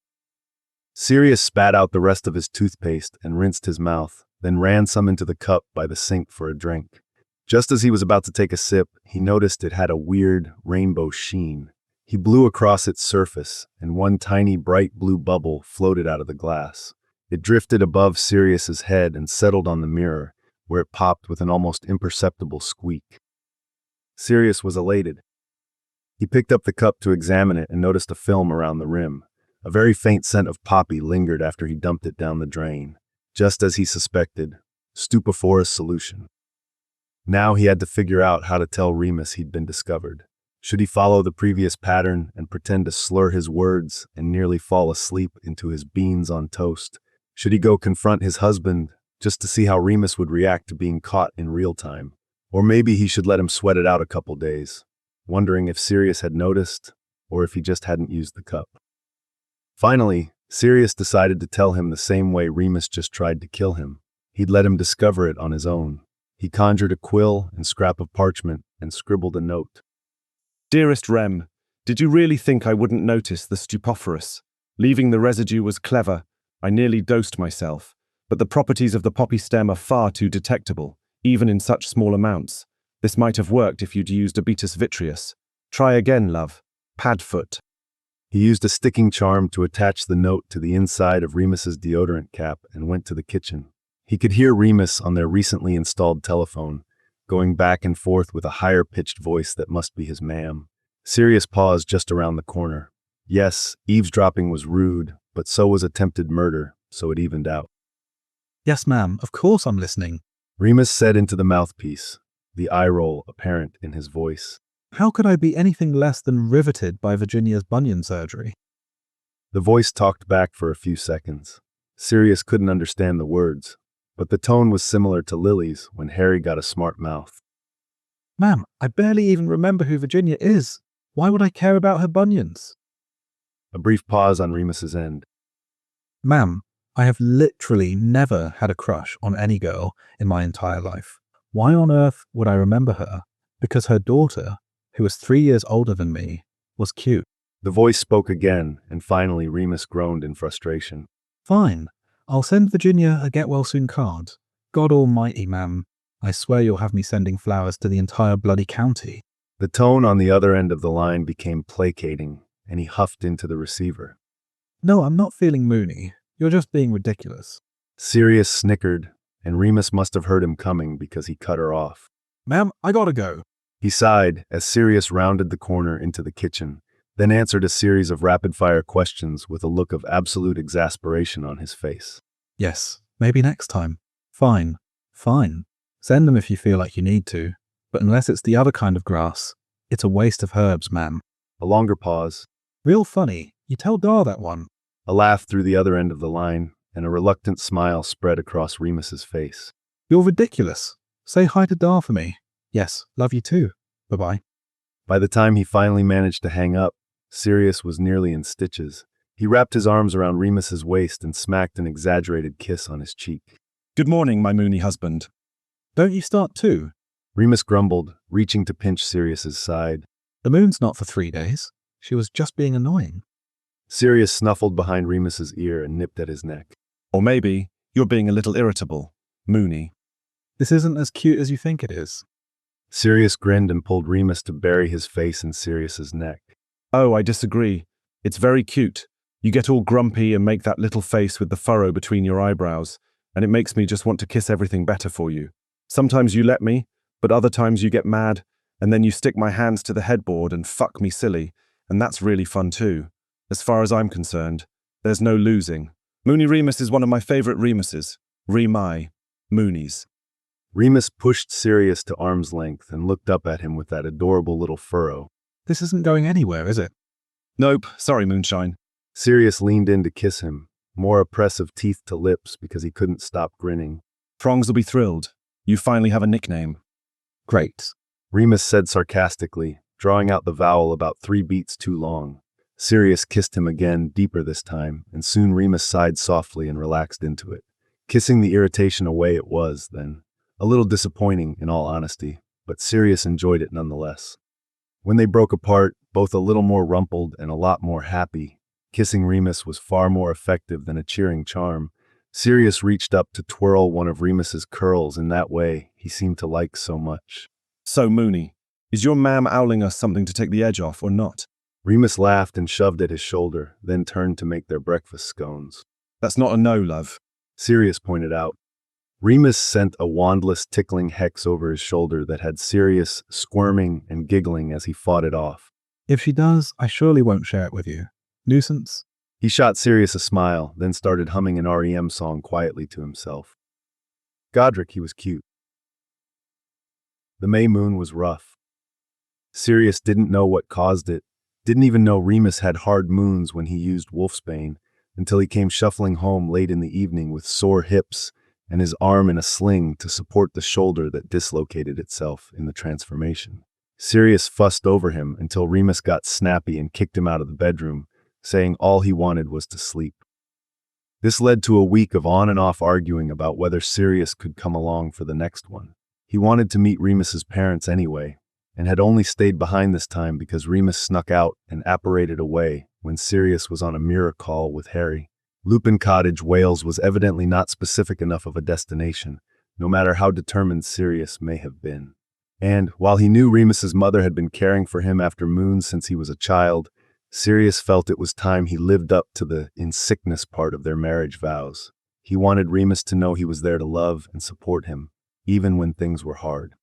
Sirius spat out the rest of his toothpaste and rinsed his mouth, then ran some into the cup by the sink for a drink. Just as he was about to take a sip, he noticed it had a weird, rainbow sheen. He blew across its surface, and one tiny bright blue bubble floated out of the glass. It drifted above Sirius's head and settled on the mirror, where it popped with an almost imperceptible squeak. Sirius was elated. He picked up the cup to examine it and noticed a film around the rim. A very faint scent of poppy lingered after he dumped it down the drain. Just as he suspected, stupiferous solution. Now he had to figure out how to tell Remus he'd been discovered. Should he follow the previous pattern and pretend to slur his words and nearly fall asleep into his beans on toast? Should he go confront his husband just to see how Remus would react to being caught in real time? Or maybe he should let him sweat it out a couple days, wondering if Sirius had noticed or if he just hadn't used the cup. Finally, Sirius decided to tell him the same way Remus just tried to kill him. He'd let him discover it on his own. He conjured a quill and scrap of parchment and scribbled a note. Dearest Rem, did you really think I wouldn't notice the stupiferous? Leaving the residue was clever. I nearly dosed myself. But the properties of the poppy stem are far too detectable, even in such small amounts. This might have worked if you'd used Abetus vitreous. Try again, love. Padfoot. He used a sticking charm to attach the note to the inside of Remus's deodorant cap and went to the kitchen. He could hear Remus on their recently installed telephone, going back and forth with a higher-pitched voice that must be his ma'am. Sirius paused just around the corner. Yes, eavesdropping was rude, but so was attempted murder, so it evened out. Yes, ma'am, of course I'm listening. Remus said into the mouthpiece, the eye roll apparent in his voice. How could I be anything less than riveted by Virginia's bunion surgery? The voice talked back for a few seconds. Sirius couldn't understand the words, but the tone was similar to Lily's when Harry got a smart mouth. Ma'am, I barely even remember who Virginia is. Why would I care about her bunions? A brief pause on Remus's end. Ma'am, I have literally never had a crush on any girl in my entire life. Why on earth would I remember her? Because her daughter, who was 3 years older than me, was cute. The voice spoke again, and finally Remus groaned in frustration. Fine. I'll send Virginia a get-well-soon card. God almighty, ma'am. I swear you'll have me sending flowers to the entire bloody county. The tone on the other end of the line became placating, and he huffed into the receiver. No, I'm not feeling moony. You're just being ridiculous. Sirius snickered, and Remus must have heard him coming because he cut her off. Ma'am, I gotta go. He sighed as Sirius rounded the corner into the kitchen, then answered a series of rapid-fire questions with a look of absolute exasperation on his face. Yes, maybe next time. Fine. Fine. Send them if you feel like you need to. But unless it's the other kind of grass, it's a waste of herbs, ma'am. A longer pause. Real funny. You tell Dar that one. A laugh through the other end of the line, and a reluctant smile spread across Remus's face. You're ridiculous. Say hi to Dar for me. Yes, love you too. Bye-bye. By the time he finally managed to hang up, Sirius was nearly in stitches. He wrapped his arms around Remus's waist and smacked an exaggerated kiss on his cheek. Good morning, my moony husband. Don't you start too? Remus grumbled, reaching to pinch Sirius's side. The moon's not for 3 days. She was just being annoying. Sirius snuffled behind Remus's ear and nipped at his neck. Or maybe You're being a little irritable, Moony. This isn't as cute as you think it is. Sirius grinned and pulled Remus to bury his face in Sirius's neck. Oh, I disagree. It's very cute. You get all grumpy and make that little face with the furrow between your eyebrows, and it makes me just want to kiss everything better for you. Sometimes you let me, but other times you get mad, and then you stick my hands to the headboard and fuck me silly, and that's really fun too. As far as I'm concerned, there's no losing. Moony Remus is one of my favorite Remuses. Re-my. Moonies. Remus pushed Sirius to arm's length and looked up at him with that adorable little furrow. This isn't going anywhere, is it? Nope, sorry, Moonshine. Sirius leaned in to kiss him, more oppressive teeth to lips because he couldn't stop grinning. Prongs will be thrilled. You finally have a nickname. Great. Remus said sarcastically, drawing out the vowel about 3 beats too long. Sirius kissed him again, deeper this time, and soon Remus sighed softly and relaxed into it. Kissing the irritation away it was, then. A little disappointing, in all honesty, but Sirius enjoyed it nonetheless. When they broke apart, both a little more rumpled and a lot more happy, kissing Remus was far more effective than a cheering charm. Sirius reached up to twirl one of Remus's curls in that way he seemed to like so much. So, Moony, is your mam owling us something to take the edge off or not? Remus laughed and shoved at his shoulder, then turned to make their breakfast scones. That's not a no, love. Sirius pointed out. Remus sent a wandless tickling hex over his shoulder that had Sirius squirming and giggling as he fought it off. If she does, I surely won't share it with you. Nuisance? He shot Sirius a smile, then started humming an REM song quietly to himself. Godric, he was cute. The May moon was rough. Sirius didn't know what caused it, didn't even know Remus had hard moons when he used wolfsbane, until he came shuffling home late in the evening with sore hips and his arm in a sling to support the shoulder that dislocated itself in the transformation. Sirius fussed over him until Remus got snappy and kicked him out of the bedroom, saying all he wanted was to sleep. This led to a week of on and off arguing about whether Sirius could come along for the next one. He wanted to meet Remus's parents anyway, and had only stayed behind this time because Remus snuck out and apparated away when Sirius was on a mirror call with Harry. Lupin Cottage, Wales was evidently not specific enough of a destination, no matter how determined Sirius may have been. And, while he knew Remus's mother had been caring for him after moons since he was a child, Sirius felt it was time he lived up to the in sickness part of their marriage vows. He wanted Remus to know he was there to love and support him, even when things were hard.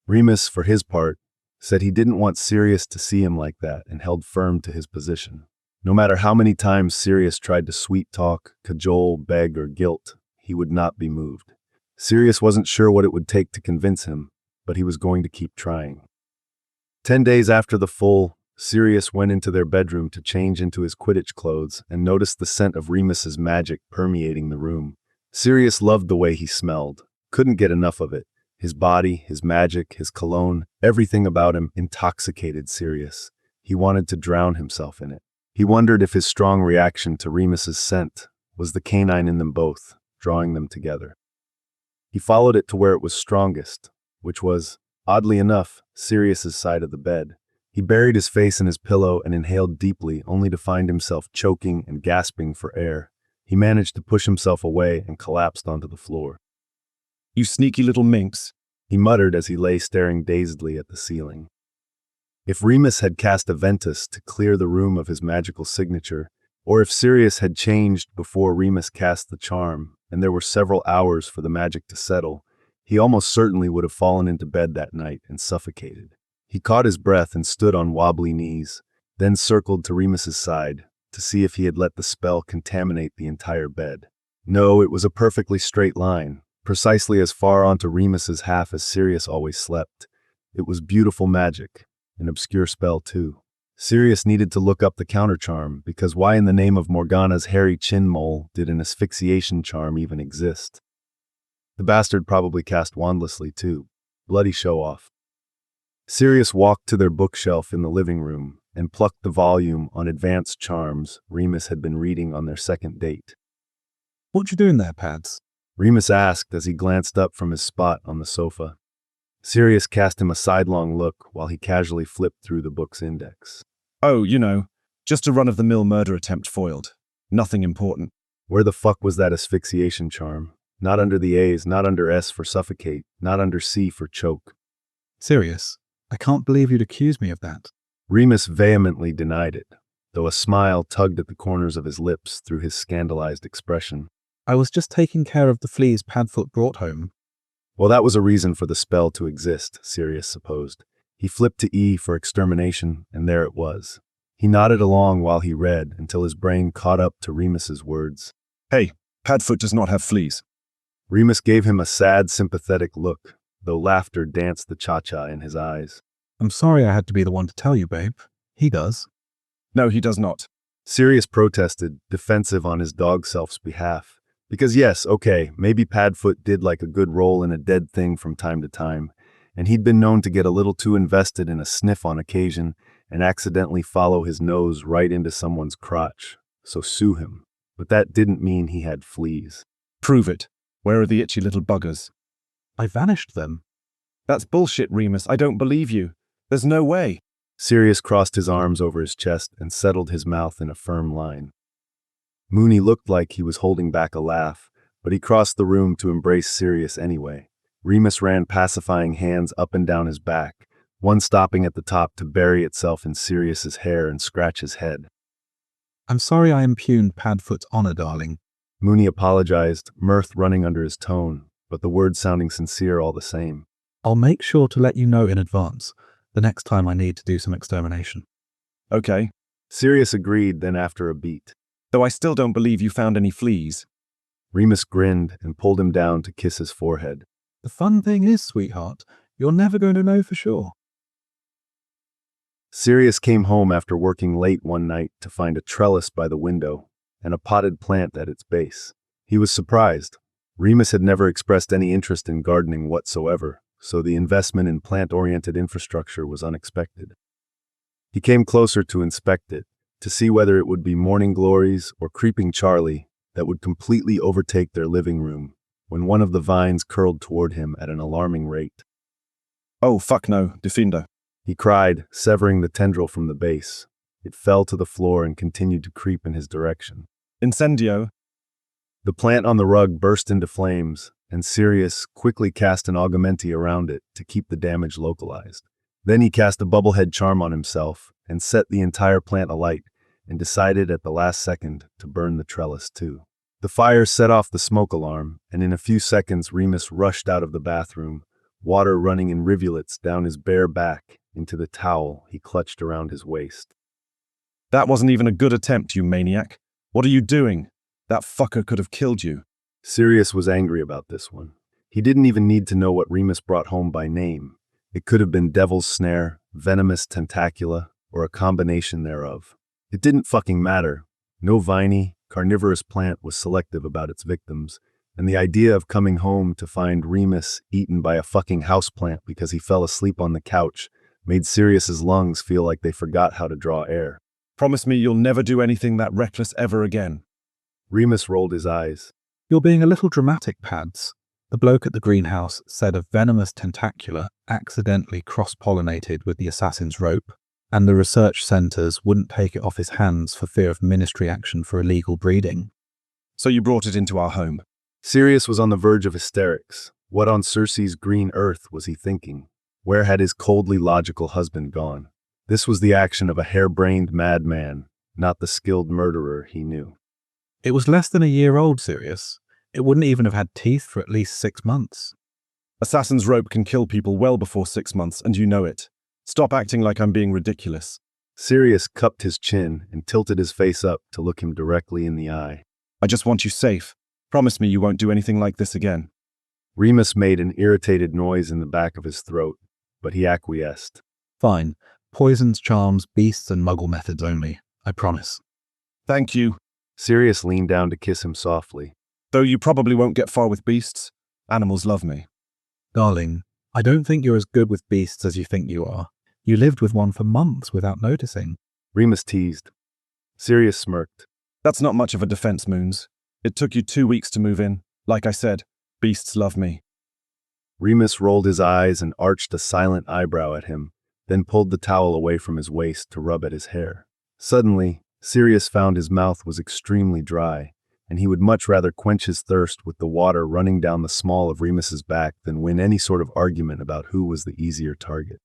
Remus, for his part, said he didn't want Sirius to see him like that and held firm to his position. No matter how many times Sirius tried to sweet-talk, cajole, beg, or guilt, he would not be moved. Sirius wasn't sure what it would take to convince him, but he was going to keep trying. 10 days after the full, Sirius went into their bedroom to change into his Quidditch clothes and noticed the scent of Remus's magic permeating the room. Sirius loved the way he smelled, couldn't get enough of it. His body, his magic, his cologne, everything about him intoxicated Sirius. He wanted to drown himself in it. He wondered if his strong reaction to Remus's scent was the canine in them both, drawing them together. He followed it to where it was strongest, which was, oddly enough, Sirius's side of the bed. He buried his face in his pillow and inhaled deeply, only to find himself choking and gasping for air. He managed to push himself away and collapsed onto the floor. You sneaky little minx, he muttered as he lay staring dazedly at the ceiling. If Remus had cast a Ventus to clear the room of his magical signature, or if Sirius had changed before Remus cast the charm, and there were several hours for the magic to settle, he almost certainly would have fallen into bed that night and suffocated. He caught his breath and stood on wobbly knees, then circled to Remus's side to see if he had let the spell contaminate the entire bed. No, it was a perfectly straight line, precisely as far onto Remus's half as Sirius always slept. It was beautiful magic. An obscure spell, too. Sirius needed to look up the countercharm, because why in the name of Morgana's hairy chin mole did an asphyxiation charm even exist? The bastard probably cast wandlessly, too. Bloody show-off. Sirius walked to their bookshelf in the living room and plucked the volume on advanced charms Remus had been reading on their second date. What you doing there, Pads? Remus asked as he glanced up from his spot on the sofa. Sirius cast him a sidelong look while he casually flipped through the book's index. Oh, just a run-of-the-mill murder attempt foiled. Nothing important. Where the fuck was that asphyxiation charm? Not under the A's, not under S for suffocate, not under C for choke. Sirius, I can't believe you'd accuse me of that. Remus vehemently denied it, though a smile tugged at the corners of his lips through his scandalized expression. I was just taking care of the fleas Padfoot brought home. Well, that was a reason for the spell to exist, Sirius supposed. He flipped to E for extermination, and there it was. He nodded along while he read until his brain caught up to Remus's words. Hey, Padfoot does not have fleas. Remus gave him a sad, sympathetic look, though laughter danced the cha-cha in his eyes. I'm sorry I had to be the one to tell you, babe. He does. No, he does not. Sirius protested, defensive on his dog self's behalf. Because yes, okay, maybe Padfoot did like a good roll in a dead thing from time to time, and he'd been known to get a little too invested in a sniff on occasion and accidentally follow his nose right into someone's crotch, so sue him. But that didn't mean he had fleas. Prove it. Where are the itchy little buggers? I vanished them. That's bullshit, Remus. I don't believe you. There's no way. Sirius crossed his arms over his chest and settled his mouth in a firm line. Mooney looked like he was holding back a laugh, but he crossed the room to embrace Sirius anyway. Remus ran pacifying hands up and down his back, one stopping at the top to bury itself in Sirius's hair and scratch his head. I'm sorry I impugned Padfoot's honor, darling. Mooney apologized, mirth running under his tone, but the words sounding sincere all the same. I'll make sure to let you know in advance the next time I need to do some extermination. Okay. Sirius agreed, then after a beat. Though I still don't believe you found any fleas. Remus grinned and pulled him down to kiss his forehead. The fun thing is, sweetheart, you're never going to know for sure. Sirius came home after working late one night to find a trellis by the window and a potted plant at its base. He was surprised. Remus had never expressed any interest in gardening whatsoever, so the investment in plant-oriented infrastructure was unexpected. He came closer to inspect it, to see whether it would be morning glories or creeping Charlie that would completely overtake their living room, when one of the vines curled toward him at an alarming rate. Oh, fuck no, Defender. He cried, severing the tendril from the base. It fell to the floor and continued to creep in his direction. Incendio. The plant on the rug burst into flames, and Sirius quickly cast an augmenti around it to keep the damage localized. Then he cast a bubblehead charm on himself and set the entire plant alight, and decided at the last second to burn the trellis too. The fire set off the smoke alarm, and in a few seconds Remus rushed out of the bathroom, water running in rivulets down his bare back into the towel he clutched around his waist. That wasn't even a good attempt, you maniac. What are you doing? That fucker could have killed you. Sirius was angry about this one. He didn't even need to know what Remus brought home by name. It could have been Devil's Snare, Venomous Tentacula, or a combination thereof. It didn't fucking matter. No viney, carnivorous plant was selective about its victims, and the idea of coming home to find Remus eaten by a fucking houseplant because he fell asleep on the couch made Sirius's lungs feel like they forgot how to draw air. Promise me you'll never do anything that reckless ever again. Remus rolled his eyes. You're being a little dramatic, Pads. The bloke at the greenhouse said a venomous tentacula accidentally cross-pollinated with the assassin's rope, and the research centers wouldn't take it off his hands for fear of ministry action for illegal breeding. So you brought it into our home. Sirius was on the verge of hysterics. What on Circe's green earth was he thinking? Where had his coldly logical husband gone? This was the action of a harebrained madman, not the skilled murderer he knew. It was less than a year old, Sirius. It wouldn't even have had teeth for at least 6 months. Assassin's rope can kill people well before 6 months, and you know it. Stop acting like I'm being ridiculous. Sirius cupped his chin and tilted his face up to look him directly in the eye. I just want you safe. Promise me you won't do anything like this again. Remus made an irritated noise in the back of his throat, but he acquiesced. Fine. Poisons, charms, beasts, and muggle methods only. I promise. Thank you. Sirius leaned down to kiss him softly. Though you probably won't get far with beasts. Animals love me. Darling, I don't think you're as good with beasts as you think you are. You lived with one for months without noticing. Remus teased. Sirius smirked. That's not much of a defense, Moons. It took you 2 weeks to move in. Like I said, beasts love me. Remus rolled his eyes and arched a silent eyebrow at him, then pulled the towel away from his waist to rub at his hair. Suddenly, Sirius found his mouth was extremely dry, and he would much rather quench his thirst with the water running down the small of Remus's back than win any sort of argument about who was the easier target.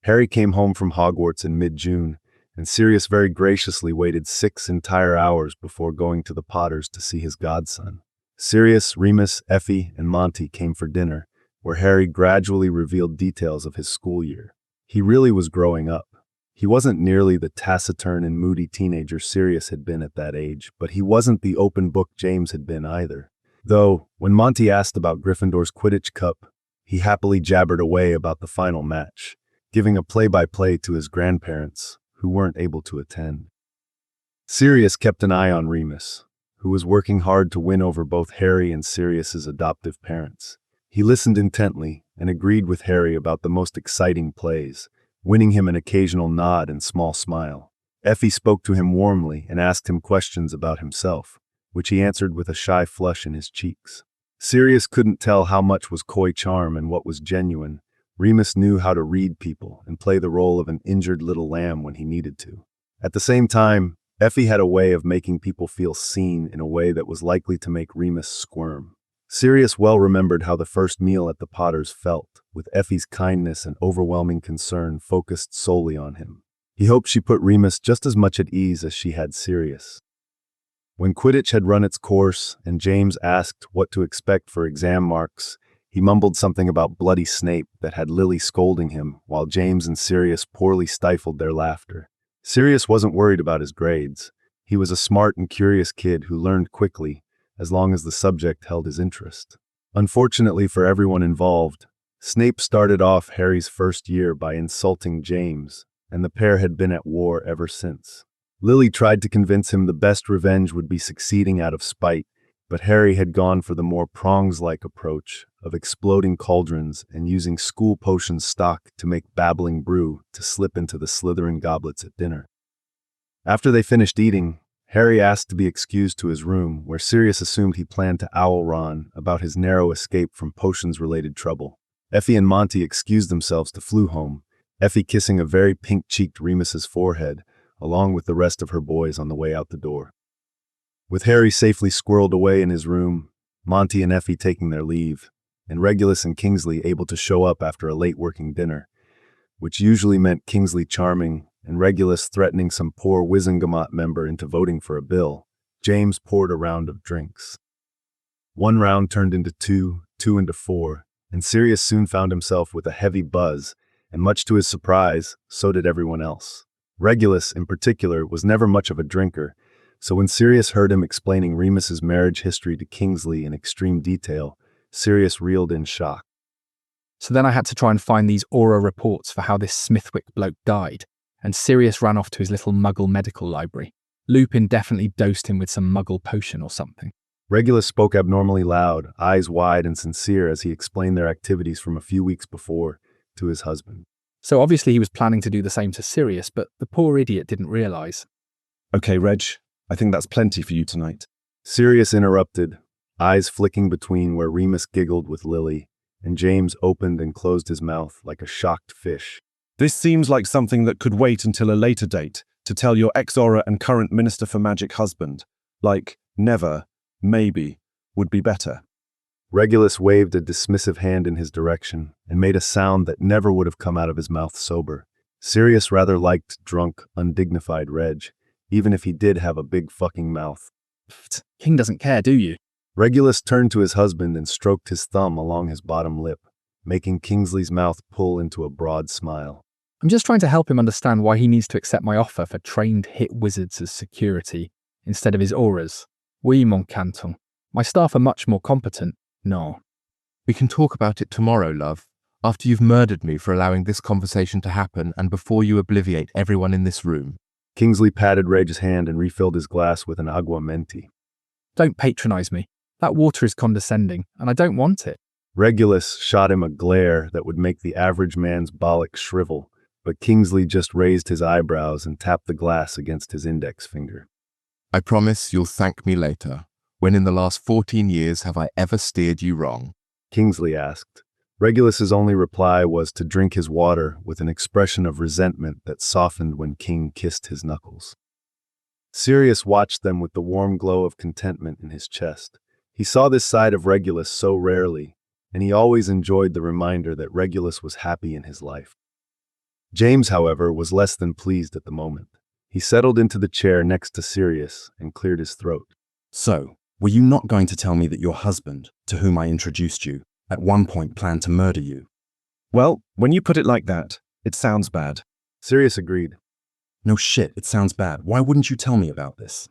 Harry came home from Hogwarts in mid-June, and Sirius very graciously waited 6 entire hours before going to the Potters to see his godson. Sirius, Remus, Effie, and Monty came for dinner, where Harry gradually revealed details of his school year. He really was growing up. He wasn't nearly the taciturn and moody teenager Sirius had been at that age, but he wasn't the open book James had been either. Though, when Monty asked about Gryffindor's Quidditch Cup, he happily jabbered away about the final match, giving a play-by-play to his grandparents, who weren't able to attend. Sirius kept an eye on Remus, who was working hard to win over both Harry and Sirius's adoptive parents. He listened intently and agreed with Harry about the most exciting plays, winning him an occasional nod and small smile. Effie spoke to him warmly and asked him questions about himself, which he answered with a shy flush in his cheeks. Sirius couldn't tell how much was coy charm and what was genuine. Remus knew how to read people and play the role of an injured little lamb when he needed to. At the same time, Effie had a way of making people feel seen in a way that was likely to make Remus squirm. Sirius well remembered how the first meal at the Potters felt, with Effie's kindness and overwhelming concern focused solely on him. He hoped she put Remus just as much at ease as she had Sirius. When Quidditch had run its course and James asked what to expect for exam marks, he mumbled something about bloody Snape that had Lily scolding him, while James and Sirius poorly stifled their laughter. Sirius wasn't worried about his grades. He was a smart and curious kid who learned quickly, as long as the subject held his interest. Unfortunately for everyone involved, Snape started off Harry's first year by insulting James, and the pair had been at war ever since. Lily tried to convince him the best revenge would be succeeding out of spite, but Harry had gone for the more prongs-like approach of exploding cauldrons and using school potion stock to make babbling brew to slip into the Slytherin goblets at dinner. After they finished eating, Harry asked to be excused to his room, where Sirius assumed he planned to owl Ron about his narrow escape from potions-related trouble. Effie and Monty excused themselves to flew home, Effie kissing a very pink-cheeked Remus's forehead, along with the rest of her boys on the way out the door. With Harry safely squirreled away in his room, Monty and Effie taking their leave, and Regulus and Kingsley able to show up after a late working dinner, which usually meant Kingsley charming and Regulus threatening some poor Wizengamot member into voting for a bill, James poured a round of drinks. One round turned into two into four, and Sirius soon found himself with a heavy buzz, and much to his surprise, so did everyone else. Regulus, in particular, was never much of a drinker, so when Sirius heard him explaining Remus's marriage history to Kingsley in extreme detail, Sirius reeled in shock. So then I had to try and find these Aura reports for how this Smithwick bloke died, and Sirius ran off to his little muggle medical library. Lupin definitely dosed him with some muggle potion or something. Regulus spoke abnormally loud, eyes wide and sincere as he explained their activities from a few weeks before to his husband. So obviously he was planning to do the same to Sirius, but the poor idiot didn't realise. Okay, Reg, I think that's plenty for you tonight. Sirius interrupted, eyes flicking between where Remus giggled with Lily, and James opened and closed his mouth like a shocked fish. This seems like something that could wait until a later date to tell your ex-Aura and current Minister for Magic husband. Like, never, maybe, would be better. Regulus waved a dismissive hand in his direction and made a sound that never would have come out of his mouth sober. Sirius rather liked drunk, undignified Reg, even if he did have a big fucking mouth. King doesn't care, do you? Regulus turned to his husband and stroked his thumb along his bottom lip, making Kingsley's mouth pull into a broad smile. I'm just trying to help him understand why he needs to accept my offer for trained hit wizards as security instead of his auras. Oui, mon canton. My staff are much more competent. No. We can talk about it tomorrow, love, after you've murdered me for allowing this conversation to happen and before you obliviate everyone in this room. Kingsley patted Reg's hand and refilled his glass with an agua menti. Don't patronize me. That water is condescending, and I don't want it. Regulus shot him a glare that would make the average man's bollock shrivel, but Kingsley just raised his eyebrows and tapped the glass against his index finger. I promise you'll thank me later. When in the last 14 years have I ever steered you wrong? Kingsley asked. Regulus's only reply was to drink his water with an expression of resentment that softened when King kissed his knuckles. Sirius watched them with the warm glow of contentment in his chest. He saw this side of Regulus so rarely, and he always enjoyed the reminder that Regulus was happy in his life. James, however, was less than pleased at the moment. He settled into the chair next to Sirius and cleared his throat. So, were you not going to tell me that your husband, to whom I introduced you, at one point planned to murder you? Well, when you put it like that, it sounds bad. Sirius agreed. No shit, it sounds bad. Why wouldn't you tell me about this?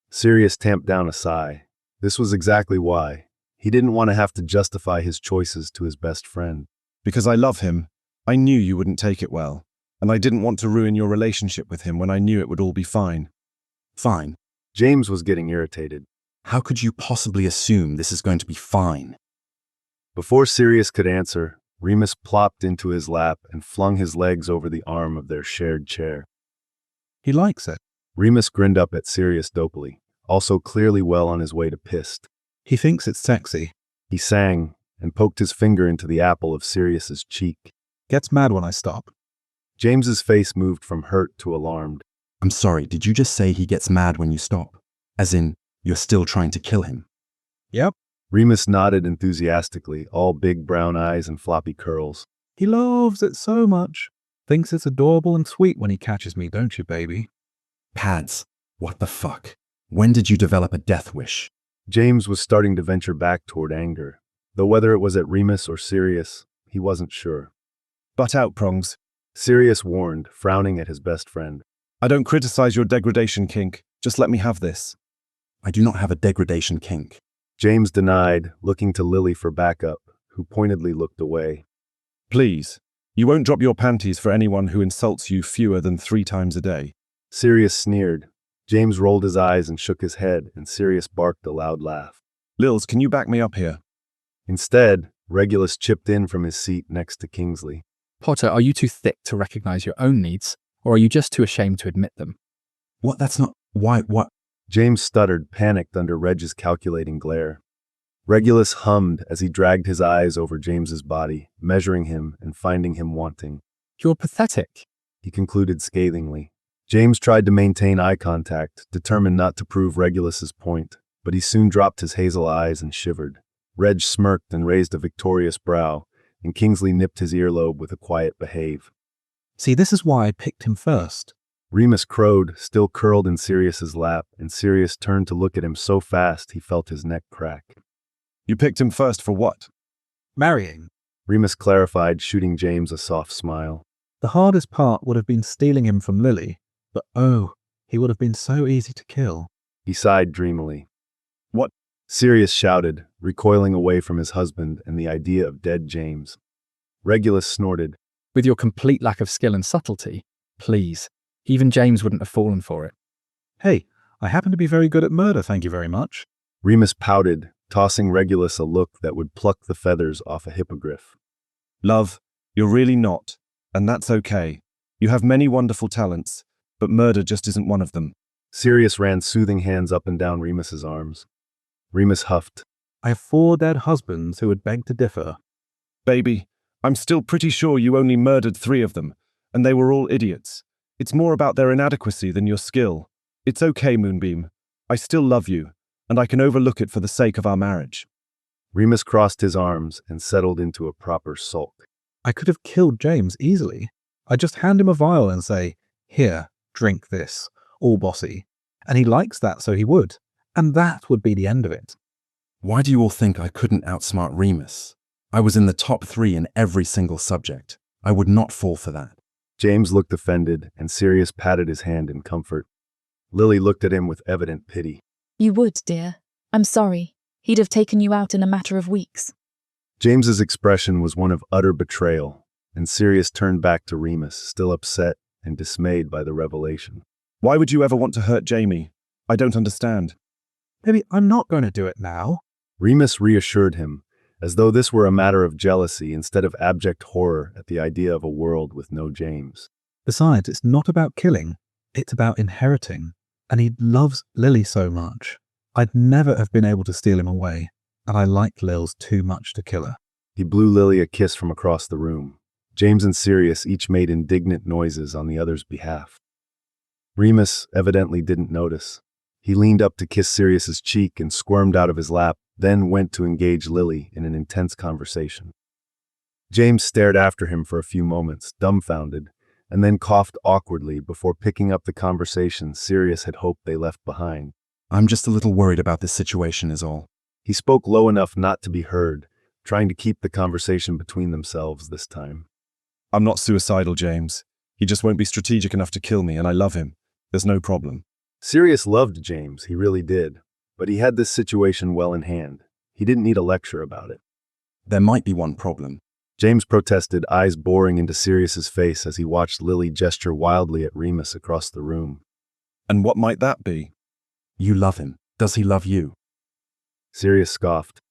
Sirius tamped down a sigh. This was exactly why. He didn't want to have to justify his choices to his best friend. Because I love him, I knew you wouldn't take it well, and I didn't want to ruin your relationship with him when I knew it would all be fine. Fine. James was getting irritated. How could you possibly assume this is going to be fine? Before Sirius could answer, Remus plopped into his lap and flung his legs over the arm of their shared chair. He likes it. Remus grinned up at Sirius dopily, also clearly well on his way to pissed. He thinks it's sexy. He sang and poked his finger into the apple of Sirius's cheek. Gets mad when I stop. James's face moved from hurt to alarmed. I'm sorry, did you just say he gets mad when you stop? As in, you're still trying to kill him? Yep. Remus nodded enthusiastically, all big brown eyes and floppy curls. He loves it so much. Thinks it's adorable and sweet when he catches me, don't you, baby? Pads, what the fuck? When did you develop a death wish? James was starting to venture back toward anger, though whether it was at Remus or Sirius, he wasn't sure. Butt out, Prongs. Sirius warned, frowning at his best friend. I don't criticize your degradation kink. Just let me have this. I do not have a degradation kink. James denied, looking to Lily for backup, who pointedly looked away. Please, you won't drop your panties for anyone who insults you fewer than 3 times a day. Sirius sneered. James rolled his eyes and shook his head, and Sirius barked a loud laugh. Lils, can you back me up here? Instead, Regulus chipped in from his seat next to Kingsley. Potter, are you too thick to recognize your own needs, or are you just too ashamed to admit them? What? That's not... Why, what? James stuttered, panicked under Reg's calculating glare. Regulus hummed as he dragged his eyes over James's body, measuring him and finding him wanting. You're pathetic. He concluded scathingly. James tried to maintain eye contact, determined not to prove Regulus's point, but he soon dropped his hazel eyes and shivered. Reg smirked and raised a victorious brow, and Kingsley nipped his earlobe with a quiet behave. See, this is why I picked him first. Remus crowed, still curled in Sirius's lap, and Sirius turned to look at him so fast he felt his neck crack. You picked him first for what? Marrying. Remus clarified, shooting James a soft smile. The hardest part would have been stealing him from Lily, but oh, he would have been so easy to kill. He sighed dreamily. What? Sirius shouted, recoiling away from his husband and the idea of dead James. Regulus snorted. With your complete lack of skill and subtlety, please. Even James wouldn't have fallen for it. Hey, I happen to be very good at murder, thank you very much. Remus pouted, tossing Regulus a look that would pluck the feathers off a hippogriff. Love, you're really not, and that's okay. You have many wonderful talents, but murder just isn't one of them. Sirius ran soothing hands up and down Remus's arms. Remus huffed. I have 4 dead husbands who would beg to differ. Baby, I'm still pretty sure you only murdered 3 of them, and they were all idiots. It's more about their inadequacy than your skill. It's okay, Moonbeam. I still love you, and I can overlook it for the sake of our marriage. Remus crossed his arms and settled into a proper sulk. I could have killed James easily. I'd just hand him a vial and say, here, drink this, all bossy. And he likes that, so he would. And that would be the end of it. Why do you all think I couldn't outsmart Remus? I was in the top 3 in every single subject. I would not fall for that. James looked offended, and Sirius patted his hand in comfort. Lily looked at him with evident pity. You would, dear. I'm sorry. He'd have taken you out in a matter of weeks. James's expression was one of utter betrayal, and Sirius turned back to Remus, still upset and dismayed by the revelation. Why would you ever want to hurt Jamie? I don't understand. Baby, I'm not going to do it now. Remus reassured him, as though this were a matter of jealousy instead of abject horror at the idea of a world with no James. Besides, it's not about killing. It's about inheriting. And he loves Lily so much. I'd never have been able to steal him away. And I like Lils too much to kill her. He blew Lily a kiss from across the room. James and Sirius each made indignant noises on the other's behalf. Remus evidently didn't notice. He leaned up to kiss Sirius's cheek and squirmed out of his lap, then went to engage Lily in an intense conversation. James stared after him for a few moments, dumbfounded, and then coughed awkwardly before picking up the conversation Sirius had hoped they left behind. I'm just a little worried about this situation is all. He spoke low enough not to be heard, trying to keep the conversation between themselves this time. I'm not suicidal, James. He just won't be strategic enough to kill me, and I love him. There's no problem. Sirius loved James, he really did, but he had this situation well in hand. He didn't need a lecture about it. There might be one problem. James protested, eyes boring into Sirius's face as he watched Lily gesture wildly at Remus across the room. And what might that be? You love him. Does he love you? Sirius scoffed.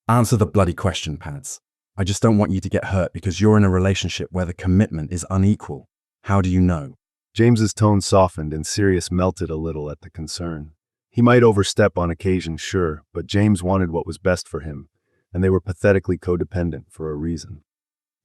Answer the bloody question, Pads. I just don't want you to get hurt because you're in a relationship where the commitment is unequal. How do you know? James's tone softened and Sirius melted a little at the concern. He might overstep on occasion, sure, but James wanted what was best for him, and they were pathetically codependent for a reason.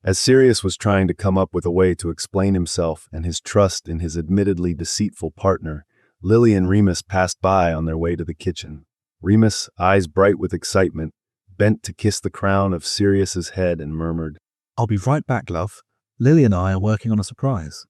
As Sirius was trying to come up with a way to explain himself and his trust in his admittedly deceitful partner, Lily and Remus passed by on their way to the kitchen. Remus, eyes bright with excitement, bent to kiss the crown of Sirius's head and murmured, I'll be right back, love. Lily and I are working on a surprise.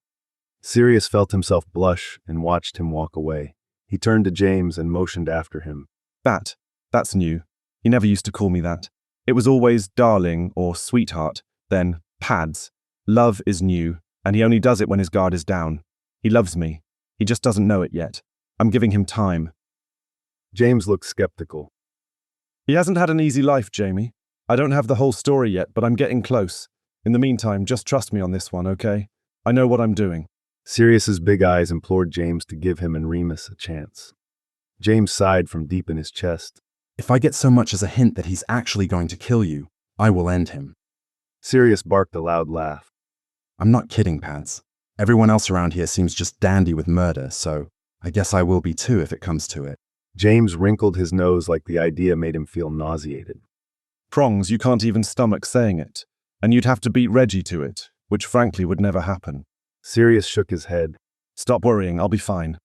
Sirius felt himself blush and watched him walk away. He turned to James and motioned after him. That's new. He never used to call me that. It was always darling or sweetheart, then Pads. Love is new, and he only does it when his guard is down. He loves me. He just doesn't know it yet. I'm giving him time. James looked skeptical. He hasn't had an easy life, Jamie. I don't have the whole story yet, but I'm getting close. In the meantime, just trust me on this one, okay? I know what I'm doing. Sirius's big eyes implored James to give him and Remus a chance. James sighed from deep in his chest. If I get so much as a hint that he's actually going to kill you, I will end him. Sirius barked a loud laugh. I'm not kidding, Pads. Everyone else around here seems just dandy with murder, so I guess I will be too if it comes to it. James wrinkled his nose like the idea made him feel nauseated. Prongs, you can't even stomach saying it, and you'd have to beat Reggie to it, which frankly would never happen. Sirius shook his head. Stop worrying, I'll be fine.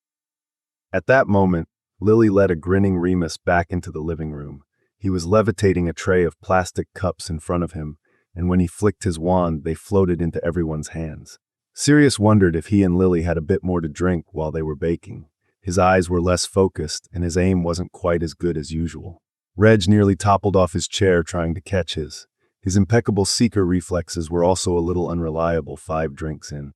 At that moment, Lily led a grinning Remus back into the living room. He was levitating a tray of plastic cups in front of him, and when he flicked his wand, they floated into everyone's hands. Sirius wondered if he and Lily had a bit more to drink while they were baking. His eyes were less focused, and his aim wasn't quite as good as usual. Reg nearly toppled off his chair trying to catch his. His impeccable seeker reflexes were also a little unreliable 5 drinks in.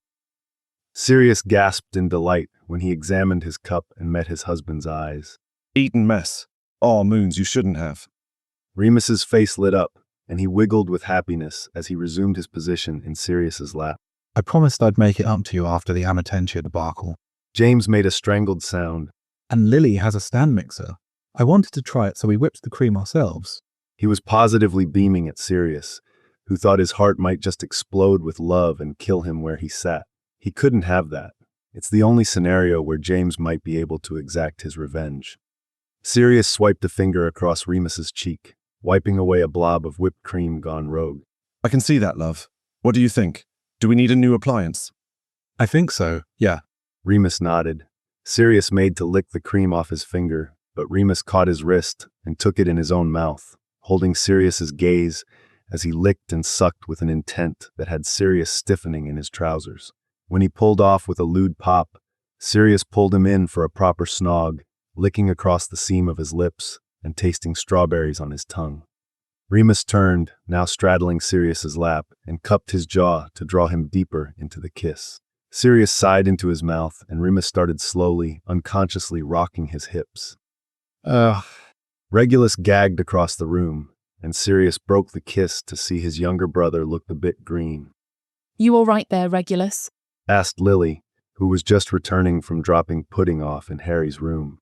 Sirius gasped in delight when he examined his cup and met his husband's eyes. Eaten mess. Aw, Moons, you shouldn't have. Remus's face lit up, and he wiggled with happiness as he resumed his position in Sirius's lap. I promised I'd make it up to you after the Amatentia debacle. James made a strangled sound. And Lily has a stand mixer. I wanted to try it, so we whipped the cream ourselves. He was positively beaming at Sirius, who thought his heart might just explode with love and kill him where he sat. He couldn't have that. It's the only scenario where James might be able to exact his revenge. Sirius swiped a finger across Remus's cheek, wiping away a blob of whipped cream gone rogue. I can see that, love. What do you think? Do we need a new appliance? I think so, yeah. Remus nodded. Sirius made to lick the cream off his finger, but Remus caught his wrist and took it in his own mouth, holding Sirius's gaze as he licked and sucked with an intent that had Sirius stiffening in his trousers. When he pulled off with a lewd pop, Sirius pulled him in for a proper snog, licking across the seam of his lips and tasting strawberries on his tongue. Remus turned, now straddling Sirius's lap, and cupped his jaw to draw him deeper into the kiss. Sirius sighed into his mouth, and Remus started slowly, unconsciously rocking his hips. Regulus gagged across the room, and Sirius broke the kiss to see his younger brother look a bit green. You all right there, Regulus? Asked Lily, who was just returning from dropping pudding off in Harry's room.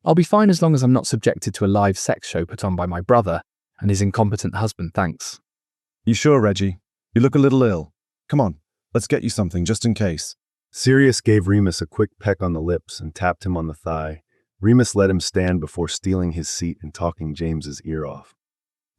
I'll be fine as long as I'm not subjected to a live sex show put on by my brother and his incompetent husband, thanks. You sure, Reggie? You look a little ill. Come on, let's get you something just in case. Sirius gave Remus a quick peck on the lips and tapped him on the thigh. Remus let him stand before stealing his seat and talking James's ear off.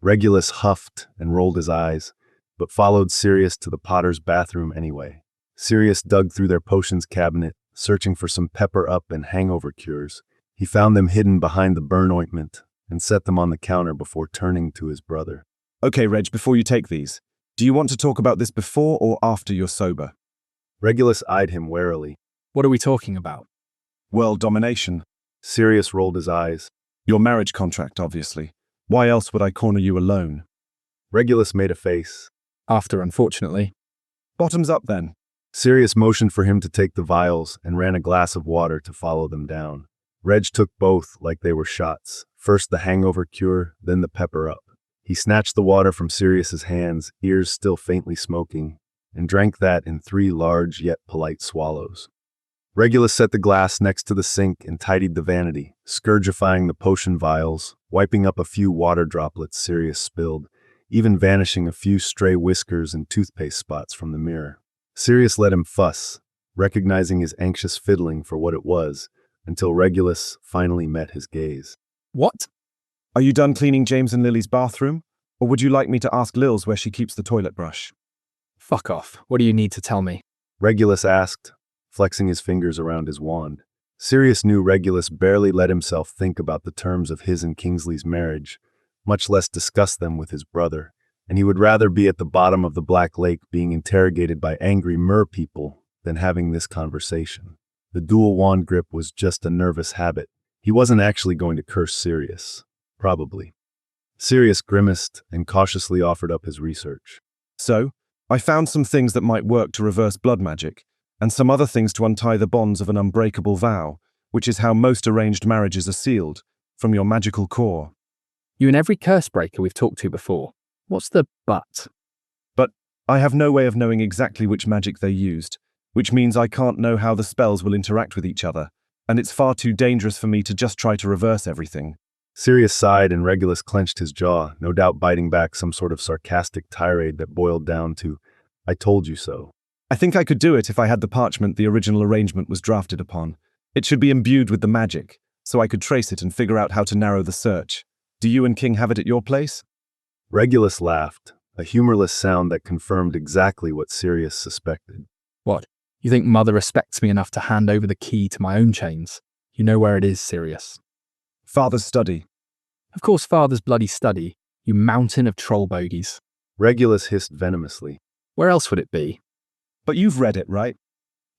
Regulus huffed and rolled his eyes, but followed Sirius to the Potter's bathroom anyway. Sirius dug through their potions cabinet, searching for some pepper-up and hangover cures. He found them hidden behind the burn ointment and set them on the counter before turning to his brother. Okay, Reg, before you take these, do you want to talk about this before or after you're sober? Regulus eyed him warily. What are we talking about? World domination. Sirius rolled his eyes. Your marriage contract, obviously. Why else would I corner you alone? Regulus made a face. After, unfortunately. Bottoms up, then. Sirius motioned for him to take the vials and ran a glass of water to follow them down. Reg took both like they were shots. First the hangover cure, then the pepper-up. He snatched the water from Sirius's hands, ears still faintly smoking, and drank that in 3 large yet polite swallows. Regulus set the glass next to the sink and tidied the vanity, scourgifying the potion vials, wiping up a few water droplets Sirius spilled, even vanishing a few stray whiskers and toothpaste spots from the mirror. Sirius let him fuss, recognizing his anxious fiddling for what it was, until Regulus finally met his gaze. What? Are you done cleaning James and Lily's bathroom? Or would you like me to ask Lils where she keeps the toilet brush? Fuck off. What do you need to tell me? Regulus asked, flexing his fingers around his wand. Sirius knew Regulus barely let himself think about the terms of his and Kingsley's marriage, much less discuss them with his brother, and he would rather be at the bottom of the Black Lake being interrogated by angry mer people than having this conversation. The dual wand grip was just a nervous habit. He wasn't actually going to curse Sirius. Probably. Sirius grimaced and cautiously offered up his research. So, I found some things that might work to reverse blood magic, and some other things to untie the bonds of an unbreakable vow, which is how most arranged marriages are sealed, from your magical core. You and every curse breaker we've talked to before. What's the but? But I have no way of knowing exactly which magic they used, which means I can't know how the spells will interact with each other, and it's far too dangerous for me to just try to reverse everything. Sirius sighed and Regulus clenched his jaw, no doubt biting back some sort of sarcastic tirade that boiled down to, "I told you so." I think I could do it if I had the parchment the original arrangement was drafted upon. It should be imbued with the magic, so I could trace it and figure out how to narrow the search. Do you and King have it at your place? Regulus laughed, a humorless sound that confirmed exactly what Sirius suspected. What? You think Mother respects me enough to hand over the key to my own chains? You know where it is, Sirius. Father's study. Of course, Father's bloody study, you mountain of troll bogies. Regulus hissed venomously. Where else would it be? But you've read it, right?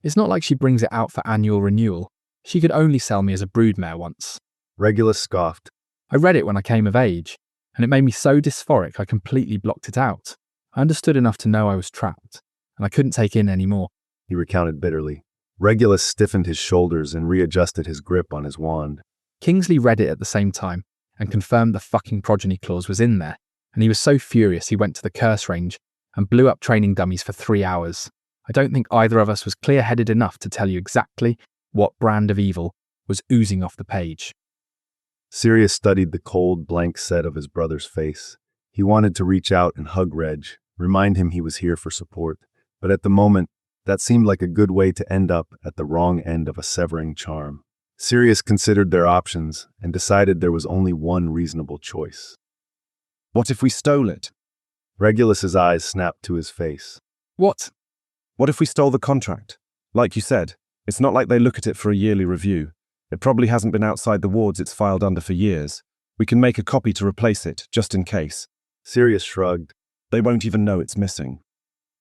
It's not like she brings it out for annual renewal. She could only sell me as a broodmare once. Regulus scoffed. I read it when I came of age, and it made me so dysphoric I completely blocked it out. I understood enough to know I was trapped, and I couldn't take in any more. He recounted bitterly. Regulus stiffened his shoulders and readjusted his grip on his wand. Kingsley read it at the same time, and confirmed the fucking progeny clause was in there, and he was so furious he went to the curse range and blew up training dummies for 3 hours. I don't think either of us was clear-headed enough to tell you exactly what brand of evil was oozing off the page. Sirius studied the cold, blank set of his brother's face. He wanted to reach out and hug Reg, remind him he was here for support, but at the moment, that seemed like a good way to end up at the wrong end of a severing charm. Sirius considered their options and decided there was only one reasonable choice. What if we stole it? Regulus's eyes snapped to his face. What? What if we stole the contract? Like you said, it's not like they look at it for a yearly review. It probably hasn't been outside the wards it's filed under for years. We can make a copy to replace it, just in case. Sirius shrugged. They won't even know it's missing.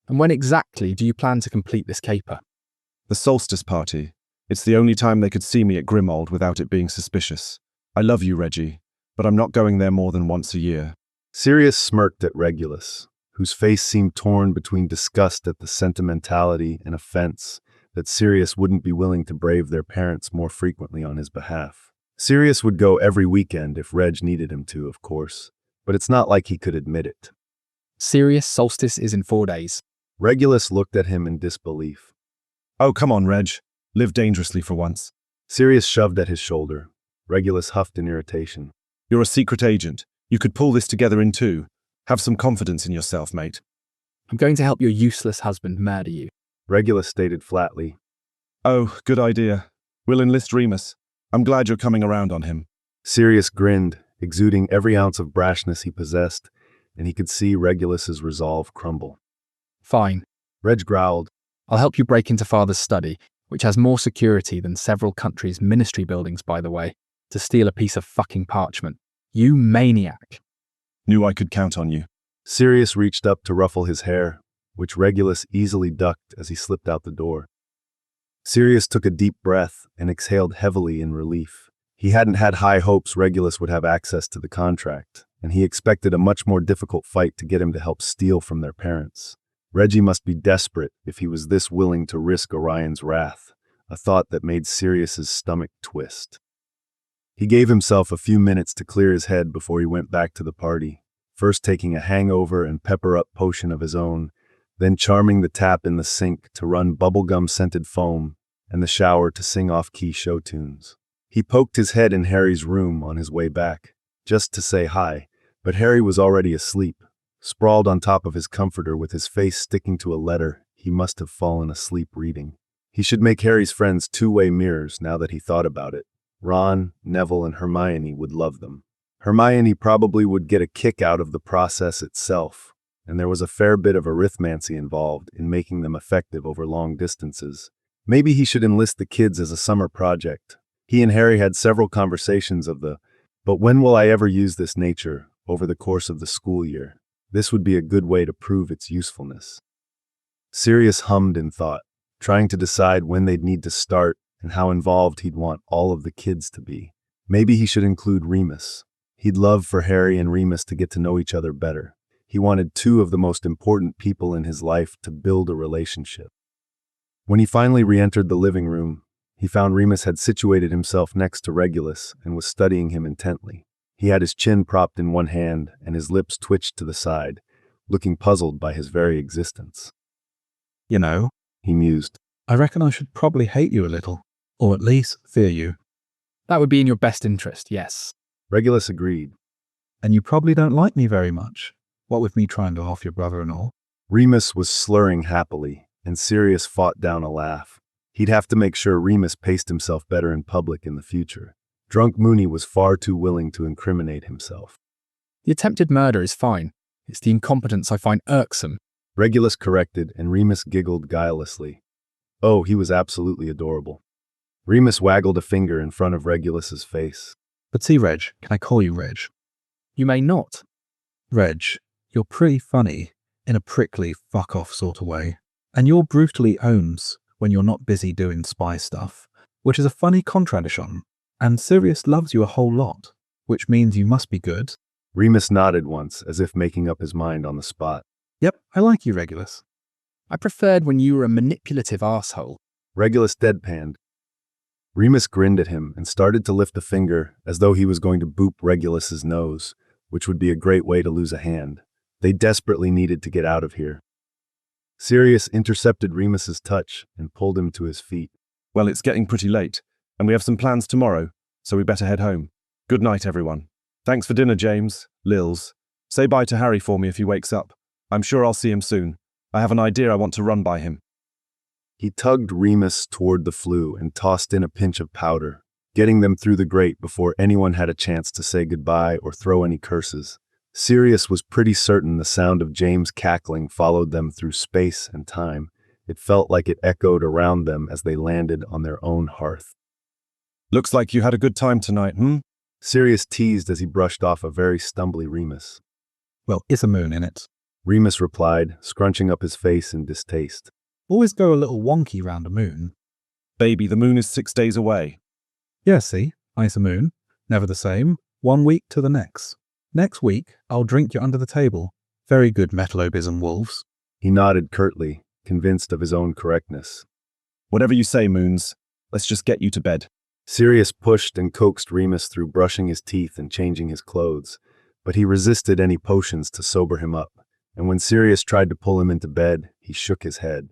And when exactly do you plan to complete this caper? The solstice party. It's the only time they could see me at Grimold without it being suspicious. I love you, Reggie, but I'm not going there more than once a year. Sirius smirked at Regulus, whose face seemed torn between disgust at the sentimentality and offense that Sirius wouldn't be willing to brave their parents more frequently on his behalf. Sirius would go every weekend if Reg needed him to, of course, but it's not like he could admit it. Sirius solstice is in 4 days. Regulus looked at him in disbelief. Oh, come on, Reg. Live dangerously for once. Sirius shoved at his shoulder. Regulus huffed in irritation. You're a secret agent. You could pull this together in 2. Have some confidence in yourself, mate. I'm going to help your useless husband murder you. Regulus stated flatly. Oh, good idea. We'll enlist Remus. I'm glad you're coming around on him. Sirius grinned, exuding every ounce of brashness he possessed, and he could see Regulus's resolve crumble. Fine. Reg growled. I'll help you break into Father's study, which has more security than several countries' ministry buildings, by the way, to steal a piece of fucking parchment. You maniac. Knew I could count on you. Sirius reached up to ruffle his hair, which Regulus easily ducked as he slipped out the door. Sirius took a deep breath and exhaled heavily in relief. He hadn't had high hopes Regulus would have access to the contract, and he expected a much more difficult fight to get him to help steal from their parents. Reggie must be desperate if he was this willing to risk Orion's wrath, a thought that made Sirius's stomach twist. He gave himself a few minutes to clear his head before he went back to the party, first taking a hangover and pepper-up potion of his own, then charming the tap in the sink to run bubblegum-scented foam and the shower to sing off-key show tunes. He poked his head in Harry's room on his way back, just to say hi, but Harry was already asleep, sprawled on top of his comforter with his face sticking to a letter he must have fallen asleep reading. He should make Harry's friends two-way mirrors now that he thought about it. Ron, Neville, and Hermione would love them. Hermione probably would get a kick out of the process itself, and there was a fair bit of arithmancy involved in making them effective over long distances. Maybe he should enlist the kids as a summer project. He and Harry had several conversations of but when will I ever use this nature over the course of the school year? This would be a good way to prove its usefulness. Sirius hummed in thought, trying to decide when they'd need to start and how involved he'd want all of the kids to be. Maybe he should include Remus. He'd love for Harry and Remus to get to know each other better. He wanted two of the most important people in his life to build a relationship. When he finally re-entered the living room, he found Remus had situated himself next to Regulus and was studying him intently. He had his chin propped in one hand and his lips twitched to the side, looking puzzled by his very existence. You know, He mused. I reckon I should probably hate you a little, or at least fear you. That would be in your best interest, yes. Regulus agreed. And you probably don't like me very much, what with me trying to off your brother and all. Remus was slurring happily, and Sirius fought down a laugh. He'd have to make sure Remus paced himself better in public in the future. Drunk Mooney was far too willing to incriminate himself. The attempted murder is fine. It's the incompetence I find irksome. Regulus corrected, and Remus giggled guilelessly. Oh, he was absolutely adorable. Remus waggled a finger in front of Regulus's face. But see, Reg, can I call you Reg? You may not. Reg, you're pretty funny, in a prickly fuck-off sort of way. And you're brutally ohms when you're not busy doing spy stuff, which is a funny contradiction. And Sirius loves you a whole lot, which means you must be good. Remus nodded once, as if making up his mind on the spot. Yep, I like you, Regulus. I preferred when you were a manipulative arsehole. Regulus deadpanned. Remus grinned at him and started to lift a finger as though he was going to boop Regulus's nose, which would be a great way to lose a hand. They desperately needed to get out of here. Sirius intercepted Remus's touch and pulled him to his feet. Well, it's getting pretty late, and we have some plans tomorrow, so we better head home. Good night, everyone. Thanks for dinner, James. Lils. Say bye to Harry for me if he wakes up. I'm sure I'll see him soon. I have an idea I want to run by him. He tugged Remus toward the flue and tossed in a pinch of powder, getting them through the grate before anyone had a chance to say goodbye or throw any curses. Sirius was pretty certain the sound of James cackling followed them through space and time. It felt like it echoed around them as they landed on their own hearth. Looks like you had a good time tonight, Sirius teased as he brushed off a very stumbly Remus. Well, it's a moon, innit? Remus replied, scrunching up his face in distaste. Always go a little wonky round a moon. Baby, the moon is 6 days away. Yeah, see? Ice a moon. Never the same. 1 week to the next. Next week, I'll drink you under the table. Very good metalobism, wolves. He nodded curtly, convinced of his own correctness. Whatever you say, Moons. Let's just get you to bed. Sirius pushed and coaxed Remus through brushing his teeth and changing his clothes, but he resisted any potions to sober him up, and when Sirius tried to pull him into bed, he shook his head.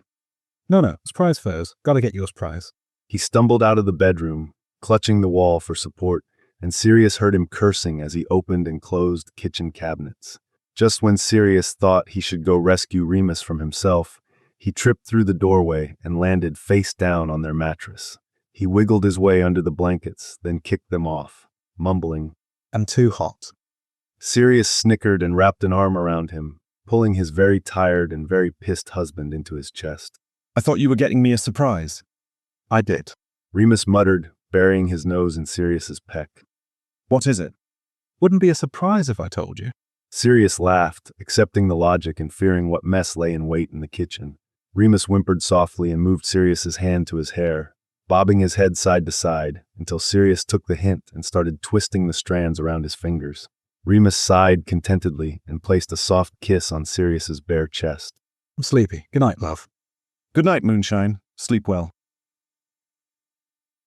No, surprise first. Gotta get your surprise. He stumbled out of the bedroom, clutching the wall for support, and Sirius heard him cursing as he opened and closed kitchen cabinets. Just when Sirius thought he should go rescue Remus from himself, he tripped through the doorway and landed face down on their mattress. He wiggled his way under the blankets, then kicked them off, mumbling, "I'm too hot." Sirius snickered and wrapped an arm around him, pulling his very tired and very pissed husband into his chest. I thought you were getting me a surprise. I did. Remus muttered, burying his nose in Sirius's peck. What is it? Wouldn't be a surprise if I told you. Sirius laughed, accepting the logic and fearing what mess lay in wait in the kitchen. Remus whimpered softly and moved Sirius's hand to his hair, bobbing his head side to side until Sirius took the hint and started twisting the strands around his fingers. Remus sighed contentedly and placed a soft kiss on Sirius's bare chest. I'm sleepy. Good night, love. Good night, Moonshine. Sleep well.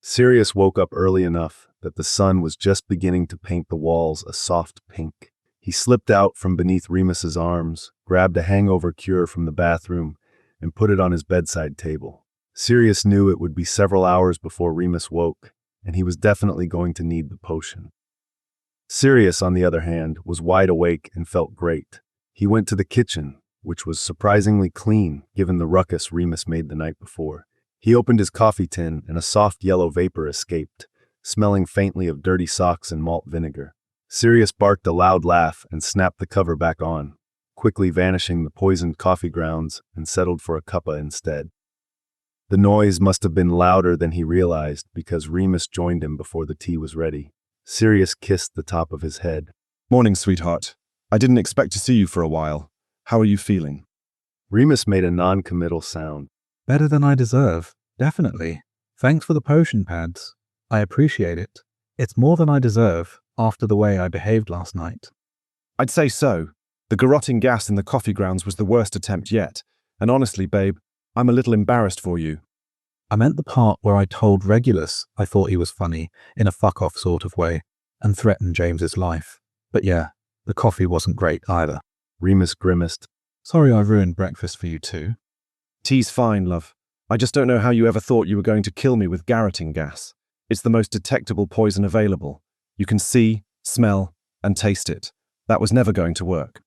Sirius woke up early enough that the sun was just beginning to paint the walls a soft pink. He slipped out from beneath Remus's arms, grabbed a hangover cure from the bathroom, and put it on his bedside table. Sirius knew it would be several hours before Remus woke, and he was definitely going to need the potion. Sirius, on the other hand, was wide awake and felt great. He went to the kitchen, which was surprisingly clean given the ruckus Remus made the night before. He opened his coffee tin and a soft yellow vapor escaped, smelling faintly of dirty socks and malt vinegar. Sirius barked a loud laugh and snapped the cover back on, quickly vanishing the poisoned coffee grounds and settled for a cuppa instead. The noise must have been louder than he realized because Remus joined him before the tea was ready. Sirius kissed the top of his head. Morning, sweetheart. I didn't expect to see you for a while. How are you feeling? Remus made a non-committal sound. Better than I deserve. Definitely. Thanks for the potion pads. I appreciate it. It's more than I deserve after the way I behaved last night. I'd say so. The garroting gas in the coffee grounds was the worst attempt yet. And honestly, babe, I'm a little embarrassed for you. I meant the part where I told Regulus I thought he was funny in a fuck-off sort of way and threatened James's life. But yeah, the coffee wasn't great either. Remus grimaced. Sorry I ruined breakfast for you too. Tea's fine, love. I just don't know how you ever thought you were going to kill me with garroting gas. It's the most detectable poison available. You can see, smell, and taste it. That was never going to work.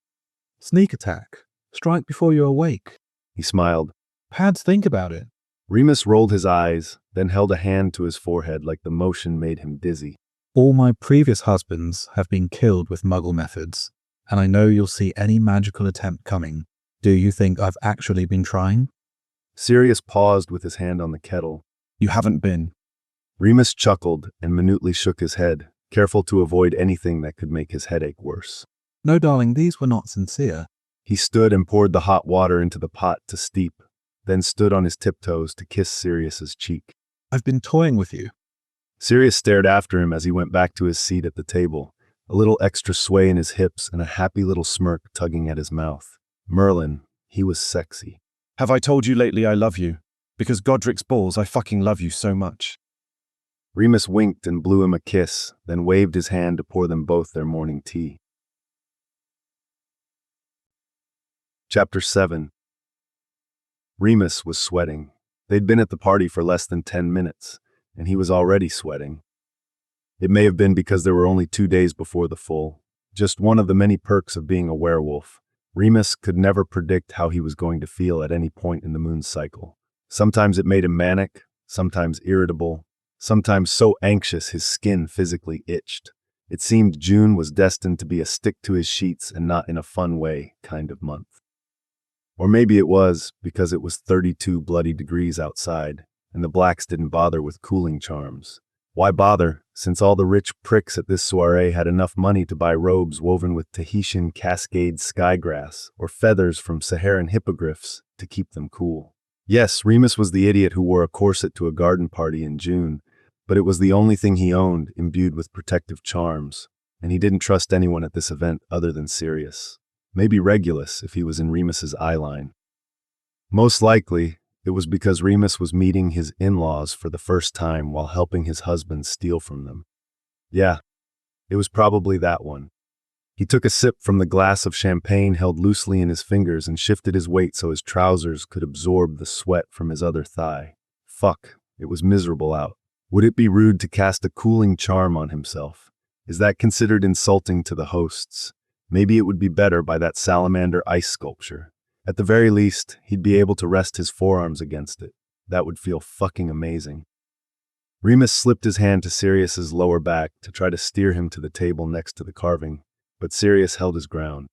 Sneak attack. Strike before you're awake. He smiled. Pads, think about it. Remus rolled his eyes, then held a hand to his forehead like the motion made him dizzy. All my previous husbands have been killed with Muggle methods, and I know you'll see any magical attempt coming. Do you think I've actually been trying? Sirius paused with his hand on the kettle. You haven't been. Remus chuckled and minutely shook his head, careful to avoid anything that could make his headache worse. No, darling, these were not sincere. He stood and poured the hot water into the pot to steep, then stood on his tiptoes to kiss Sirius's cheek. I've been toying with you. Sirius stared after him as he went back to his seat at the table, a little extra sway in his hips and a happy little smirk tugging at his mouth. Merlin, he was sexy. Have I told you lately I love you? Because Godric's balls, I fucking love you so much. Remus winked and blew him a kiss, then waved his hand to pour them both their morning tea. Chapter 7. Remus was sweating. They'd been at the party for less than 10 minutes, and he was already sweating. It may have been because there were only 2 days before the full. Just one of the many perks of being a werewolf. Remus could never predict how he was going to feel at any point in the moon's cycle. Sometimes it made him manic, sometimes irritable, sometimes so anxious his skin physically itched. It seemed June was destined to be a stick-to-his-sheets and not in a fun way kind of month. Or maybe it was because it was 32 bloody degrees outside, and the blacks didn't bother with cooling charms. Why bother, since all the rich pricks at this soiree had enough money to buy robes woven with Tahitian Cascade skygrass or feathers from Saharan hippogriffs to keep them cool. Yes, Remus was the idiot who wore a corset to a garden party in June, but it was the only thing he owned imbued with protective charms, and he didn't trust anyone at this event other than Sirius. Maybe Regulus if he was in Remus's eyeline. Most likely, it was because Remus was meeting his in-laws for the first time while helping his husband steal from them. Yeah, it was probably that one. He took a sip from the glass of champagne held loosely in his fingers and shifted his weight so his trousers could absorb the sweat from his other thigh. Fuck, it was miserable out. Would it be rude to cast a cooling charm on himself? Is that considered insulting to the hosts? Maybe it would be better by that salamander ice sculpture. At the very least, he'd be able to rest his forearms against it. That would feel fucking amazing. Remus slipped his hand to Sirius's lower back to try to steer him to the table next to the carving, but Sirius held his ground.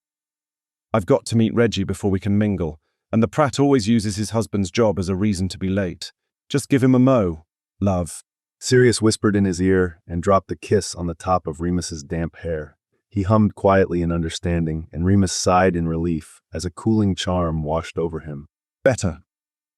I've got to meet Reggie before we can mingle, and the prat always uses his husband's job as a reason to be late. Just give him a mo. Love. Sirius whispered in his ear and dropped a kiss on the top of Remus's damp hair. He hummed quietly in understanding, and Remus sighed in relief as a cooling charm washed over him. Better.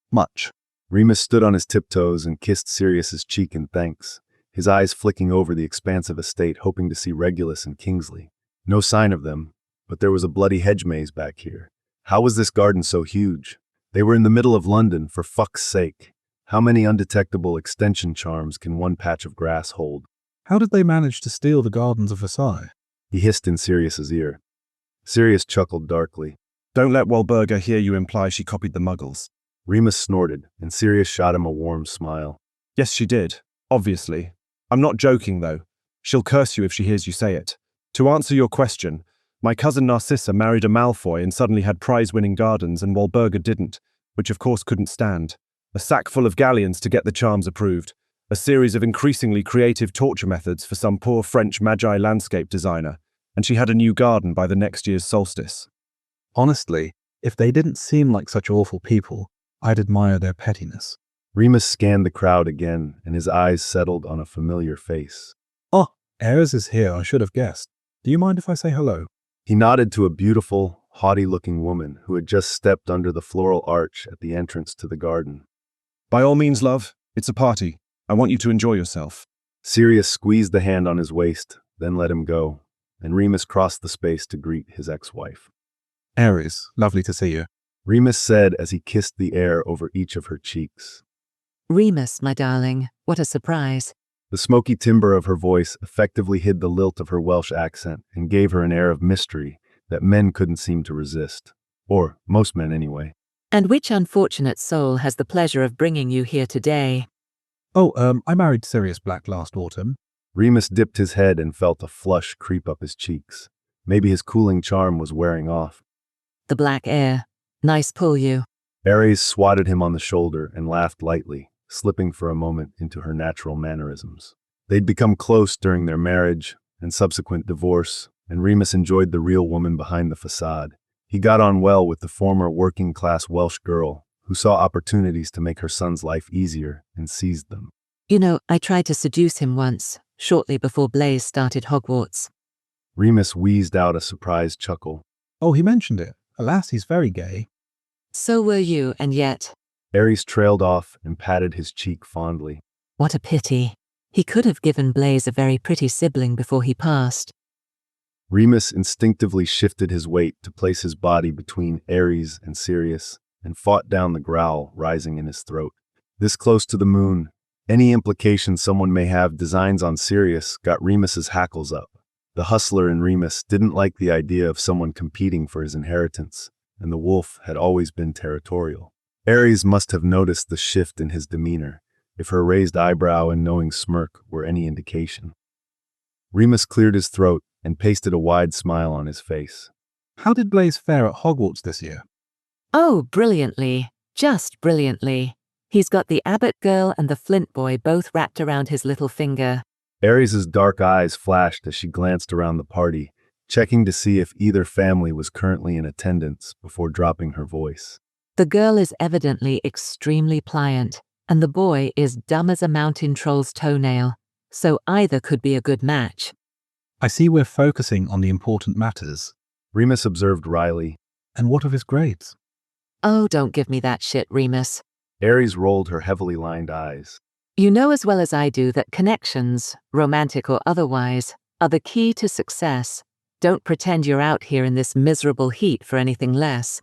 Much. Remus stood on his tiptoes and kissed Sirius's cheek in thanks, his eyes flicking over the expansive estate, hoping to see Regulus and Kingsley. No sign of them, but there was a bloody hedge maze back here. How was this garden so huge? They were in the middle of London, for fuck's sake. How many undetectable extension charms can one patch of grass hold? How did they manage to steal the gardens of Versailles? He hissed in Sirius's ear. Sirius chuckled darkly. Don't let Walburga hear you imply she copied the Muggles. Remus snorted, and Sirius shot him a warm smile. Yes, she did. Obviously. I'm not joking, though. She'll curse you if she hears you say it. To answer your question, my cousin Narcissa married a Malfoy and suddenly had prize-winning gardens, and Walburga didn't, which of course couldn't stand. A sack full of galleons to get the charms approved. A series of increasingly creative torture methods for some poor French magi landscape designer, and she had a new garden by the next year's solstice. Honestly, if they didn't seem like such awful people, I'd admire their pettiness. Remus scanned the crowd again, and his eyes settled on a familiar face. Oh, Ares is here, I should have guessed. Do you mind if I say hello? He nodded to a beautiful, haughty-looking woman who had just stepped under the floral arch at the entrance to the garden. By all means, love. It's a party. I want you to enjoy yourself. Sirius squeezed the hand on his waist, then let him go, and Remus crossed the space to greet his ex-wife. Ares, lovely to see you. Remus said as he kissed the air over each of her cheeks. Remus, my darling, what a surprise. The smoky timbre of her voice effectively hid the lilt of her Welsh accent and gave her an air of mystery that men couldn't seem to resist. Or most men anyway. And which unfortunate soul has the pleasure of bringing you here today? Oh, I married Sirius Black last autumn. Remus dipped his head and felt a flush creep up his cheeks. Maybe his cooling charm was wearing off. The black air. Nice pull, you. Ares swatted him on the shoulder and laughed lightly, slipping for a moment into her natural mannerisms. They'd become close during their marriage and subsequent divorce, and Remus enjoyed the real woman behind the facade. He got on well with the former working-class Welsh girl who saw opportunities to make her son's life easier and seized them. You know, I tried to seduce him once, shortly before Blaise started Hogwarts. Remus wheezed out a surprised chuckle. Oh, he mentioned it. Alas, he's very gay. So were you, and yet... Ares trailed off and patted his cheek fondly. What a pity. He could have given Blaise a very pretty sibling before he passed. Remus instinctively shifted his weight to place his body between Ares and Sirius and fought down the growl rising in his throat. This close to the moon, any implication someone may have designs on Sirius got Remus's hackles up. The hustler in Remus didn't like the idea of someone competing for his inheritance, and the wolf had always been territorial. Ares must have noticed the shift in his demeanor, if her raised eyebrow and knowing smirk were any indication. Remus cleared his throat and pasted a wide smile on his face. How did Blaise fare at Hogwarts this year? Oh, brilliantly. Just brilliantly. He's got the Abbott girl and the Flint boy both wrapped around his little finger. Ares's dark eyes flashed as she glanced around the party, checking to see if either family was currently in attendance before dropping her voice. The girl is evidently extremely pliant, and the boy is dumb as a mountain troll's toenail, so either could be a good match. I see we're focusing on the important matters. Remus observed wryly. And what of his grades? Oh, don't give me that shit, Remus. Ares rolled her heavily lined eyes. You know as well as I do that connections, romantic or otherwise, are the key to success. Don't pretend you're out here in this miserable heat for anything less.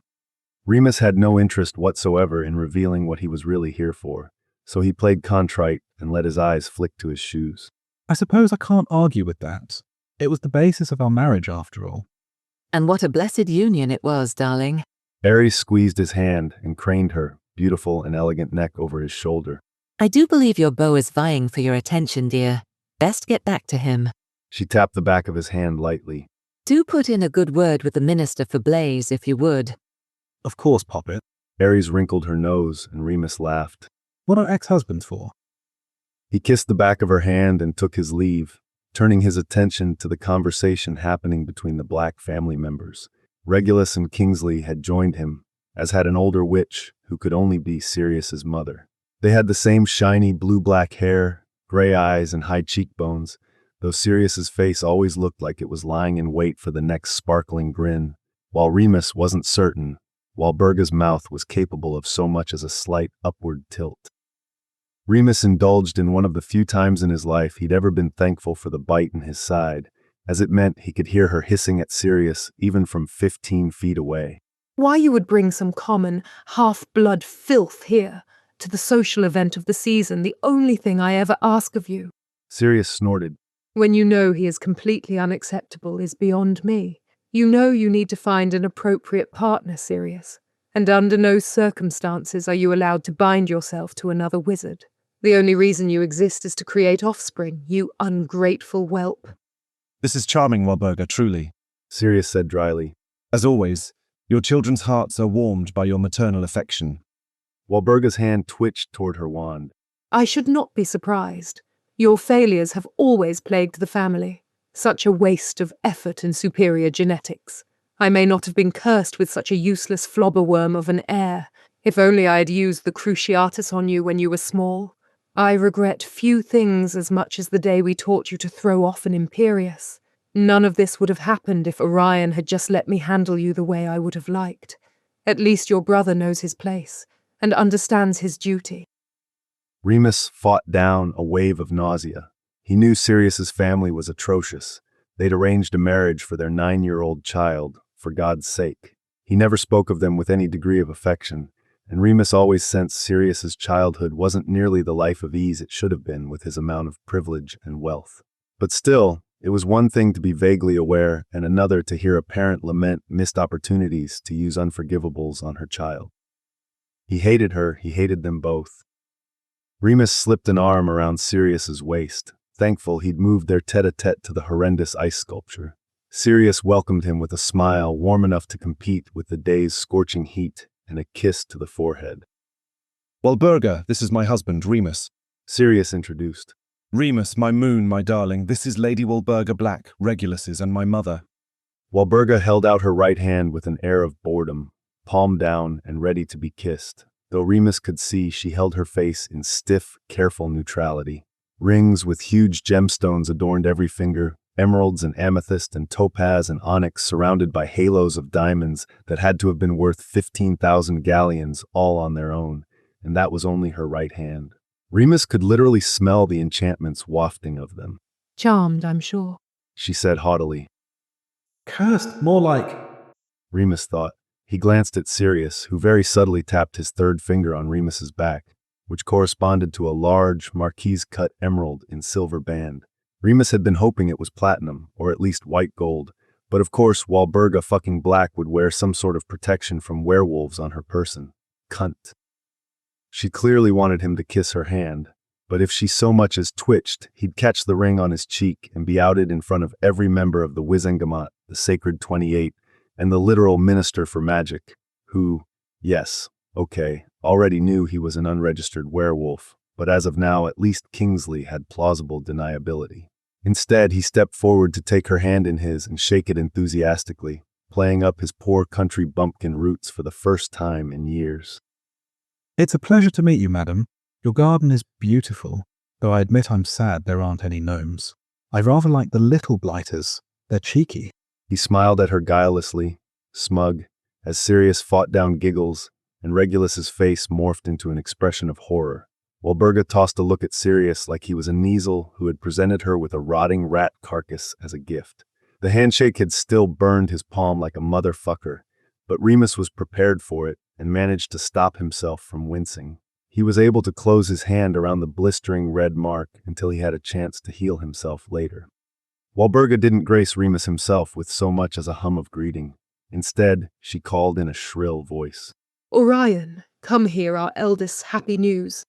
Remus had no interest whatsoever in revealing what he was really here for, so he played contrite and let his eyes flick to his shoes. I suppose I can't argue with that. It was the basis of our marriage, after all. And what a blessed union it was, darling. Ares squeezed his hand and craned her beautiful and elegant neck over his shoulder. I do believe your beau is vying for your attention, dear. Best get back to him. She tapped the back of his hand lightly. Do put in a good word with the minister for Blaise, if you would. Of course, Poppet. Ares wrinkled her nose and Remus laughed. What are ex-husbands for? He kissed the back of her hand and took his leave, turning his attention to the conversation happening between the Black family members. Regulus and Kingsley had joined him, as had an older witch who could only be Sirius's mother. They had the same shiny blue-black hair, gray eyes, and high cheekbones, though Sirius's face always looked like it was lying in wait for the next sparkling grin, while Remus wasn't certain, while Berga's mouth was capable of so much as a slight upward tilt. Remus indulged in one of the few times in his life he'd ever been thankful for the bite in his side, as it meant he could hear her hissing at Sirius even from 15 feet away. Why you would bring some common, half-blood filth here to the social event of the season, the only thing I ever ask of you. Sirius snorted. When you know he is completely unacceptable is beyond me. You know you need to find an appropriate partner, Sirius, and under no circumstances are you allowed to bind yourself to another wizard. The only reason you exist is to create offspring, you ungrateful whelp. This is charming, Walburga, truly, Sirius said dryly. As always, your children's hearts are warmed by your maternal affection. Walburga's hand twitched toward her wand. I should not be surprised. Your failures have always plagued the family. Such a waste of effort and superior genetics. I may not have been cursed with such a useless flobberworm of an heir. If only I had used the Cruciatus on you when you were small. I regret few things as much as the day we taught you to throw off an Imperius. None of this would have happened if Orion had just let me handle you the way I would have liked. At least your brother knows his place and understands his duty. Remus fought down a wave of nausea. He knew Sirius's family was atrocious. They'd arranged a marriage for their 9-year-old child, for God's sake. He never spoke of them with any degree of affection, and Remus always sensed Sirius's childhood wasn't nearly the life of ease it should have been with his amount of privilege and wealth. But still, it was one thing to be vaguely aware and another to hear a parent lament missed opportunities to use unforgivables on her child. He hated her, he hated them both. Remus slipped an arm around Sirius's waist, thankful he'd moved their tete-a-tete to the horrendous ice sculpture. Sirius welcomed him with a smile warm enough to compete with the day's scorching heat and a kiss to the forehead. Walburga, this is my husband, Remus. Sirius introduced. Remus, my moon, my darling, this is Lady Walburga Black, Regulus's and my mother. Walburga held out her right hand with an air of boredom, palm down and ready to be kissed, though Remus could see she held her face in stiff, careful neutrality. Rings with huge gemstones adorned every finger, emeralds and amethyst and topaz and onyx surrounded by halos of diamonds that had to have been worth 15,000 galleons all on their own, and that was only her right hand. Remus could literally smell the enchantments wafting of them. Charmed, I'm sure, she said haughtily. Cursed, more like... Remus thought. He glanced at Sirius, who very subtly tapped his third finger on Remus's back, which corresponded to a large, marquise-cut emerald in silver band. Remus had been hoping it was platinum, or at least white gold, but of course Walburga fucking Black would wear some sort of protection from werewolves on her person. Cunt. She clearly wanted him to kiss her hand, but if she so much as twitched, he'd catch the ring on his cheek and be outed in front of every member of the Wizengamot, the Sacred 28, and the literal Minister for Magic, who, yes, okay, already knew he was an unregistered werewolf, but as of now at least Kingsley had plausible deniability. Instead, he stepped forward to take her hand in his and shake it enthusiastically, playing up his poor country bumpkin roots for the first time in years. It's a pleasure to meet you, madam. Your garden is beautiful, though I admit I'm sad there aren't any gnomes. I rather like the little blighters. They're cheeky. He smiled at her guilelessly, smug, as Sirius fought down giggles, and Regulus's face morphed into an expression of horror. Walburga tossed a look at Sirius like he was a Kneasel who had presented her with a rotting rat carcass as a gift. The handshake had still burned his palm like a motherfucker, but Remus was prepared for it and managed to stop himself from wincing. He was able to close his hand around the blistering red mark until he had a chance to heal himself later. Walburga didn't grace Remus himself with so much as a hum of greeting. Instead, she called in a shrill voice. Orion, come hear our eldest's happy news.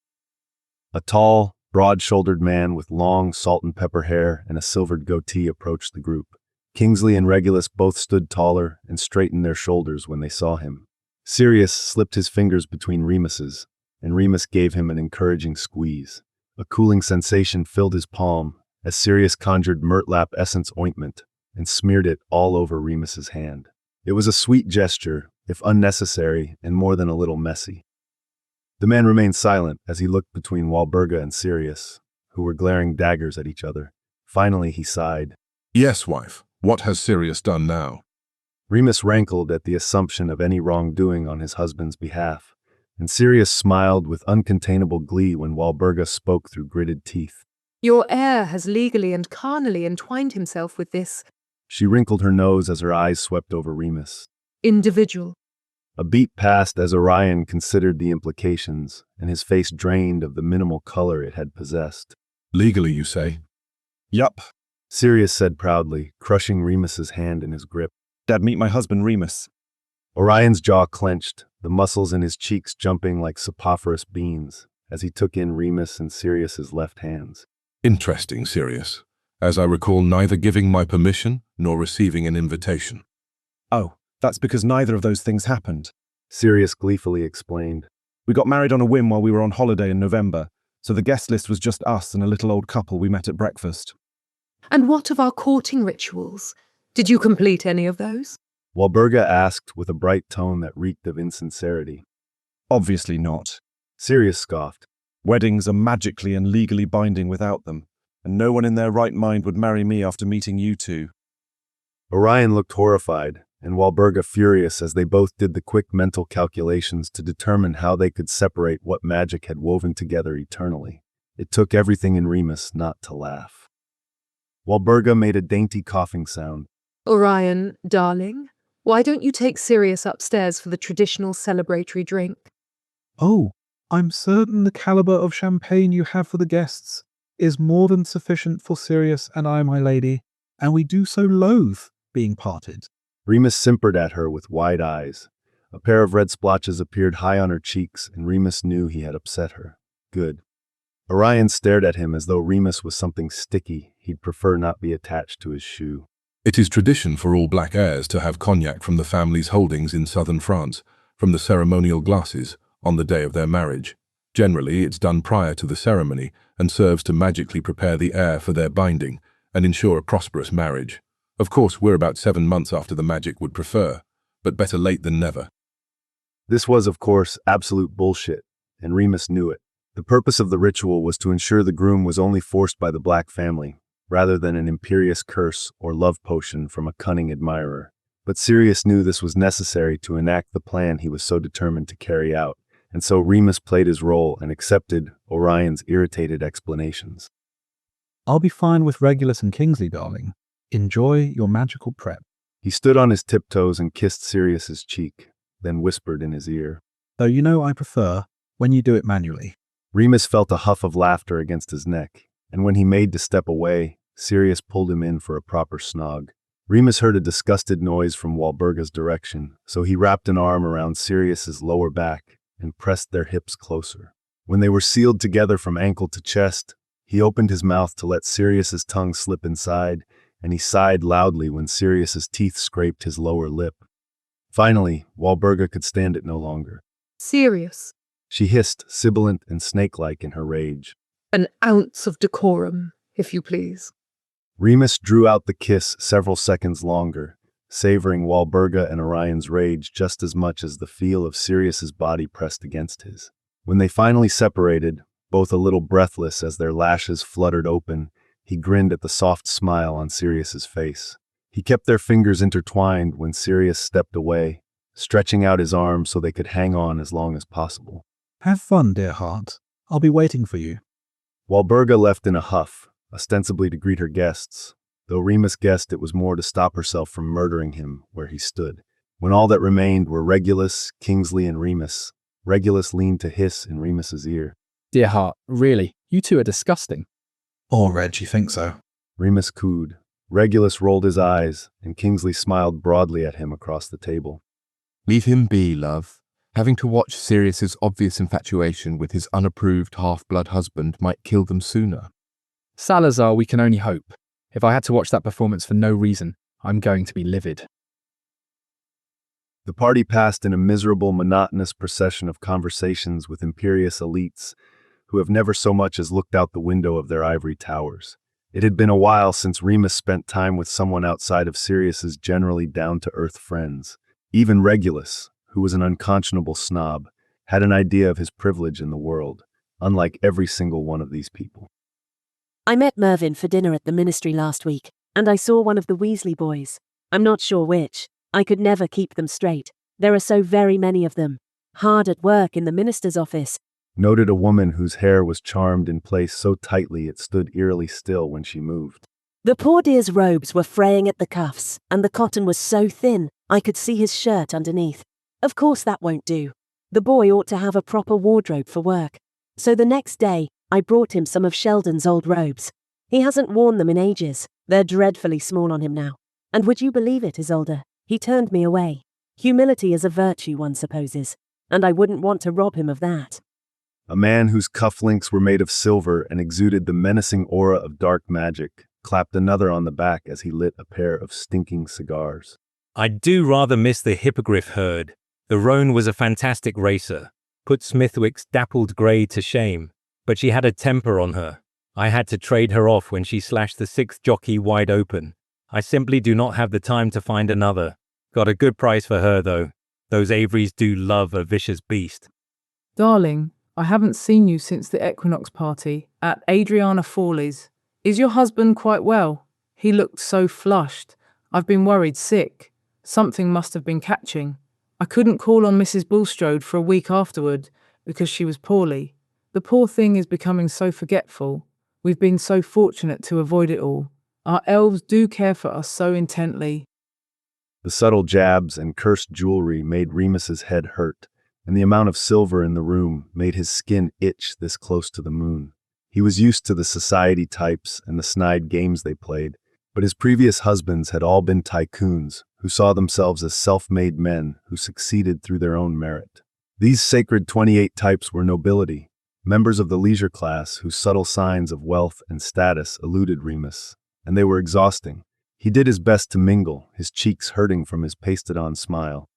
A tall, broad-shouldered man with long salt and pepper hair and a silvered goatee approached the group. Kingsley and Regulus both stood taller and straightened their shoulders when they saw him. Sirius slipped his fingers between Remus's, and Remus gave him an encouraging squeeze. A cooling sensation filled his palm as Sirius conjured Murtlap essence ointment and smeared it all over Remus's hand. It was a sweet gesture, if unnecessary and more than a little messy. The man remained silent as he looked between Walburga and Sirius, who were glaring daggers at each other. Finally, he sighed. Yes, wife. What has Sirius done now? Remus rankled at the assumption of any wrongdoing on his husband's behalf, and Sirius smiled with uncontainable glee when Walburga spoke through gritted teeth. Your heir has legally and carnally entwined himself with this She wrinkled her nose as her eyes swept over Remus. individual. A beat passed as Orion considered the implications, and his face drained of the minimal color it had possessed. Legally, you say? Yup. Sirius said proudly, crushing Remus's hand in his grip. Dad, meet my husband, Remus. Orion's jaw clenched, the muscles in his cheeks jumping like saprophoros beans, as he took in Remus and Sirius's left hands. Interesting, Sirius. As I recall, neither giving my permission nor receiving an invitation. Oh, that's because neither of those things happened. Sirius gleefully explained. We got married on a whim while we were on holiday in November, so the guest list was just us and a little old couple we met at breakfast. And what of our courting rituals? Did you complete any of those? Walburga asked with a bright tone that reeked of insincerity. Obviously not. Sirius scoffed. Weddings are magically and legally binding without them, and no one in their right mind would marry me after meeting you two. Orion looked horrified, and Walburga furious as they both did the quick mental calculations to determine how they could separate what magic had woven together eternally. It took everything in Remus not to laugh. Walburga made a dainty coughing sound. Orion, darling, why don't you take Sirius upstairs for the traditional celebratory drink? Oh, I'm certain the caliber of champagne you have for the guests is more than sufficient for Sirius and I, my lady, and we do so loathe being parted. Remus simpered at her with wide eyes. A pair of red splotches appeared high on her cheeks, and Remus knew he had upset her. Good. Orion stared at him as though Remus was something sticky he'd prefer not be attached to his shoe. It is tradition for all black heirs to have cognac from the family's holdings in southern France, from the ceremonial glasses, on the day of their marriage. Generally, it's done prior to the ceremony and serves to magically prepare the heir for their binding and ensure a prosperous marriage. Of course, we're about 7 months after the magic would prefer, but better late than never. This was, of course, absolute bullshit, and Remus knew it. The purpose of the ritual was to ensure the groom was only forced by the Black family, rather than an imperious curse or love potion from a cunning admirer. But Sirius knew this was necessary to enact the plan he was so determined to carry out, and so Remus played his role and accepted Orion's irritated explanations. I'll be fine with Regulus and Kingsley, darling. Enjoy your magical prep. He stood on his tiptoes and kissed Sirius's cheek, then whispered in his ear. Though you know I prefer when you do it manually. Remus felt a huff of laughter against his neck, and when he made to step away, Sirius pulled him in for a proper snog. Remus heard a disgusted noise from Walburga's direction, so he wrapped an arm around Sirius's lower back and pressed their hips closer. When they were sealed together from ankle to chest, he opened his mouth to let Sirius's tongue slip inside, and he sighed loudly when Sirius's teeth scraped his lower lip. Finally, Walburga could stand it no longer. Sirius, She hissed, sibilant and snake-like in her rage. an ounce of decorum, if you please. Remus drew out the kiss several seconds longer, savoring Walburga and Orion's rage just as much as the feel of Sirius's body pressed against his. When they finally separated, both a little breathless as their lashes fluttered open, he grinned at the soft smile on Sirius's face. He kept their fingers intertwined when Sirius stepped away, stretching out his arms so they could hang on as long as possible. Have fun, dear heart. I'll be waiting for you. Walburga left in a huff, ostensibly to greet her guests, though Remus guessed it was more to stop herself from murdering him where he stood. When all that remained were Regulus, Kingsley, and Remus, Regulus leaned to hiss in Remus's ear. Dear heart, really, you two are disgusting. Oh, Reg, you think so? Remus cooed. Regulus rolled his eyes, and Kingsley smiled broadly at him across the table. Leave him be, love. Having to watch Sirius's obvious infatuation with his unapproved half-blood husband might kill them sooner. Salazar, we can only hope. If I had to watch that performance for no reason, I'm going to be livid. The party passed in a miserable, monotonous procession of conversations with imperious elites who have never so much as looked out the window of their ivory towers. It had been a while since Remus spent time with someone outside of Sirius's generally down-to-earth friends. Even Regulus, who was an unconscionable snob, had an idea of his privilege in the world, unlike every single one of these people. I met Mervyn for dinner at the ministry last week, and I saw one of the Weasley boys. I'm not sure which. I could never keep them straight. There are so very many of them. Hard at work in the minister's office. Noted a woman whose hair was charmed in place so tightly it stood eerily still when she moved. The poor dear's robes were fraying at the cuffs, and the cotton was so thin I could see his shirt underneath. Of course that won't do. The boy ought to have a proper wardrobe for work. So the next day, I brought him some of Sheldon's old robes. He hasn't worn them in ages. They're dreadfully small on him now. And would you believe it, Isolde? He turned me away. Humility is a virtue, one supposes, and I wouldn't want to rob him of that. A man whose cufflinks were made of silver and exuded the menacing aura of dark magic clapped another on the back as he lit a pair of stinking cigars. I do rather miss the hippogriff herd. The roan was a fantastic racer, put Smithwick's dappled grey to shame, but she had a temper on her. I had to trade her off when she slashed the sixth jockey wide open. I simply do not have the time to find another. Got a good price for her, though. Those Averys do love a vicious beast. Darling, I haven't seen you since the equinox party at Adriana Fawley's. Is your husband quite well? He looked so flushed. I've been worried sick. Something must have been catching. I couldn't call on Mrs. Bulstrode for a week afterward because she was poorly. The poor thing is becoming so forgetful. We've been so fortunate to avoid it all. Our elves do care for us so intently. The subtle jabs and cursed jewelry made Remus's head hurt, and the amount of silver in the room made his skin itch this close to the moon. He was used to the society types and the snide games they played, but his previous husbands had all been tycoons who saw themselves as self-made men who succeeded through their own merit. These sacred 28 types were nobility, members of the leisure class whose subtle signs of wealth and status eluded Remus, and they were exhausting. He did his best to mingle, his cheeks hurting from his pasted-on smile.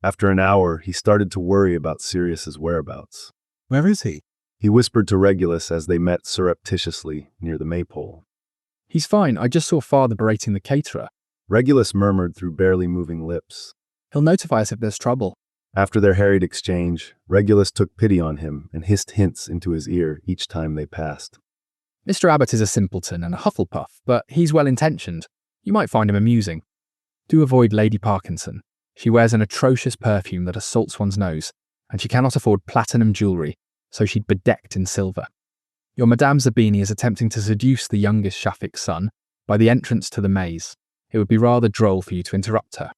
After an hour, he started to worry about Sirius's whereabouts. Where is he? He whispered to Regulus as they met surreptitiously near the maypole. He's fine. I just saw Father berating the caterer. Regulus murmured through barely moving lips. He'll notify us if there's trouble. After their harried exchange, Regulus took pity on him and hissed hints into his ear each time they passed. Mr. Abbott is a simpleton and a Hufflepuff, but he's well-intentioned. You might find him amusing. Do avoid Lady Parkinson. She wears an atrocious perfume that assaults one's nose, and she cannot afford platinum jewellery, so she'd bedecked in silver. Your Madame Zabini is attempting to seduce the youngest Shafik's son by the entrance to the maze. It would be rather droll for you to interrupt her.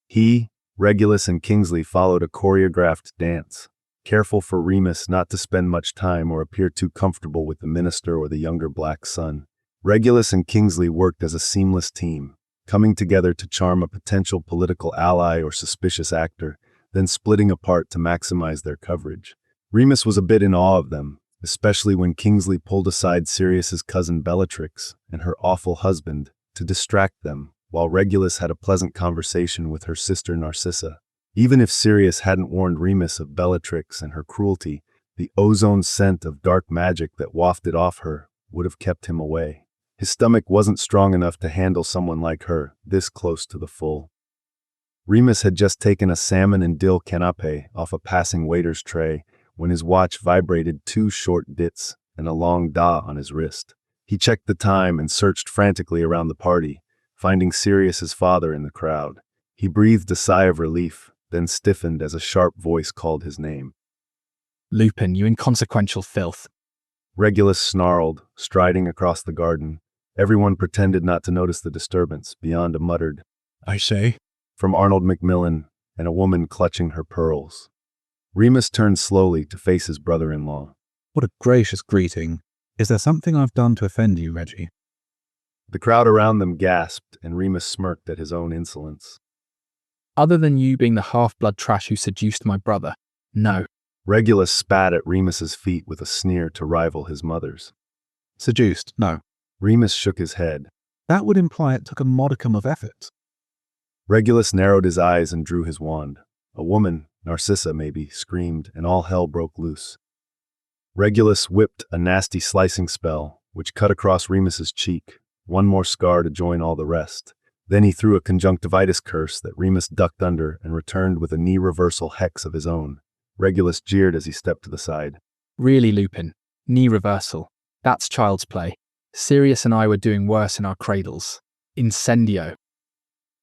He, Regulus, and Kingsley followed a choreographed dance, careful for Remus not to spend much time or appear too comfortable with the minister or the younger black son. Regulus and Kingsley worked as a seamless team, coming together to charm a potential political ally or suspicious actor, then splitting apart to maximize their coverage. Remus was a bit in awe of them, especially when Kingsley pulled aside Sirius's cousin Bellatrix and her awful husband to distract them, while Regulus had a pleasant conversation with her sister Narcissa. Even if Sirius hadn't warned Remus of Bellatrix and her cruelty, the ozone scent of dark magic that wafted off her would have kept him away. His stomach wasn't strong enough to handle someone like her, this close to the full. Remus had just taken a salmon and dill canapé off a passing waiter's tray when his watch vibrated 2 short dits and a long da on his wrist. He checked the time and searched frantically around the party, finding Sirius's father in the crowd. He breathed a sigh of relief, then stiffened as a sharp voice called his name. Lupin, you inconsequential filth. Regulus snarled, striding across the garden. Everyone pretended not to notice the disturbance, beyond a muttered, I say, from Arnold Macmillan and a woman clutching her pearls. Remus turned slowly to face his brother-in-law. What a gracious greeting. Is there something I've done to offend you, Reggie? The crowd around them gasped, and Remus smirked at his own insolence. Other than you being the half-blood trash who seduced my brother, no. Regulus spat at Remus's feet with a sneer to rival his mother's. Seduced, no. Remus shook his head. That would imply it took a modicum of effort. Regulus narrowed his eyes and drew his wand. A woman, Narcissa maybe, screamed, and all hell broke loose. Regulus whipped a nasty slicing spell, which cut across Remus's cheek, one more scar to join all the rest. Then he threw a conjunctivitis curse that Remus ducked under and returned with a knee reversal hex of his own. Regulus jeered as he stepped to the side. Really, Lupin. Knee reversal. That's child's play. Sirius and I were doing worse in our cradles. Incendio.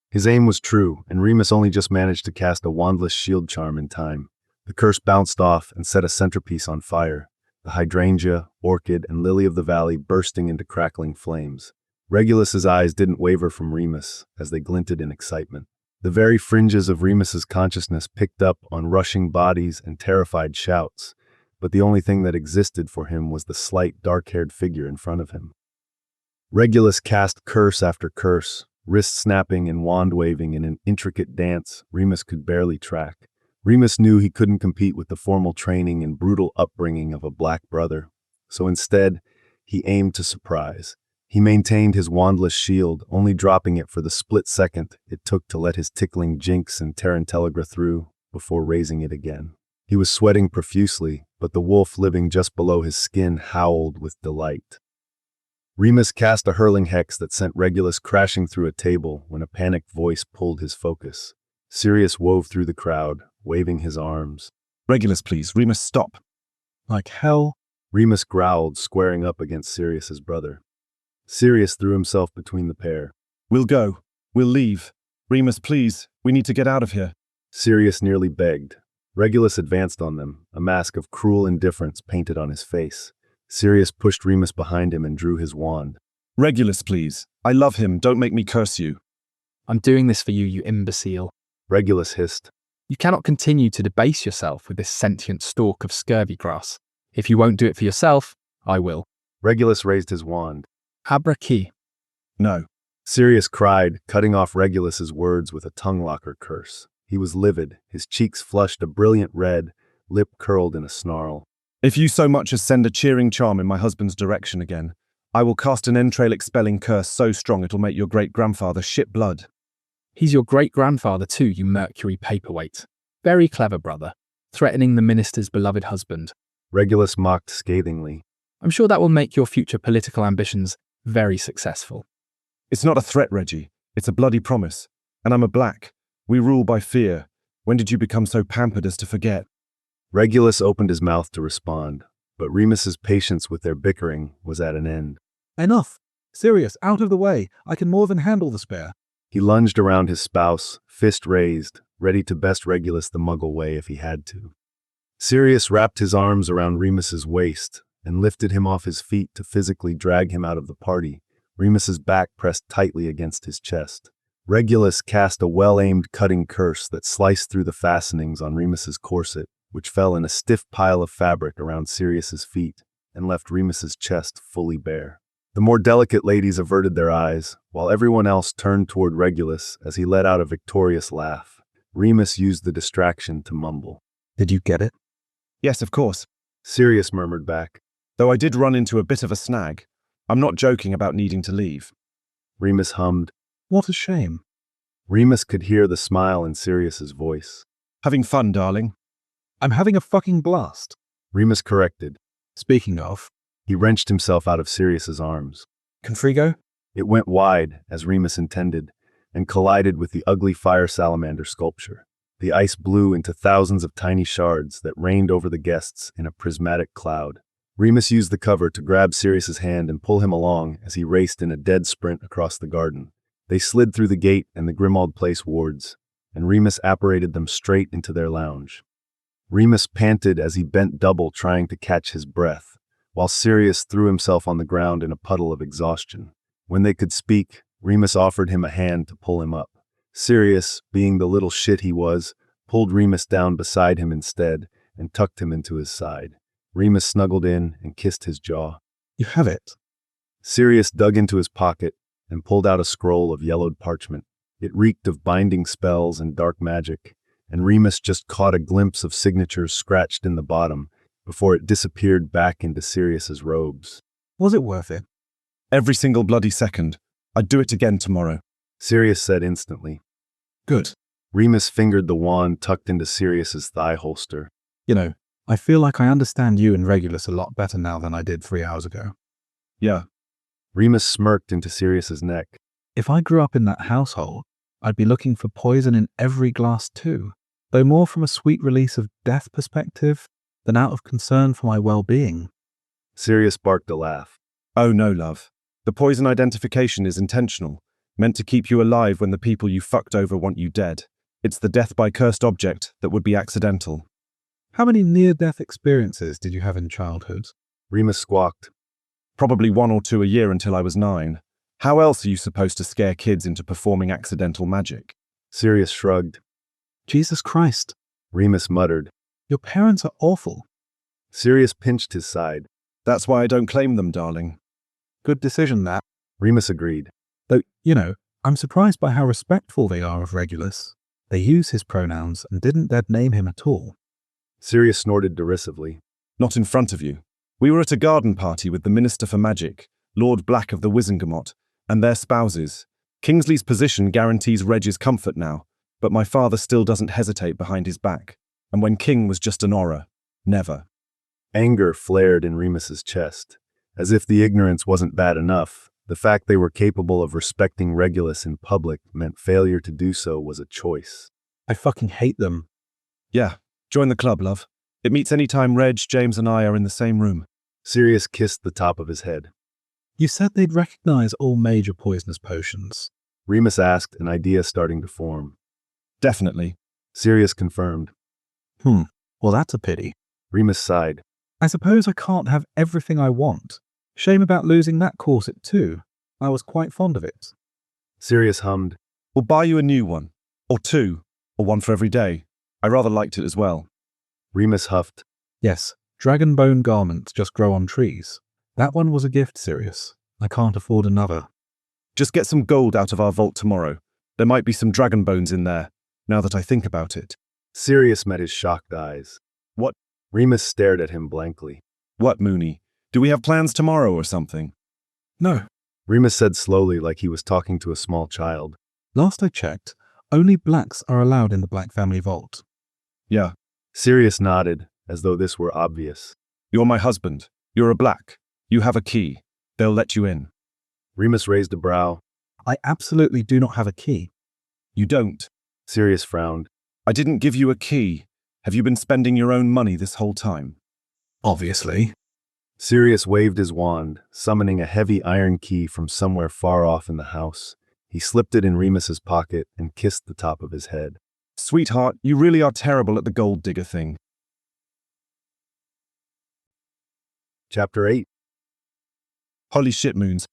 His aim was true, and Remus only just managed to cast a wandless shield charm in time. The curse bounced off and set a centerpiece on fire, the hydrangea, orchid, and lily of the valley bursting into crackling flames. Regulus's eyes didn't waver from Remus as they glinted in excitement. The very fringes of Remus's consciousness picked up on rushing bodies and terrified shouts, but the only thing that existed for him was the slight, dark-haired figure in front of him. Regulus cast curse after curse, wrist snapping and wand waving in an intricate dance Remus could barely track. Remus knew he couldn't compete with the formal training and brutal upbringing of a black brother, so instead, he aimed to surprise. He maintained his wandless shield, only dropping it for the split second it took to let his tickling jinx and Tarantelegra through before raising it again. He was sweating profusely, but the wolf living just below his skin howled with delight. Remus cast a hurling hex that sent Regulus crashing through a table when a panicked voice pulled his focus. Sirius wove through the crowd, waving his arms. Regulus, please. Remus, stop. Like hell. Remus growled, squaring up against Sirius's brother. Sirius threw himself between the pair. We'll go. We'll leave. Remus, please. We need to get out of here. Sirius nearly begged. Regulus advanced on them, a mask of cruel indifference painted on his face. Sirius pushed Remus behind him and drew his wand. Regulus, please. I love him. Don't make me curse you. I'm doing this for you, you imbecile. Regulus hissed. You cannot continue to debase yourself with this sentient stalk of scurvy grass. If you won't do it for yourself, I will. Regulus raised his wand. Abra key. No. Sirius cried, cutting off Regulus's words with a tongue-locker curse. He was livid, his cheeks flushed a brilliant red, lip curled in a snarl. If you so much as send a cheering charm in my husband's direction again, I will cast an entrail-expelling curse so strong it'll make your great-grandfather shit blood. He's your great-grandfather too, you Mercury paperweight. Very clever, brother. Threatening the minister's beloved husband. Regulus mocked scathingly. I'm sure that will make your future political ambitions very successful. It's not a threat, Reggie. It's a bloody promise. And I'm a black. We rule by fear. When did you become so pampered as to forget? Regulus opened his mouth to respond, but Remus's patience with their bickering was at an end. Enough. Sirius, out of the way. I can more than handle the spare. He lunged around his spouse, fist raised, ready to best Regulus the Muggle way if he had to. Sirius wrapped his arms around Remus's waist and lifted him off his feet to physically drag him out of the party, Remus's back pressed tightly against his chest. Regulus cast a well-aimed cutting curse that sliced through the fastenings on Remus's corset, which fell in a stiff pile of fabric around Sirius's feet and left Remus's chest fully bare. The more delicate ladies averted their eyes, while everyone else turned toward Regulus as he let out a victorious laugh. Remus used the distraction to mumble. Did you get it? Yes, of course. Sirius murmured back. Though I did run into a bit of a snag. I'm not joking about needing to leave. Remus hummed. What a shame. Remus could hear the smile in Sirius's voice. Having fun, darling. I'm having a fucking blast. Remus corrected. Speaking of. He wrenched himself out of Sirius's arms. Confrigo? It went wide, as Remus intended, and collided with the ugly fire salamander sculpture. The ice blew into thousands of tiny shards that rained over the guests in a prismatic cloud. Remus used the cover to grab Sirius's hand and pull him along as he raced in a dead sprint across the garden. They slid through the gate and the Grimald Place wards, and Remus apparated them straight into their lounge. Remus panted as he bent double trying to catch his breath, while Sirius threw himself on the ground in a puddle of exhaustion. When they could speak, Remus offered him a hand to pull him up. Sirius, being the little shit he was, pulled Remus down beside him instead and tucked him into his side. Remus snuggled in and kissed his jaw. You have it. Sirius dug into his pocket and pulled out a scroll of yellowed parchment. It reeked of binding spells and dark magic, and Remus just caught a glimpse of signatures scratched in the bottom before it disappeared back into Sirius's robes. Was it worth it? Every single bloody second. I'd do it again tomorrow. Sirius said instantly. Good. Remus fingered the wand tucked into Sirius's thigh holster. You know, I feel like I understand you and Regulus a lot better now than I did 3 hours ago. Yeah. Remus smirked into Sirius's neck. If I grew up in that household, I'd be looking for poison in every glass too. though more from a sweet release of death perspective than out of concern for my well-being. Sirius barked a laugh. Oh no, love. The poison identification is intentional, meant to keep you alive when the people you fucked over want you dead. It's the death by cursed object that would be accidental. How many near-death experiences did you have in childhood? Remus squawked. Probably 1 or 2 a year until I was 9. How else are you supposed to scare kids into performing accidental magic? Sirius shrugged. Jesus Christ. Remus muttered. Your parents are awful. Sirius pinched his side. That's why I don't claim them, darling. Good decision, that. Remus agreed. Though, I'm surprised by how respectful they are of Regulus. They use his pronouns and didn't dead name him at all. Sirius snorted derisively. Not in front of you. We were at a garden party with the Minister for Magic, Lord Black of the Wizengamot, and their spouses. Kingsley's position guarantees Reg's comfort now, but my father still doesn't hesitate behind his back. And when King was just an aura, never. Anger flared in Remus's chest. As if the ignorance wasn't bad enough, the fact they were capable of respecting Regulus in public meant failure to do so was a choice. I fucking hate them. Yeah, join the club, love. It meets any time Reg, James, and I are in the same room. Sirius kissed the top of his head. You said they'd recognize all major poisonous potions. Remus asked, an idea starting to form. Definitely. Sirius confirmed. Well, that's a pity. Remus sighed. I suppose I can't have everything I want. Shame about losing that corset too. I was quite fond of it. Sirius hummed. We'll buy you a new one. Or 2. Or 1 for every day. I rather liked it as well. Remus huffed. Yes, dragon bone garments just grow on trees. That one was a gift, Sirius. I can't afford another. Just get some gold out of our vault tomorrow. There might be some dragon bones in there, now that I think about it. Sirius met his shocked eyes. What? Remus stared at him blankly. What, Mooney? Do we have plans tomorrow or something? No. Remus said slowly, like he was talking to a small child. Last I checked, only blacks are allowed in the Black family vault. Yeah. Sirius nodded, as though this were obvious. You're my husband. You're a black. You have a key. They'll let you in. Remus raised a brow. I absolutely do not have a key. You don't. Sirius frowned. I didn't give you a key. Have you been spending your own money this whole time? Obviously. Sirius waved his wand, summoning a heavy iron key from somewhere far off in the house. He slipped it in Remus's pocket and kissed the top of his head. Sweetheart, you really are terrible at the gold digger thing. Chapter 8. Holy shit, Moons.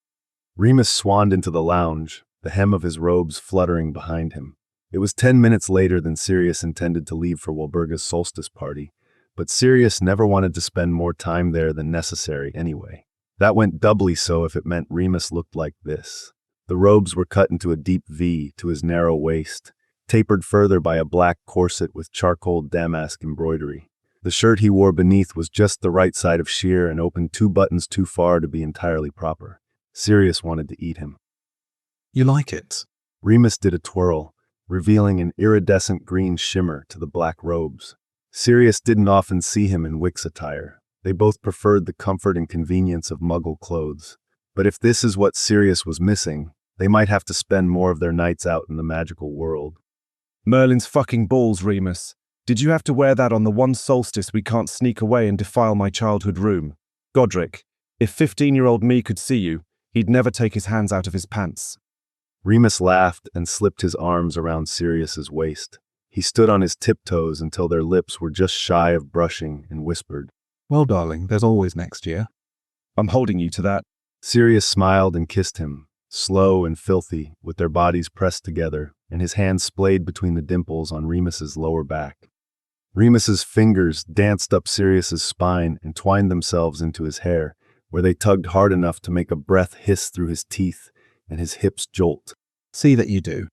Remus swanned into the lounge, the hem of his robes fluttering behind him. It was 10 minutes later than Sirius intended to leave for Walburga's solstice party, but Sirius never wanted to spend more time there than necessary anyway. That went doubly so if it meant Remus looked like this. The robes were cut into a deep V to his narrow waist, tapered further by a black corset with charcoal damask embroidery. The shirt he wore beneath was just the right side of sheer and opened 2 buttons too far to be entirely proper. Sirius wanted to eat him. You like it? Remus did a twirl, revealing an iridescent green shimmer to the black robes. Sirius didn't often see him in Wicks attire. They both preferred the comfort and convenience of Muggle clothes. But if this is what Sirius was missing, they might have to spend more of their nights out in the magical world. Merlin's fucking balls, Remus. Did you have to wear that on the one solstice we can't sneak away and defile my childhood room? Godric, if 15-year-old me could see you, he'd never take his hands out of his pants. Remus laughed and slipped his arms around Sirius's waist. He stood on his tiptoes until their lips were just shy of brushing and whispered, Well, darling, there's always next year. I'm holding you to that. Sirius smiled and kissed him, slow and filthy, with their bodies pressed together, and his hands splayed between the dimples on Remus's lower back. Remus's fingers danced up Sirius's spine and twined themselves into his hair, where they tugged hard enough to make a breath hiss through his teeth and his hips jolt. See that you do.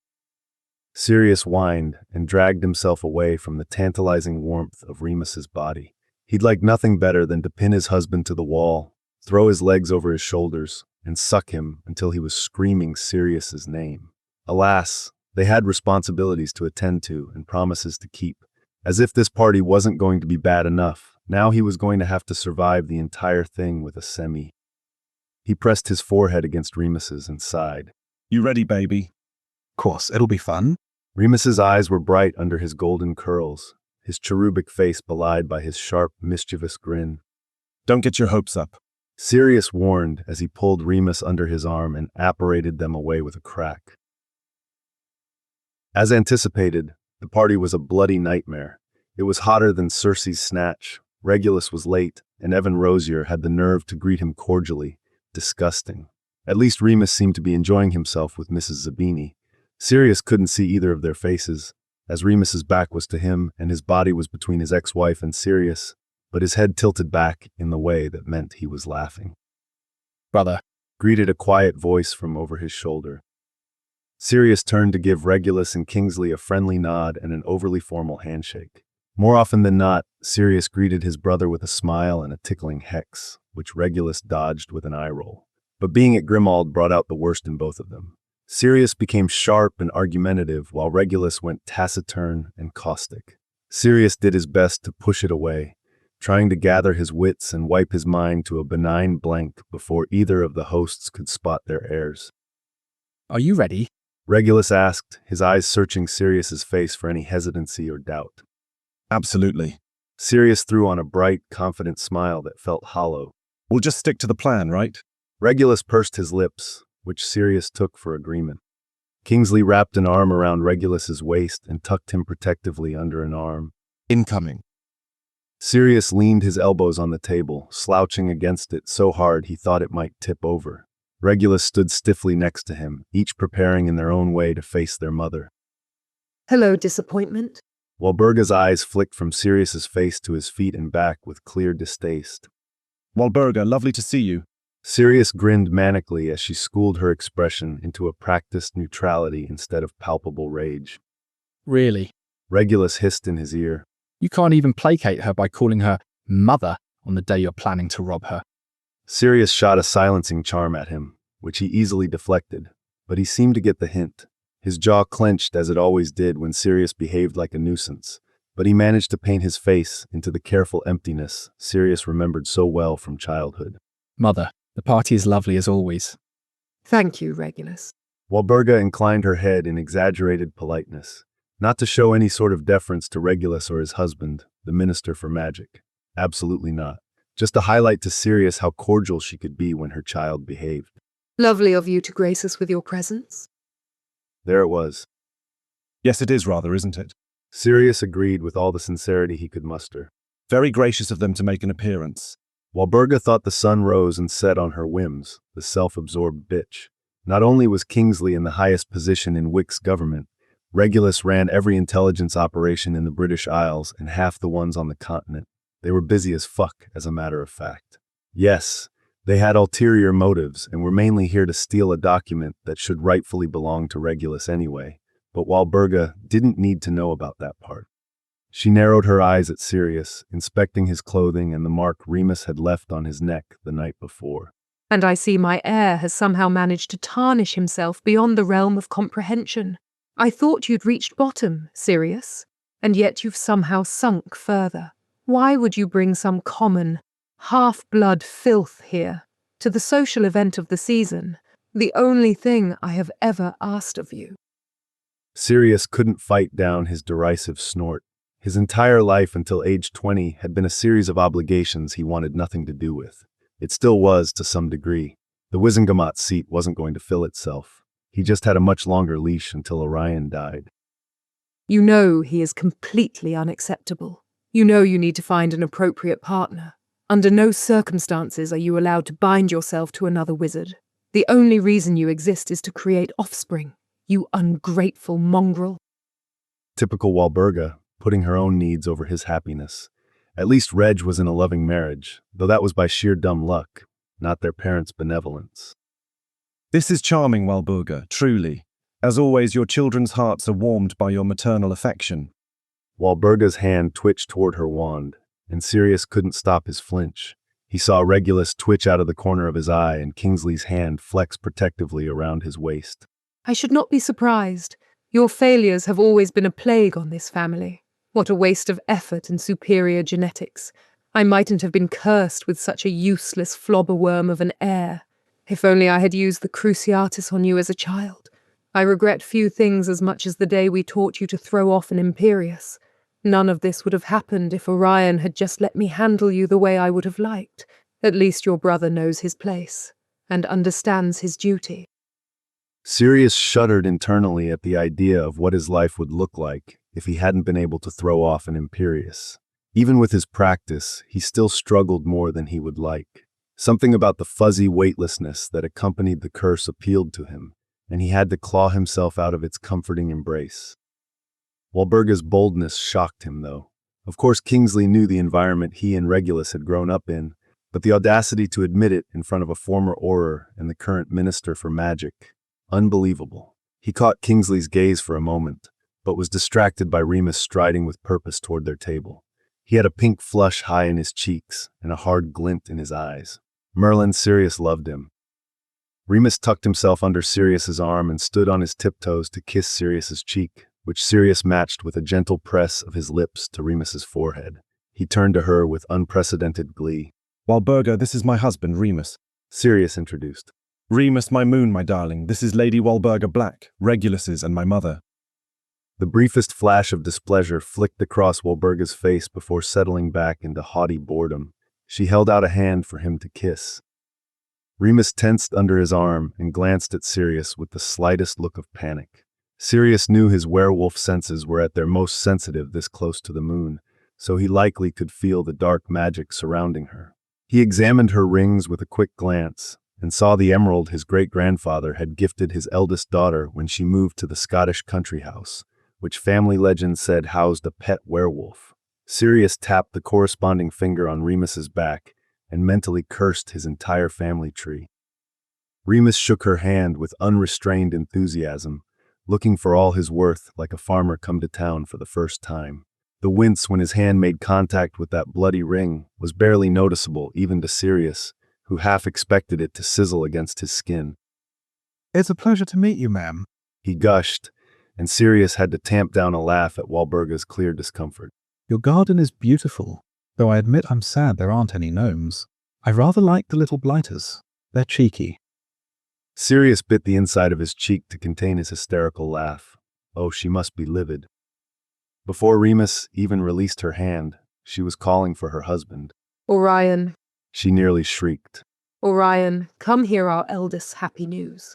Sirius whined and dragged himself away from the tantalizing warmth of Remus's body. He'd like nothing better than to pin his husband to the wall, throw his legs over his shoulders, and suck him until he was screaming Sirius's name. Alas, they had responsibilities to attend to and promises to keep. As if this party wasn't going to be bad enough, now he was going to have to survive the entire thing with a semi. He pressed his forehead against Remus's and sighed. You ready, baby? Course, it'll be fun. Remus's eyes were bright under his golden curls, his cherubic face belied by his sharp, mischievous grin. Don't get your hopes up. Sirius warned as he pulled Remus under his arm and apparated them away with a crack. As anticipated, the party was a bloody nightmare. It was hotter than Circe's snatch, Regulus was late, and Evan Rosier had the nerve to greet him cordially. Disgusting. At least Remus seemed to be enjoying himself with Mrs. Zabini. Sirius couldn't see either of their faces, as Remus's back was to him and his body was between his ex-wife and Sirius, but his head tilted back in the way that meant he was laughing. Brother, Greeted a quiet voice from over his shoulder. Sirius turned to give Regulus and Kingsley a friendly nod and an overly formal handshake. More often than not, Sirius greeted his brother with a smile and a tickling hex, which Regulus dodged with an eye roll. But being at Grimald brought out the worst in both of them. Sirius became sharp and argumentative, while Regulus went taciturn and caustic. Sirius did his best to push it away, trying to gather his wits and wipe his mind to a benign blank before either of the hosts could spot their heirs. are you ready? Regulus asked, his eyes searching Sirius's face for any hesitancy or doubt. Absolutely. Sirius threw on a bright, confident smile that felt hollow. We'll just stick to the plan, right? Regulus pursed his lips, which Sirius took for agreement. Kingsley wrapped an arm around Regulus's waist and tucked him protectively under an arm. Incoming. Sirius leaned his elbows on the table, slouching against it so hard he thought it might tip over. Regulus stood stiffly next to him, each preparing in their own way to face their mother. Hello, disappointment. Walburga's eyes flicked from Sirius's face to his feet and back with clear distaste. Walburga, lovely to see you. Sirius grinned manically as she schooled her expression into a practiced neutrality instead of palpable rage. Really? Regulus hissed in his ear. You can't even placate her by calling her mother on the day you're planning to rob her. Sirius shot a silencing charm at him, which he easily deflected, but he seemed to get the hint. His jaw clenched as it always did when Sirius behaved like a nuisance, but he managed to paint his face into the careful emptiness Sirius remembered so well from childhood. Mother, the party is lovely as always. Thank you, Regulus. Walburga inclined her head in exaggerated politeness, not to show any sort of deference to Regulus or his husband, the Minister for Magic. Absolutely not. Just to highlight to Sirius how cordial she could be when her child behaved. Lovely of you to grace us with your presence. There it was. Yes, it is rather, isn't it? Sirius agreed with all the sincerity he could muster. Very gracious of them to make an appearance. Walburga thought the sun rose and set on her whims, the self-absorbed bitch. Not only was Kingsley in the highest position in Wick's government, Regulus ran every intelligence operation in the British Isles and half the ones on the continent. They were busy as fuck, as a matter of fact. Yes, they had ulterior motives and were mainly here to steal a document that should rightfully belong to Regulus anyway, but Walburga didn't need to know about that part. She narrowed her eyes at Sirius, inspecting his clothing and the mark Remus had left on his neck the night before. And I see my heir has somehow managed to tarnish himself beyond the realm of comprehension. I thought you'd reached bottom, Sirius, and yet you've somehow sunk further. Why would you bring some common, half-blood filth here, to the social event of the season, the only thing I have ever asked of you? Sirius couldn't fight down his derisive snort. His entire life until age 20 had been a series of obligations he wanted nothing to do with. It still was, to some degree. The Wizengamot seat wasn't going to fill itself. He just had a much longer leash until Orion died. You know he is completely unacceptable. You know you need to find an appropriate partner. Under no circumstances are you allowed to bind yourself to another wizard. The only reason you exist is to create offspring, you ungrateful mongrel. Typical Walburga, putting her own needs over his happiness. At least Reg was in a loving marriage, though that was by sheer dumb luck, not their parents' benevolence. This is charming, Walburga, truly. As always, your children's hearts are warmed by your maternal affection. Walburga's hand twitched toward her wand, and Sirius couldn't stop his flinch. He saw Regulus twitch out of the corner of his eye and Kingsley's hand flex protectively around his waist. I should not be surprised. Your failures have always been a plague on this family. What a waste of effort and superior genetics. I mightn't have been cursed with such a useless flobberworm of an heir. If only I had used the Cruciatus on you as a child. I regret few things as much as the day we taught you to throw off an Imperius. None of this would have happened if Orion had just let me handle you the way I would have liked. At least your brother knows his place and understands his duty. Sirius shuddered internally at the idea of what his life would look like if he hadn't been able to throw off an Imperius. Even with his practice, he still struggled more than he would like. Something about the fuzzy weightlessness that accompanied the curse appealed to him, and he had to claw himself out of its comforting embrace. Walburga's boldness shocked him, though. Of course, Kingsley knew the environment he and Regulus had grown up in, but the audacity to admit it in front of a former Auror and the current Minister for Magic, unbelievable. He caught Kingsley's gaze for a moment, but was distracted by Remus striding with purpose toward their table. He had a pink flush high in his cheeks and a hard glint in his eyes. Merlin Sirius loved him. Remus tucked himself under Sirius's arm and stood on his tiptoes to kiss Sirius's cheek, which Sirius matched with a gentle press of his lips to Remus's forehead. He turned to her with unprecedented glee. Walburga, this is my husband, Remus. Sirius introduced. Remus, my moon, my darling. This is Lady Walburga Black, Regulus's and my mother. The briefest flash of displeasure flicked across Walburga's face before settling back into haughty boredom. She held out a hand for him to kiss. Remus tensed under his arm and glanced at Sirius with the slightest look of panic. Sirius knew his werewolf senses were at their most sensitive this close to the moon, so he likely could feel the dark magic surrounding her. He examined her rings with a quick glance and saw the emerald his great-grandfather had gifted his eldest daughter when she moved to the Scottish country house, which family legend said housed a pet werewolf. Sirius tapped the corresponding finger on Remus's back and mentally cursed his entire family tree. Remus shook her hand with unrestrained enthusiasm, looking for all his worth like a farmer come to town for the first time. The wince when his hand made contact with that bloody ring was barely noticeable even to Sirius, who half expected it to sizzle against his skin. It's a pleasure to meet you, ma'am, he gushed, and Sirius had to tamp down a laugh at Walburga's clear discomfort. Your garden is beautiful, though I admit I'm sad there aren't any gnomes. I rather like the little blighters. They're cheeky. Sirius bit the inside of his cheek to contain his hysterical laugh. Oh, she must be livid. Before Remus even released her hand, she was calling for her husband. Orion. She nearly shrieked. Orion, come hear our eldest's happy news.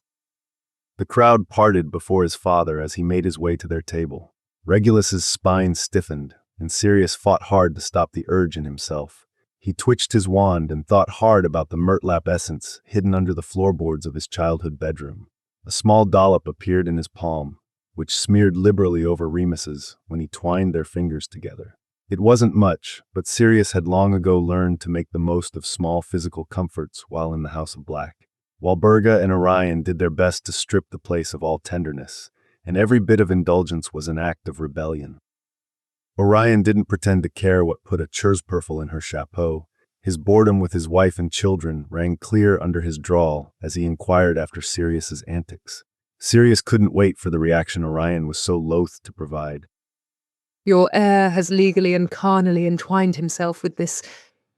The crowd parted before his father as he made his way to their table. Regulus's spine stiffened, and Sirius fought hard to stop the urge in himself. He twitched his wand and thought hard about the murtlap essence hidden under the floorboards of his childhood bedroom. A small dollop appeared in his palm, which smeared liberally over Remus's when he twined their fingers together. It wasn't much, but Sirius had long ago learned to make the most of small physical comforts while in the House of Black. Walburga and Orion did their best to strip the place of all tenderness, and every bit of indulgence was an act of rebellion. Orion didn't pretend to care what put a Churzpurfel in her chapeau. His boredom with his wife and children rang clear under his drawl as he inquired after Sirius's antics. Sirius couldn't wait for the reaction Orion was so loath to provide. Your heir has legally and carnally entwined himself with this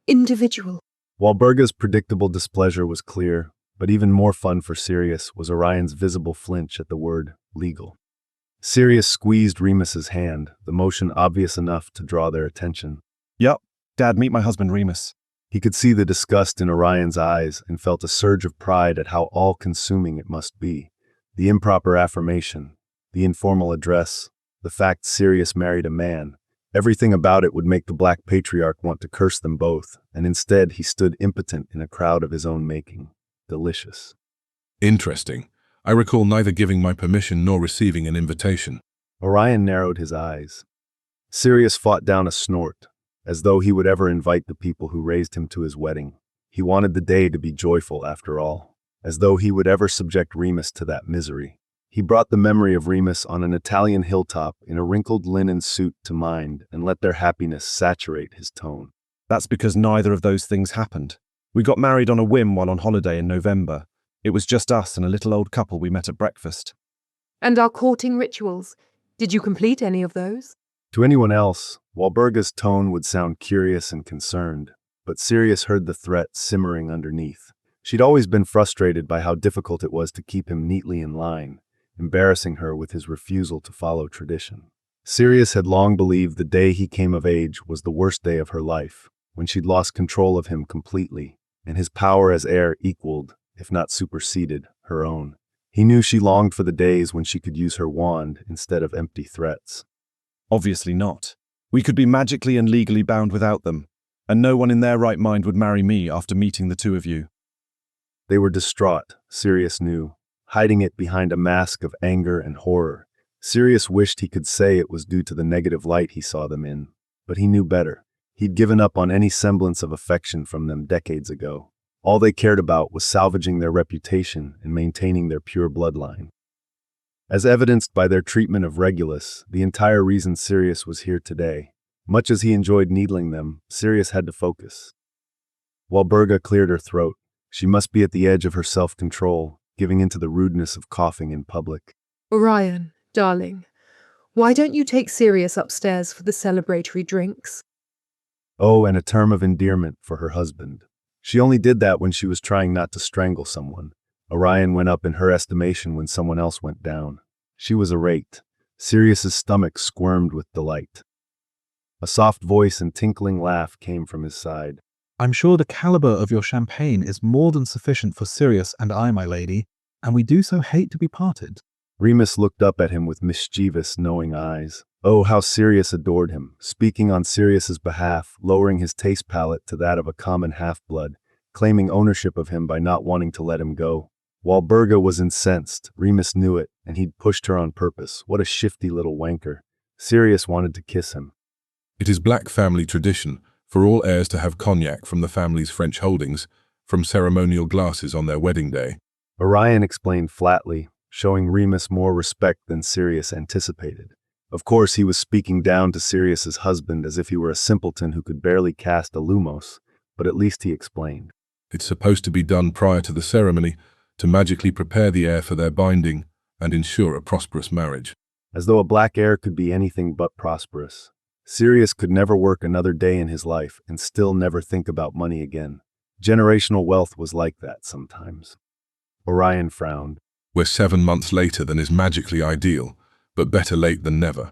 individual. Walburga's predictable displeasure was clear, but even more fun for Sirius was Orion's visible flinch at the word legal. Sirius squeezed Remus's hand, the motion obvious enough to draw their attention. Yup, Dad, meet my husband, Remus. He could see the disgust in Orion's eyes and felt a surge of pride at how all-consuming it must be. The improper affirmation, the informal address, the fact Sirius married a man. Everything about it would make the Black Patriarch want to curse them both, and instead he stood impotent in a crowd of his own making. Delicious. Interesting. I recall neither giving my permission nor receiving an invitation. Orion narrowed his eyes. Sirius fought down a snort, as though he would ever invite the people who raised him to his wedding. He wanted the day to be joyful after all, as though he would ever subject Remus to that misery. He brought the memory of Remus on an Italian hilltop in a wrinkled linen suit to mind and let their happiness saturate his tone. That's because neither of those things happened. We got married on a whim while on holiday in November. It was just us and a little old couple we met at breakfast. And our courting rituals. Did you complete any of those? To anyone else, Walburga's tone would sound curious and concerned, but Sirius heard the threat simmering underneath. She'd always been frustrated by how difficult it was to keep him neatly in line, embarrassing her with his refusal to follow tradition. Sirius had long believed the day he came of age was the worst day of her life, when she'd lost control of him completely, and his power as heir equaled, if not superseded, her own. He knew she longed for the days when she could use her wand instead of empty threats. Obviously not. We could be magically and legally bound without them, and no one in their right mind would marry me after meeting the two of you. They were distraught, Sirius knew, hiding it behind a mask of anger and horror. Sirius wished he could say it was due to the negative light he saw them in, but he knew better. He'd given up on any semblance of affection from them decades ago. All they cared about was salvaging their reputation and maintaining their pure bloodline. As evidenced by their treatment of Regulus, the entire reason Sirius was here today. Much as he enjoyed needling them, Sirius had to focus. Walburga cleared her throat. She must be at the edge of her self-control, giving into the rudeness of coughing in public. Orion, darling, why don't you take Sirius upstairs for the celebratory drinks? Oh, and a term of endearment for her husband. She only did that when she was trying not to strangle someone. Orion went up in her estimation when someone else went down. She was irate. Sirius's stomach squirmed with delight. A soft voice and tinkling laugh came from his side. I'm sure the caliber of your champagne is more than sufficient for Sirius and I, my lady, and we do so hate to be parted. Remus looked up at him with mischievous, knowing eyes. Oh, how Sirius adored him, speaking on Sirius's behalf, lowering his taste palate to that of a common half-blood, claiming ownership of him by not wanting to let him go. Walburga was incensed. Remus knew it, and he'd pushed her on purpose. What a shifty little wanker. Sirius wanted to kiss him. It is black family tradition for all heirs to have cognac from the family's French holdings, from ceremonial glasses on their wedding day. Orion explained flatly, showing Remus more respect than Sirius anticipated. Of course, he was speaking down to Sirius's husband as if he were a simpleton who could barely cast a lumos, but at least he explained. It's supposed to be done prior to the ceremony to magically prepare the heir for their binding and ensure a prosperous marriage. As though a black heir could be anything but prosperous. Sirius could never work another day in his life and still never think about money again. Generational wealth was like that sometimes. Orion frowned. We're 7 months later than is magically ideal, but better late than never.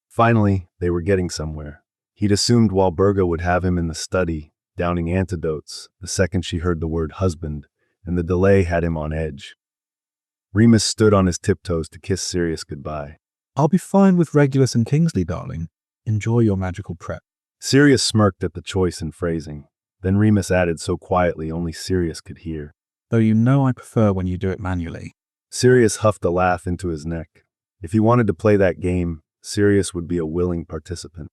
Finally, they were getting somewhere. He'd assumed Walburga would have him in the study, downing antidotes, the second she heard the word husband, and the delay had him on edge. Remus stood on his tiptoes to kiss Sirius goodbye. I'll be fine with Regulus and Kingsley, darling. Enjoy your magical prep. Sirius smirked at the choice in phrasing. Then Remus added so quietly only Sirius could hear. Though you know I prefer when you do it manually. Sirius huffed a laugh into his neck. If he wanted to play that game, Sirius would be a willing participant.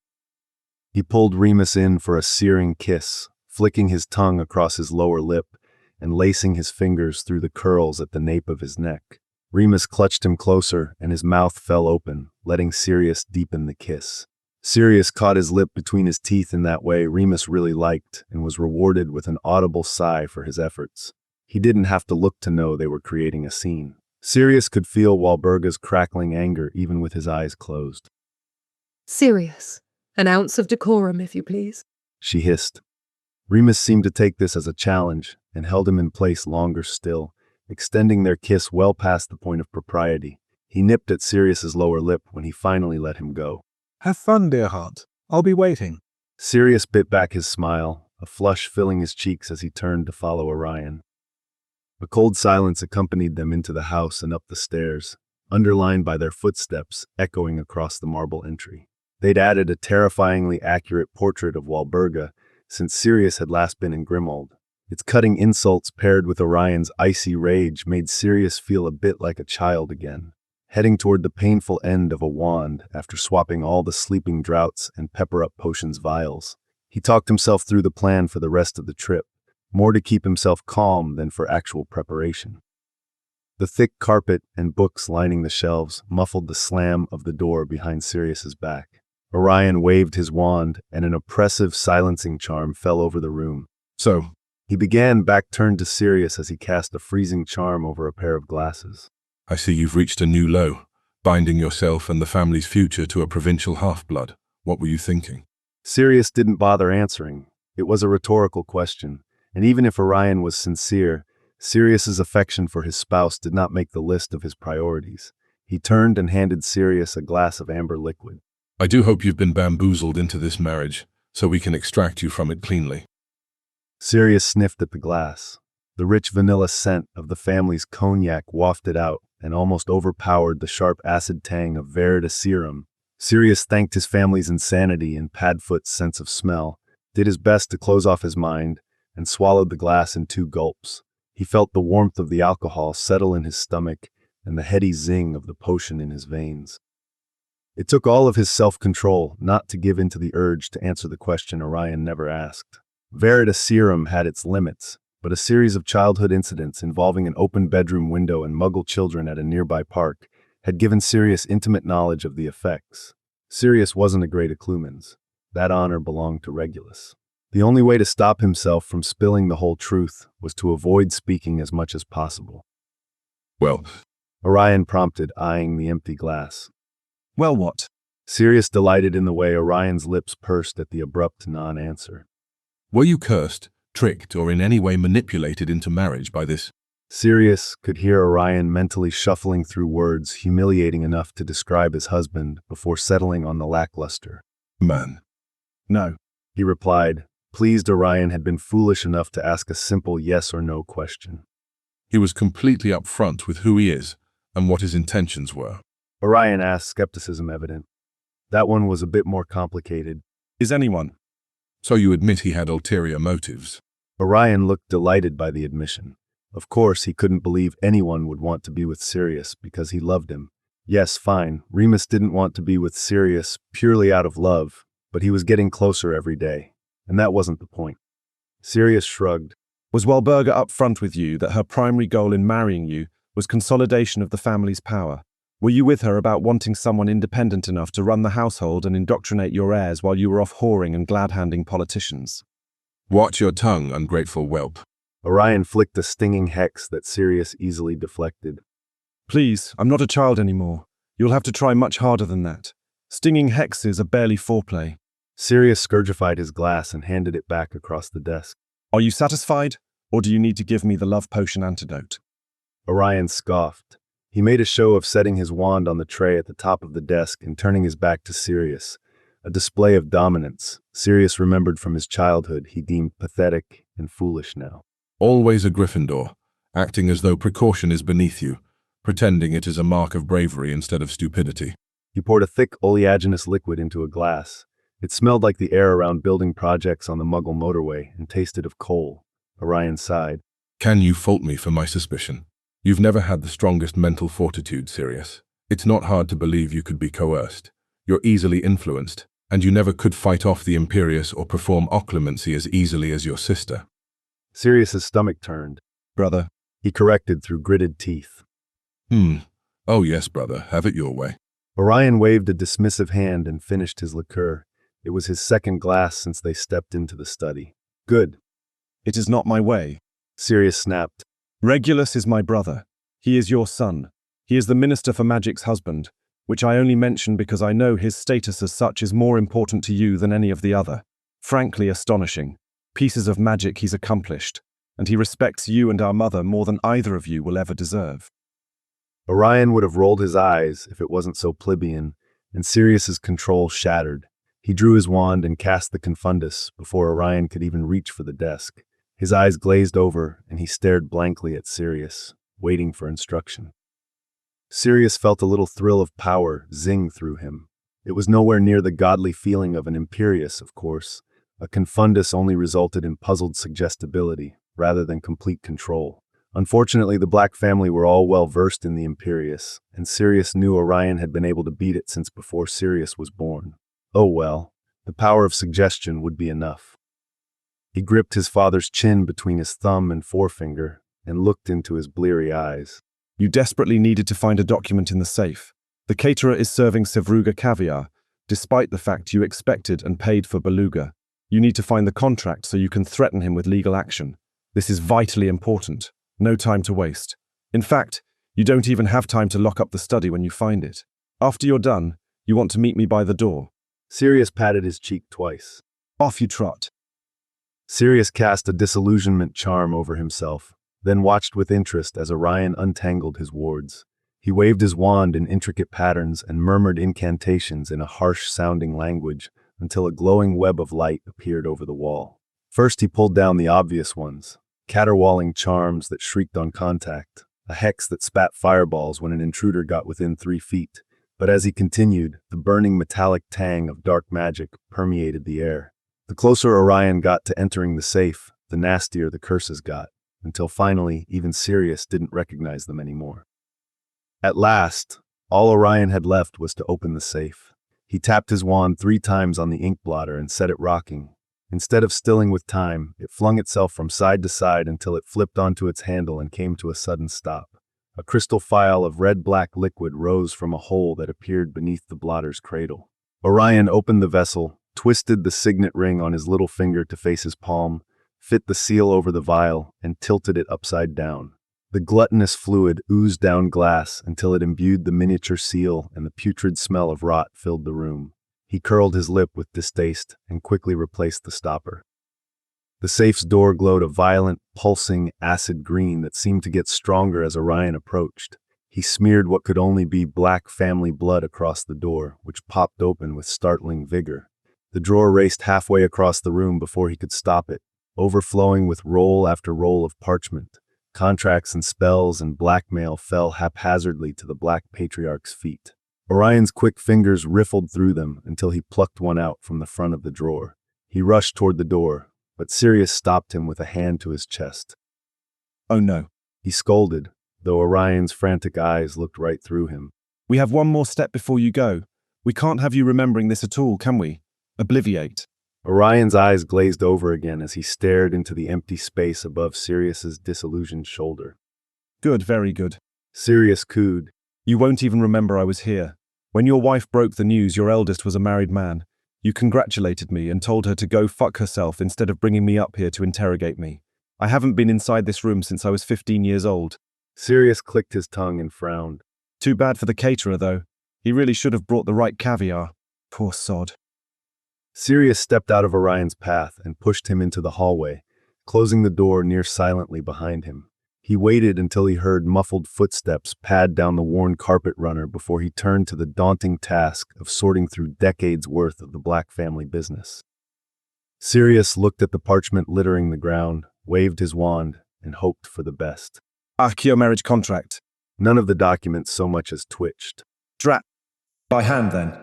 He pulled Remus in for a searing kiss, flicking his tongue across his lower lip and lacing his fingers through the curls at the nape of his neck. Remus clutched him closer and his mouth fell open, letting Sirius deepen the kiss. Sirius caught his lip between his teeth in that way Remus really liked and was rewarded with an audible sigh for his efforts. He didn't have to look to know they were creating a scene. Sirius could feel Walburga's crackling anger even with his eyes closed. Sirius, an ounce of decorum, if you please, she hissed. Remus seemed to take this as a challenge and held him in place longer still, extending their kiss well past the point of propriety. He nipped at Sirius's lower lip when he finally let him go. Have fun, dear heart. I'll be waiting. Sirius bit back his smile, a flush filling his cheeks as he turned to follow Orion. A cold silence accompanied them into the house and up the stairs, underlined by their footsteps echoing across the marble entry. They'd added a terrifyingly accurate portrait of Walburga since Sirius had last been in Grimold. Its cutting insults paired with Orion's icy rage made Sirius feel a bit like a child again, heading toward the painful end of a wand after swapping all the sleeping draughts and pepper-up potions vials. He talked himself through the plan for the rest of the trip, more to keep himself calm than for actual preparation. The thick carpet and books lining the shelves muffled the slam of the door behind Sirius's back. Orion waved his wand, and an oppressive silencing charm fell over the room. So, he began, back turned to Sirius as he cast a freezing charm over a pair of glasses. I see you've reached a new low, binding yourself and the family's future to a provincial half-blood. What were you thinking? Sirius didn't bother answering. It was a rhetorical question, and even if Orion was sincere, Sirius's affection for his spouse did not make the list of his priorities. He turned and handed Sirius a glass of amber liquid. I do hope you've been bamboozled into this marriage, so we can extract you from it cleanly. Sirius sniffed at the glass. The rich vanilla scent of the family's cognac wafted out and almost overpowered the sharp acid tang of Verita serum. Sirius thanked his family's insanity and Padfoot's sense of smell, did his best to close off his mind, and swallowed the glass in 2 gulps. He felt the warmth of the alcohol settle in his stomach and the heady zing of the potion in his veins. It took all of his self-control not to give in to the urge to answer the question Orion never asked. Verita serum had its limits, but a series of childhood incidents involving an open bedroom window and Muggle children at a nearby park had given Sirius intimate knowledge of the effects. Sirius wasn't a great Clumens. That honor belonged to Regulus. The only way to stop himself from spilling the whole truth was to avoid speaking as much as possible. Well, Orion prompted, eyeing the empty glass. Well, what? Sirius delighted in the way Orion's lips pursed at the abrupt non-answer. Were you cursed, tricked, or in any way manipulated into marriage by this? Sirius could hear Orion mentally shuffling through words humiliating enough to describe his husband before settling on the lackluster man. No, he replied, pleased Orion had been foolish enough to ask a simple yes or no question. He was completely upfront with who he is and what his intentions were. Orion asked, skepticism evident. That one was a bit more complicated. Is anyone? So you admit he had ulterior motives? Orion looked delighted by the admission. Of course, he couldn't believe anyone would want to be with Sirius because he loved him. Yes, fine, Remus didn't want to be with Sirius purely out of love, but he was getting closer every day, and that wasn't the point. Sirius shrugged. Was Wellberger upfront with you that her primary goal in marrying you was consolidation of the family's power? Were you with her about wanting someone independent enough to run the household and indoctrinate your heirs while you were off whoring and glad-handing politicians? Watch your tongue, ungrateful whelp. Orion flicked a stinging hex that Sirius easily deflected. Please, I'm not a child anymore. You'll have to try much harder than that. Stinging hexes are barely foreplay. Sirius scourgified his glass and handed it back across the desk. Are you satisfied, or do you need to give me the love potion antidote? Orion scoffed. He made a show of setting his wand on the tray at the top of the desk and turning his back to Sirius, a display of dominance Sirius remembered from his childhood he deemed pathetic and foolish now. Always a Gryffindor, acting as though precaution is beneath you, pretending it is a mark of bravery instead of stupidity. He poured a thick oleaginous liquid into a glass. It smelled like the air around building projects on the Muggle motorway and tasted of coal. Orion sighed. Can you fault me for my suspicion? You've never had the strongest mental fortitude, Sirius. It's not hard to believe you could be coerced. You're easily influenced, and you never could fight off the Imperius or perform occlumency as easily as your sister. Sirius's stomach turned. Brother, he corrected through gritted teeth. Oh yes, brother, have it your way. Orion waved a dismissive hand and finished his liqueur. It was his second glass since they stepped into the study. Good. It is not my way. Sirius snapped. Regulus is my brother. He is your son. He is the Minister for Magic's husband, which I only mention because I know his status as such is more important to you than any of the other. Frankly astonishing. Pieces of magic he's accomplished, and he respects you and our mother more than either of you will ever deserve. Orion would have rolled his eyes if it wasn't so plebeian, and Sirius's control shattered. He drew his wand and cast the confundus before Orion could even reach for the desk. His eyes glazed over, and he stared blankly at Sirius, waiting for instruction. Sirius felt a little thrill of power zing through him. It was nowhere near the godly feeling of an Imperius, of course. A confundus only resulted in puzzled suggestibility, rather than complete control. Unfortunately, the Black family were all well versed in the Imperius, and Sirius knew Orion had been able to beat it since before Sirius was born. Oh well, the power of suggestion would be enough. He gripped his father's chin between his thumb and forefinger and looked into his bleary eyes. You desperately needed to find a document in the safe. The caterer is serving Sevruga caviar, despite the fact you expected and paid for beluga. You need to find the contract so you can threaten him with legal action. This is vitally important. No time to waste. In fact, you don't even have time to lock up the study when you find it. After you're done, you want to meet me by the door. Sirius patted his cheek twice. Off you trot. Sirius cast a disillusionment charm over himself. then watched with interest as Orion untangled his wards. He waved his wand in intricate patterns and murmured incantations in a harsh-sounding language until a glowing web of light appeared over the wall. First he pulled down the obvious ones, caterwauling charms that shrieked on contact, a hex that spat fireballs when an intruder got within 3 feet. But as he continued, the burning metallic tang of dark magic permeated the air. The closer Orion got to entering the safe, the nastier the curses got, until finally even Sirius didn't recognize them anymore. At last, all Orion had left was to open the safe. He tapped his wand 3 times on the ink blotter and set it rocking. Instead of stilling with time, it flung itself from side to side until it flipped onto its handle and came to a sudden stop. A crystal phial of red-black liquid rose from a hole that appeared beneath the blotter's cradle. Orion opened the vessel, twisted the signet ring on his little finger to face his palm, fit the seal over the vial, and tilted it upside down. The gluttonous fluid oozed down glass until it imbued the miniature seal, and the putrid smell of rot filled the room. He curled his lip with distaste and quickly replaced the stopper. The safe's door glowed a violent, pulsing acid green that seemed to get stronger as Orion approached. He smeared what could only be black family blood across the door, which popped open with startling vigor. The drawer raced halfway across the room before he could stop it, overflowing with roll after roll of parchment. Contracts and spells and blackmail fell haphazardly to the Black Patriarch's feet. Orion's quick fingers riffled through them until he plucked one out from the front of the drawer. He rushed toward the door, but Sirius stopped him with a hand to his chest. Oh no, He scolded, though Orion's frantic eyes looked right through him. we have one more step before you go. We can't have you remembering this at all, can we? Obliviate. Orion's eyes glazed over again as he stared into the empty space above Sirius's disillusioned shoulder. Good, very good. Sirius cooed. You won't even remember I was here. When your wife broke the news your eldest was a married man, you congratulated me and told her to go fuck herself instead of bringing me up here to interrogate me. I haven't been inside this room since I was 15 years old. Sirius clicked his tongue and frowned. Too bad for the caterer, though. He really should have brought the right caviar. Poor sod. Sirius stepped out of Orion's path and pushed him into the hallway, closing the door near silently behind him. He waited until he heard muffled footsteps pad down the worn carpet runner before he turned to the daunting task of sorting through decades' worth of the Black family business. Sirius looked at the parchment littering the ground, waved his wand, and hoped for the best. Archeo marriage contract. None of the documents so much as twitched. Drat. By hand, then.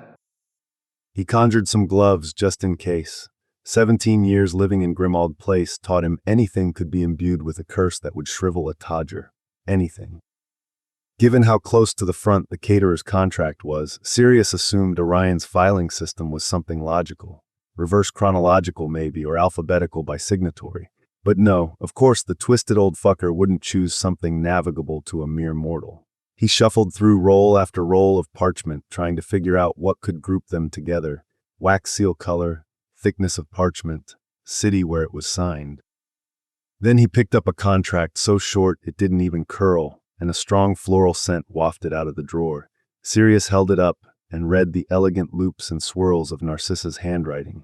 He conjured some gloves just in case. 17 years living in Grimald Place taught him anything could be imbued with a curse that would shrivel a Todger. Anything. Given how close to the front the caterer's contract was, Sirius assumed Orion's filing system was something logical. Reverse chronological maybe, or alphabetical by signatory. But no, of course the twisted old fucker wouldn't choose something navigable to a mere mortal. He shuffled through roll after roll of parchment, trying to figure out what could group them together. Wax seal color, thickness of parchment, city where it was signed. Then he picked up a contract so short it didn't even curl, and a strong floral scent wafted out of the drawer. Sirius held it up and read the elegant loops and swirls of Narcissa's handwriting.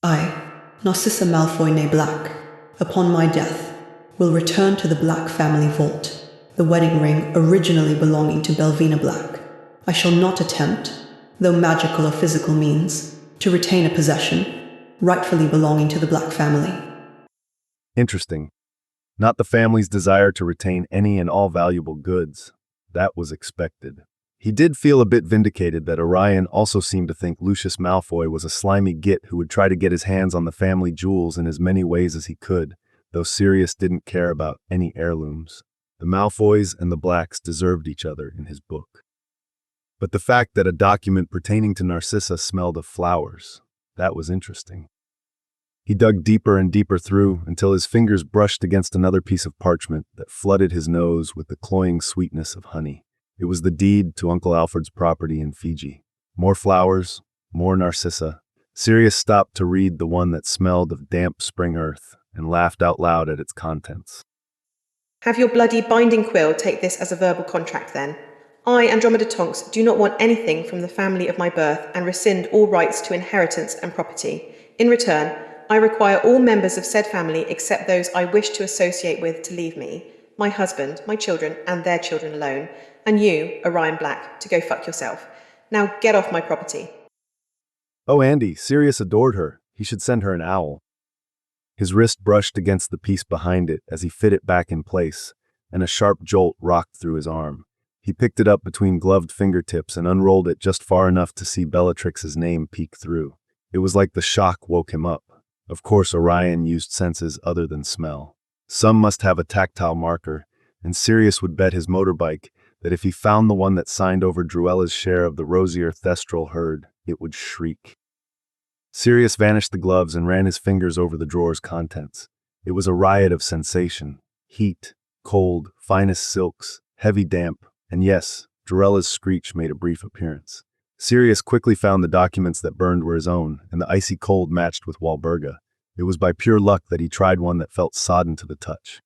I, Narcissa Malfoy née Black, upon my death, will return to the Black family vault, the wedding ring originally belonging to Belvina Black. I shall not attempt, though magical or physical means, to retain a possession, rightfully belonging to the Black family. Interesting. Not the family's desire to retain any and all valuable goods. That was expected. He did feel a bit vindicated that Orion also seemed to think Lucius Malfoy was a slimy git who would try to get his hands on the family jewels in as many ways as he could, though Sirius didn't care about any heirlooms. The Malfoys and the Blacks deserved each other in his book. But the fact that a document pertaining to Narcissa smelled of flowers, that was interesting. He dug deeper and deeper through until his fingers brushed against another piece of parchment that flooded his nose with the cloying sweetness of honey. It was the deed to Uncle Alfred's property in Fiji. More flowers, more Narcissa. Sirius stopped to read the one that smelled of damp spring earth and laughed out loud at its contents. Have your bloody binding quill take this as a verbal contract then. I, Andromeda Tonks, do not want anything from the family of my birth and rescind all rights to inheritance and property. In return, I require all members of said family except those I wish to associate with to leave me, my husband, my children, and their children alone, and you, Orion Black, to go fuck yourself. Now get off my property. Oh, Andy, Sirius adored her. He should send her an owl. His wrist brushed against the piece behind it as he fit it back in place, and a sharp jolt rocked through his arm. He picked it up between gloved fingertips and unrolled it just far enough to see Bellatrix's name peek through. It was like the shock woke him up. Of course, Orion used senses other than smell. Some must have a tactile marker, and Sirius would bet his motorbike that if he found the one that signed over Druella's share of the rosier thestral herd, it would shriek. Sirius vanished the gloves and ran his fingers over the drawer's contents. It was a riot of sensation. Heat, cold, finest silks, heavy damp, and yes, Druella's screech made a brief appearance. Sirius quickly found the documents that burned were his own, and the icy cold matched with Walburga. It was by pure luck that he tried one that felt sodden to the touch.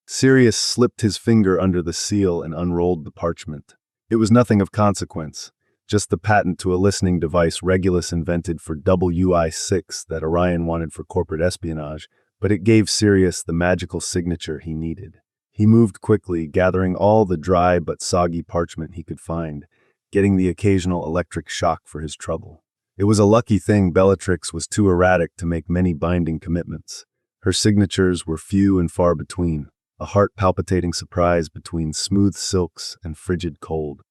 Sirius slipped his finger under the seal and unrolled the parchment. It was nothing of consequence, just the patent to a listening device Regulus invented for WI-6 that Orion wanted for corporate espionage, but it gave Sirius the magical signature he needed. He moved quickly, gathering all the dry but soggy parchment he could find, getting the occasional electric shock for his trouble. It was a lucky thing Bellatrix was too erratic to make many binding commitments. Her signatures were few and far between, a heart-palpitating surprise between smooth silks and frigid cold.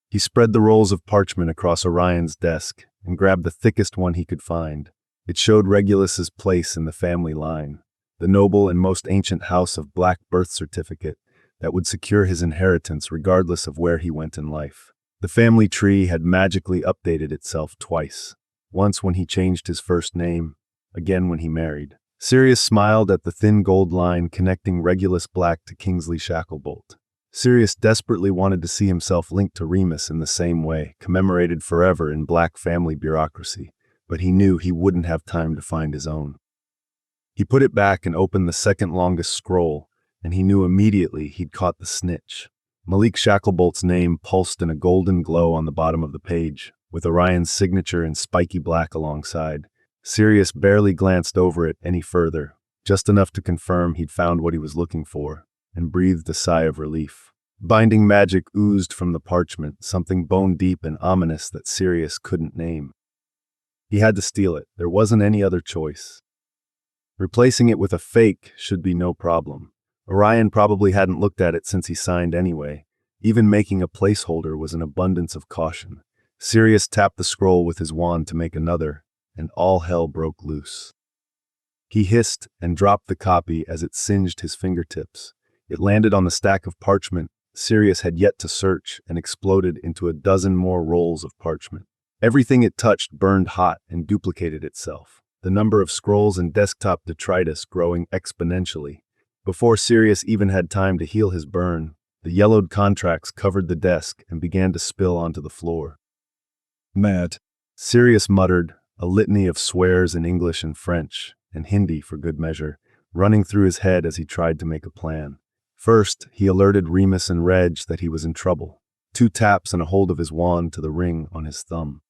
He spread the rolls of parchment across Orion's desk and grabbed the thickest one he could find. It showed Regulus's place in the family line, the noble and most ancient house of black birth certificate that would secure his inheritance regardless of where he went in life. The family tree had magically updated itself twice, once when he changed his first name, again when he married. Sirius smiled at the thin gold line connecting Regulus Black to Kingsley Shacklebolt. Sirius desperately wanted to see himself linked to Remus in the same way, commemorated forever in black family bureaucracy, but he knew he wouldn't have time to find his own. He put it back and opened the second longest scroll, and he knew immediately he'd caught the snitch. Malik Shacklebolt's name pulsed in a golden glow on the bottom of the page, with Orion's signature in spiky black alongside. Sirius barely glanced over it any further, just enough to confirm he'd found what he was looking for, and breathed a sigh of relief. Binding magic oozed from the parchment, something bone-deep and ominous that Sirius couldn't name. He had to steal it. There wasn't any other choice. Replacing it with a fake should be no problem. Orion probably hadn't looked at it since he signed anyway. Even making a placeholder was an abundance of caution. Sirius tapped the scroll with his wand to make another, and all hell broke loose. He hissed and dropped the copy as it singed his fingertips. It landed on the stack of parchment Sirius had yet to search and exploded into a dozen more rolls of parchment. Everything it touched burned hot and duplicated itself, the number of scrolls and desktop detritus growing exponentially. Before Sirius even had time to heal his burn, the yellowed contracts covered the desk and began to spill onto the floor. Mad, Sirius muttered, a litany of swears in English and French, and Hindi for good measure, running through his head as he tried to make a plan. First, he alerted Remus and Reg that he was in trouble. 2 taps and a hold of his wand to the ring on his thumb.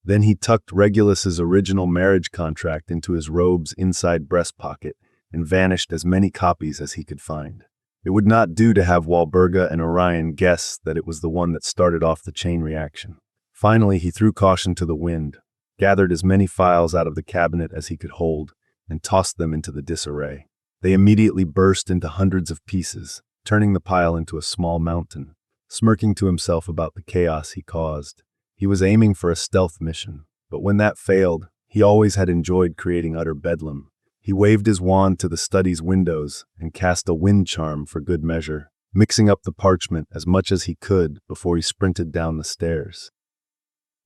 Then he tucked Regulus's original marriage contract into his robe's inside breast pocket and vanished as many copies as he could find. It would not do to have Walburga and Orion guess that it was the one that started off the chain reaction. Finally, he threw caution to the wind, gathered as many files out of the cabinet as he could hold, and tossed them into the disarray. They immediately burst into hundreds of pieces, turning the pile into a small mountain. Smirking to himself about the chaos he caused, he was aiming for a stealth mission, but when that failed, he always had enjoyed creating utter bedlam. He waved his wand to the study's windows and cast a wind charm for good measure, mixing up the parchment as much as he could before he sprinted down the stairs.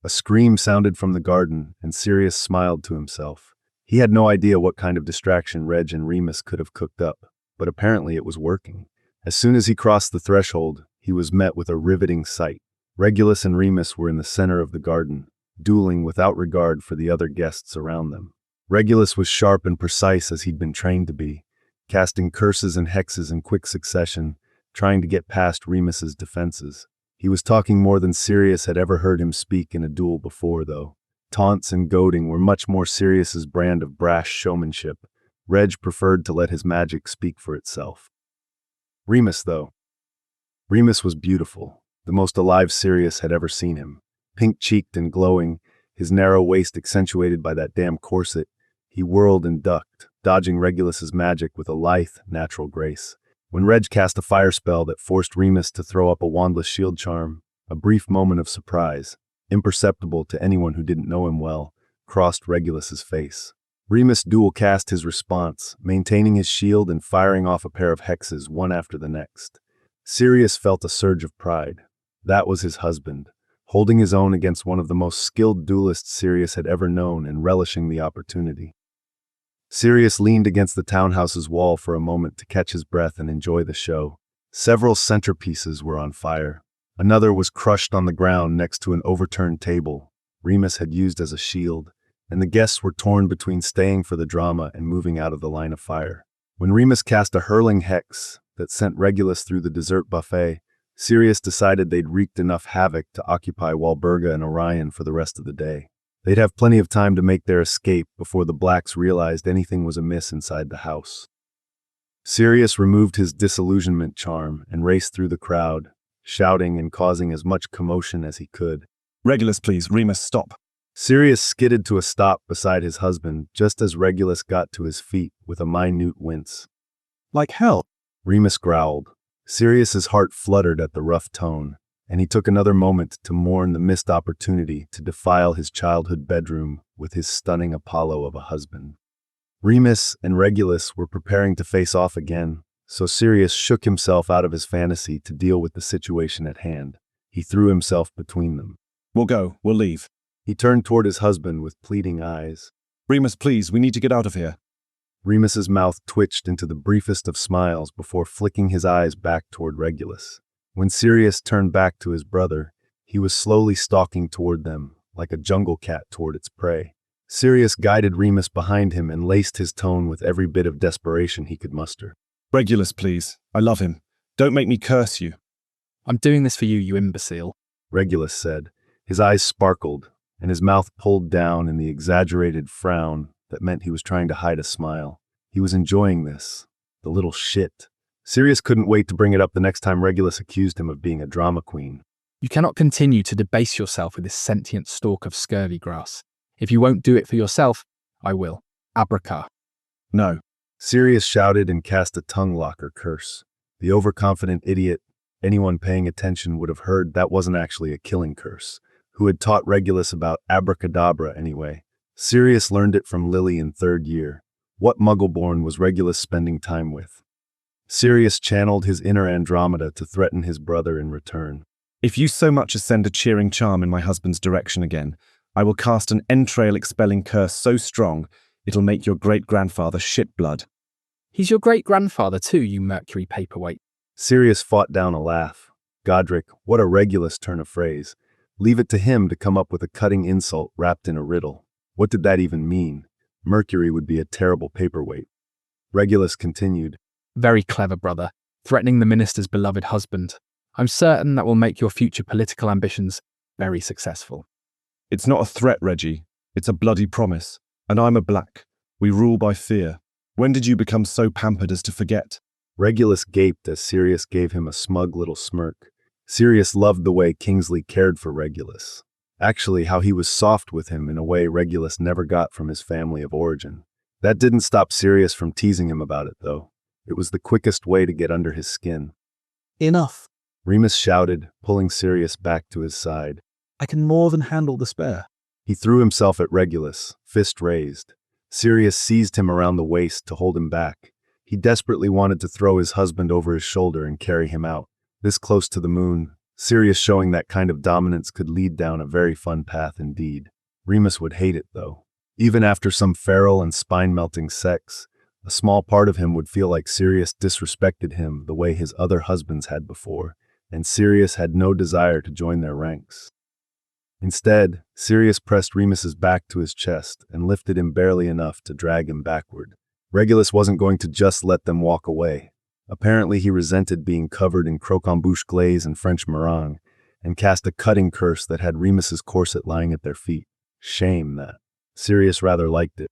A scream sounded from the garden, and Sirius smiled to himself. He had no idea what kind of distraction Reg and Remus could have cooked up, but apparently it was working. As soon as he crossed the threshold, he was met with a riveting sight. Regulus and Remus were in the center of the garden, dueling without regard for the other guests around them. Regulus was sharp and precise as he'd been trained to be, casting curses and hexes in quick succession, trying to get past Remus's defenses. He was talking more than Sirius had ever heard him speak in a duel before, though. Taunts and goading were much more Sirius's brand of brash showmanship. Reg preferred to let his magic speak for itself. Remus, though. Remus was beautiful, the most alive Sirius had ever seen him. Pink-cheeked and glowing, his narrow waist accentuated by that damn corset, he whirled and ducked, dodging Regulus's magic with a lithe, natural grace. When Reg cast a fire spell that forced Remus to throw up a wandless shield charm, a brief moment of surprise, imperceptible to anyone who didn't know him well, crossed Regulus's face. Remus dual cast his response, maintaining his shield and firing off a pair of hexes one after the next. Sirius felt a surge of pride. That was his husband, holding his own against one of the most skilled duelists Sirius had ever known and relishing the opportunity. Sirius leaned against the townhouse's wall for a moment to catch his breath and enjoy the show. Several centerpieces were on fire. Another was crushed on the ground next to an overturned table Remus had used as a shield, and the guests were torn between staying for the drama and moving out of the line of fire. When Remus cast a hurling hex that sent Regulus through the dessert buffet, Sirius decided they'd wreaked enough havoc to occupy Walburga and Orion for the rest of the day. They'd have plenty of time to make their escape before the blacks realized anything was amiss inside the house. Sirius removed his disillusionment charm and raced through the crowd, shouting and causing as much commotion as he could. Regulus, please. Remus, stop. Sirius skidded to a stop beside his husband just as Regulus got to his feet with a minute wince. Like hell. Remus growled. Sirius's heart fluttered at the rough tone, and he took another moment to mourn the missed opportunity to defile his childhood bedroom with his stunning Apollo of a husband. Remus and Regulus were preparing to face off again, so Sirius shook himself out of his fantasy to deal with the situation at hand. He threw himself between them. We'll go. We'll leave. He turned toward his husband with pleading eyes. Remus, please. We need to get out of here. Remus's mouth twitched into the briefest of smiles before flicking his eyes back toward Regulus. When Sirius turned back to his brother, he was slowly stalking toward them, like a jungle cat toward its prey. Sirius guided Remus behind him and laced his tone with every bit of desperation he could muster. Regulus, please. I love him. Don't make me curse you. I'm doing this for you, you imbecile, Regulus said. His eyes sparkled, and his mouth pulled down in the exaggerated frown that meant he was trying to hide a smile. He was enjoying this. The little shit. Sirius couldn't wait to bring it up the next time Regulus accused him of being a drama queen. You cannot continue to debase yourself with this sentient stalk of scurvy grass. If you won't do it for yourself, I will. Abraca. No. Sirius shouted and cast a tongue-locker curse. The overconfident idiot, anyone paying attention would have heard that wasn't actually a killing curse. Who had taught Regulus about abracadabra anyway? Sirius learned it from Lily in 3rd year. What Muggleborn was Regulus spending time with? Sirius channeled his inner Andromeda to threaten his brother in return. If you so much as send a cheering charm in my husband's direction again, I will cast an entrail-expelling curse so strong, it'll make your great-grandfather shit blood. He's your great-grandfather too, you Mercury paperweight. Sirius fought down a laugh. Godric, what a Regulus turn of phrase. Leave it to him to come up with a cutting insult wrapped in a riddle. What did that even mean? Mercury would be a terrible paperweight. Regulus continued. Very clever, brother, threatening the minister's beloved husband. I'm certain that will make your future political ambitions very successful. It's not a threat, Reggie. It's a bloody promise. And I'm a black. We rule by fear. When did you become so pampered as to forget? Regulus gaped as Sirius gave him a smug little smirk. Sirius loved the way Kingsley cared for Regulus. Actually, how he was soft with him in a way Regulus never got from his family of origin. That didn't stop Sirius from teasing him about it, though. It was the quickest way to get under his skin. Enough. Remus shouted, pulling Sirius back to his side. I can more than handle despair. He threw himself at Regulus, fist raised. Sirius seized him around the waist to hold him back. He desperately wanted to throw his husband over his shoulder and carry him out. This close to the moon, Sirius showing that kind of dominance could lead down a very fun path indeed. Remus would hate it, though. Even after some feral and spine-melting sex, a small part of him would feel like Sirius disrespected him the way his other husbands had before, and Sirius had no desire to join their ranks. Instead, Sirius pressed Remus's back to his chest and lifted him barely enough to drag him backward. Regulus wasn't going to just let them walk away. Apparently he resented being covered in croquembouche glaze and French meringue, and cast a cutting curse that had Remus's corset lying at their feet. Shame that. Sirius rather liked it.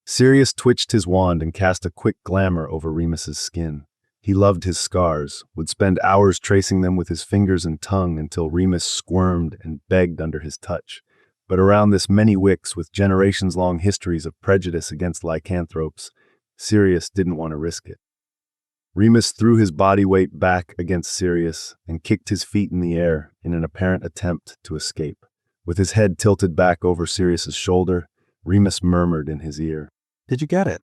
Sirius twitched his wand and cast a quick glamour over Remus's skin. He loved his scars, would spend hours tracing them with his fingers and tongue until Remus squirmed and begged under his touch. But around this many wicks with generations-long histories of prejudice against lycanthropes, Sirius didn't want to risk it. Remus threw his body weight back against Sirius and kicked his feet in the air in an apparent attempt to escape. With his head tilted back over Sirius's shoulder, Remus murmured in his ear, "Did you get it?"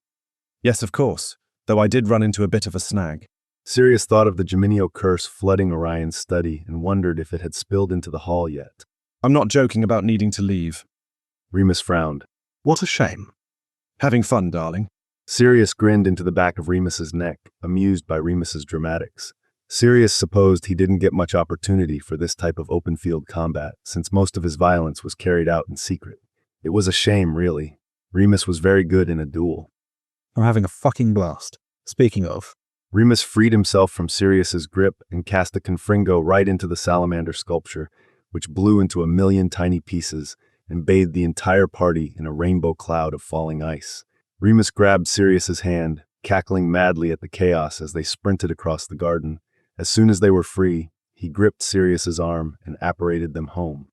Yes, of course, though I did run into a bit of a snag. Sirius thought of the Geminio curse flooding Orion's study and wondered if it had spilled into the hall yet. I'm not joking about needing to leave. Remus frowned. What a shame. Having fun, darling. Sirius grinned into the back of Remus's neck, amused by Remus's dramatics. Sirius supposed he didn't get much opportunity for this type of open-field combat, since most of his violence was carried out in secret. It was a shame, really. Remus was very good in a duel. I'm having a fucking blast. Speaking of, Remus freed himself from Sirius's grip and cast a confringo right into the salamander sculpture, which blew into a million tiny pieces and bathed the entire party in a rainbow cloud of falling ice. Remus grabbed Sirius's hand, cackling madly at the chaos as they sprinted across the garden. As soon as they were free, he gripped Sirius's arm and apparated them home.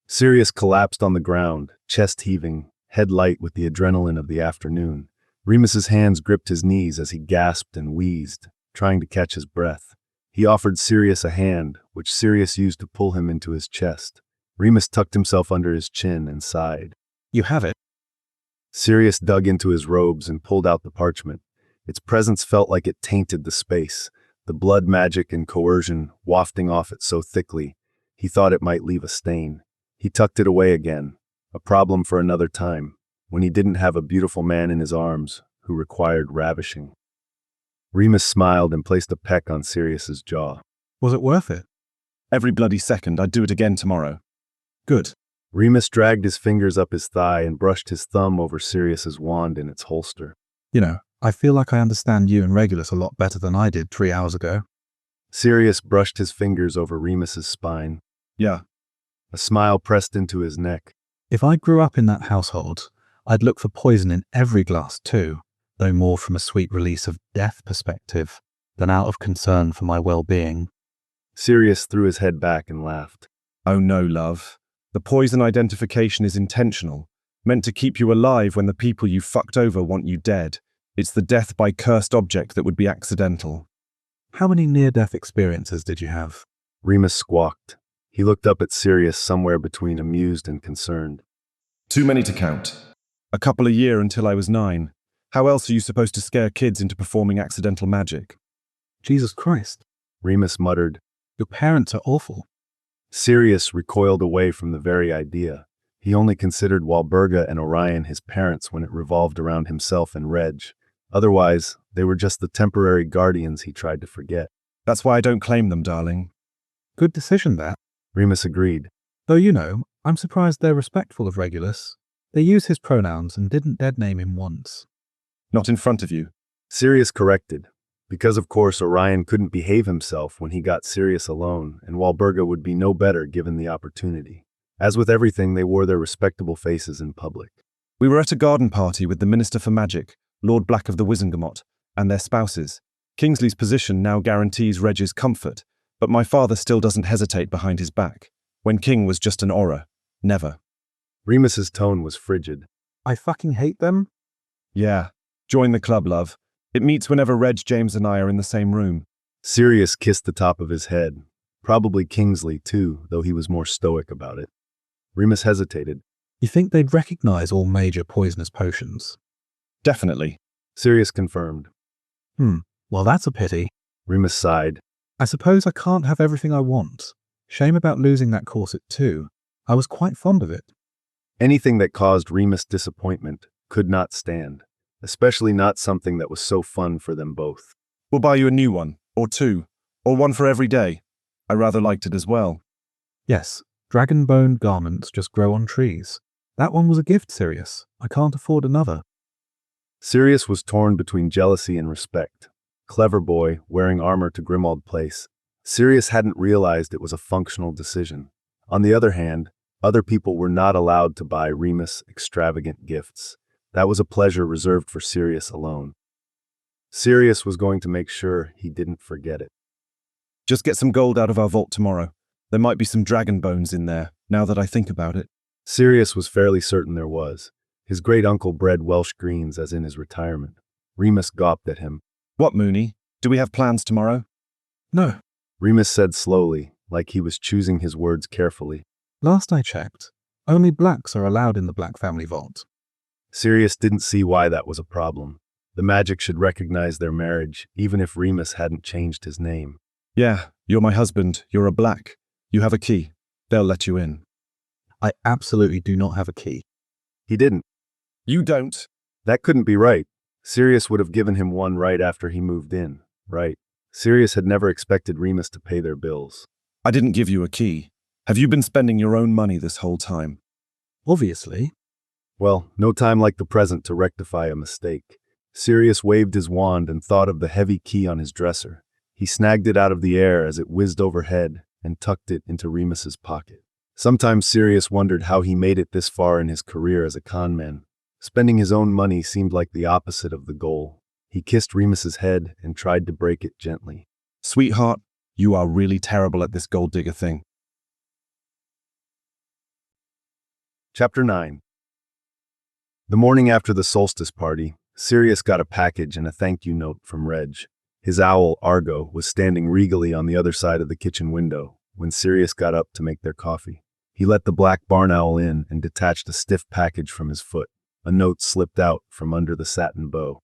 Sirius collapsed on the ground, chest heaving, head light with the adrenaline of the afternoon. Remus's hands gripped his knees as he gasped and wheezed, trying to catch his breath. He offered Sirius a hand, which Sirius used to pull him into his chest. Remus tucked himself under his chin and sighed. You have it. Sirius dug into his robes and pulled out the parchment. Its presence felt like it tainted the space, the blood magic and coercion wafting off it so thickly, he thought it might leave a stain. He tucked it away again, a problem for another time, when he didn't have a beautiful man in his arms who required ravishing. Remus smiled and placed a peck on Sirius's jaw. Was it worth it? Every bloody second. I'd do it again tomorrow. Good. Remus dragged his fingers up his thigh and brushed his thumb over Sirius's wand in its holster. You know, I feel like I understand you and Regulus a lot better than I did 3 hours ago. Sirius brushed his fingers over Remus's spine. Yeah. A smile pressed into his neck. If I grew up in that household, I'd look for poison in every glass too, though more from a sweet release of death perspective than out of concern for my well-being. Sirius threw his head back and laughed. Oh no, love. The poison identification is intentional, meant to keep you alive when the people you fucked over want you dead. It's the death by cursed object that would be accidental. How many near-death experiences did you have? Remus squawked. He looked up at Sirius somewhere between amused and concerned. Too many to count. A couple a year until I was 9. How else are you supposed to scare kids into performing accidental magic? Jesus Christ. Remus muttered. Your parents are awful. Sirius recoiled away from the very idea. He only considered Walburga and Orion his parents when it revolved around himself and Reg. Otherwise, they were just the temporary guardians he tried to forget. That's why I don't claim them, darling. Good decision, that. Remus agreed. Though, you know, I'm surprised they're respectful of Regulus. They use his pronouns and didn't dead-name him once. Not in front of you. Sirius corrected. Because of course Orion couldn't behave himself when he got Sirius alone, and Walburga would be no better given the opportunity. As with everything, they wore their respectable faces in public. We were at a garden party with the Minister for Magic, Lord Black of the Wizengamot, and their spouses. Kingsley's position now guarantees Reg's comfort, but my father still doesn't hesitate behind his back. When King was just an aura. Never. Remus's tone was frigid. I fucking hate them. Yeah. Join the club, love. It meets whenever Reg, James, and I are in the same room. Sirius kissed the top of his head. Probably Kingsley, too, though he was more stoic about it. Remus hesitated. You think they'd recognize all major poisonous potions? Definitely. Sirius confirmed. Well, that's a pity. Remus sighed. I suppose I can't have everything I want. Shame about losing that corset, too. I was quite fond of it. Anything that caused Remus disappointment could not stand. Especially not something that was so fun for them both. We'll buy you a new one, or 2, or 1 for every day. I rather liked it as well. Yes, dragon-bone garments just grow on trees. That one was a gift, Sirius. I can't afford another. Sirius was torn between jealousy and respect. Clever boy, wearing armor to Grimmauld Place. Sirius hadn't realized it was a functional decision. On the other hand, Other people were not allowed to buy Remus extravagant gifts. That was a pleasure reserved for Sirius alone. Sirius was going to make sure he didn't forget it. Just get some gold out of our vault tomorrow. There might be some dragon bones in there, now that I think about it. Sirius was fairly certain there was. His great-uncle bred Welsh greens as in his retirement. Remus gawped at him. What, Mooney? Do we have plans tomorrow? No. Remus said slowly, like he was choosing his words carefully. Last I checked, only blacks are allowed in the Black family vault. Sirius didn't see why that was a problem. The magic should recognize their marriage, even if Remus hadn't changed his name. Yeah, you're my husband. You're a black. You have a key. They'll let you in. I absolutely do not have a key. He didn't. You don't. That couldn't be right. Sirius would have given him one right after he moved in, right? Sirius had never expected Remus to pay their bills. I didn't give you a key. Have you been spending your own money this whole time? Obviously. Well, no time like the present to rectify a mistake. Sirius waved his wand and thought of the heavy key on his dresser. He snagged it out of the air as it whizzed overhead and tucked it into Remus's pocket. Sometimes Sirius wondered how he made it this far in his career as a conman. Spending his own money seemed like the opposite of the goal. He kissed Remus's head and tried to break it gently. Sweetheart, you are really terrible at this gold digger thing. Chapter 9. The morning after the solstice party, Sirius got a package and a thank you note from Reg. His owl, Argo, was standing regally on the other side of the kitchen window when Sirius got up to make their coffee. He let the black barn owl in and detached a stiff package from his foot. A note slipped out from under the satin bow.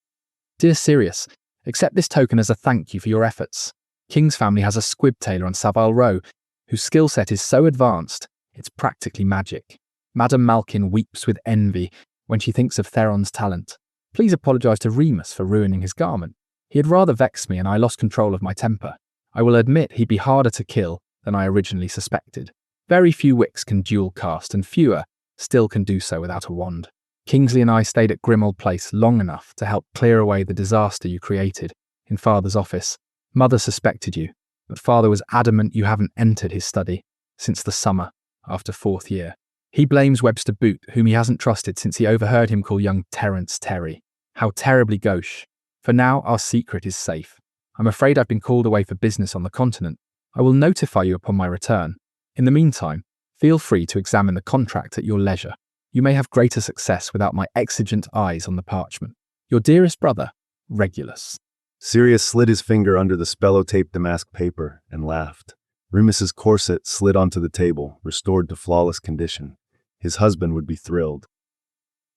Dear Sirius, accept this token as a thank you for your efforts. King's family has a squib tailor on Savile Row, whose skill set is so advanced, it's practically magic. Madame Malkin weeps with envy when she thinks of Theron's talent. Please apologise to Remus for ruining his garment. He had rather vexed me and I lost control of my temper. I will admit he'd be harder to kill than I originally suspected. Very few wicks can dual cast and fewer still can do so without a wand. Kingsley and I stayed at Grimold Place long enough to help clear away the disaster you created in Father's office. Mother suspected you, but Father was adamant you haven't entered his study since the summer after 4th year. He blames Webster Boot, whom he hasn't trusted since he overheard him call young Terence Terry. How terribly gauche. For now, our secret is safe. I'm afraid I've been called away for business on the continent. I will notify you upon my return. In the meantime, feel free to examine the contract at your leisure. You may have greater success without my exigent eyes on the parchment. Your dearest brother, Regulus. Sirius slid his finger under the spellotape damask paper and laughed. Remus's corset slid onto the table, restored to flawless condition. His husband would be thrilled.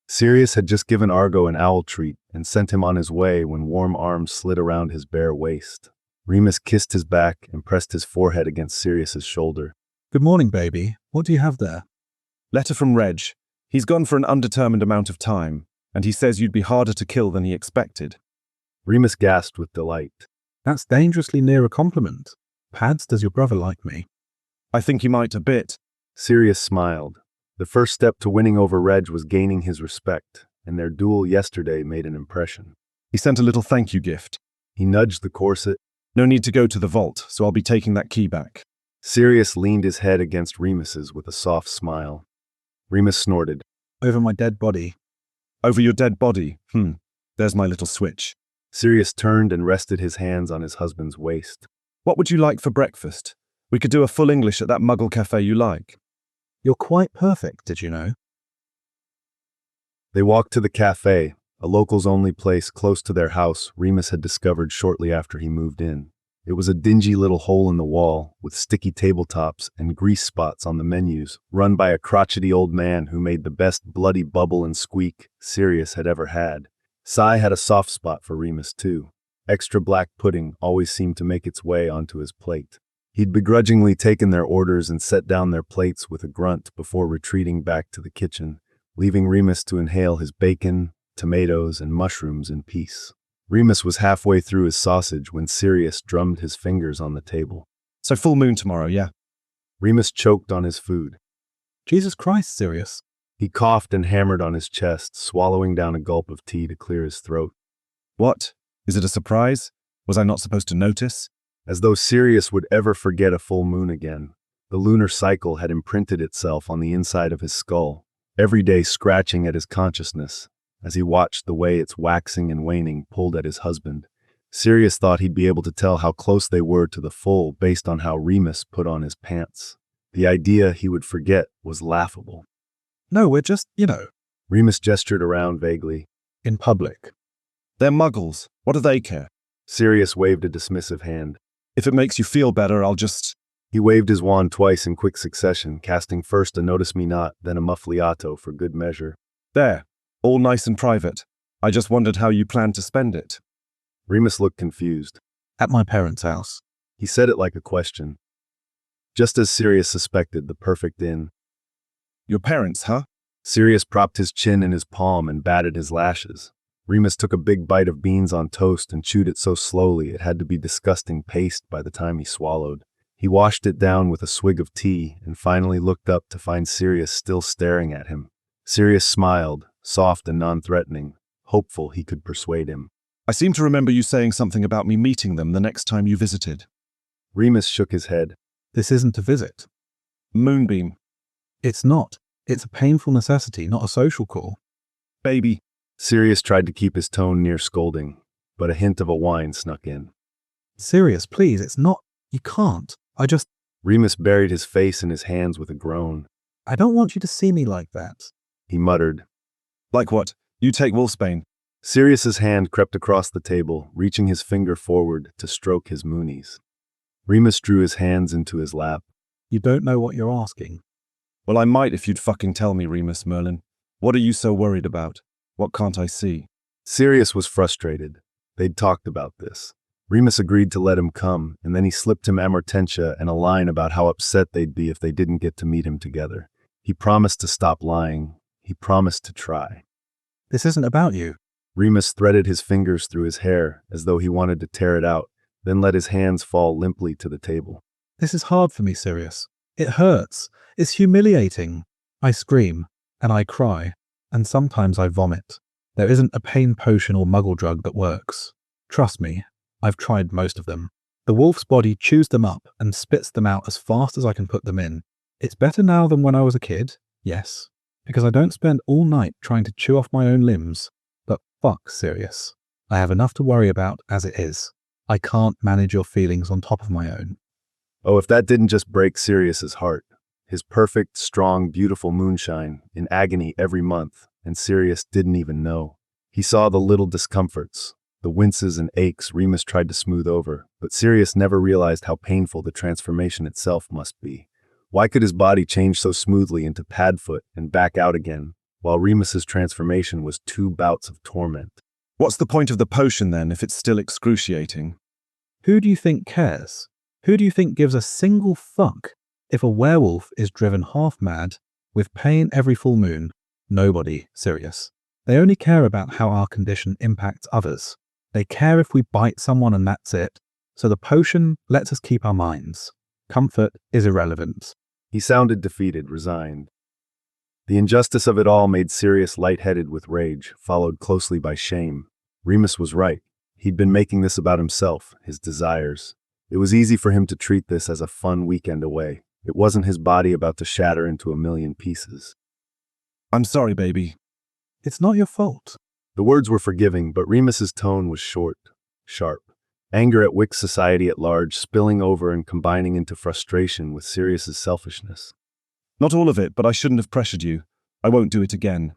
Sirius had just given Argo an owl treat and sent him on his way when warm arms slid around his bare waist. Remus kissed his back and pressed his forehead against Sirius's shoulder. Good morning, baby. What do you have there? Letter from Reg. He's gone for an undetermined amount of time, and he says you'd be harder to kill than he expected. Remus gasped with delight. That's dangerously near a compliment. Pads, does your brother like me? I think he might a bit. Sirius smiled. The first step to winning over Reg was gaining his respect, and their duel yesterday made an impression. He sent a little thank you gift. He nudged the corset. No need to go to the vault, so I'll be taking that key back. Sirius leaned his head against Remus's with a soft smile. Remus snorted. Over my dead body. Over your dead body? There's my little switch. Sirius turned and rested his hands on his husband's waist. What would you like for breakfast? We could do a full English at that Muggle cafe you like. You're quite perfect, did you know? They walked to the cafe, a locals-only place close to their house Remus had discovered shortly after he moved in. It was a dingy little hole in the wall with sticky tabletops and grease spots on the menus, run by a crotchety old man who made the best bloody bubble and squeak Sirius had ever had. Cy had a soft spot for Remus, too. Extra black pudding always seemed to make its way onto his plate. He'd begrudgingly taken their orders and set down their plates with a grunt before retreating back to the kitchen, leaving Remus to inhale his bacon, tomatoes, and mushrooms in peace. Remus was halfway through his sausage when Sirius drummed his fingers on the table. So full moon tomorrow, yeah? Remus choked on his food. Jesus Christ, Sirius. He coughed and hammered on his chest, swallowing down a gulp of tea to clear his throat. What? Is it a surprise? Was I not supposed to notice? As though Sirius would ever forget a full moon again. The lunar cycle had imprinted itself on the inside of his skull, every day scratching at his consciousness as he watched the way its waxing and waning pulled at his husband. Sirius thought he'd be able to tell how close they were to the full based on how Remus put on his pants. The idea he would forget was laughable. No, we're just, Remus gestured around vaguely. in public. They're muggles. What do they care? Sirius waved a dismissive hand. If it makes you feel better, I'll just... He waved his wand twice in quick succession, casting first a Notice Me Not, then a Muffliato for good measure. There. All nice and private. I just wondered how you plan to spend it. Remus looked confused. At my parents' house. He said it like a question. Just as Sirius suspected, the perfect inn. Your parents, huh? Sirius propped his chin in his palm and batted his lashes. Remus took a big bite of beans on toast and chewed it so slowly it had to be disgusting paste by the time he swallowed. He washed it down with a swig of tea and finally looked up to find Sirius still staring at him. Sirius smiled, soft and non-threatening, hopeful he could persuade him. I seem to remember you saying something about me meeting them the next time you visited. Remus shook his head. This isn't a visit. Moonbeam. It's not. It's a painful necessity, not a social call. Baby. Sirius tried to keep his tone near scolding, but a hint of a whine snuck in. Sirius, please, it's not. You can't. Remus buried his face in his hands with a groan. I don't want you to see me like that. He muttered. Like what? You take Wolfsbane. Sirius's hand crept across the table, reaching his finger forward to stroke his moonies. Remus drew his hands into his lap. You don't know what you're asking. Well, I might if you'd fucking tell me, Remus Merlin. What are you so worried about? What can't I see? Sirius was frustrated. They'd talked about this. Remus agreed to let him come, and then he slipped him Amortentia and a line about how upset they'd be if they didn't get to meet him together. He promised to stop lying. He promised to try. This isn't about you. Remus threaded his fingers through his hair as though he wanted to tear it out, then let his hands fall limply to the table. This is hard for me, Sirius. It hurts. It's humiliating. I scream, and I cry, and sometimes I vomit. There isn't a pain potion or muggle drug that works. Trust me, I've tried most of them. The wolf's body chews them up and spits them out as fast as I can put them in. It's better now than when I was a kid, yes, because I don't spend all night trying to chew off my own limbs. But fuck, Sirius. I have enough to worry about as it is. I can't manage your feelings on top of my own. Oh, if that didn't just break Sirius's heart. His perfect, strong, beautiful moonshine, in agony every month, and Sirius didn't even know. He saw the little discomforts, the winces and aches Remus tried to smooth over, but Sirius never realized how painful the transformation itself must be. Why could his body change so smoothly into Padfoot and back out again, while Remus's transformation was 2 bouts of torment? What's the point of the potion then if it's still excruciating? Who do you think cares? Who do you think gives a single fuck if a werewolf is driven half mad with pain every full moon? Nobody, Sirius. They only care about how our condition impacts others. They care if we bite someone and that's it. So the potion lets us keep our minds. Comfort is irrelevant. He sounded defeated, resigned. The injustice of it all made Sirius lightheaded with rage, followed closely by shame. Remus was right. He'd been making this about himself, his desires. It was easy for him to treat this as a fun weekend away. It wasn't his body about to shatter into a million pieces. I'm sorry, baby. It's not your fault. The words were forgiving, but Remus's tone was short, sharp. Anger at Wicks society at large spilling over and combining into frustration with Sirius's selfishness. Not all of it, but I shouldn't have pressured you. I won't do it again.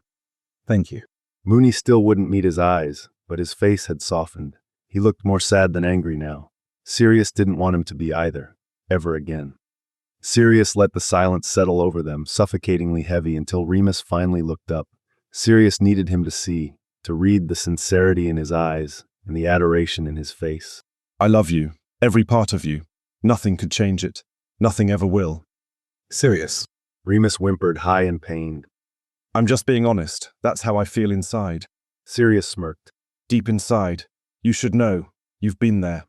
Thank you. Mooney still wouldn't meet his eyes, but his face had softened. He looked more sad than angry now. Sirius didn't want him to be either, ever again. Sirius let the silence settle over them, suffocatingly heavy, until Remus finally looked up. Sirius needed him to see, to read the sincerity in his eyes and the adoration in his face. I love you, every part of you. Nothing could change it. Nothing ever will. Sirius. Remus whimpered, high and pained. I'm just being honest. That's how I feel inside. Sirius smirked. Deep inside. You should know. You've been there.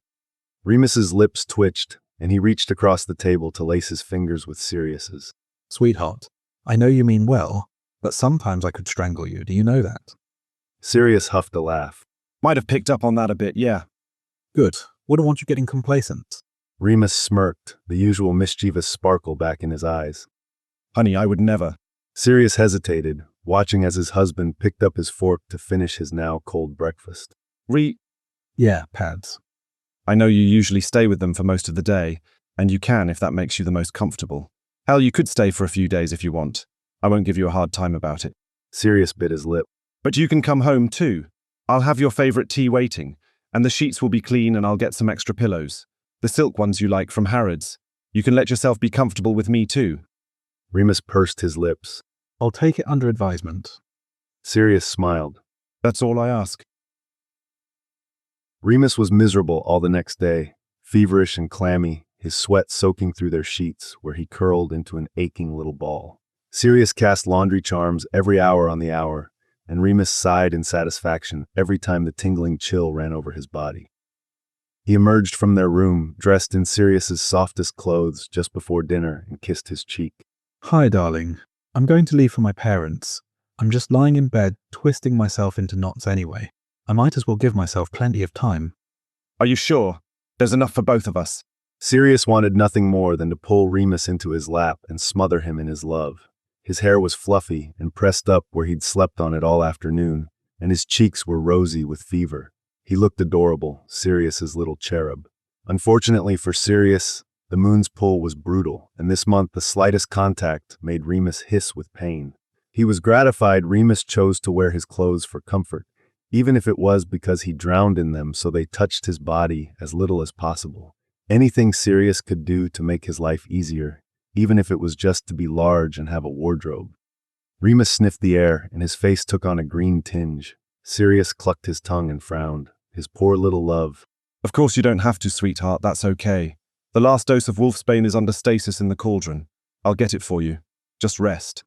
Remus's lips twitched, and he reached across the table to lace his fingers with Sirius's. Sweetheart, I know you mean well, but sometimes I could strangle you. Do you know that? Sirius huffed a laugh. Might have picked up on that a bit, yeah. Good. Wouldn't want you getting complacent. Remus smirked, the usual mischievous sparkle back in his eyes. Honey, I would never. Sirius hesitated, watching as his husband picked up his fork to finish his now cold breakfast. Yeah, Pads. I know you usually stay with them for most of the day, and you can if that makes you the most comfortable. Hell, you could stay for a few days if you want. I won't give you a hard time about it. Sirius bit his lip. But you can come home too. I'll have your favorite tea waiting, and the sheets will be clean and I'll get some extra pillows. The silk ones you like from Harrods. You can let yourself be comfortable with me too. Remus pursed his lips. I'll take it under advisement. Sirius smiled. That's all I ask. Remus was miserable all the next day, feverish and clammy, his sweat soaking through their sheets, where he curled into an aching little ball. Sirius cast laundry charms every hour on the hour, and Remus sighed in satisfaction every time the tingling chill ran over his body. He emerged from their room, dressed in Sirius's softest clothes just before dinner, and kissed his cheek. Hi, darling. I'm going to leave for my parents. I'm just lying in bed, twisting myself into knots anyway. I might as well give myself plenty of time. Are you sure? There's enough for both of us. Sirius wanted nothing more than to pull Remus into his lap and smother him in his love. His hair was fluffy and pressed up where he'd slept on it all afternoon, and his cheeks were rosy with fever. He looked adorable, Sirius's little cherub. Unfortunately for Sirius, the moon's pull was brutal, and this month the slightest contact made Remus hiss with pain. He was gratified Remus chose to wear his clothes for comfort, even if it was because he drowned in them so they touched his body as little as possible. Anything Sirius could do to make his life easier, even if it was just to be large and have a wardrobe. Remus sniffed the air, and his face took on a green tinge. Sirius clucked his tongue and frowned. His poor little love. Of course you don't have to, sweetheart, that's okay. The last dose of wolfsbane is under stasis in the cauldron. I'll get it for you. Just rest.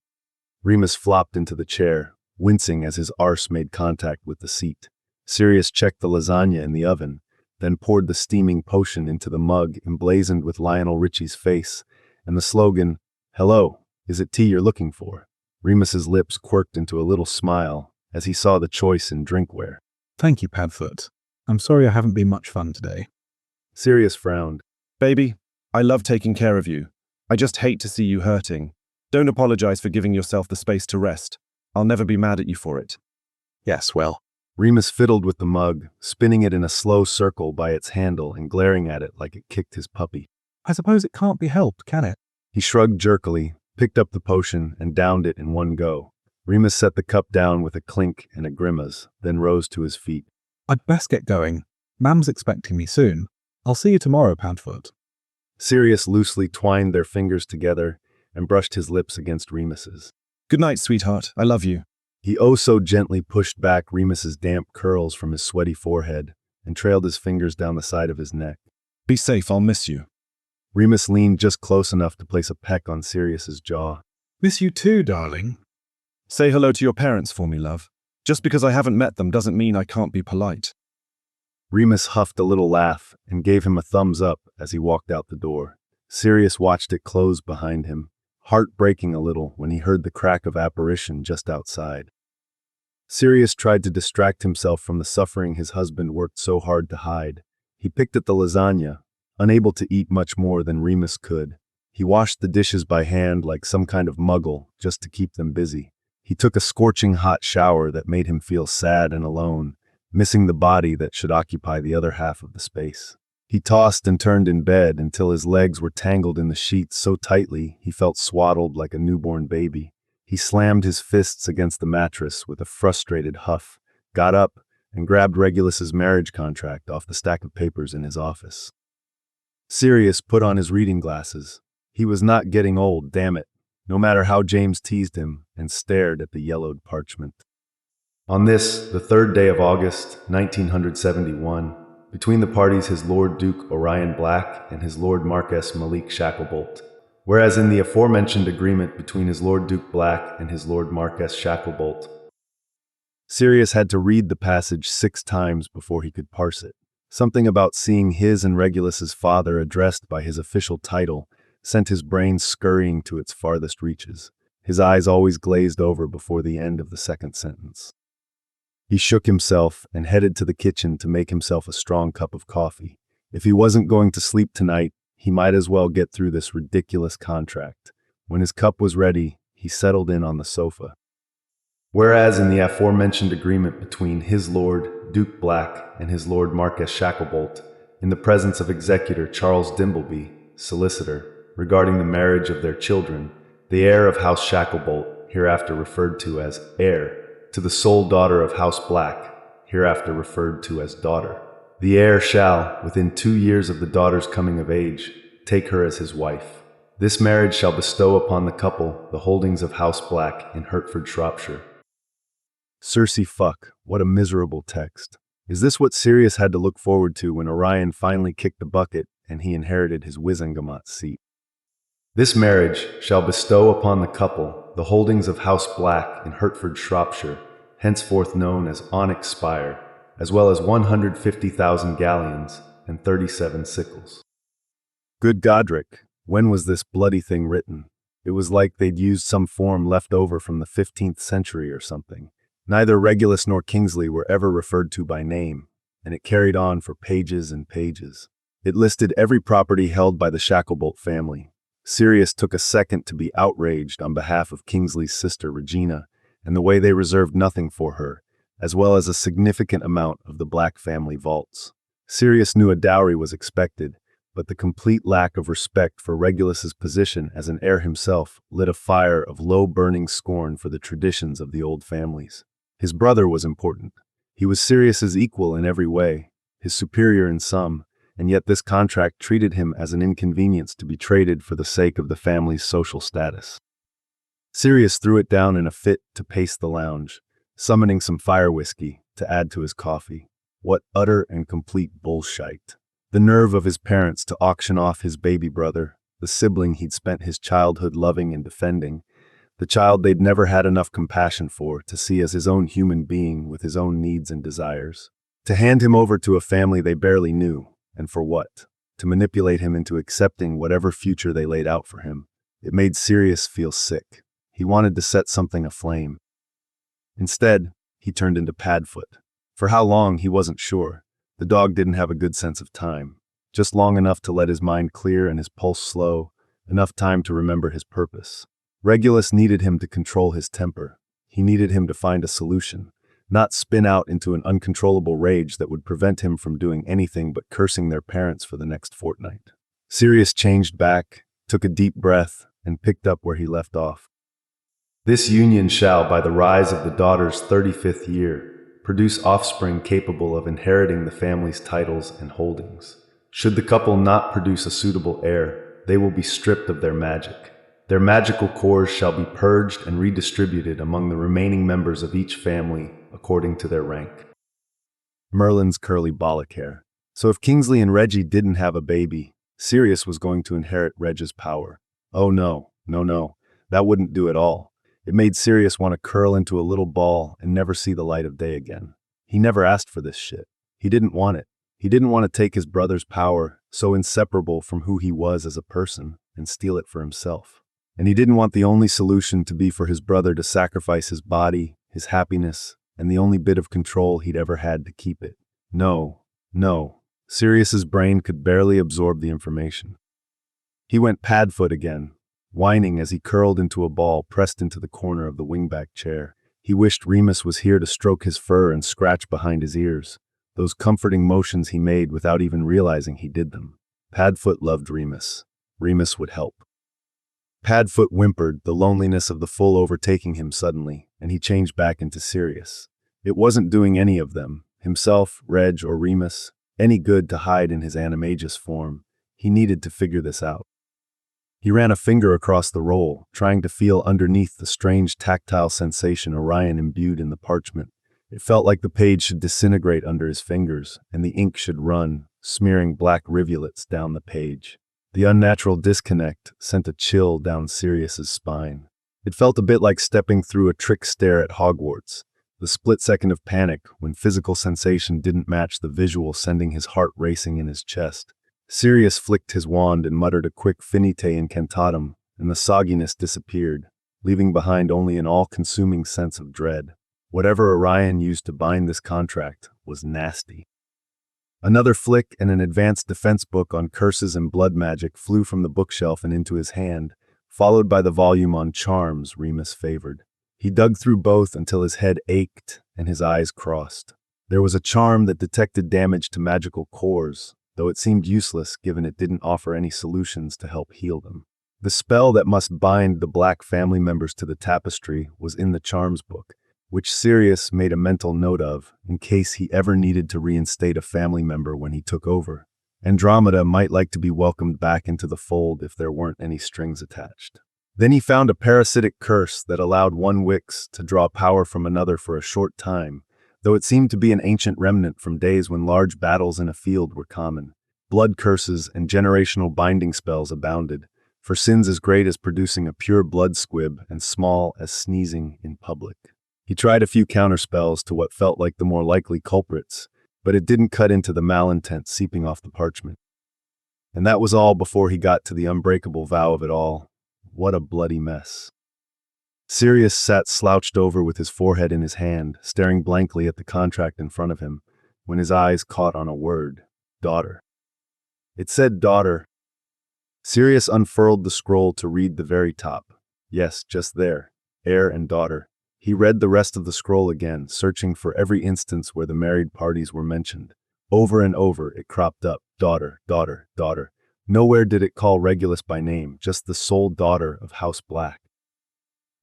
Remus flopped into the chair, wincing as his arse made contact with the seat. Sirius checked the lasagna in the oven, then poured the steaming potion into the mug emblazoned with Lionel Richie's face, and the slogan, "Hello, is it tea you're looking for?" Remus's lips quirked into a little smile as he saw the choice in drinkware. Thank you, Padfoot. I'm sorry I haven't been much fun today. Sirius frowned. Baby, I love taking care of you. I just hate to see you hurting. Don't apologize for giving yourself the space to rest. I'll never be mad at you for it. Yes, well. Remus fiddled with the mug, spinning it in a slow circle by its handle and glaring at it like it kicked his puppy. I suppose it can't be helped, can it? He shrugged jerkily, picked up the potion, and downed it in one go. Remus set the cup down with a clink and a grimace, then rose to his feet. I'd best get going. Mam's expecting me soon. I'll see you tomorrow, Padfoot. Sirius loosely twined their fingers together and brushed his lips against Remus's. Good night, sweetheart. I love you. He oh so gently pushed back Remus's damp curls from his sweaty forehead and trailed his fingers down the side of his neck. Be safe, I'll miss you. Remus leaned just close enough to place a peck on Sirius's jaw. Miss you too, darling. Say hello to your parents for me, love. Just because I haven't met them doesn't mean I can't be polite. Remus huffed a little laugh and gave him a thumbs up as he walked out the door. Sirius watched it close behind him, heart breaking a little when he heard the crack of apparition just outside. Sirius tried to distract himself from the suffering his husband worked so hard to hide. He picked at the lasagna, unable to eat much more than Remus could. He washed the dishes by hand like some kind of muggle just to keep them busy. He took a scorching hot shower that made him feel sad and alone, missing the body that should occupy the other half of the space. He tossed and turned in bed until his legs were tangled in the sheets so tightly he felt swaddled like a newborn baby. He slammed his fists against the mattress with a frustrated huff, got up, and grabbed Regulus's marriage contract off the stack of papers in his office. Sirius put on his reading glasses. He was not getting old, damn it, no matter how James teased him, and stared at the yellowed parchment. On this, the 3rd day of August, 1971, between the parties his Lord Duke Orion Black and his Lord Marquess Malik Shacklebolt, whereas in the aforementioned agreement between his Lord Duke Black and his Lord Marquess Shacklebolt, Sirius had to read the passage 6 times before he could parse it. Something about seeing his and Regulus's father addressed by his official title sent his brain scurrying to its farthest reaches. His eyes always glazed over before the end of the second sentence. He shook himself and headed to the kitchen to make himself a strong cup of coffee. If he wasn't going to sleep tonight, He might as well get through this ridiculous contract. When his cup was ready, he settled in on the sofa. Whereas in the aforementioned agreement between his lord, Duke Black, and his lord Marquess Shacklebolt, in the presence of executor Charles Dimbleby, solicitor, regarding the marriage of their children, the heir of House Shacklebolt, hereafter referred to as heir, to the sole daughter of House Black, hereafter referred to as daughter. The heir shall, within 2 years of the daughter's coming of age, take her as his wife. This marriage shall bestow upon the couple the holdings of House Black in Hertford, Shropshire. Circe fuck, what a miserable text. Is this what Sirius had to look forward to when Orion finally kicked the bucket and he inherited his Wizengamot seat? This marriage shall bestow upon the couple the holdings of House Black in Hertford, Shropshire, henceforth known as Onyx Spire, as well as 150,000 galleons and 37 sickles. Good Godric, when was this bloody thing written? It was like they'd used some form left over from the 15th century or something. Neither Regulus nor Kingsley were ever referred to by name, and it carried on for pages and pages. It listed every property held by the Shacklebolt family. Sirius took a second to be outraged on behalf of Kingsley's sister Regina, and the way they reserved nothing for her, as well as a significant amount of the Black family vaults. Sirius knew a dowry was expected, but the complete lack of respect for Regulus's position as an heir himself lit a fire of low-burning scorn for the traditions of the old families. His brother was important. He was Sirius's equal in every way, his superior in some, and yet this contract treated him as an inconvenience to be traded for the sake of the family's social status. Sirius threw it down in a fit to pace the lounge, summoning some fire whiskey to add to his coffee. What utter and complete bullshit. The nerve of his parents to auction off his baby brother, the sibling he'd spent his childhood loving and defending, the child they'd never had enough compassion for to see as his own human being with his own needs and desires. To hand him over to a family they barely knew, and for what? To manipulate him into accepting whatever future they laid out for him. It made Sirius feel sick. He wanted to set something aflame. Instead, he turned into Padfoot. For how long, he wasn't sure. The dog didn't have a good sense of time. Just long enough to let his mind clear and his pulse slow, enough time to remember his purpose. Regulus needed him to control his temper. He needed him to find a solution, not spin out into an uncontrollable rage that would prevent him from doing anything but cursing their parents for the next fortnight. Sirius changed back, took a deep breath, and picked up where he left off. This union shall, by the rise of the daughter's 35th year, produce offspring capable of inheriting the family's titles and holdings. Should the couple not produce a suitable heir, they will be stripped of their magic. Their magical cores shall be purged and redistributed among the remaining members of each family according to their rank. Merlin's curly bollock hair. So if Kingsley and Reggie didn't have a baby, Sirius was going to inherit Reg's power. Oh no, that wouldn't do at all. It made Sirius want to curl into a little ball and never see the light of day again. He never asked for this shit. He didn't want it. He didn't want to take his brother's power, so inseparable from who he was as a person, and steal it for himself. And he didn't want the only solution to be for his brother to sacrifice his body, his happiness, and the only bit of control he'd ever had to keep it. No. Sirius's brain could barely absorb the information. He went Padfoot again, whining as he curled into a ball pressed into the corner of the wingback chair. He wished Remus was here to stroke his fur and scratch behind his ears, those comforting motions he made without even realizing he did them. Padfoot loved Remus. Remus would help. Padfoot whimpered, the loneliness of the full overtaking him suddenly, and he changed back into Sirius. It wasn't doing any of them, himself, Reg, or Remus, any good to hide in his animagus form. He needed to figure this out. He ran a finger across the roll, trying to feel underneath the strange tactile sensation Orion imbued in the parchment. It felt like the page should disintegrate under his fingers, and the ink should run, smearing black rivulets down the page. The unnatural disconnect sent a chill down Sirius's spine. It felt a bit like stepping through a trick stare at Hogwarts, the split second of panic when physical sensation didn't match the visual, sending his heart racing in his chest. Sirius flicked his wand and muttered a quick finite incantatum, and the sogginess disappeared, leaving behind only an all-consuming sense of dread. Whatever Orion used to bind this contract was nasty. Another flick and an advanced defense book on curses and blood magic flew from the bookshelf and into his hand, followed by the volume on charms Remus favored. He dug through both until his head ached and his eyes crossed. There was a charm that detected damage to magical cores, though it seemed useless given it didn't offer any solutions to help heal them. The spell that must bind the Black family members to the tapestry was in the charms book, which Sirius made a mental note of in case he ever needed to reinstate a family member when he took over. Andromeda might like to be welcomed back into the fold if there weren't any strings attached. Then he found a parasitic curse that allowed one Wix to draw power from another for a short time, though it seemed to be an ancient remnant from days when large battles in a field were common. Blood curses and generational binding spells abounded, for sins as great as producing a pure blood squib and small as sneezing in public. He tried a few counterspells to what felt like the more likely culprits, but it didn't cut into the malintent seeping off the parchment. And that was all before he got to the unbreakable vow of it all. What a bloody mess. Sirius sat slouched over with his forehead in his hand, staring blankly at the contract in front of him, when his eyes caught on a word: daughter. It said daughter. Sirius unfurled the scroll to read the very top. Yes, just there, heir and daughter. He read the rest of the scroll again, searching for every instance where the married parties were mentioned. Over and over it cropped up, daughter, daughter, daughter. Nowhere did it call Regulus by name, just the sole daughter of House Black.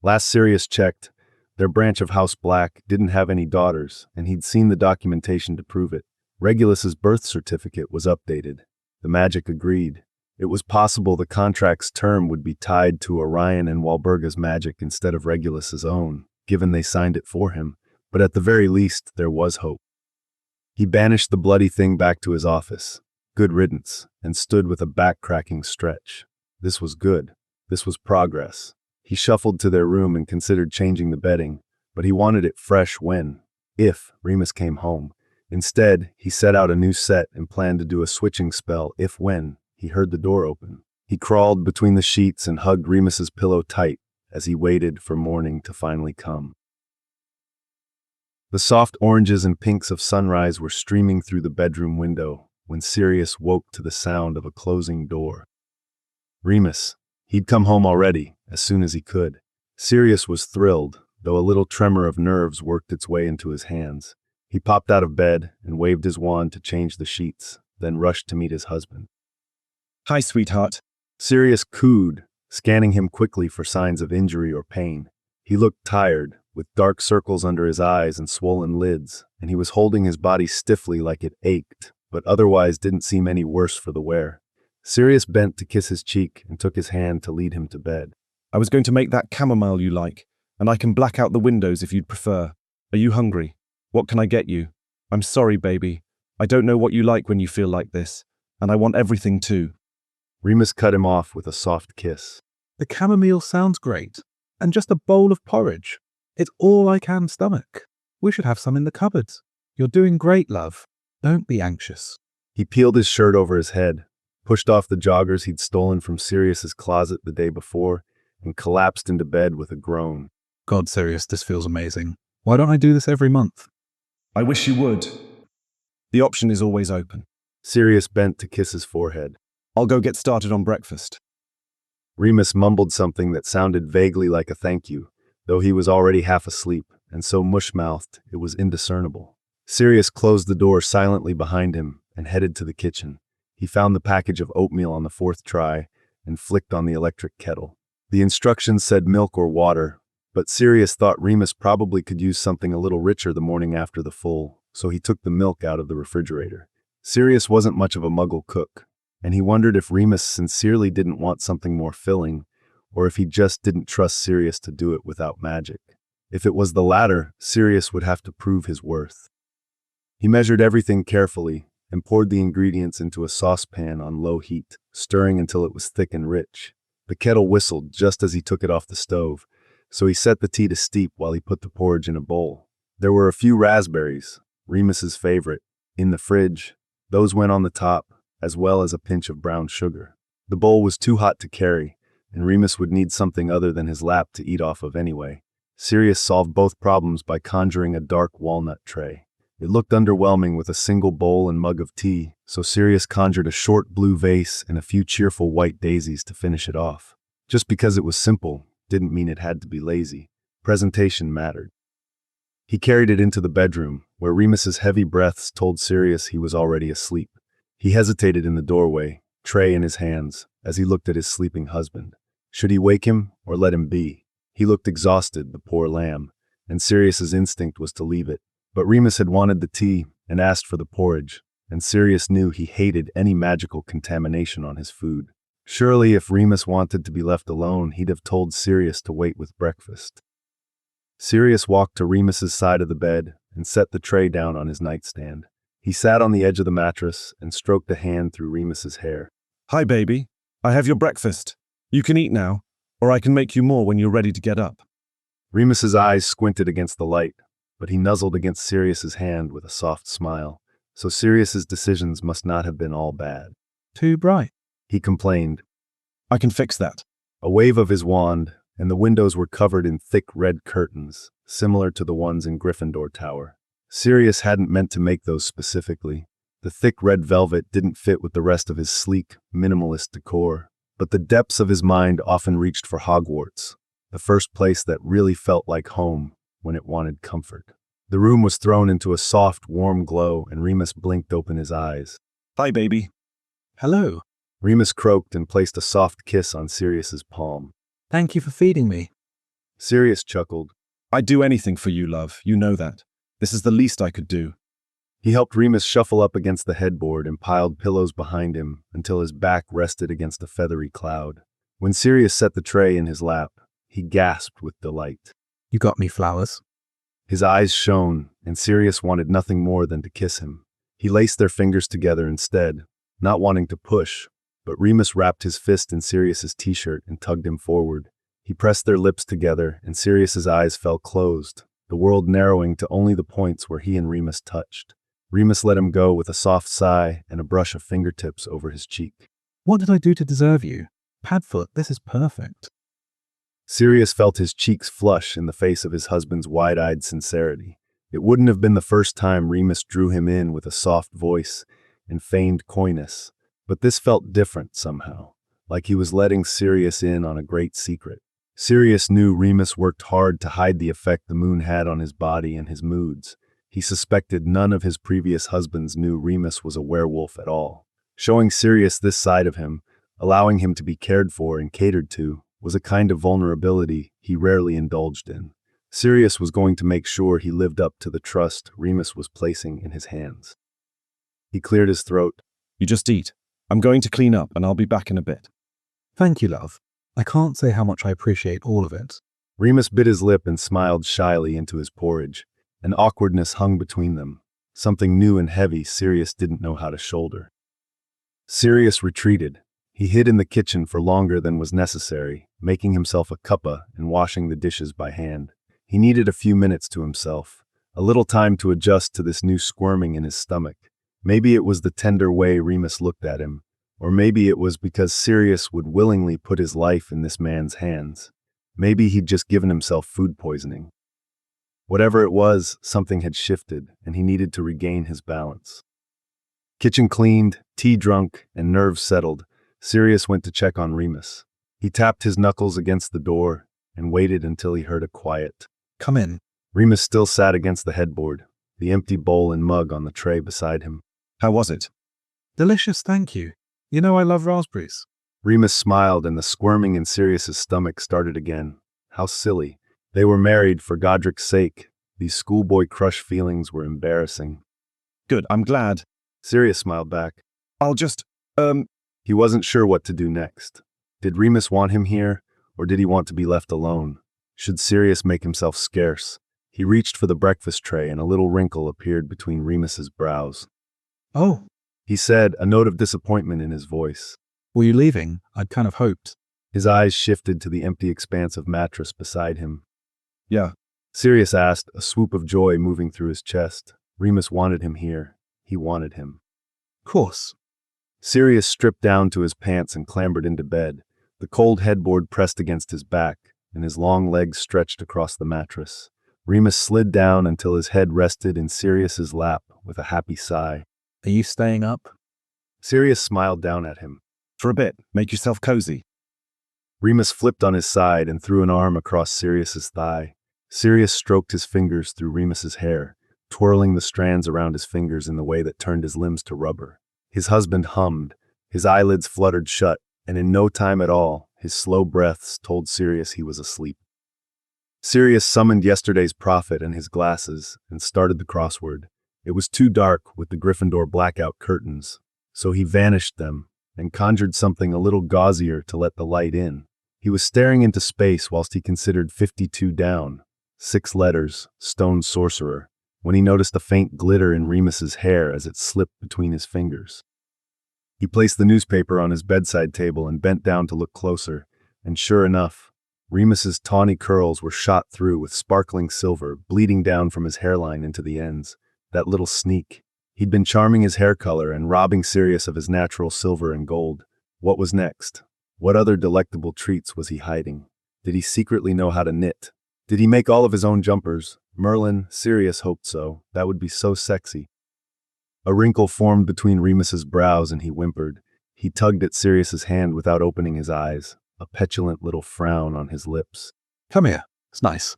Last Sirius checked, their branch of House Black didn't have any daughters, and he'd seen the documentation to prove it. Regulus's birth certificate was updated. The magic agreed. It was possible the contract's term would be tied to Orion and Walburga's magic instead of Regulus's own, given they signed it for him, but at the very least there was hope. He banished the bloody thing back to his office. Good riddance, and stood with a back-cracking stretch. This was good. This was progress. He shuffled to their room and considered changing the bedding, but he wanted it fresh if Remus came home. Instead, he set out a new set and planned to do a switching spell when he heard the door open. He crawled between the sheets and hugged Remus's pillow tight as he waited for morning to finally come. The soft oranges and pinks of sunrise were streaming through the bedroom window when Sirius woke to the sound of a closing door. Remus. He'd come home already, as soon as he could. Sirius was thrilled, though a little tremor of nerves worked its way into his hands. He popped out of bed and waved his wand to change the sheets, then rushed to meet his husband. Hi, sweetheart. Sirius cooed, scanning him quickly for signs of injury or pain. He looked tired, with dark circles under his eyes and swollen lids, and he was holding his body stiffly like it ached, but otherwise didn't seem any worse for the wear. Sirius bent to kiss his cheek and took his hand to lead him to bed. I was going to make that chamomile you like, and I can black out the windows if you'd prefer. Are you hungry? What can I get you? I'm sorry, baby. I don't know what you like when you feel like this, and I want everything too. Remus cut him off with a soft kiss. The chamomile sounds great, and just a bowl of porridge. It's all I can stomach. We should have some in the cupboards. You're doing great, love. Don't be anxious. He peeled his shirt over his head, pushed off the joggers he'd stolen from Sirius's closet the day before, and collapsed into bed with a groan. God, Sirius, this feels amazing. Why don't I do this every month? I wish you would. The option is always open. Sirius bent to kiss his forehead. I'll go get started on breakfast. Remus mumbled something that sounded vaguely like a thank you, though he was already half asleep, and so mush-mouthed it was indiscernible. Sirius closed the door silently behind him and headed to the kitchen. He found the package of oatmeal on the fourth try and flicked on the electric kettle. The instructions said milk or water, but Sirius thought Remus probably could use something a little richer the morning after the full, so he took the milk out of the refrigerator. Sirius wasn't much of a muggle cook, and he wondered if Remus sincerely didn't want something more filling, or if he just didn't trust Sirius to do it without magic. If it was the latter, Sirius would have to prove his worth. He measured everything carefully and poured the ingredients into a saucepan on low heat, stirring until it was thick and rich. The kettle whistled just as he took it off the stove, so he set the tea to steep while he put the porridge in a bowl. There were a few raspberries, Remus's favorite, in the fridge. Those went on the top, as well as a pinch of brown sugar. The bowl was too hot to carry, and Remus would need something other than his lap to eat off of anyway. Sirius solved both problems by conjuring a dark walnut tray. It looked underwhelming with a single bowl and mug of tea, so Sirius conjured a short blue vase and a few cheerful white daisies to finish it off. Just because it was simple didn't mean it had to be lazy. Presentation mattered. He carried it into the bedroom, where Remus's heavy breaths told Sirius he was already asleep. He hesitated in the doorway, tray in his hands, as he looked at his sleeping husband. Should he wake him or let him be? He looked exhausted, the poor lamb, and Sirius's instinct was to leave it. But Remus had wanted the tea and asked for the porridge, and Sirius knew he hated any magical contamination on his food. Surely if Remus wanted to be left alone, he'd have told Sirius to wait with breakfast. Sirius walked to Remus's side of the bed and set the tray down on his nightstand. He sat on the edge of the mattress and stroked a hand through Remus's hair. Hi, baby. I have your breakfast. You can eat now, or I can make you more when you're ready to get up. Remus's eyes squinted against the light, but he nuzzled against Sirius's hand with a soft smile. So Sirius's decisions must not have been all bad. Too bright, he complained. I can fix that. A wave of his wand, and the windows were covered in thick red curtains, similar to the ones in Gryffindor Tower. Sirius hadn't meant to make those specifically. The thick red velvet didn't fit with the rest of his sleek, minimalist decor, but the depths of his mind often reached for Hogwarts, the first place that really felt like home when it wanted comfort. The room was thrown into a soft, warm glow, and Remus blinked open his eyes. Hi, baby. Hello. Remus croaked and placed a soft kiss on Sirius's palm. Thank you for feeding me. Sirius chuckled. I'd do anything for you, love. You know that. This is the least I could do. He helped Remus shuffle up against the headboard and piled pillows behind him until his back rested against a feathery cloud. When Sirius set the tray in his lap, he gasped with delight. You got me flowers. His eyes shone, and Sirius wanted nothing more than to kiss him. He laced their fingers together instead, not wanting to push, but Remus wrapped his fist in Sirius's t-shirt and tugged him forward. He pressed their lips together, and Sirius's eyes fell closed, the world narrowing to only the points where he and Remus touched. Remus let him go with a soft sigh and a brush of fingertips over his cheek. What did I do to deserve you? Padfoot, this is perfect. Sirius felt his cheeks flush in the face of his husband's wide-eyed sincerity. It wouldn't have been the first time Remus drew him in with a soft voice and feigned coyness, but this felt different somehow, like he was letting Sirius in on a great secret. Sirius knew Remus worked hard to hide the effect the moon had on his body and his moods. He suspected none of his previous husbands knew Remus was a werewolf at all. Showing Sirius this side of him, allowing him to be cared for and catered to, was a kind of vulnerability he rarely indulged in. Sirius was going to make sure he lived up to the trust Remus was placing in his hands. He cleared his throat. You just eat. I'm going to clean up and I'll be back in a bit. Thank you, love. I can't say how much I appreciate all of it. Remus bit his lip and smiled shyly into his porridge. An awkwardness hung between them, something new and heavy Sirius didn't know how to shoulder. Sirius retreated. He hid in the kitchen for longer than was necessary, making himself a cuppa and washing the dishes by hand. He needed a few minutes to himself, a little time to adjust to this new squirming in his stomach. Maybe it was the tender way Remus looked at him, or maybe it was because Sirius would willingly put his life in this man's hands. Maybe he'd just given himself food poisoning. Whatever it was, something had shifted, and he needed to regain his balance. Kitchen cleaned, tea drunk, and nerves settled, Sirius went to check on Remus. He tapped his knuckles against the door and waited until he heard a quiet, "Come in." Remus still sat against the headboard, the empty bowl and mug on the tray beside him. How was it? Delicious, thank you. You know I love raspberries. Remus smiled and the squirming in Sirius's stomach started again. How silly. They were married for Godric's sake. These schoolboy crush feelings were embarrassing. Good, I'm glad. Sirius smiled back. I'll just, He wasn't sure what to do next. Did Remus want him here, or did he want to be left alone? Should Sirius make himself scarce? He reached for the breakfast tray and a little wrinkle appeared between Remus's brows. Oh, he said, a note of disappointment in his voice. Were you leaving? I'd kind of hoped. His eyes shifted to the empty expanse of mattress beside him. Yeah. Sirius asked, a swoop of joy moving through his chest. Remus wanted him here. He wanted him. Course. Sirius stripped down to his pants and clambered into bed, the cold headboard pressed against his back, and his long legs stretched across the mattress. Remus slid down until his head rested in Sirius's lap with a happy sigh. Are you staying up? Sirius smiled down at him. For a bit, make yourself cozy. Remus flipped on his side and threw an arm across Sirius's thigh. Sirius stroked his fingers through Remus's hair, twirling the strands around his fingers in the way that turned his limbs to rubber. His husband hummed, his eyelids fluttered shut, and in no time at all, his slow breaths told Sirius he was asleep. Sirius summoned yesterday's prophet and his glasses and started the crossword. It was too dark with the Gryffindor blackout curtains, so he vanished them and conjured something a little gauzier to let the light in. He was staring into space whilst he considered 52 down, 6 letters, stone sorcerer, when he noticed a faint glitter in Remus's hair as it slipped between his fingers. He placed the newspaper on his bedside table and bent down to look closer, and sure enough, Remus's tawny curls were shot through with sparkling silver bleeding down from his hairline into the ends. That little sneak. He'd been charming his hair color and robbing Sirius of his natural silver and gold. What was next? What other delectable treats was he hiding? Did he secretly know how to knit? Did he make all of his own jumpers? Merlin, Sirius hoped so. That would be so sexy. A wrinkle formed between Remus's brows and he whimpered. He tugged at Sirius's hand without opening his eyes, a petulant little frown on his lips. Come here. It's nice.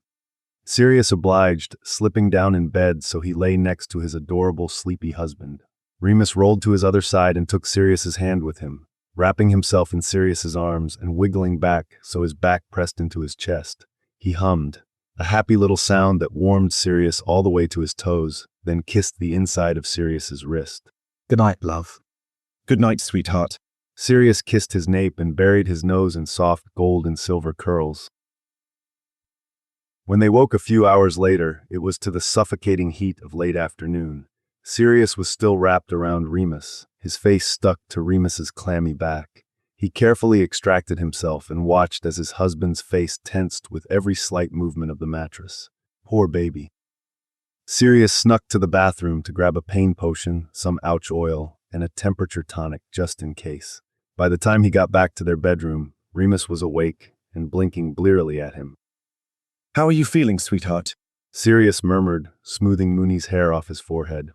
Sirius obliged, slipping down in bed so he lay next to his adorable sleepy husband. Remus rolled to his other side and took Sirius's hand with him, wrapping himself in Sirius's arms and wiggling back so his back pressed into his chest. He hummed, a happy little sound that warmed Sirius all the way to his toes, then kissed the inside of Sirius's wrist. Good night, love. Good night, sweetheart. Sirius kissed his nape and buried his nose in soft gold and silver curls. When they woke a few hours later, it was to the suffocating heat of late afternoon. Sirius was still wrapped around Remus, his face stuck to Remus's clammy back. He carefully extracted himself and watched as his husband's face tensed with every slight movement of the mattress. Poor baby. Sirius snuck to the bathroom to grab a pain potion, some ouch oil, and a temperature tonic just in case. By the time he got back to their bedroom, Remus was awake and blinking blearily at him. How are you feeling, sweetheart? Sirius murmured, smoothing Mooney's hair off his forehead.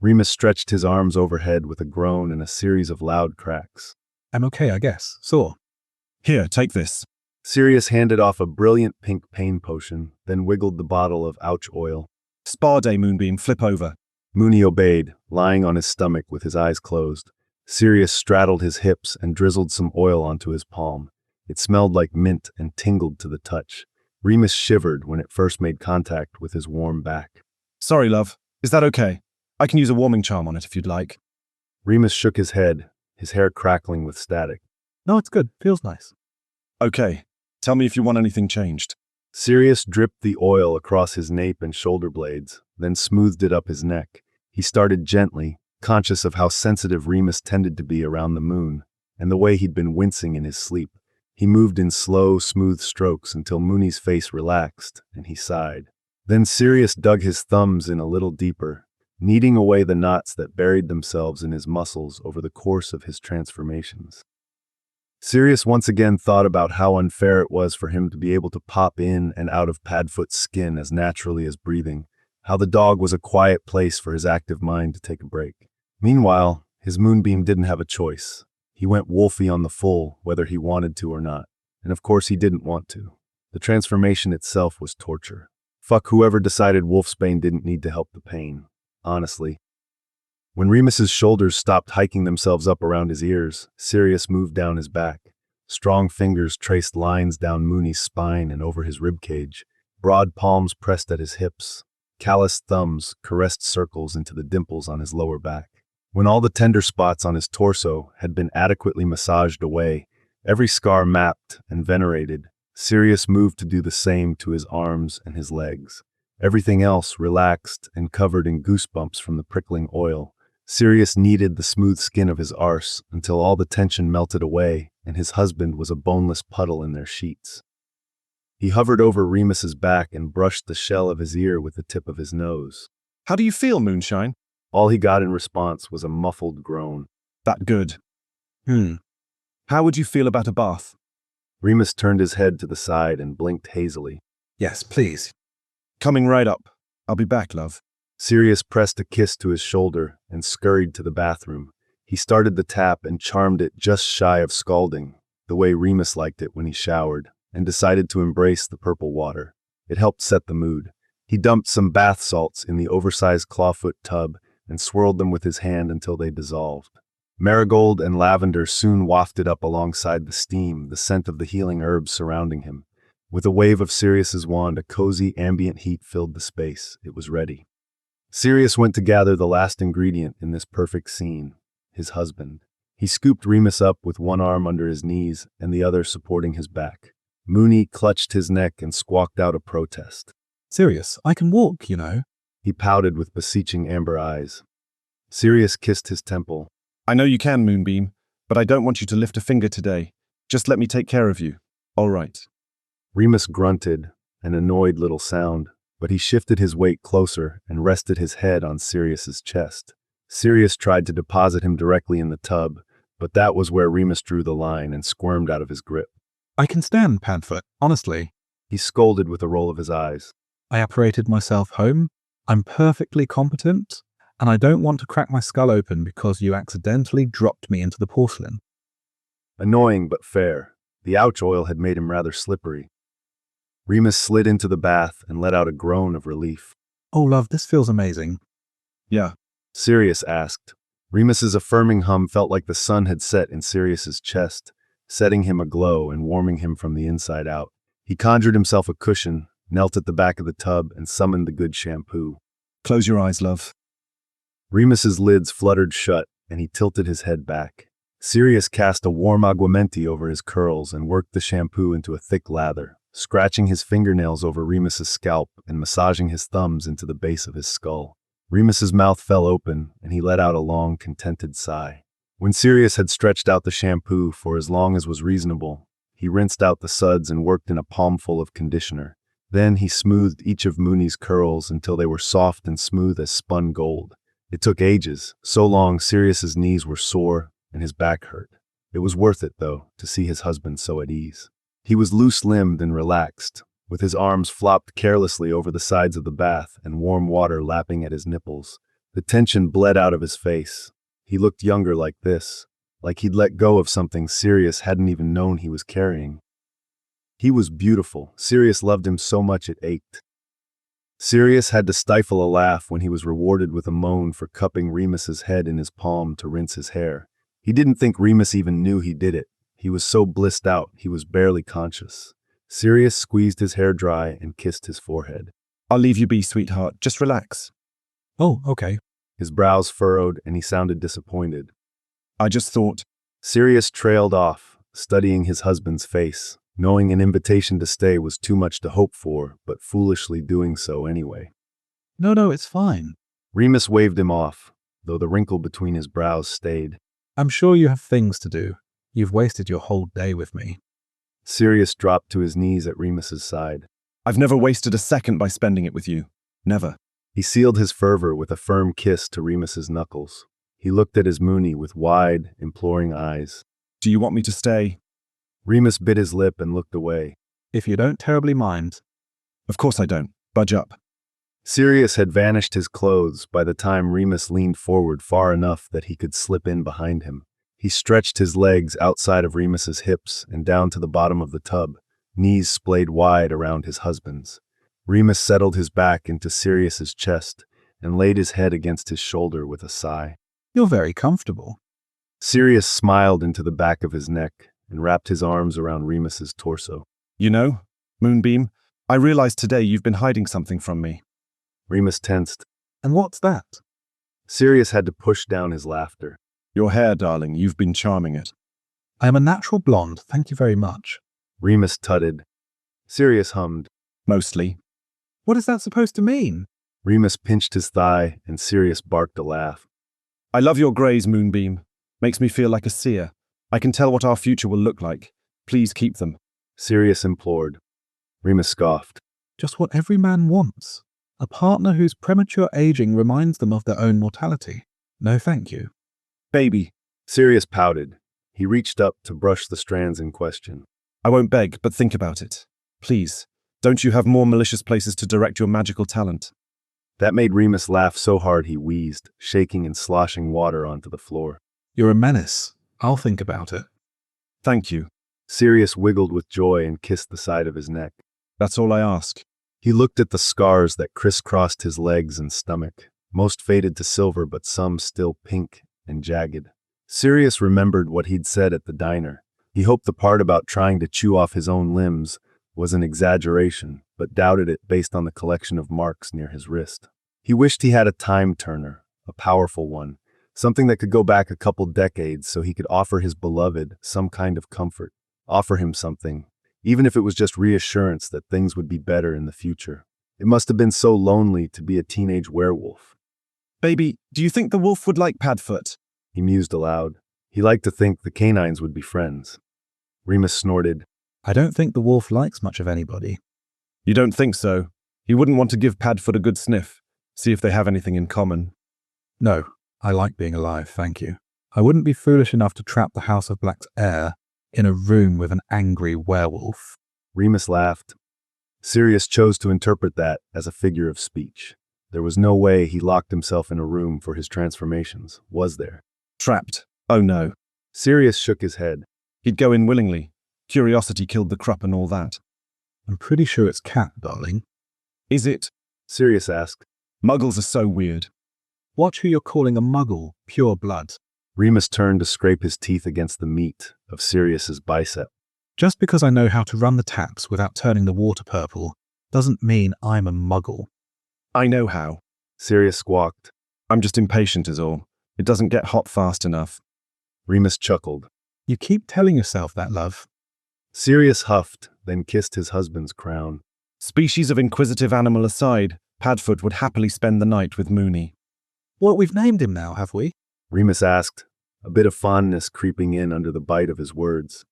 Remus stretched his arms overhead with a groan and a series of loud cracks. I'm okay, I guess. Sore. Here, take this. Sirius handed off a brilliant pink pain potion, then wiggled the bottle of ouch oil. Spa day, Moonbeam, flip over. Mooney obeyed, lying on his stomach with his eyes closed. Sirius straddled his hips and drizzled some oil onto his palm. It smelled like mint and tingled to the touch. Remus shivered when it first made contact with his warm back. Sorry, love. Is that okay? I can use a warming charm on it if you'd like. Remus shook his head, his hair crackling with static. No, it's good. Feels nice. Okay. Tell me if you want anything changed. Sirius dripped the oil across his nape and shoulder blades, then smoothed it up his neck. He started gently, conscious of how sensitive Remus tended to be around the moon, and the way he'd been wincing in his sleep. He moved in slow, smooth strokes until Mooney's face relaxed, and he sighed. Then Sirius dug his thumbs in a little deeper, kneading away the knots that buried themselves in his muscles over the course of his transformations. Sirius once again thought about how unfair it was for him to be able to pop in and out of Padfoot's skin as naturally as breathing, how the dog was a quiet place for his active mind to take a break. Meanwhile, his Moonbeam didn't have a choice. He went wolfy on the full, whether he wanted to or not. And of course he didn't want to. The transformation itself was torture. Fuck whoever decided Wolfsbane didn't need to help the pain. Honestly. When Remus's shoulders stopped hiking themselves up around his ears, Sirius moved down his back. Strong fingers traced lines down Mooney's spine and over his ribcage. Broad palms pressed at his hips. Calloused thumbs caressed circles into the dimples on his lower back. When all the tender spots on his torso had been adequately massaged away, every scar mapped and venerated, Sirius moved to do the same to his arms and his legs. Everything else relaxed and covered in goosebumps from the prickling oil. Sirius kneaded the smooth skin of his arse until all the tension melted away and his husband was a boneless puddle in their sheets. He hovered over Remus's back and brushed the shell of his ear with the tip of his nose. How do you feel, Moonshine? All he got in response was a muffled groan. That good. How would you feel about a bath? Remus turned his head to the side and blinked hazily. Yes, please. Coming right up. I'll be back, love. Sirius pressed a kiss to his shoulder and scurried to the bathroom. He started the tap and charmed it just shy of scalding, the way Remus liked it when he showered, and decided to embrace the purple water. It helped set the mood. He dumped some bath salts in the oversized clawfoot tub and swirled them with his hand until they dissolved. Marigold and lavender soon wafted up alongside the steam, the scent of the healing herbs surrounding him. With a wave of Sirius's wand, a cozy ambient heat filled the space. It was ready. Sirius went to gather the last ingredient in this perfect scene, his husband. He scooped Remus up with one arm under his knees and the other supporting his back. Mooney clutched his neck and squawked out a protest. Sirius, I can walk, you know. He pouted with beseeching amber eyes. Sirius kissed his temple. I know you can, Moonbeam, but I don't want you to lift a finger today. Just let me take care of you. All right. Remus grunted, an annoyed little sound, but he shifted his weight closer and rested his head on Sirius's chest. Sirius tried to deposit him directly in the tub, but that was where Remus drew the line and squirmed out of his grip. I can stand, Panfoot, honestly. He scolded with a roll of his eyes. I operated myself home. I'm perfectly competent, and I don't want to crack my skull open because you accidentally dropped me into the porcelain. Annoying but fair. The ouch oil had made him rather slippery. Remus slid into the bath and let out a groan of relief. Oh, love, this feels amazing. Yeah. Sirius asked. Remus's affirming hum felt like the sun had set in Sirius's chest, setting him aglow and warming him from the inside out. He conjured himself a cushion, knelt at the back of the tub, and summoned the good shampoo. Close your eyes, love. Remus's lids fluttered shut, and he tilted his head back. Sirius cast a warm aguamenti over his curls and worked the shampoo into a thick lather, scratching his fingernails over Remus's scalp and massaging his thumbs into the base of his skull. Remus's mouth fell open, and he let out a long, contented sigh. When Sirius had stretched out the shampoo for as long as was reasonable, he rinsed out the suds and worked in a palmful of conditioner. Then he smoothed each of Mooney's curls until they were soft and smooth as spun gold. It took ages, so long Sirius's knees were sore and his back hurt. It was worth it, though, to see his husband so at ease. He was loose-limbed and relaxed, with his arms flopped carelessly over the sides of the bath and warm water lapping at his nipples. The tension bled out of his face. He looked younger like this, like he'd let go of something Sirius hadn't even known he was carrying. He was beautiful. Sirius loved him so much it ached. Sirius had to stifle a laugh when he was rewarded with a moan for cupping Remus's head in his palm to rinse his hair. He didn't think Remus even knew he did it. He was so blissed out, he was barely conscious. Sirius squeezed his hair dry and kissed his forehead. I'll leave you be, sweetheart. Just relax. Oh, okay. His brows furrowed and he sounded disappointed. I just thought. Sirius trailed off, studying his husband's face, knowing an invitation to stay was too much to hope for, but foolishly doing so anyway. No, it's fine. Remus waved him off, though the wrinkle between his brows stayed. I'm sure you have things to do. You've wasted your whole day with me. Sirius dropped to his knees at Remus's side. I've never wasted a second by spending it with you. Never. He sealed his fervor with a firm kiss to Remus's knuckles. He looked at his Mooney with wide, imploring eyes. Do you want me to stay? Remus bit his lip and looked away. If you don't terribly mind. Of course I don't. Budge up. Sirius had vanished his clothes by the time Remus leaned forward far enough that he could slip in behind him. He stretched his legs outside of Remus's hips and down to the bottom of the tub, knees splayed wide around his husband's. Remus settled his back into Sirius's chest and laid his head against his shoulder with a sigh. You're very comfortable. Sirius smiled into the back of his neck and wrapped his arms around Remus's torso. You know, Moonbeam, I realize today you've been hiding something from me. Remus tensed. And what's that? Sirius had to push down his laughter. Your hair, darling, you've been charming it. I am a natural blonde, thank you very much. Remus tutted. Sirius hummed. Mostly. What is that supposed to mean? Remus pinched his thigh and Sirius barked a laugh. I love your greys, Moonbeam. Makes me feel like a seer. I can tell what our future will look like. Please keep them. Sirius implored. Remus scoffed. Just what every man wants. A partner whose premature aging reminds them of their own mortality. No thank you. Baby. Sirius pouted. He reached up to brush the strands in question. I won't beg, but think about it. Please, Don't you have more malicious places to direct your magical talent? That made Remus laugh so hard he wheezed, shaking and sloshing water onto the floor. You're a menace. I'll think about it. Thank you. Sirius wiggled with joy and kissed the side of his neck. That's all I ask. He looked at the scars that crisscrossed his legs and stomach, most faded to silver but some still pink and jagged. Sirius remembered what he'd said at the diner. He hoped the part about trying to chew off his own limbs was an exaggeration, but doubted it based on the collection of marks near his wrist. He wished he had a time turner, a powerful one, something that could go back a couple decades so he could offer his beloved some kind of comfort, offer him something, even if it was just reassurance that things would be better in the future. It must have been so lonely to be a teenage werewolf. Baby, do you think the wolf would like Padfoot? He mused aloud. He liked to think the canines would be friends. Remus snorted. I don't think the wolf likes much of anybody. You don't think so? He wouldn't want to give Padfoot a good sniff, see if they have anything in common. No, I like being alive, thank you. I wouldn't be foolish enough to trap the House of Black's heir in a room with an angry werewolf. Remus laughed. Sirius chose to interpret that as a figure of speech. There was no way he locked himself in a room for his transformations, was there? Trapped. Oh no. Sirius shook his head. He'd go in willingly. Curiosity killed the Krupp and all that. I'm pretty sure it's cat, darling. Is it? Sirius asked. Muggles are so weird. Watch who you're calling a muggle, pure blood. Remus turned to scrape his teeth against the meat of Sirius's bicep. Just because I know how to run the taps without turning the water purple doesn't mean I'm a muggle. I know how. Sirius squawked. I'm just impatient is all. It doesn't get hot fast enough. Remus chuckled. You keep telling yourself that, love. Sirius huffed, then kissed his husband's crown. Species of inquisitive animal aside, Padfoot would happily spend the night with Mooney. Well, we've named him now, have we? Remus asked, a bit of fondness creeping in under the bite of his words.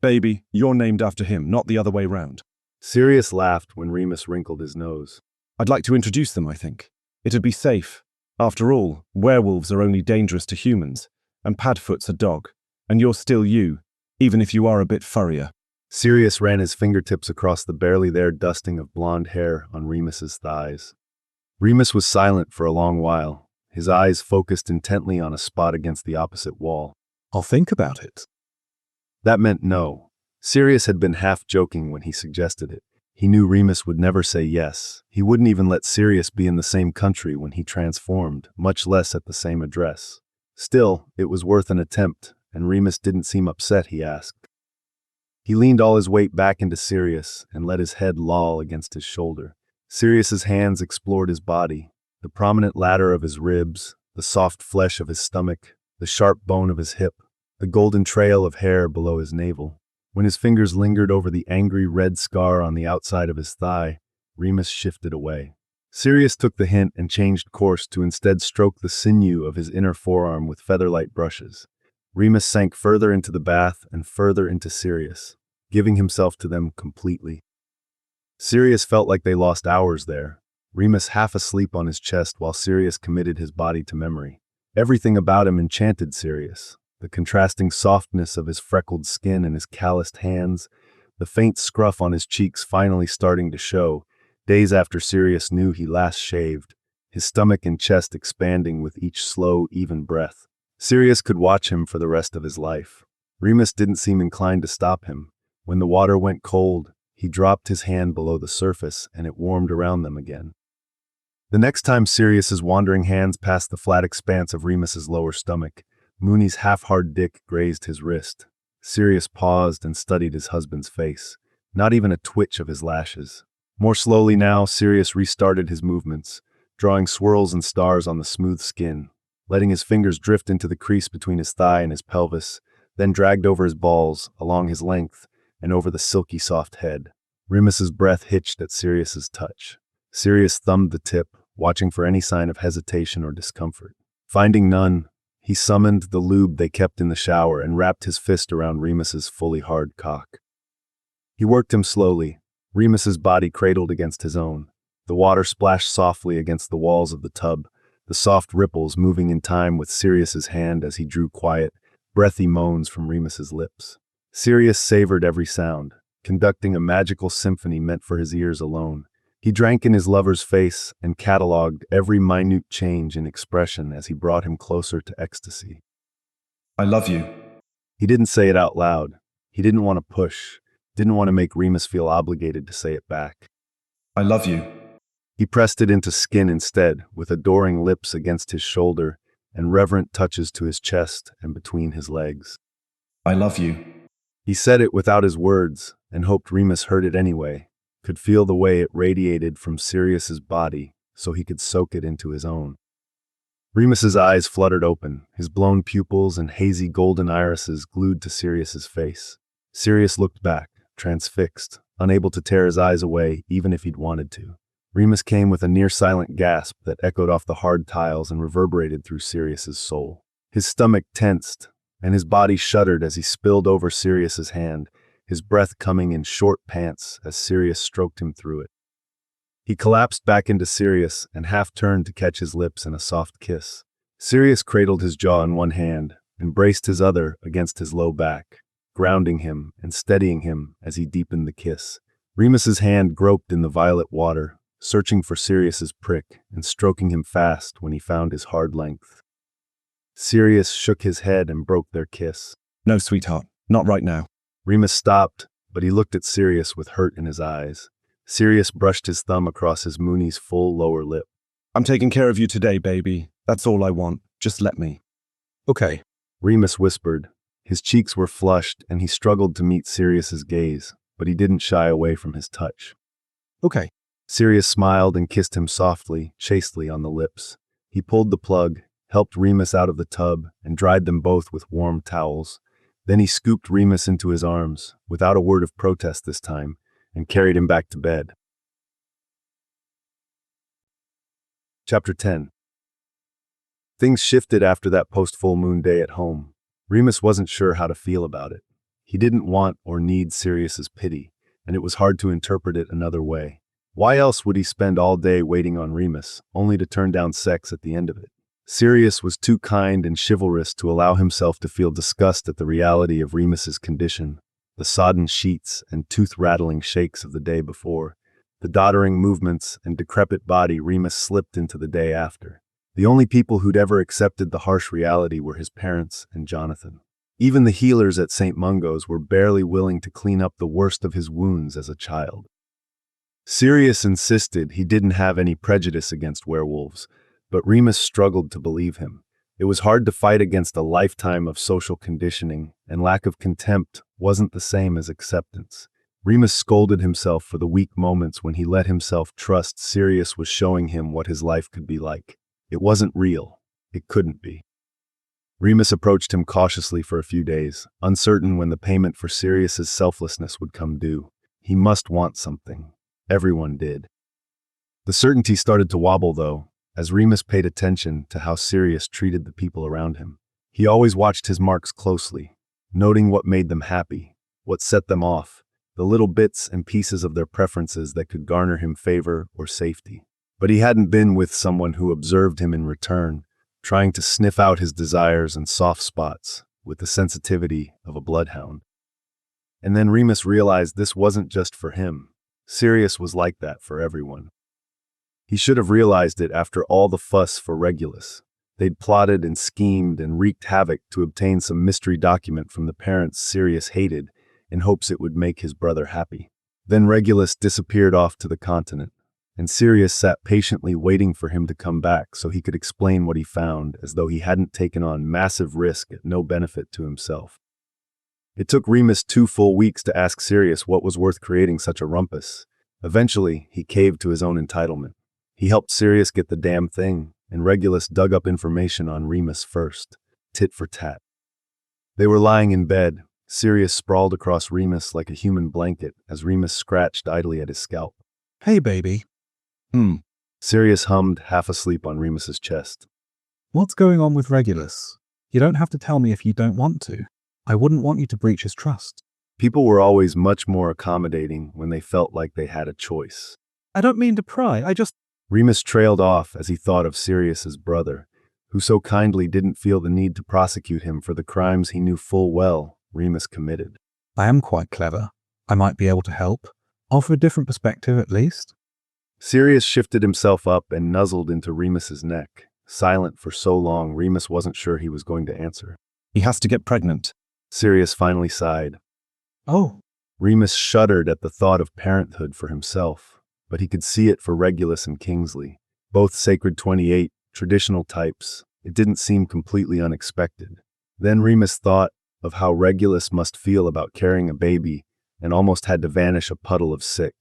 Baby, you're named after him, not the other way round. Sirius laughed when Remus wrinkled his nose. I'd like to introduce them, I think. It'd be safe. After all, werewolves are only dangerous to humans, and Padfoot's a dog, and you're still you, even if you are a bit furrier. Sirius ran his fingertips across the barely there dusting of blonde hair on Remus's thighs. Remus was silent for a long while, his eyes focused intently on a spot against the opposite wall. I'll think about it. That meant no. Sirius had been half joking when he suggested it. He knew Remus would never say yes. He wouldn't even let Sirius be in the same country when he transformed, much less at the same address. Still, it was worth an attempt, and Remus didn't seem upset, he asked. He leaned all his weight back into Sirius and let his head loll against his shoulder. Sirius's hands explored his body, the prominent ladder of his ribs, the soft flesh of his stomach, the sharp bone of his hip, the golden trail of hair below his navel. When his fingers lingered over the angry red scar on the outside of his thigh, Remus shifted away. Sirius took the hint and changed course to instead stroke the sinew of his inner forearm with featherlight brushes. Remus sank further into the bath and further into Sirius, giving himself to them completely. Sirius felt like they lost hours there, Remus half asleep on his chest while Sirius committed his body to memory. Everything about him enchanted Sirius. The contrasting softness of his freckled skin and his calloused hands, the faint scruff on his cheeks finally starting to show, days after Sirius knew he last shaved, his stomach and chest expanding with each slow, even breath. Sirius could watch him for the rest of his life. Remus didn't seem inclined to stop him. When the water went cold, he dropped his hand below the surface and it warmed around them again. The next time Sirius's wandering hands passed the flat expanse of Remus's lower stomach, Mooney's half-hard dick grazed his wrist. Sirius paused and studied his husband's face, not even a twitch of his lashes. More slowly now, Sirius restarted his movements, drawing swirls and stars on the smooth skin, letting his fingers drift into the crease between his thigh and his pelvis, then dragged over his balls, along his length, and over the silky soft head. Remus's breath hitched at Sirius's touch. Sirius thumbed the tip, watching for any sign of hesitation or discomfort. Finding none, he summoned the lube they kept in the shower and wrapped his fist around Remus's fully hard cock. He worked him slowly, Remus's body cradled against his own. The water splashed softly against the walls of the tub, the soft ripples moving in time with Sirius's hand as he drew quiet, breathy moans from Remus's lips. Sirius savored every sound, conducting a magical symphony meant for his ears alone. He drank in his lover's face and catalogued every minute change in expression as he brought him closer to ecstasy. I love you. He didn't say it out loud. He didn't want to push, didn't want to make Remus feel obligated to say it back. I love you. He pressed it into skin instead, with adoring lips against his shoulder and reverent touches to his chest and between his legs. I love you. He said it without his words and hoped Remus heard it anyway, could feel the way it radiated from Sirius's body so he could soak it into his own. Remus's eyes fluttered open, his blown pupils and hazy golden irises glued to Sirius's face. Sirius looked back, transfixed, unable to tear his eyes away even if he'd wanted to. Remus came with a near-silent gasp that echoed off the hard tiles and reverberated through Sirius's soul. His stomach tensed, and his body shuddered as he spilled over Sirius's hand, his breath coming in short pants as Sirius stroked him through it. He collapsed back into Sirius and half-turned to catch his lips in a soft kiss. Sirius cradled his jaw in one hand and braced his other against his low back, grounding him and steadying him as he deepened the kiss. Remus's hand groped in the violet water, searching for Sirius's prick and stroking him fast when he found his hard length. Sirius shook his head and broke their kiss. No, sweetheart, not right now. Remus stopped, but he looked at Sirius with hurt in his eyes. Sirius brushed his thumb across his Mooney's full lower lip. I'm taking care of you today, baby. That's all I want. Just let me. Okay. Remus whispered. His cheeks were flushed and he struggled to meet Sirius's gaze, but he didn't shy away from his touch. Okay. Sirius smiled and kissed him softly, chastely on the lips. He pulled the plug, helped Remus out of the tub, and dried them both with warm towels. Then he scooped Remus into his arms, without a word of protest this time, and carried him back to bed. Chapter 10. Things shifted after that post-full moon day at home. Remus wasn't sure how to feel about it. He didn't want or need Sirius's pity, and it was hard to interpret it another way. Why else would he spend all day waiting on Remus, only to turn down sex at the end of it? Sirius was too kind and chivalrous to allow himself to feel disgust at the reality of Remus's condition, the sodden sheets and tooth-rattling shakes of the day before, the doddering movements and decrepit body Remus slipped into the day after. The only people who'd ever accepted the harsh reality were his parents and Jonathan. Even the healers at St. Mungo's were barely willing to clean up the worst of his wounds as a child. Sirius insisted he didn't have any prejudice against werewolves, but Remus struggled to believe him. It was hard to fight against a lifetime of social conditioning, and lack of contempt wasn't the same as acceptance. Remus scolded himself for the weak moments when he let himself trust Sirius was showing him what his life could be like. It wasn't real. It couldn't be. Remus approached him cautiously for a few days, uncertain when the payment for Sirius's selflessness would come due. He must want something. Everyone did. The certainty started to wobble, though, as Remus paid attention to how Sirius treated the people around him. He always watched his marks closely, noting what made them happy, what set them off, the little bits and pieces of their preferences that could garner him favor or safety. But he hadn't been with someone who observed him in return, trying to sniff out his desires and soft spots with the sensitivity of a bloodhound. And then Remus realized this wasn't just for him. Sirius was like that for everyone. He should have realized it after all the fuss for Regulus. They'd plotted and schemed and wreaked havoc to obtain some mystery document from the parents Sirius hated in hopes it would make his brother happy. Then Regulus disappeared off to the continent, and Sirius sat patiently waiting for him to come back so he could explain what he found as though he hadn't taken on massive risk at no benefit to himself. It took Remus 2 full weeks to ask Sirius what was worth creating such a rumpus. Eventually, he caved to his own entitlement. He helped Sirius get the damn thing, and Regulus dug up information on Remus first, tit for tat. They were lying in bed, Sirius sprawled across Remus like a human blanket as Remus scratched idly at his scalp. Hey, baby. Sirius hummed, half asleep on Remus's chest. What's going on with Regulus? You don't have to tell me if you don't want to. I wouldn't want you to breach his trust. People were always much more accommodating when they felt like they had a choice. I don't mean to pry, Remus trailed off as he thought of Sirius's brother, who so kindly didn't feel the need to prosecute him for the crimes he knew full well Remus committed. I am quite clever. I might be able to help. Offer a different perspective at least. Sirius shifted himself up and nuzzled into Remus's neck. Silent for so long, Remus wasn't sure he was going to answer. He has to get pregnant. Sirius finally sighed. Oh. Remus shuddered at the thought of parenthood for himself, but he could see it for Regulus and Kingsley. Both Sacred 28, traditional types. It didn't seem completely unexpected. Then Remus thought of how Regulus must feel about carrying a baby and almost had to vanish a puddle of sick.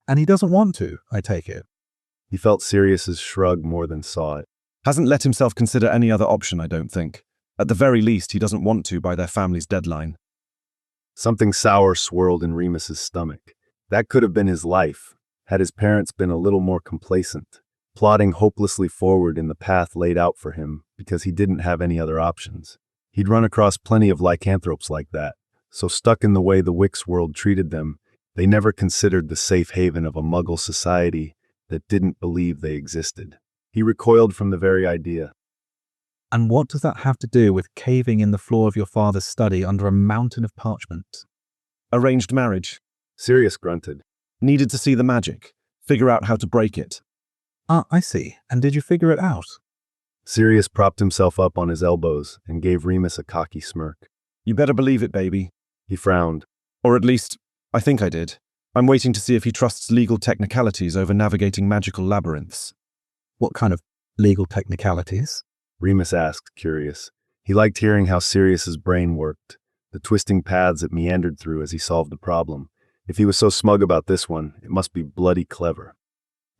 And he doesn't want to, I take it. He felt Sirius's shrug more than saw it. Hasn't let himself consider any other option, I don't think. At the very least, he doesn't want to by their family's deadline. Something sour swirled in Remus's stomach. That could have been his life, had his parents been a little more complacent, plodding hopelessly forward in the path laid out for him because he didn't have any other options. He'd run across plenty of lycanthropes like that, so stuck in the way the Wicks world treated them, they never considered the safe haven of a Muggle society that didn't believe they existed. He recoiled from the very idea. And what does that have to do with caving in the floor of your father's study under a mountain of parchment? Arranged marriage. Sirius grunted. Needed to see the magic. Figure out how to break it. Ah, I see. And did you figure it out? Sirius propped himself up on his elbows and gave Remus a cocky smirk. You better believe it, baby. He frowned. Or at least, I think I did. I'm waiting to see if he trusts legal technicalities over navigating magical labyrinths. What kind of legal technicalities? Remus asked, curious. He liked hearing how Sirius's brain worked, the twisting paths it meandered through as he solved a problem. If he was so smug about this one, it must be bloody clever.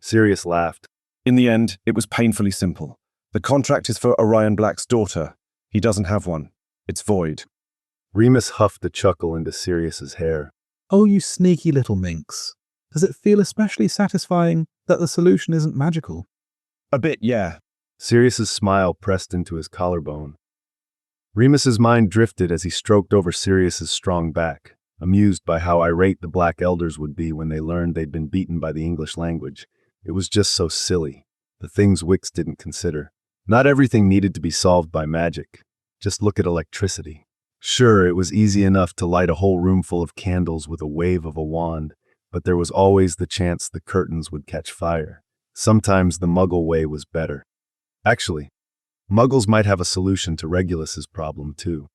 Sirius laughed. In the end, it was painfully simple. The contract is for Orion Black's daughter. He doesn't have one. It's void. Remus huffed a chuckle into Sirius's hair. Oh, you sneaky little minx. Does it feel especially satisfying that the solution isn't magical? A bit, yeah. Sirius's smile pressed into his collarbone. Remus's mind drifted as he stroked over Sirius's strong back, amused by how irate the Black Elders would be when they learned they'd been beaten by the English language. It was just so silly. The things Wicks didn't consider. Not everything needed to be solved by magic. Just look at electricity. Sure, it was easy enough to light a whole room full of candles with a wave of a wand, but there was always the chance the curtains would catch fire. Sometimes the Muggle way was better. Actually, Muggles might have a solution to Regulus's problem, too.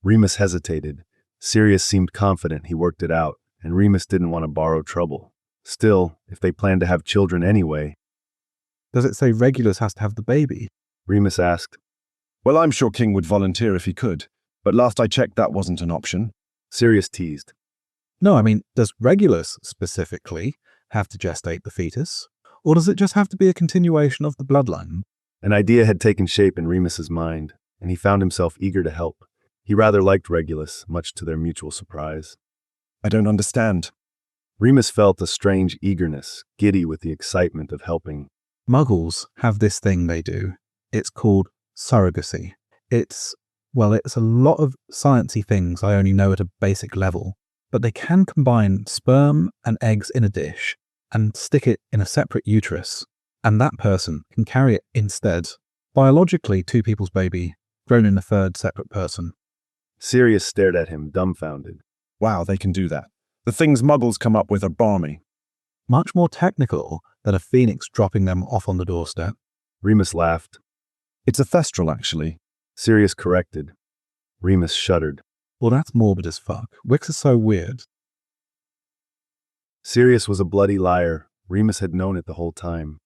Remus hesitated. Sirius seemed confident he worked it out, and Remus didn't want to borrow trouble. Still, if they planned to have children anyway... Does it say Regulus has to have the baby? Remus asked. Well, I'm sure King would volunteer if he could, but last I checked that wasn't an option. Sirius teased. No, I mean, does Regulus, specifically, have to gestate the fetus? Or does it just have to be a continuation of the bloodline? An idea had taken shape in Remus's mind, and he found himself eager to help. He rather liked Regulus, much to their mutual surprise. I don't understand. Remus felt a strange eagerness, giddy with the excitement of helping. Muggles have this thing they do. It's called surrogacy. It's a lot of sciencey things I only know at a basic level, but they can combine sperm and eggs in a dish and stick it in a separate uterus, and that person can carry it instead. Biologically, two people's baby, grown in a third separate person. Sirius stared at him, dumbfounded. Wow, they can do that. The things Muggles come up with are balmy. Much more technical than a phoenix dropping them off on the doorstep. Remus laughed. It's a thestral, actually. Sirius corrected. Remus shuddered. Well, that's morbid as fuck. Wicks is so weird. Sirius was a bloody liar. Remus had known it the whole time.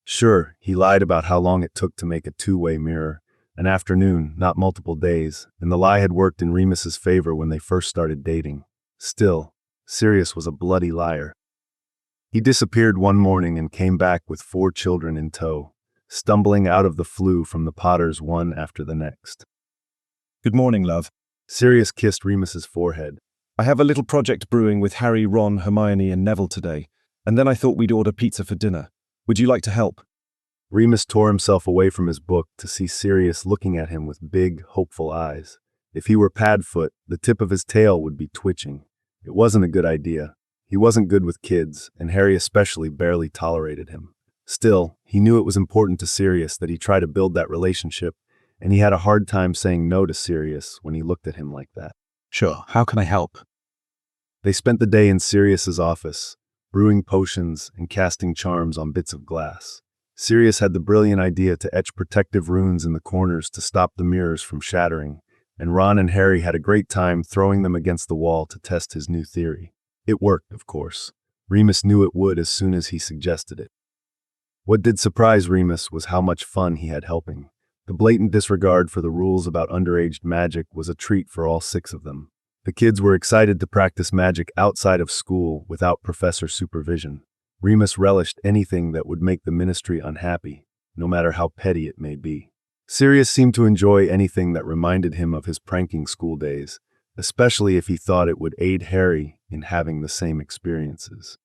Sure, he lied about how long it took to make a two-way mirror. An afternoon, not multiple days, and the lie had worked in Remus's favor when they first started dating. Still, Sirius was a bloody liar. He disappeared one morning and came back with 4 children in tow, stumbling out of the flue from the Potters one after the next. Good morning, love. Sirius kissed Remus's forehead. I have a little project brewing with Harry, Ron, Hermione, and Neville today, and then I thought we'd order pizza for dinner. Would you like to help? Remus tore himself away from his book to see Sirius looking at him with big, hopeful eyes. If he were Padfoot, the tip of his tail would be twitching. It wasn't a good idea. He wasn't good with kids, and Harry especially barely tolerated him. Still, he knew it was important to Sirius that he try to build that relationship, and he had a hard time saying no to Sirius when he looked at him like that. Sure, how can I help? They spent the day in Sirius's office, brewing potions and casting charms on bits of glass. Sirius had the brilliant idea to etch protective runes in the corners to stop the mirrors from shattering, and Ron and Harry had a great time throwing them against the wall to test his new theory. It worked, of course. Remus knew it would as soon as he suggested it. What did surprise Remus was how much fun he had helping. The blatant disregard for the rules about underage magic was a treat for all 6 of them. The kids were excited to practice magic outside of school without professor supervision. Remus relished anything that would make the ministry unhappy, no matter how petty it may be. Sirius seemed to enjoy anything that reminded him of his pranking school days, especially if he thought it would aid Harry in having the same experiences.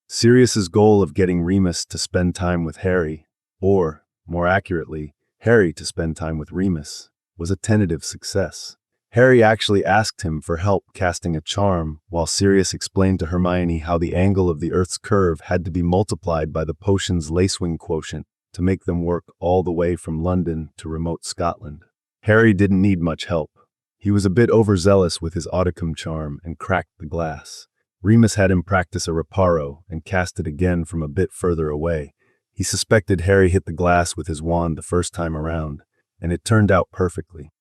Sirius's goal of getting Remus to spend time with Harry, or, more accurately, Harry to spend time with Remus, was a tentative success. Harry actually asked him for help casting a charm, while Sirius explained to Hermione how the angle of the Earth's curve had to be multiplied by the potion's lacewing quotient to make them work all the way from London to remote Scotland. Harry didn't need much help. He was a bit overzealous with his Audicum charm and cracked the glass. Remus had him practice a reparo and cast it again from a bit further away. He suspected Harry hit the glass with his wand the first time around, and it turned out perfectly.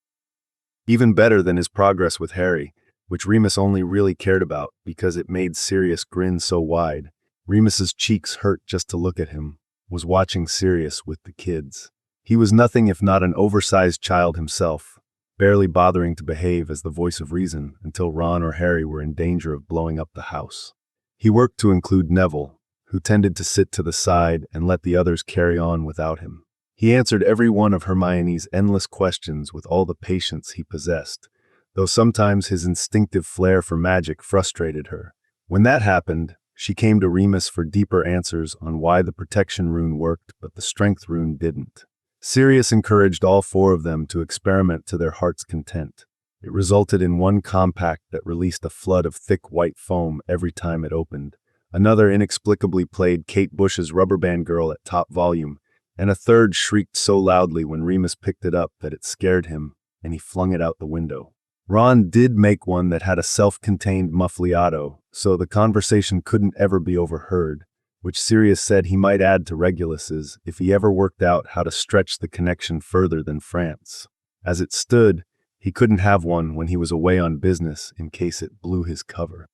Even better than his progress with Harry, which Remus only really cared about because it made Sirius grin so wide. Remus's cheeks hurt just to look at him, was watching Sirius with the kids. He was nothing if not an oversized child himself, barely bothering to behave as the voice of reason until Ron or Harry were in danger of blowing up the house. He worked to include Neville, who tended to sit to the side and let the others carry on without him. He answered every one of Hermione's endless questions with all the patience he possessed, though sometimes his instinctive flair for magic frustrated her. When that happened, she came to Remus for deeper answers on why the protection rune worked but the strength rune didn't. Sirius encouraged all 4 of them to experiment to their heart's content. It resulted in one compact that released a flood of thick white foam every time it opened. Another inexplicably played Kate Bush's Rubber Band Girl at top volume, and a third shrieked so loudly when Remus picked it up that it scared him, and he flung it out the window. Ron did make one that had a self-contained muffliato, so the conversation couldn't ever be overheard, which Sirius said he might add to Regulus's if he ever worked out how to stretch the connection further than France. As it stood, he couldn't have one when he was away on business in case it blew his cover.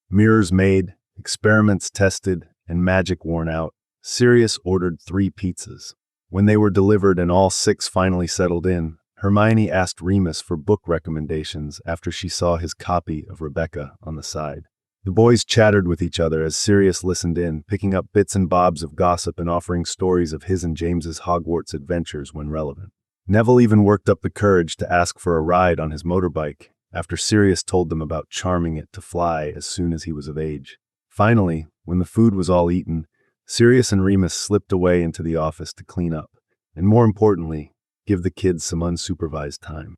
Mirrors made, experiments tested, and magic worn out, Sirius ordered 3 pizzas. When they were delivered and all 6 finally settled in, Hermione asked Remus for book recommendations after she saw his copy of Rebecca on the side. The boys chattered with each other as Sirius listened in, picking up bits and bobs of gossip and offering stories of his and James's Hogwarts adventures when relevant. Neville even worked up the courage to ask for a ride on his motorbike after Sirius told them about charming it to fly as soon as he was of age. Finally, when the food was all eaten, Sirius and Remus slipped away into the office to clean up, and more importantly, give the kids some unsupervised time.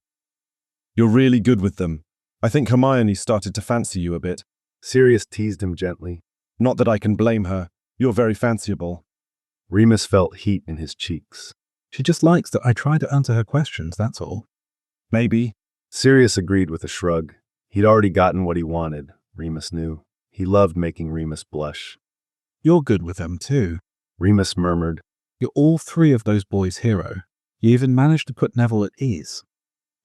You're really good with them. I think Hermione started to fancy you a bit. Sirius teased him gently. Not that I can blame her. You're very fanciable. Remus felt heat in his cheeks. She just likes that I try to answer her questions, that's all. Maybe. Sirius agreed with a shrug. He'd already gotten what he wanted, Remus knew. He loved making Remus blush. You're good with them too. Remus murmured. You're all 3 of those boys' hero. You even managed to put Neville at ease.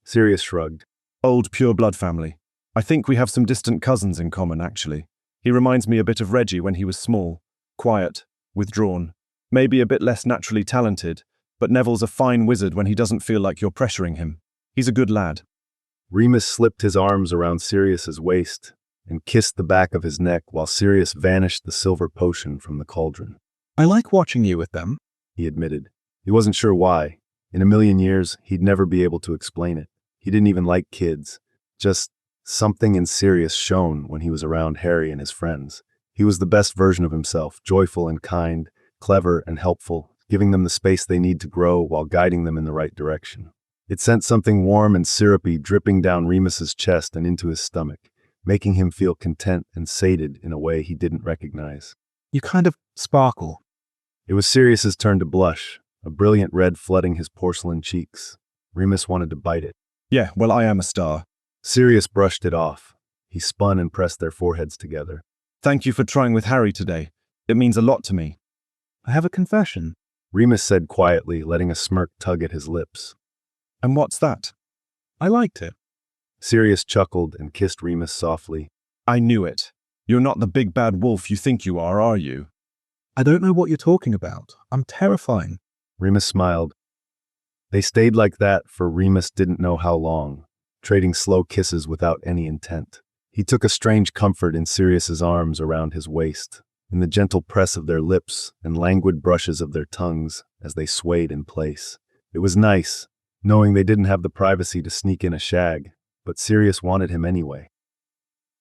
Sirius shrugged. Old pure-blood family. I think we have some distant cousins in common, actually. He reminds me a bit of Reggie when he was small, quiet, withdrawn, maybe a bit less naturally talented, but Neville's a fine wizard when he doesn't feel like you're pressuring him. He's a good lad. Remus slipped his arms around Sirius's waist and kissed the back of his neck while Sirius vanished the silver potion from the cauldron. I like watching you with them, he admitted. He wasn't sure why. In a million years, he'd never be able to explain it. He didn't even like kids. Just something in Sirius shone when he was around Harry and his friends. He was the best version of himself, joyful and kind, clever and helpful, giving them the space they need to grow while guiding them in the right direction. It sent something warm and syrupy dripping down Remus's chest and into his stomach, making him feel content and sated in a way he didn't recognize. You kind of sparkle. It was Sirius's turn to blush, a brilliant red flooding his porcelain cheeks. Remus wanted to bite it. Yeah, well, I am a star. Sirius brushed it off. He spun and pressed their foreheads together. Thank you for trying with Harry today. It means a lot to me. I have a confession. Remus said quietly, letting a smirk tug at his lips. And what's that? I liked it. Sirius chuckled and kissed Remus softly. I knew it. You're not the big bad wolf you think you are you? I don't know what you're talking about. I'm terrifying. Remus smiled. They stayed like that for Remus didn't know how long, trading slow kisses without any intent. He took a strange comfort in Sirius's arms around his waist, in the gentle press of their lips and languid brushes of their tongues as they swayed in place. It was nice, knowing they didn't have the privacy to sneak in a shag, but Sirius wanted him anyway.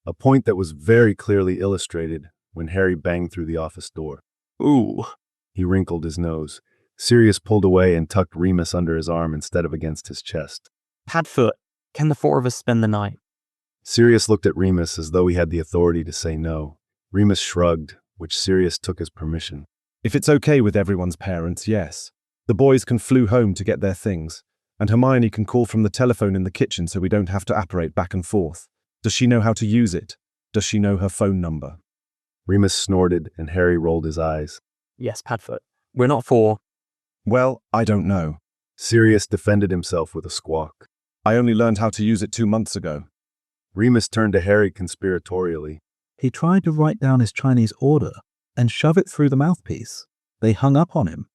A point that was very clearly illustrated when Harry banged through the office door. Ooh. He wrinkled his nose. Sirius pulled away and tucked Remus under his arm instead of against his chest. Padfoot, can the four of us spend the night? Sirius looked at Remus as though he had the authority to say no. Remus shrugged, which Sirius took as permission. If it's okay with everyone's parents, yes. The boys can flew home to get their things, and Hermione can call from the telephone in the kitchen so we don't have to apparate back and forth. Does she know how to use it? Does she know her phone number? Remus snorted and Harry rolled his eyes. Yes, Padfoot. We're not four. Well, I don't know. Sirius defended himself with a squawk. I only learned how to use it 2 months ago. Remus turned to Harry conspiratorially. He tried to write down his Chinese order and shove it through the mouthpiece. They hung up on him.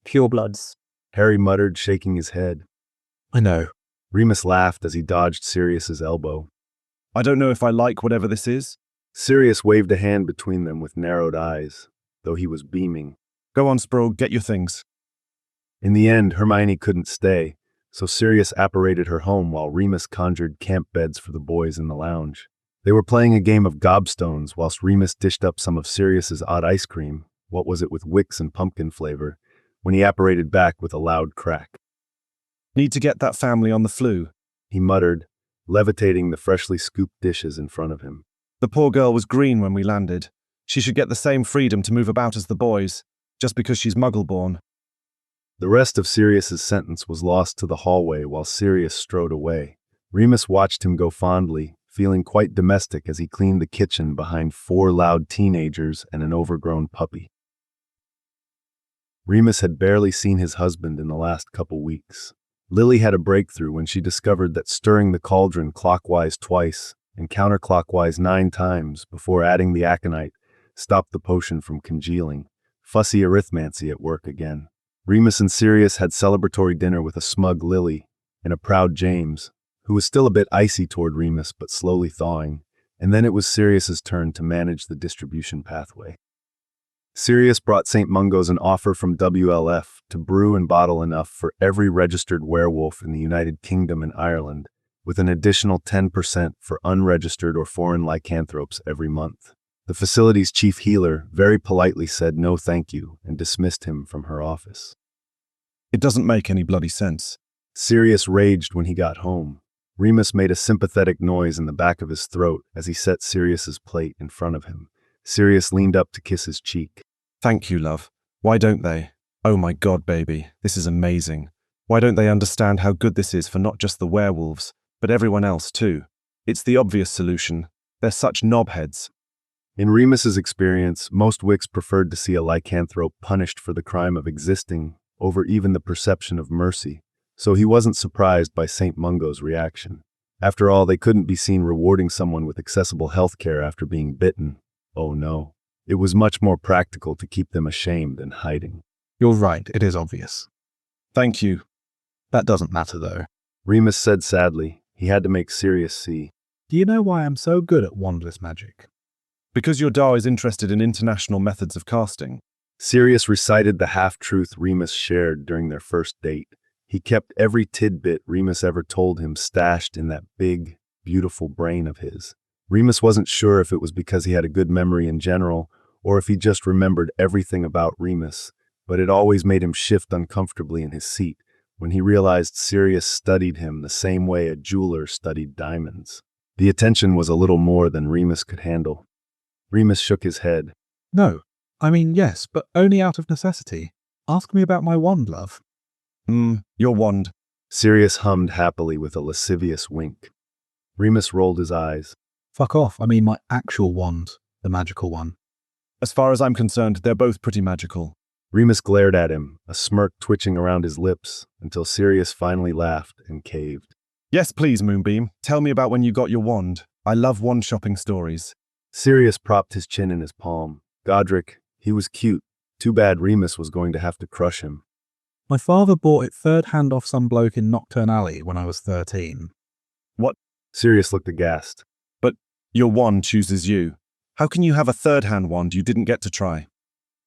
Purebloods. Harry muttered, shaking his head. I know. Remus laughed as he dodged Sirius's elbow. I don't know if I like whatever this is. Sirius waved a hand between them with narrowed eyes, though he was beaming. Go on, Sproul, get your things. In the end, Hermione couldn't stay, so Sirius apparated her home while Remus conjured camp beds for the boys in the lounge. They were playing a game of gobstones whilst Remus dished up some of Sirius's odd ice cream, what was it with Wix and pumpkin flavor, when he apparated back with a loud crack. Need to get that family on the flu, he muttered, levitating the freshly scooped dishes in front of him. The poor girl was green when we landed. She should get the same freedom to move about as the boys, just because she's Muggle-born. The rest of Sirius's sentence was lost to the hallway while Sirius strode away. Remus watched him go fondly, feeling quite domestic as he cleaned the kitchen behind 4 loud teenagers and an overgrown puppy. Remus had barely seen his husband in the last couple weeks. Lily had a breakthrough when she discovered that stirring the cauldron clockwise twice and counterclockwise 9 times before adding the aconite stopped the potion from congealing. Fussy arithmancy at work again. Remus and Sirius had celebratory dinner with a smug Lily and a proud James, who was still a bit icy toward Remus but slowly thawing, and then it was Sirius's turn to manage the distribution pathway. Sirius brought St. Mungo's an offer from WLF to brew and bottle enough for every registered werewolf in the United Kingdom and Ireland, with an additional 10% for unregistered or foreign lycanthropes every month. The facility's chief healer very politely said no thank you and dismissed him from her office. It doesn't make any bloody sense. Sirius raged when he got home. Remus made a sympathetic noise in the back of his throat as he set Sirius's plate in front of him. Sirius leaned up to kiss his cheek. Thank you, love. Why don't they? Oh my God, baby, this is amazing. Why don't they understand how good this is for not just the werewolves, but everyone else too? It's the obvious solution. They're such knobheads. In Remus's experience, most Wicks preferred to see a lycanthrope punished for the crime of existing over even the perception of mercy, so he wasn't surprised by St. Mungo's reaction. After all, they couldn't be seen rewarding someone with accessible health care after being bitten. Oh no. It was much more practical to keep them ashamed and hiding. You're right, it is obvious. Thank you. That doesn't matter though. Remus said sadly. He had to make Sirius see. Do you know why I'm so good at wandless magic? Because your Dao is interested in international methods of casting. Sirius recited the half-truth Remus shared during their first date. He kept every tidbit Remus ever told him stashed in that big, beautiful brain of his. Remus wasn't sure if it was because he had a good memory in general, or if he just remembered everything about Remus, but it always made him shift uncomfortably in his seat when he realized Sirius studied him the same way a jeweler studied diamonds. The attention was a little more than Remus could handle. Remus shook his head. No, I mean yes, but only out of necessity. Ask me about my wand, love. Your wand. Sirius hummed happily with a lascivious wink. Remus rolled his eyes. Fuck off. I mean my actual wand, the magical one. As far as I'm concerned, they're both pretty magical. Remus glared at him, a smirk twitching around his lips, until Sirius finally laughed and caved. Yes, please, Moonbeam. Tell me about when you got your wand. I love wand shopping stories. Sirius propped his chin in his palm. Godric, he was cute. Too bad Remus was going to have to crush him. My father bought it third hand off some bloke in Nocturne Alley when I was 13. What? Sirius looked aghast. But your wand chooses you. How can you have a third-hand wand you didn't get to try?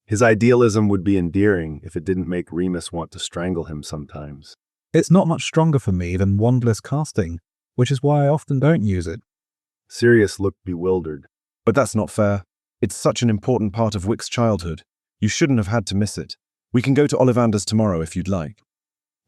His idealism would be endearing if it didn't make Remus want to strangle him sometimes. It's not much stronger for me than wandless casting, which is why I often don't use it. Sirius looked bewildered. But that's not fair. It's such an important part of Wick's childhood. You shouldn't have had to miss it. We can go to Ollivander's tomorrow if you'd like.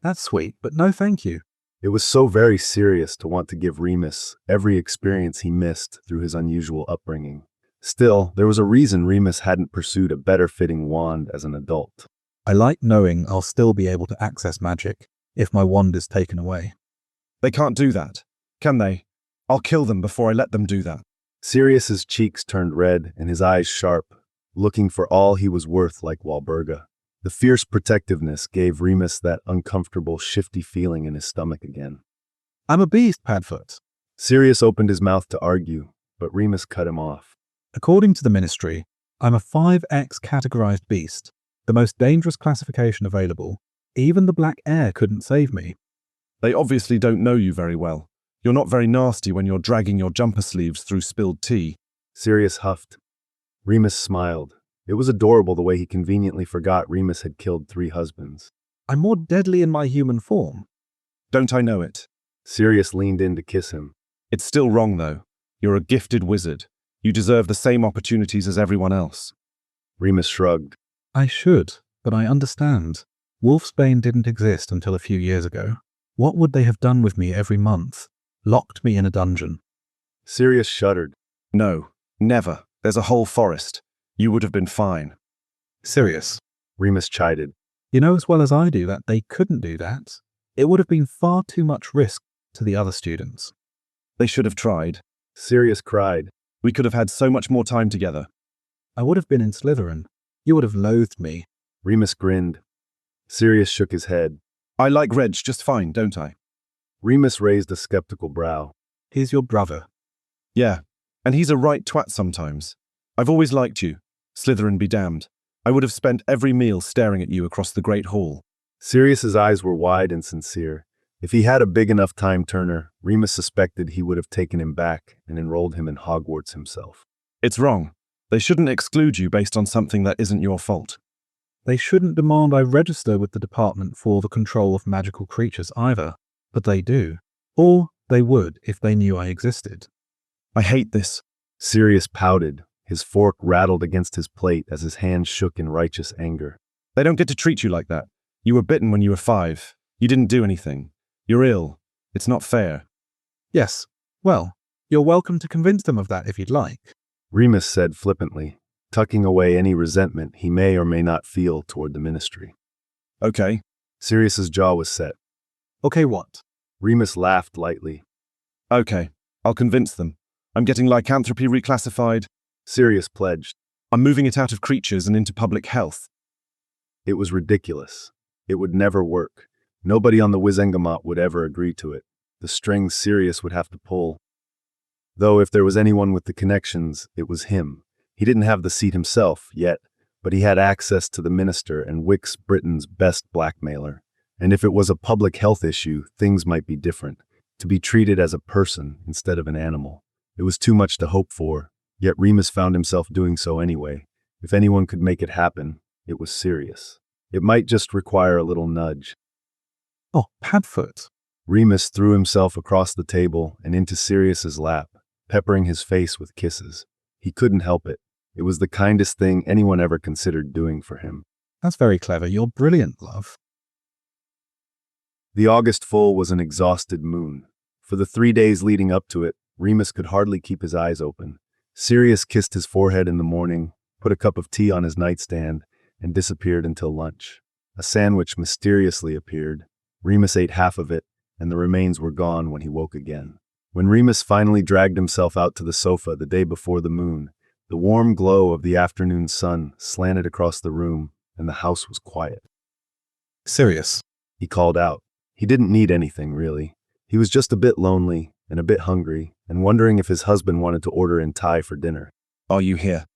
That's sweet, but no thank you. It was so very serious to want to give Remus every experience he missed through his unusual upbringing. Still, there was a reason Remus hadn't pursued a better-fitting wand as an adult. I like knowing I'll still be able to access magic if my wand is taken away. They can't do that, can they? I'll kill them before I let them do that. Sirius's cheeks turned red and his eyes sharp, looking for all he was worth like Walburga. The fierce protectiveness gave Remus that uncomfortable, shifty feeling in his stomach again. I'm a beast, Padfoot. Sirius opened his mouth to argue, but Remus cut him off. According to the Ministry, I'm a 5X categorized beast, the most dangerous classification available. Even the Black Air couldn't save me. They obviously don't know you very well. You're not very nasty when you're dragging your jumper sleeves through spilled tea. Sirius huffed. Remus smiled. It was adorable the way he conveniently forgot Remus had killed 3 husbands. I'm more deadly in my human form. Don't I know it? Sirius leaned in to kiss him. It's still wrong, though. You're a gifted wizard. You deserve the same opportunities as everyone else. Remus shrugged. I should, but I understand. Wolfsbane didn't exist until a few years ago. What would they have done with me every month? Locked me in a dungeon. Sirius shuddered. No, never. There's a whole forest. You would have been fine. Sirius. Remus chided. You know as well as I do that they couldn't do that. It would have been far too much risk to the other students. They should have tried. Sirius cried. We could have had so much more time together. I would have been in Slytherin. You would have loathed me. Remus grinned. Sirius shook his head. I like Reg just fine, don't I? Remus raised a skeptical brow. He's your brother. Yeah, and he's a right twat sometimes. I've always liked you. Slytherin be damned. I would have spent every meal staring at you across the Great Hall. Sirius's eyes were wide and sincere. If he had a big enough time turner, Remus suspected he would have taken him back and enrolled him in Hogwarts himself. It's wrong. They shouldn't exclude you based on something that isn't your fault. They shouldn't demand I register with the Department for the Control of Magical Creatures either, but they do. Or they would if they knew I existed. I hate this. Sirius pouted. His fork rattled against his plate as his hand shook in righteous anger. They don't get to treat you like that. You were bitten when you were 5. You didn't do anything. You're ill. It's not fair. Yes. Well, you're welcome to convince them of that if you'd like. Remus said flippantly, tucking away any resentment he may or may not feel toward the Ministry. Okay. Sirius's jaw was set. Okay, what? Remus laughed lightly. Okay, I'll convince them. I'm getting lycanthropy reclassified. Sirius pledged. I'm moving it out of creatures and into public health. It was ridiculous. It would never work. Nobody on the Wizengamot would ever agree to it. The strings Sirius would have to pull. Though if there was anyone with the connections, it was him. He didn't have the seat himself, yet, but he had access to the minister and Wix Britain's best blackmailer. And if it was a public health issue, things might be different. To be treated as a person instead of an animal. It was too much to hope for, yet Remus found himself doing so anyway. If anyone could make it happen, it was Sirius. It might just require a little nudge. Oh, Padfoot. Remus threw himself across the table and into Sirius's lap, peppering his face with kisses. He couldn't help it. It was the kindest thing anyone ever considered doing for him. That's very clever. You're brilliant, love. The August full was an exhausted moon. For the 3 days leading up to it, Remus could hardly keep his eyes open. Sirius kissed his forehead in the morning, put a cup of tea on his nightstand, and disappeared until lunch. A sandwich mysteriously appeared. Remus ate half of it, and the remains were gone when he woke again. When Remus finally dragged himself out to the sofa the day before the moon, the warm glow of the afternoon sun slanted across the room, and the house was quiet. Sirius, He called out. He didn't need anything, really. He was just a bit lonely and a bit hungry, and wondering if his husband wanted to order in Thai for dinner. Are you here?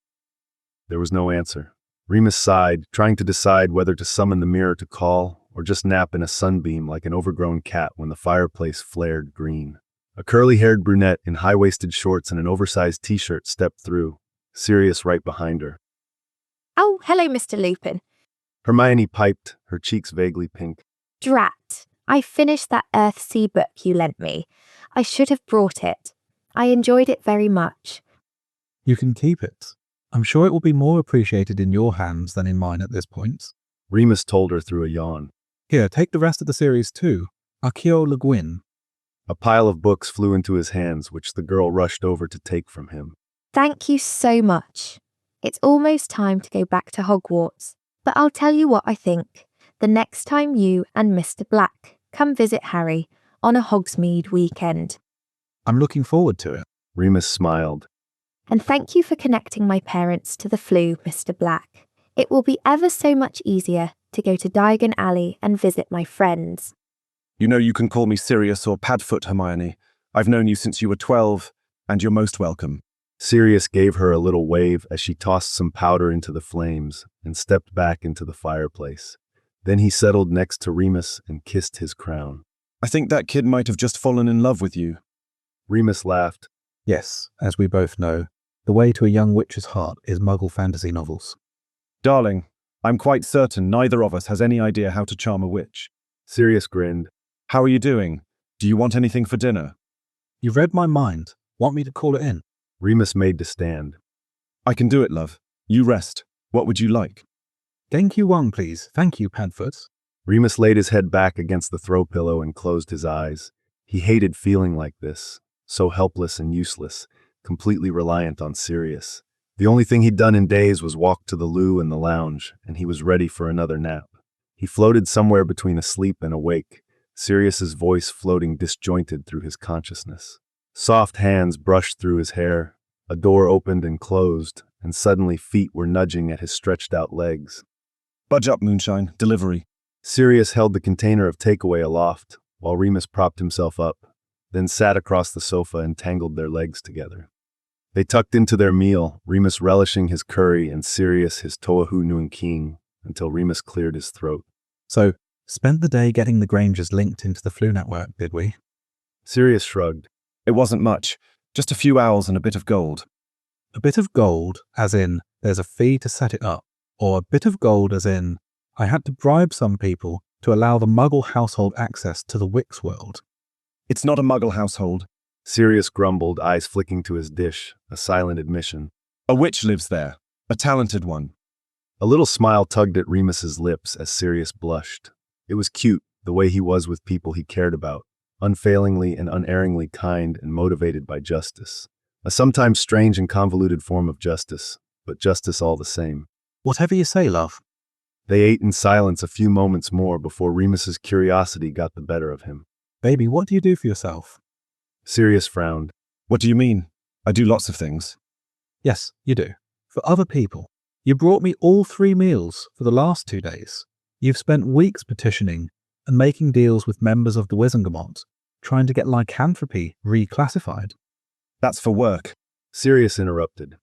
There was no answer. Remus sighed, trying to decide whether to summon the mirror to call or just nap in a sunbeam like an overgrown cat when the fireplace flared green. A curly-haired brunette in high-waisted shorts and an oversized t-shirt stepped through, Sirius right behind her. Oh, hello, Mr. Lupin. Hermione piped, her cheeks vaguely pink. Drat. I finished that Earthsea book you lent me. I should have brought it. I enjoyed it very much. you can keep it. I'm sure it will be more appreciated in your hands than in mine at this point. Remus told her through a yawn. Here, take the rest of the series too. Accio Le Guin. A pile of books flew into his hands, which the girl rushed over to take from him. Thank you so much. It's almost time to go back to Hogwarts, but I'll tell you what I think. The next time you and Mr. Black come visit Harry on a Hogsmeade weekend. I'm looking forward to it. Remus smiled. And thank you for connecting my parents to the flu, Mr. Black. It will be ever so much easier to go to Diagon Alley and visit my friends. You know you can call me Sirius or Padfoot, Hermione. I've known you since you were 12, and you're most welcome. Sirius gave her a little wave as she tossed some powder into the flames and stepped back into the fireplace. Then he settled next to Remus and kissed his crown. I think that kid might have just fallen in love with you. Remus laughed. Yes, as we both know, the way to a young witch's heart is Muggle fantasy novels. Darling, I'm quite certain neither of us has any idea how to charm a witch. Sirius grinned. How are you doing? Do you want anything for dinner? You've read my mind. Want me to call it in? Remus made to stand. I can do it, love. You rest. What would you like? Thank you one, please. Thank you, Padfoot. Remus laid his head back against the throw pillow and closed his eyes. He hated feeling like this, so helpless and useless, completely reliant on Sirius. The only thing he'd done in days was walk to the loo and the lounge, and he was ready for another nap. He floated somewhere between asleep and awake, Sirius's voice floating disjointed through his consciousness. Soft hands brushed through his hair, a door opened and closed, and suddenly feet were nudging at his stretched-out legs. Budge up, Moonshine. Delivery. Sirius held the container of takeaway aloft, while Remus propped himself up, then sat across the sofa and tangled their legs together. They tucked into their meal, Remus relishing his curry and Sirius his toahu nuing king, until Remus cleared his throat. So, spent the day getting the Grangers linked into the flu network, did we? Sirius shrugged. It wasn't much. Just a few owls and a bit of gold. A bit of gold, as in, there's a fee to set it up, or a bit of gold as in, I had to bribe some people to allow the Muggle household access to the Wix world. It's not a Muggle household. Sirius grumbled, eyes flicking to his dish, a silent admission. A witch lives there. A talented one. A little smile tugged at Remus's lips as Sirius blushed. It was cute, the way he was with people he cared about, unfailingly and unerringly kind and motivated by justice. A sometimes strange and convoluted form of justice, but justice all the same. Whatever you say, love. They ate in silence a few moments more before Remus's curiosity got the better of him. Baby, what do you do for yourself? Sirius frowned. What do you mean? I do lots of things. Yes, you do. For other people. You brought me all 3 meals for the last 2 days. You've spent weeks petitioning and making deals with members of the Wizengamot, trying to get lycanthropy reclassified. That's for work. Sirius interrupted.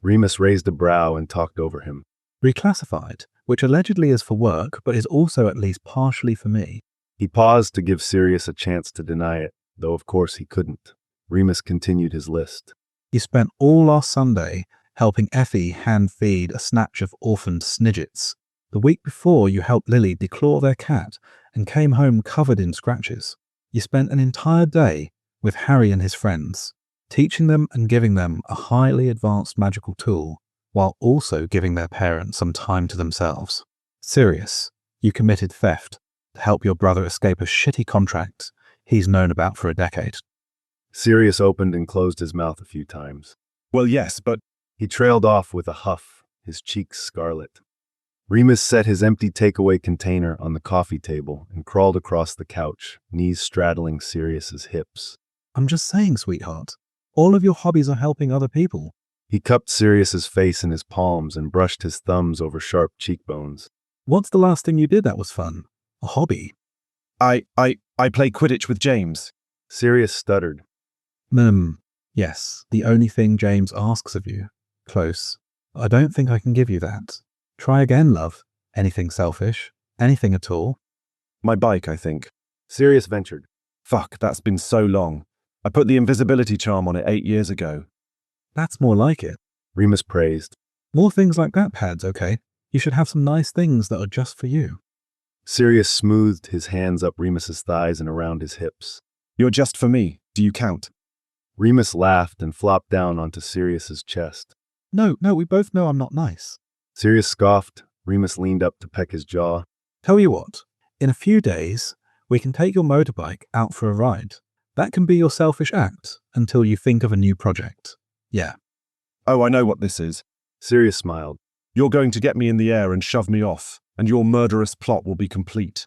Remus raised a brow and talked over him. Reclassified, which allegedly is for work, but is also at least partially for me. He paused to give Sirius a chance to deny it, though of course he couldn't. Remus continued his list. You spent all last Sunday helping Effie hand-feed a snatch of orphaned snidgets. The week before, you helped Lily declaw their cat and came home covered in scratches. You spent an entire day with Harry and his friends, teaching them and giving them a highly advanced magical tool, while also giving their parents some time to themselves. Sirius, you committed theft to help your brother escape a shitty contract he's known about for a decade. Sirius opened and closed his mouth a few times. Well, yes, but... He trailed off with a huff, his cheeks scarlet. Remus set his empty takeaway container on the coffee table and crawled across the couch, knees straddling Sirius's hips. I'm just saying, sweetheart. All of your hobbies are helping other people. He cupped Sirius's face in his palms and brushed his thumbs over sharp cheekbones. What's the last thing you did that was fun? A hobby? I play Quidditch with James. Sirius stuttered. Yes, the only thing James asks of you. Close. I don't think I can give you that. Try again, love. Anything selfish? Anything at all? My bike, I think. Sirius ventured. Fuck, that's been so long. I put the invisibility charm on it 8 years ago. That's more like it. Remus praised. More things like that, Pads, okay? You should have some nice things that are just for you. Sirius smoothed his hands up Remus's thighs and around his hips. You're just for me. Do you count? Remus laughed and flopped down onto Sirius's chest. No, we both know I'm not nice. Sirius scoffed. Remus leaned up to peck his jaw. Tell you what, in a few days, we can take your motorbike out for a ride. That can be your selfish act until you think of a new project. Yeah. Oh, I know what this is. Sirius smiled. You're going to get me in the air and shove me off, and your murderous plot will be complete.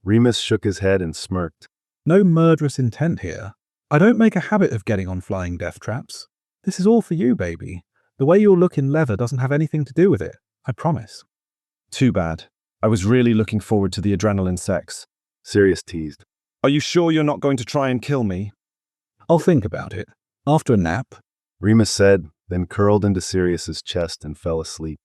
Remus shook his head and smirked. No murderous intent here. I don't make a habit of getting on flying death traps. This is all for you, baby. The way you'll look in leather doesn't have anything to do with it. I promise. Too bad. I was really looking forward to the adrenaline sex. Sirius teased. Are you sure you're not going to try and kill me? I'll think about it. After a nap. Remus said, then curled into Sirius's chest and fell asleep.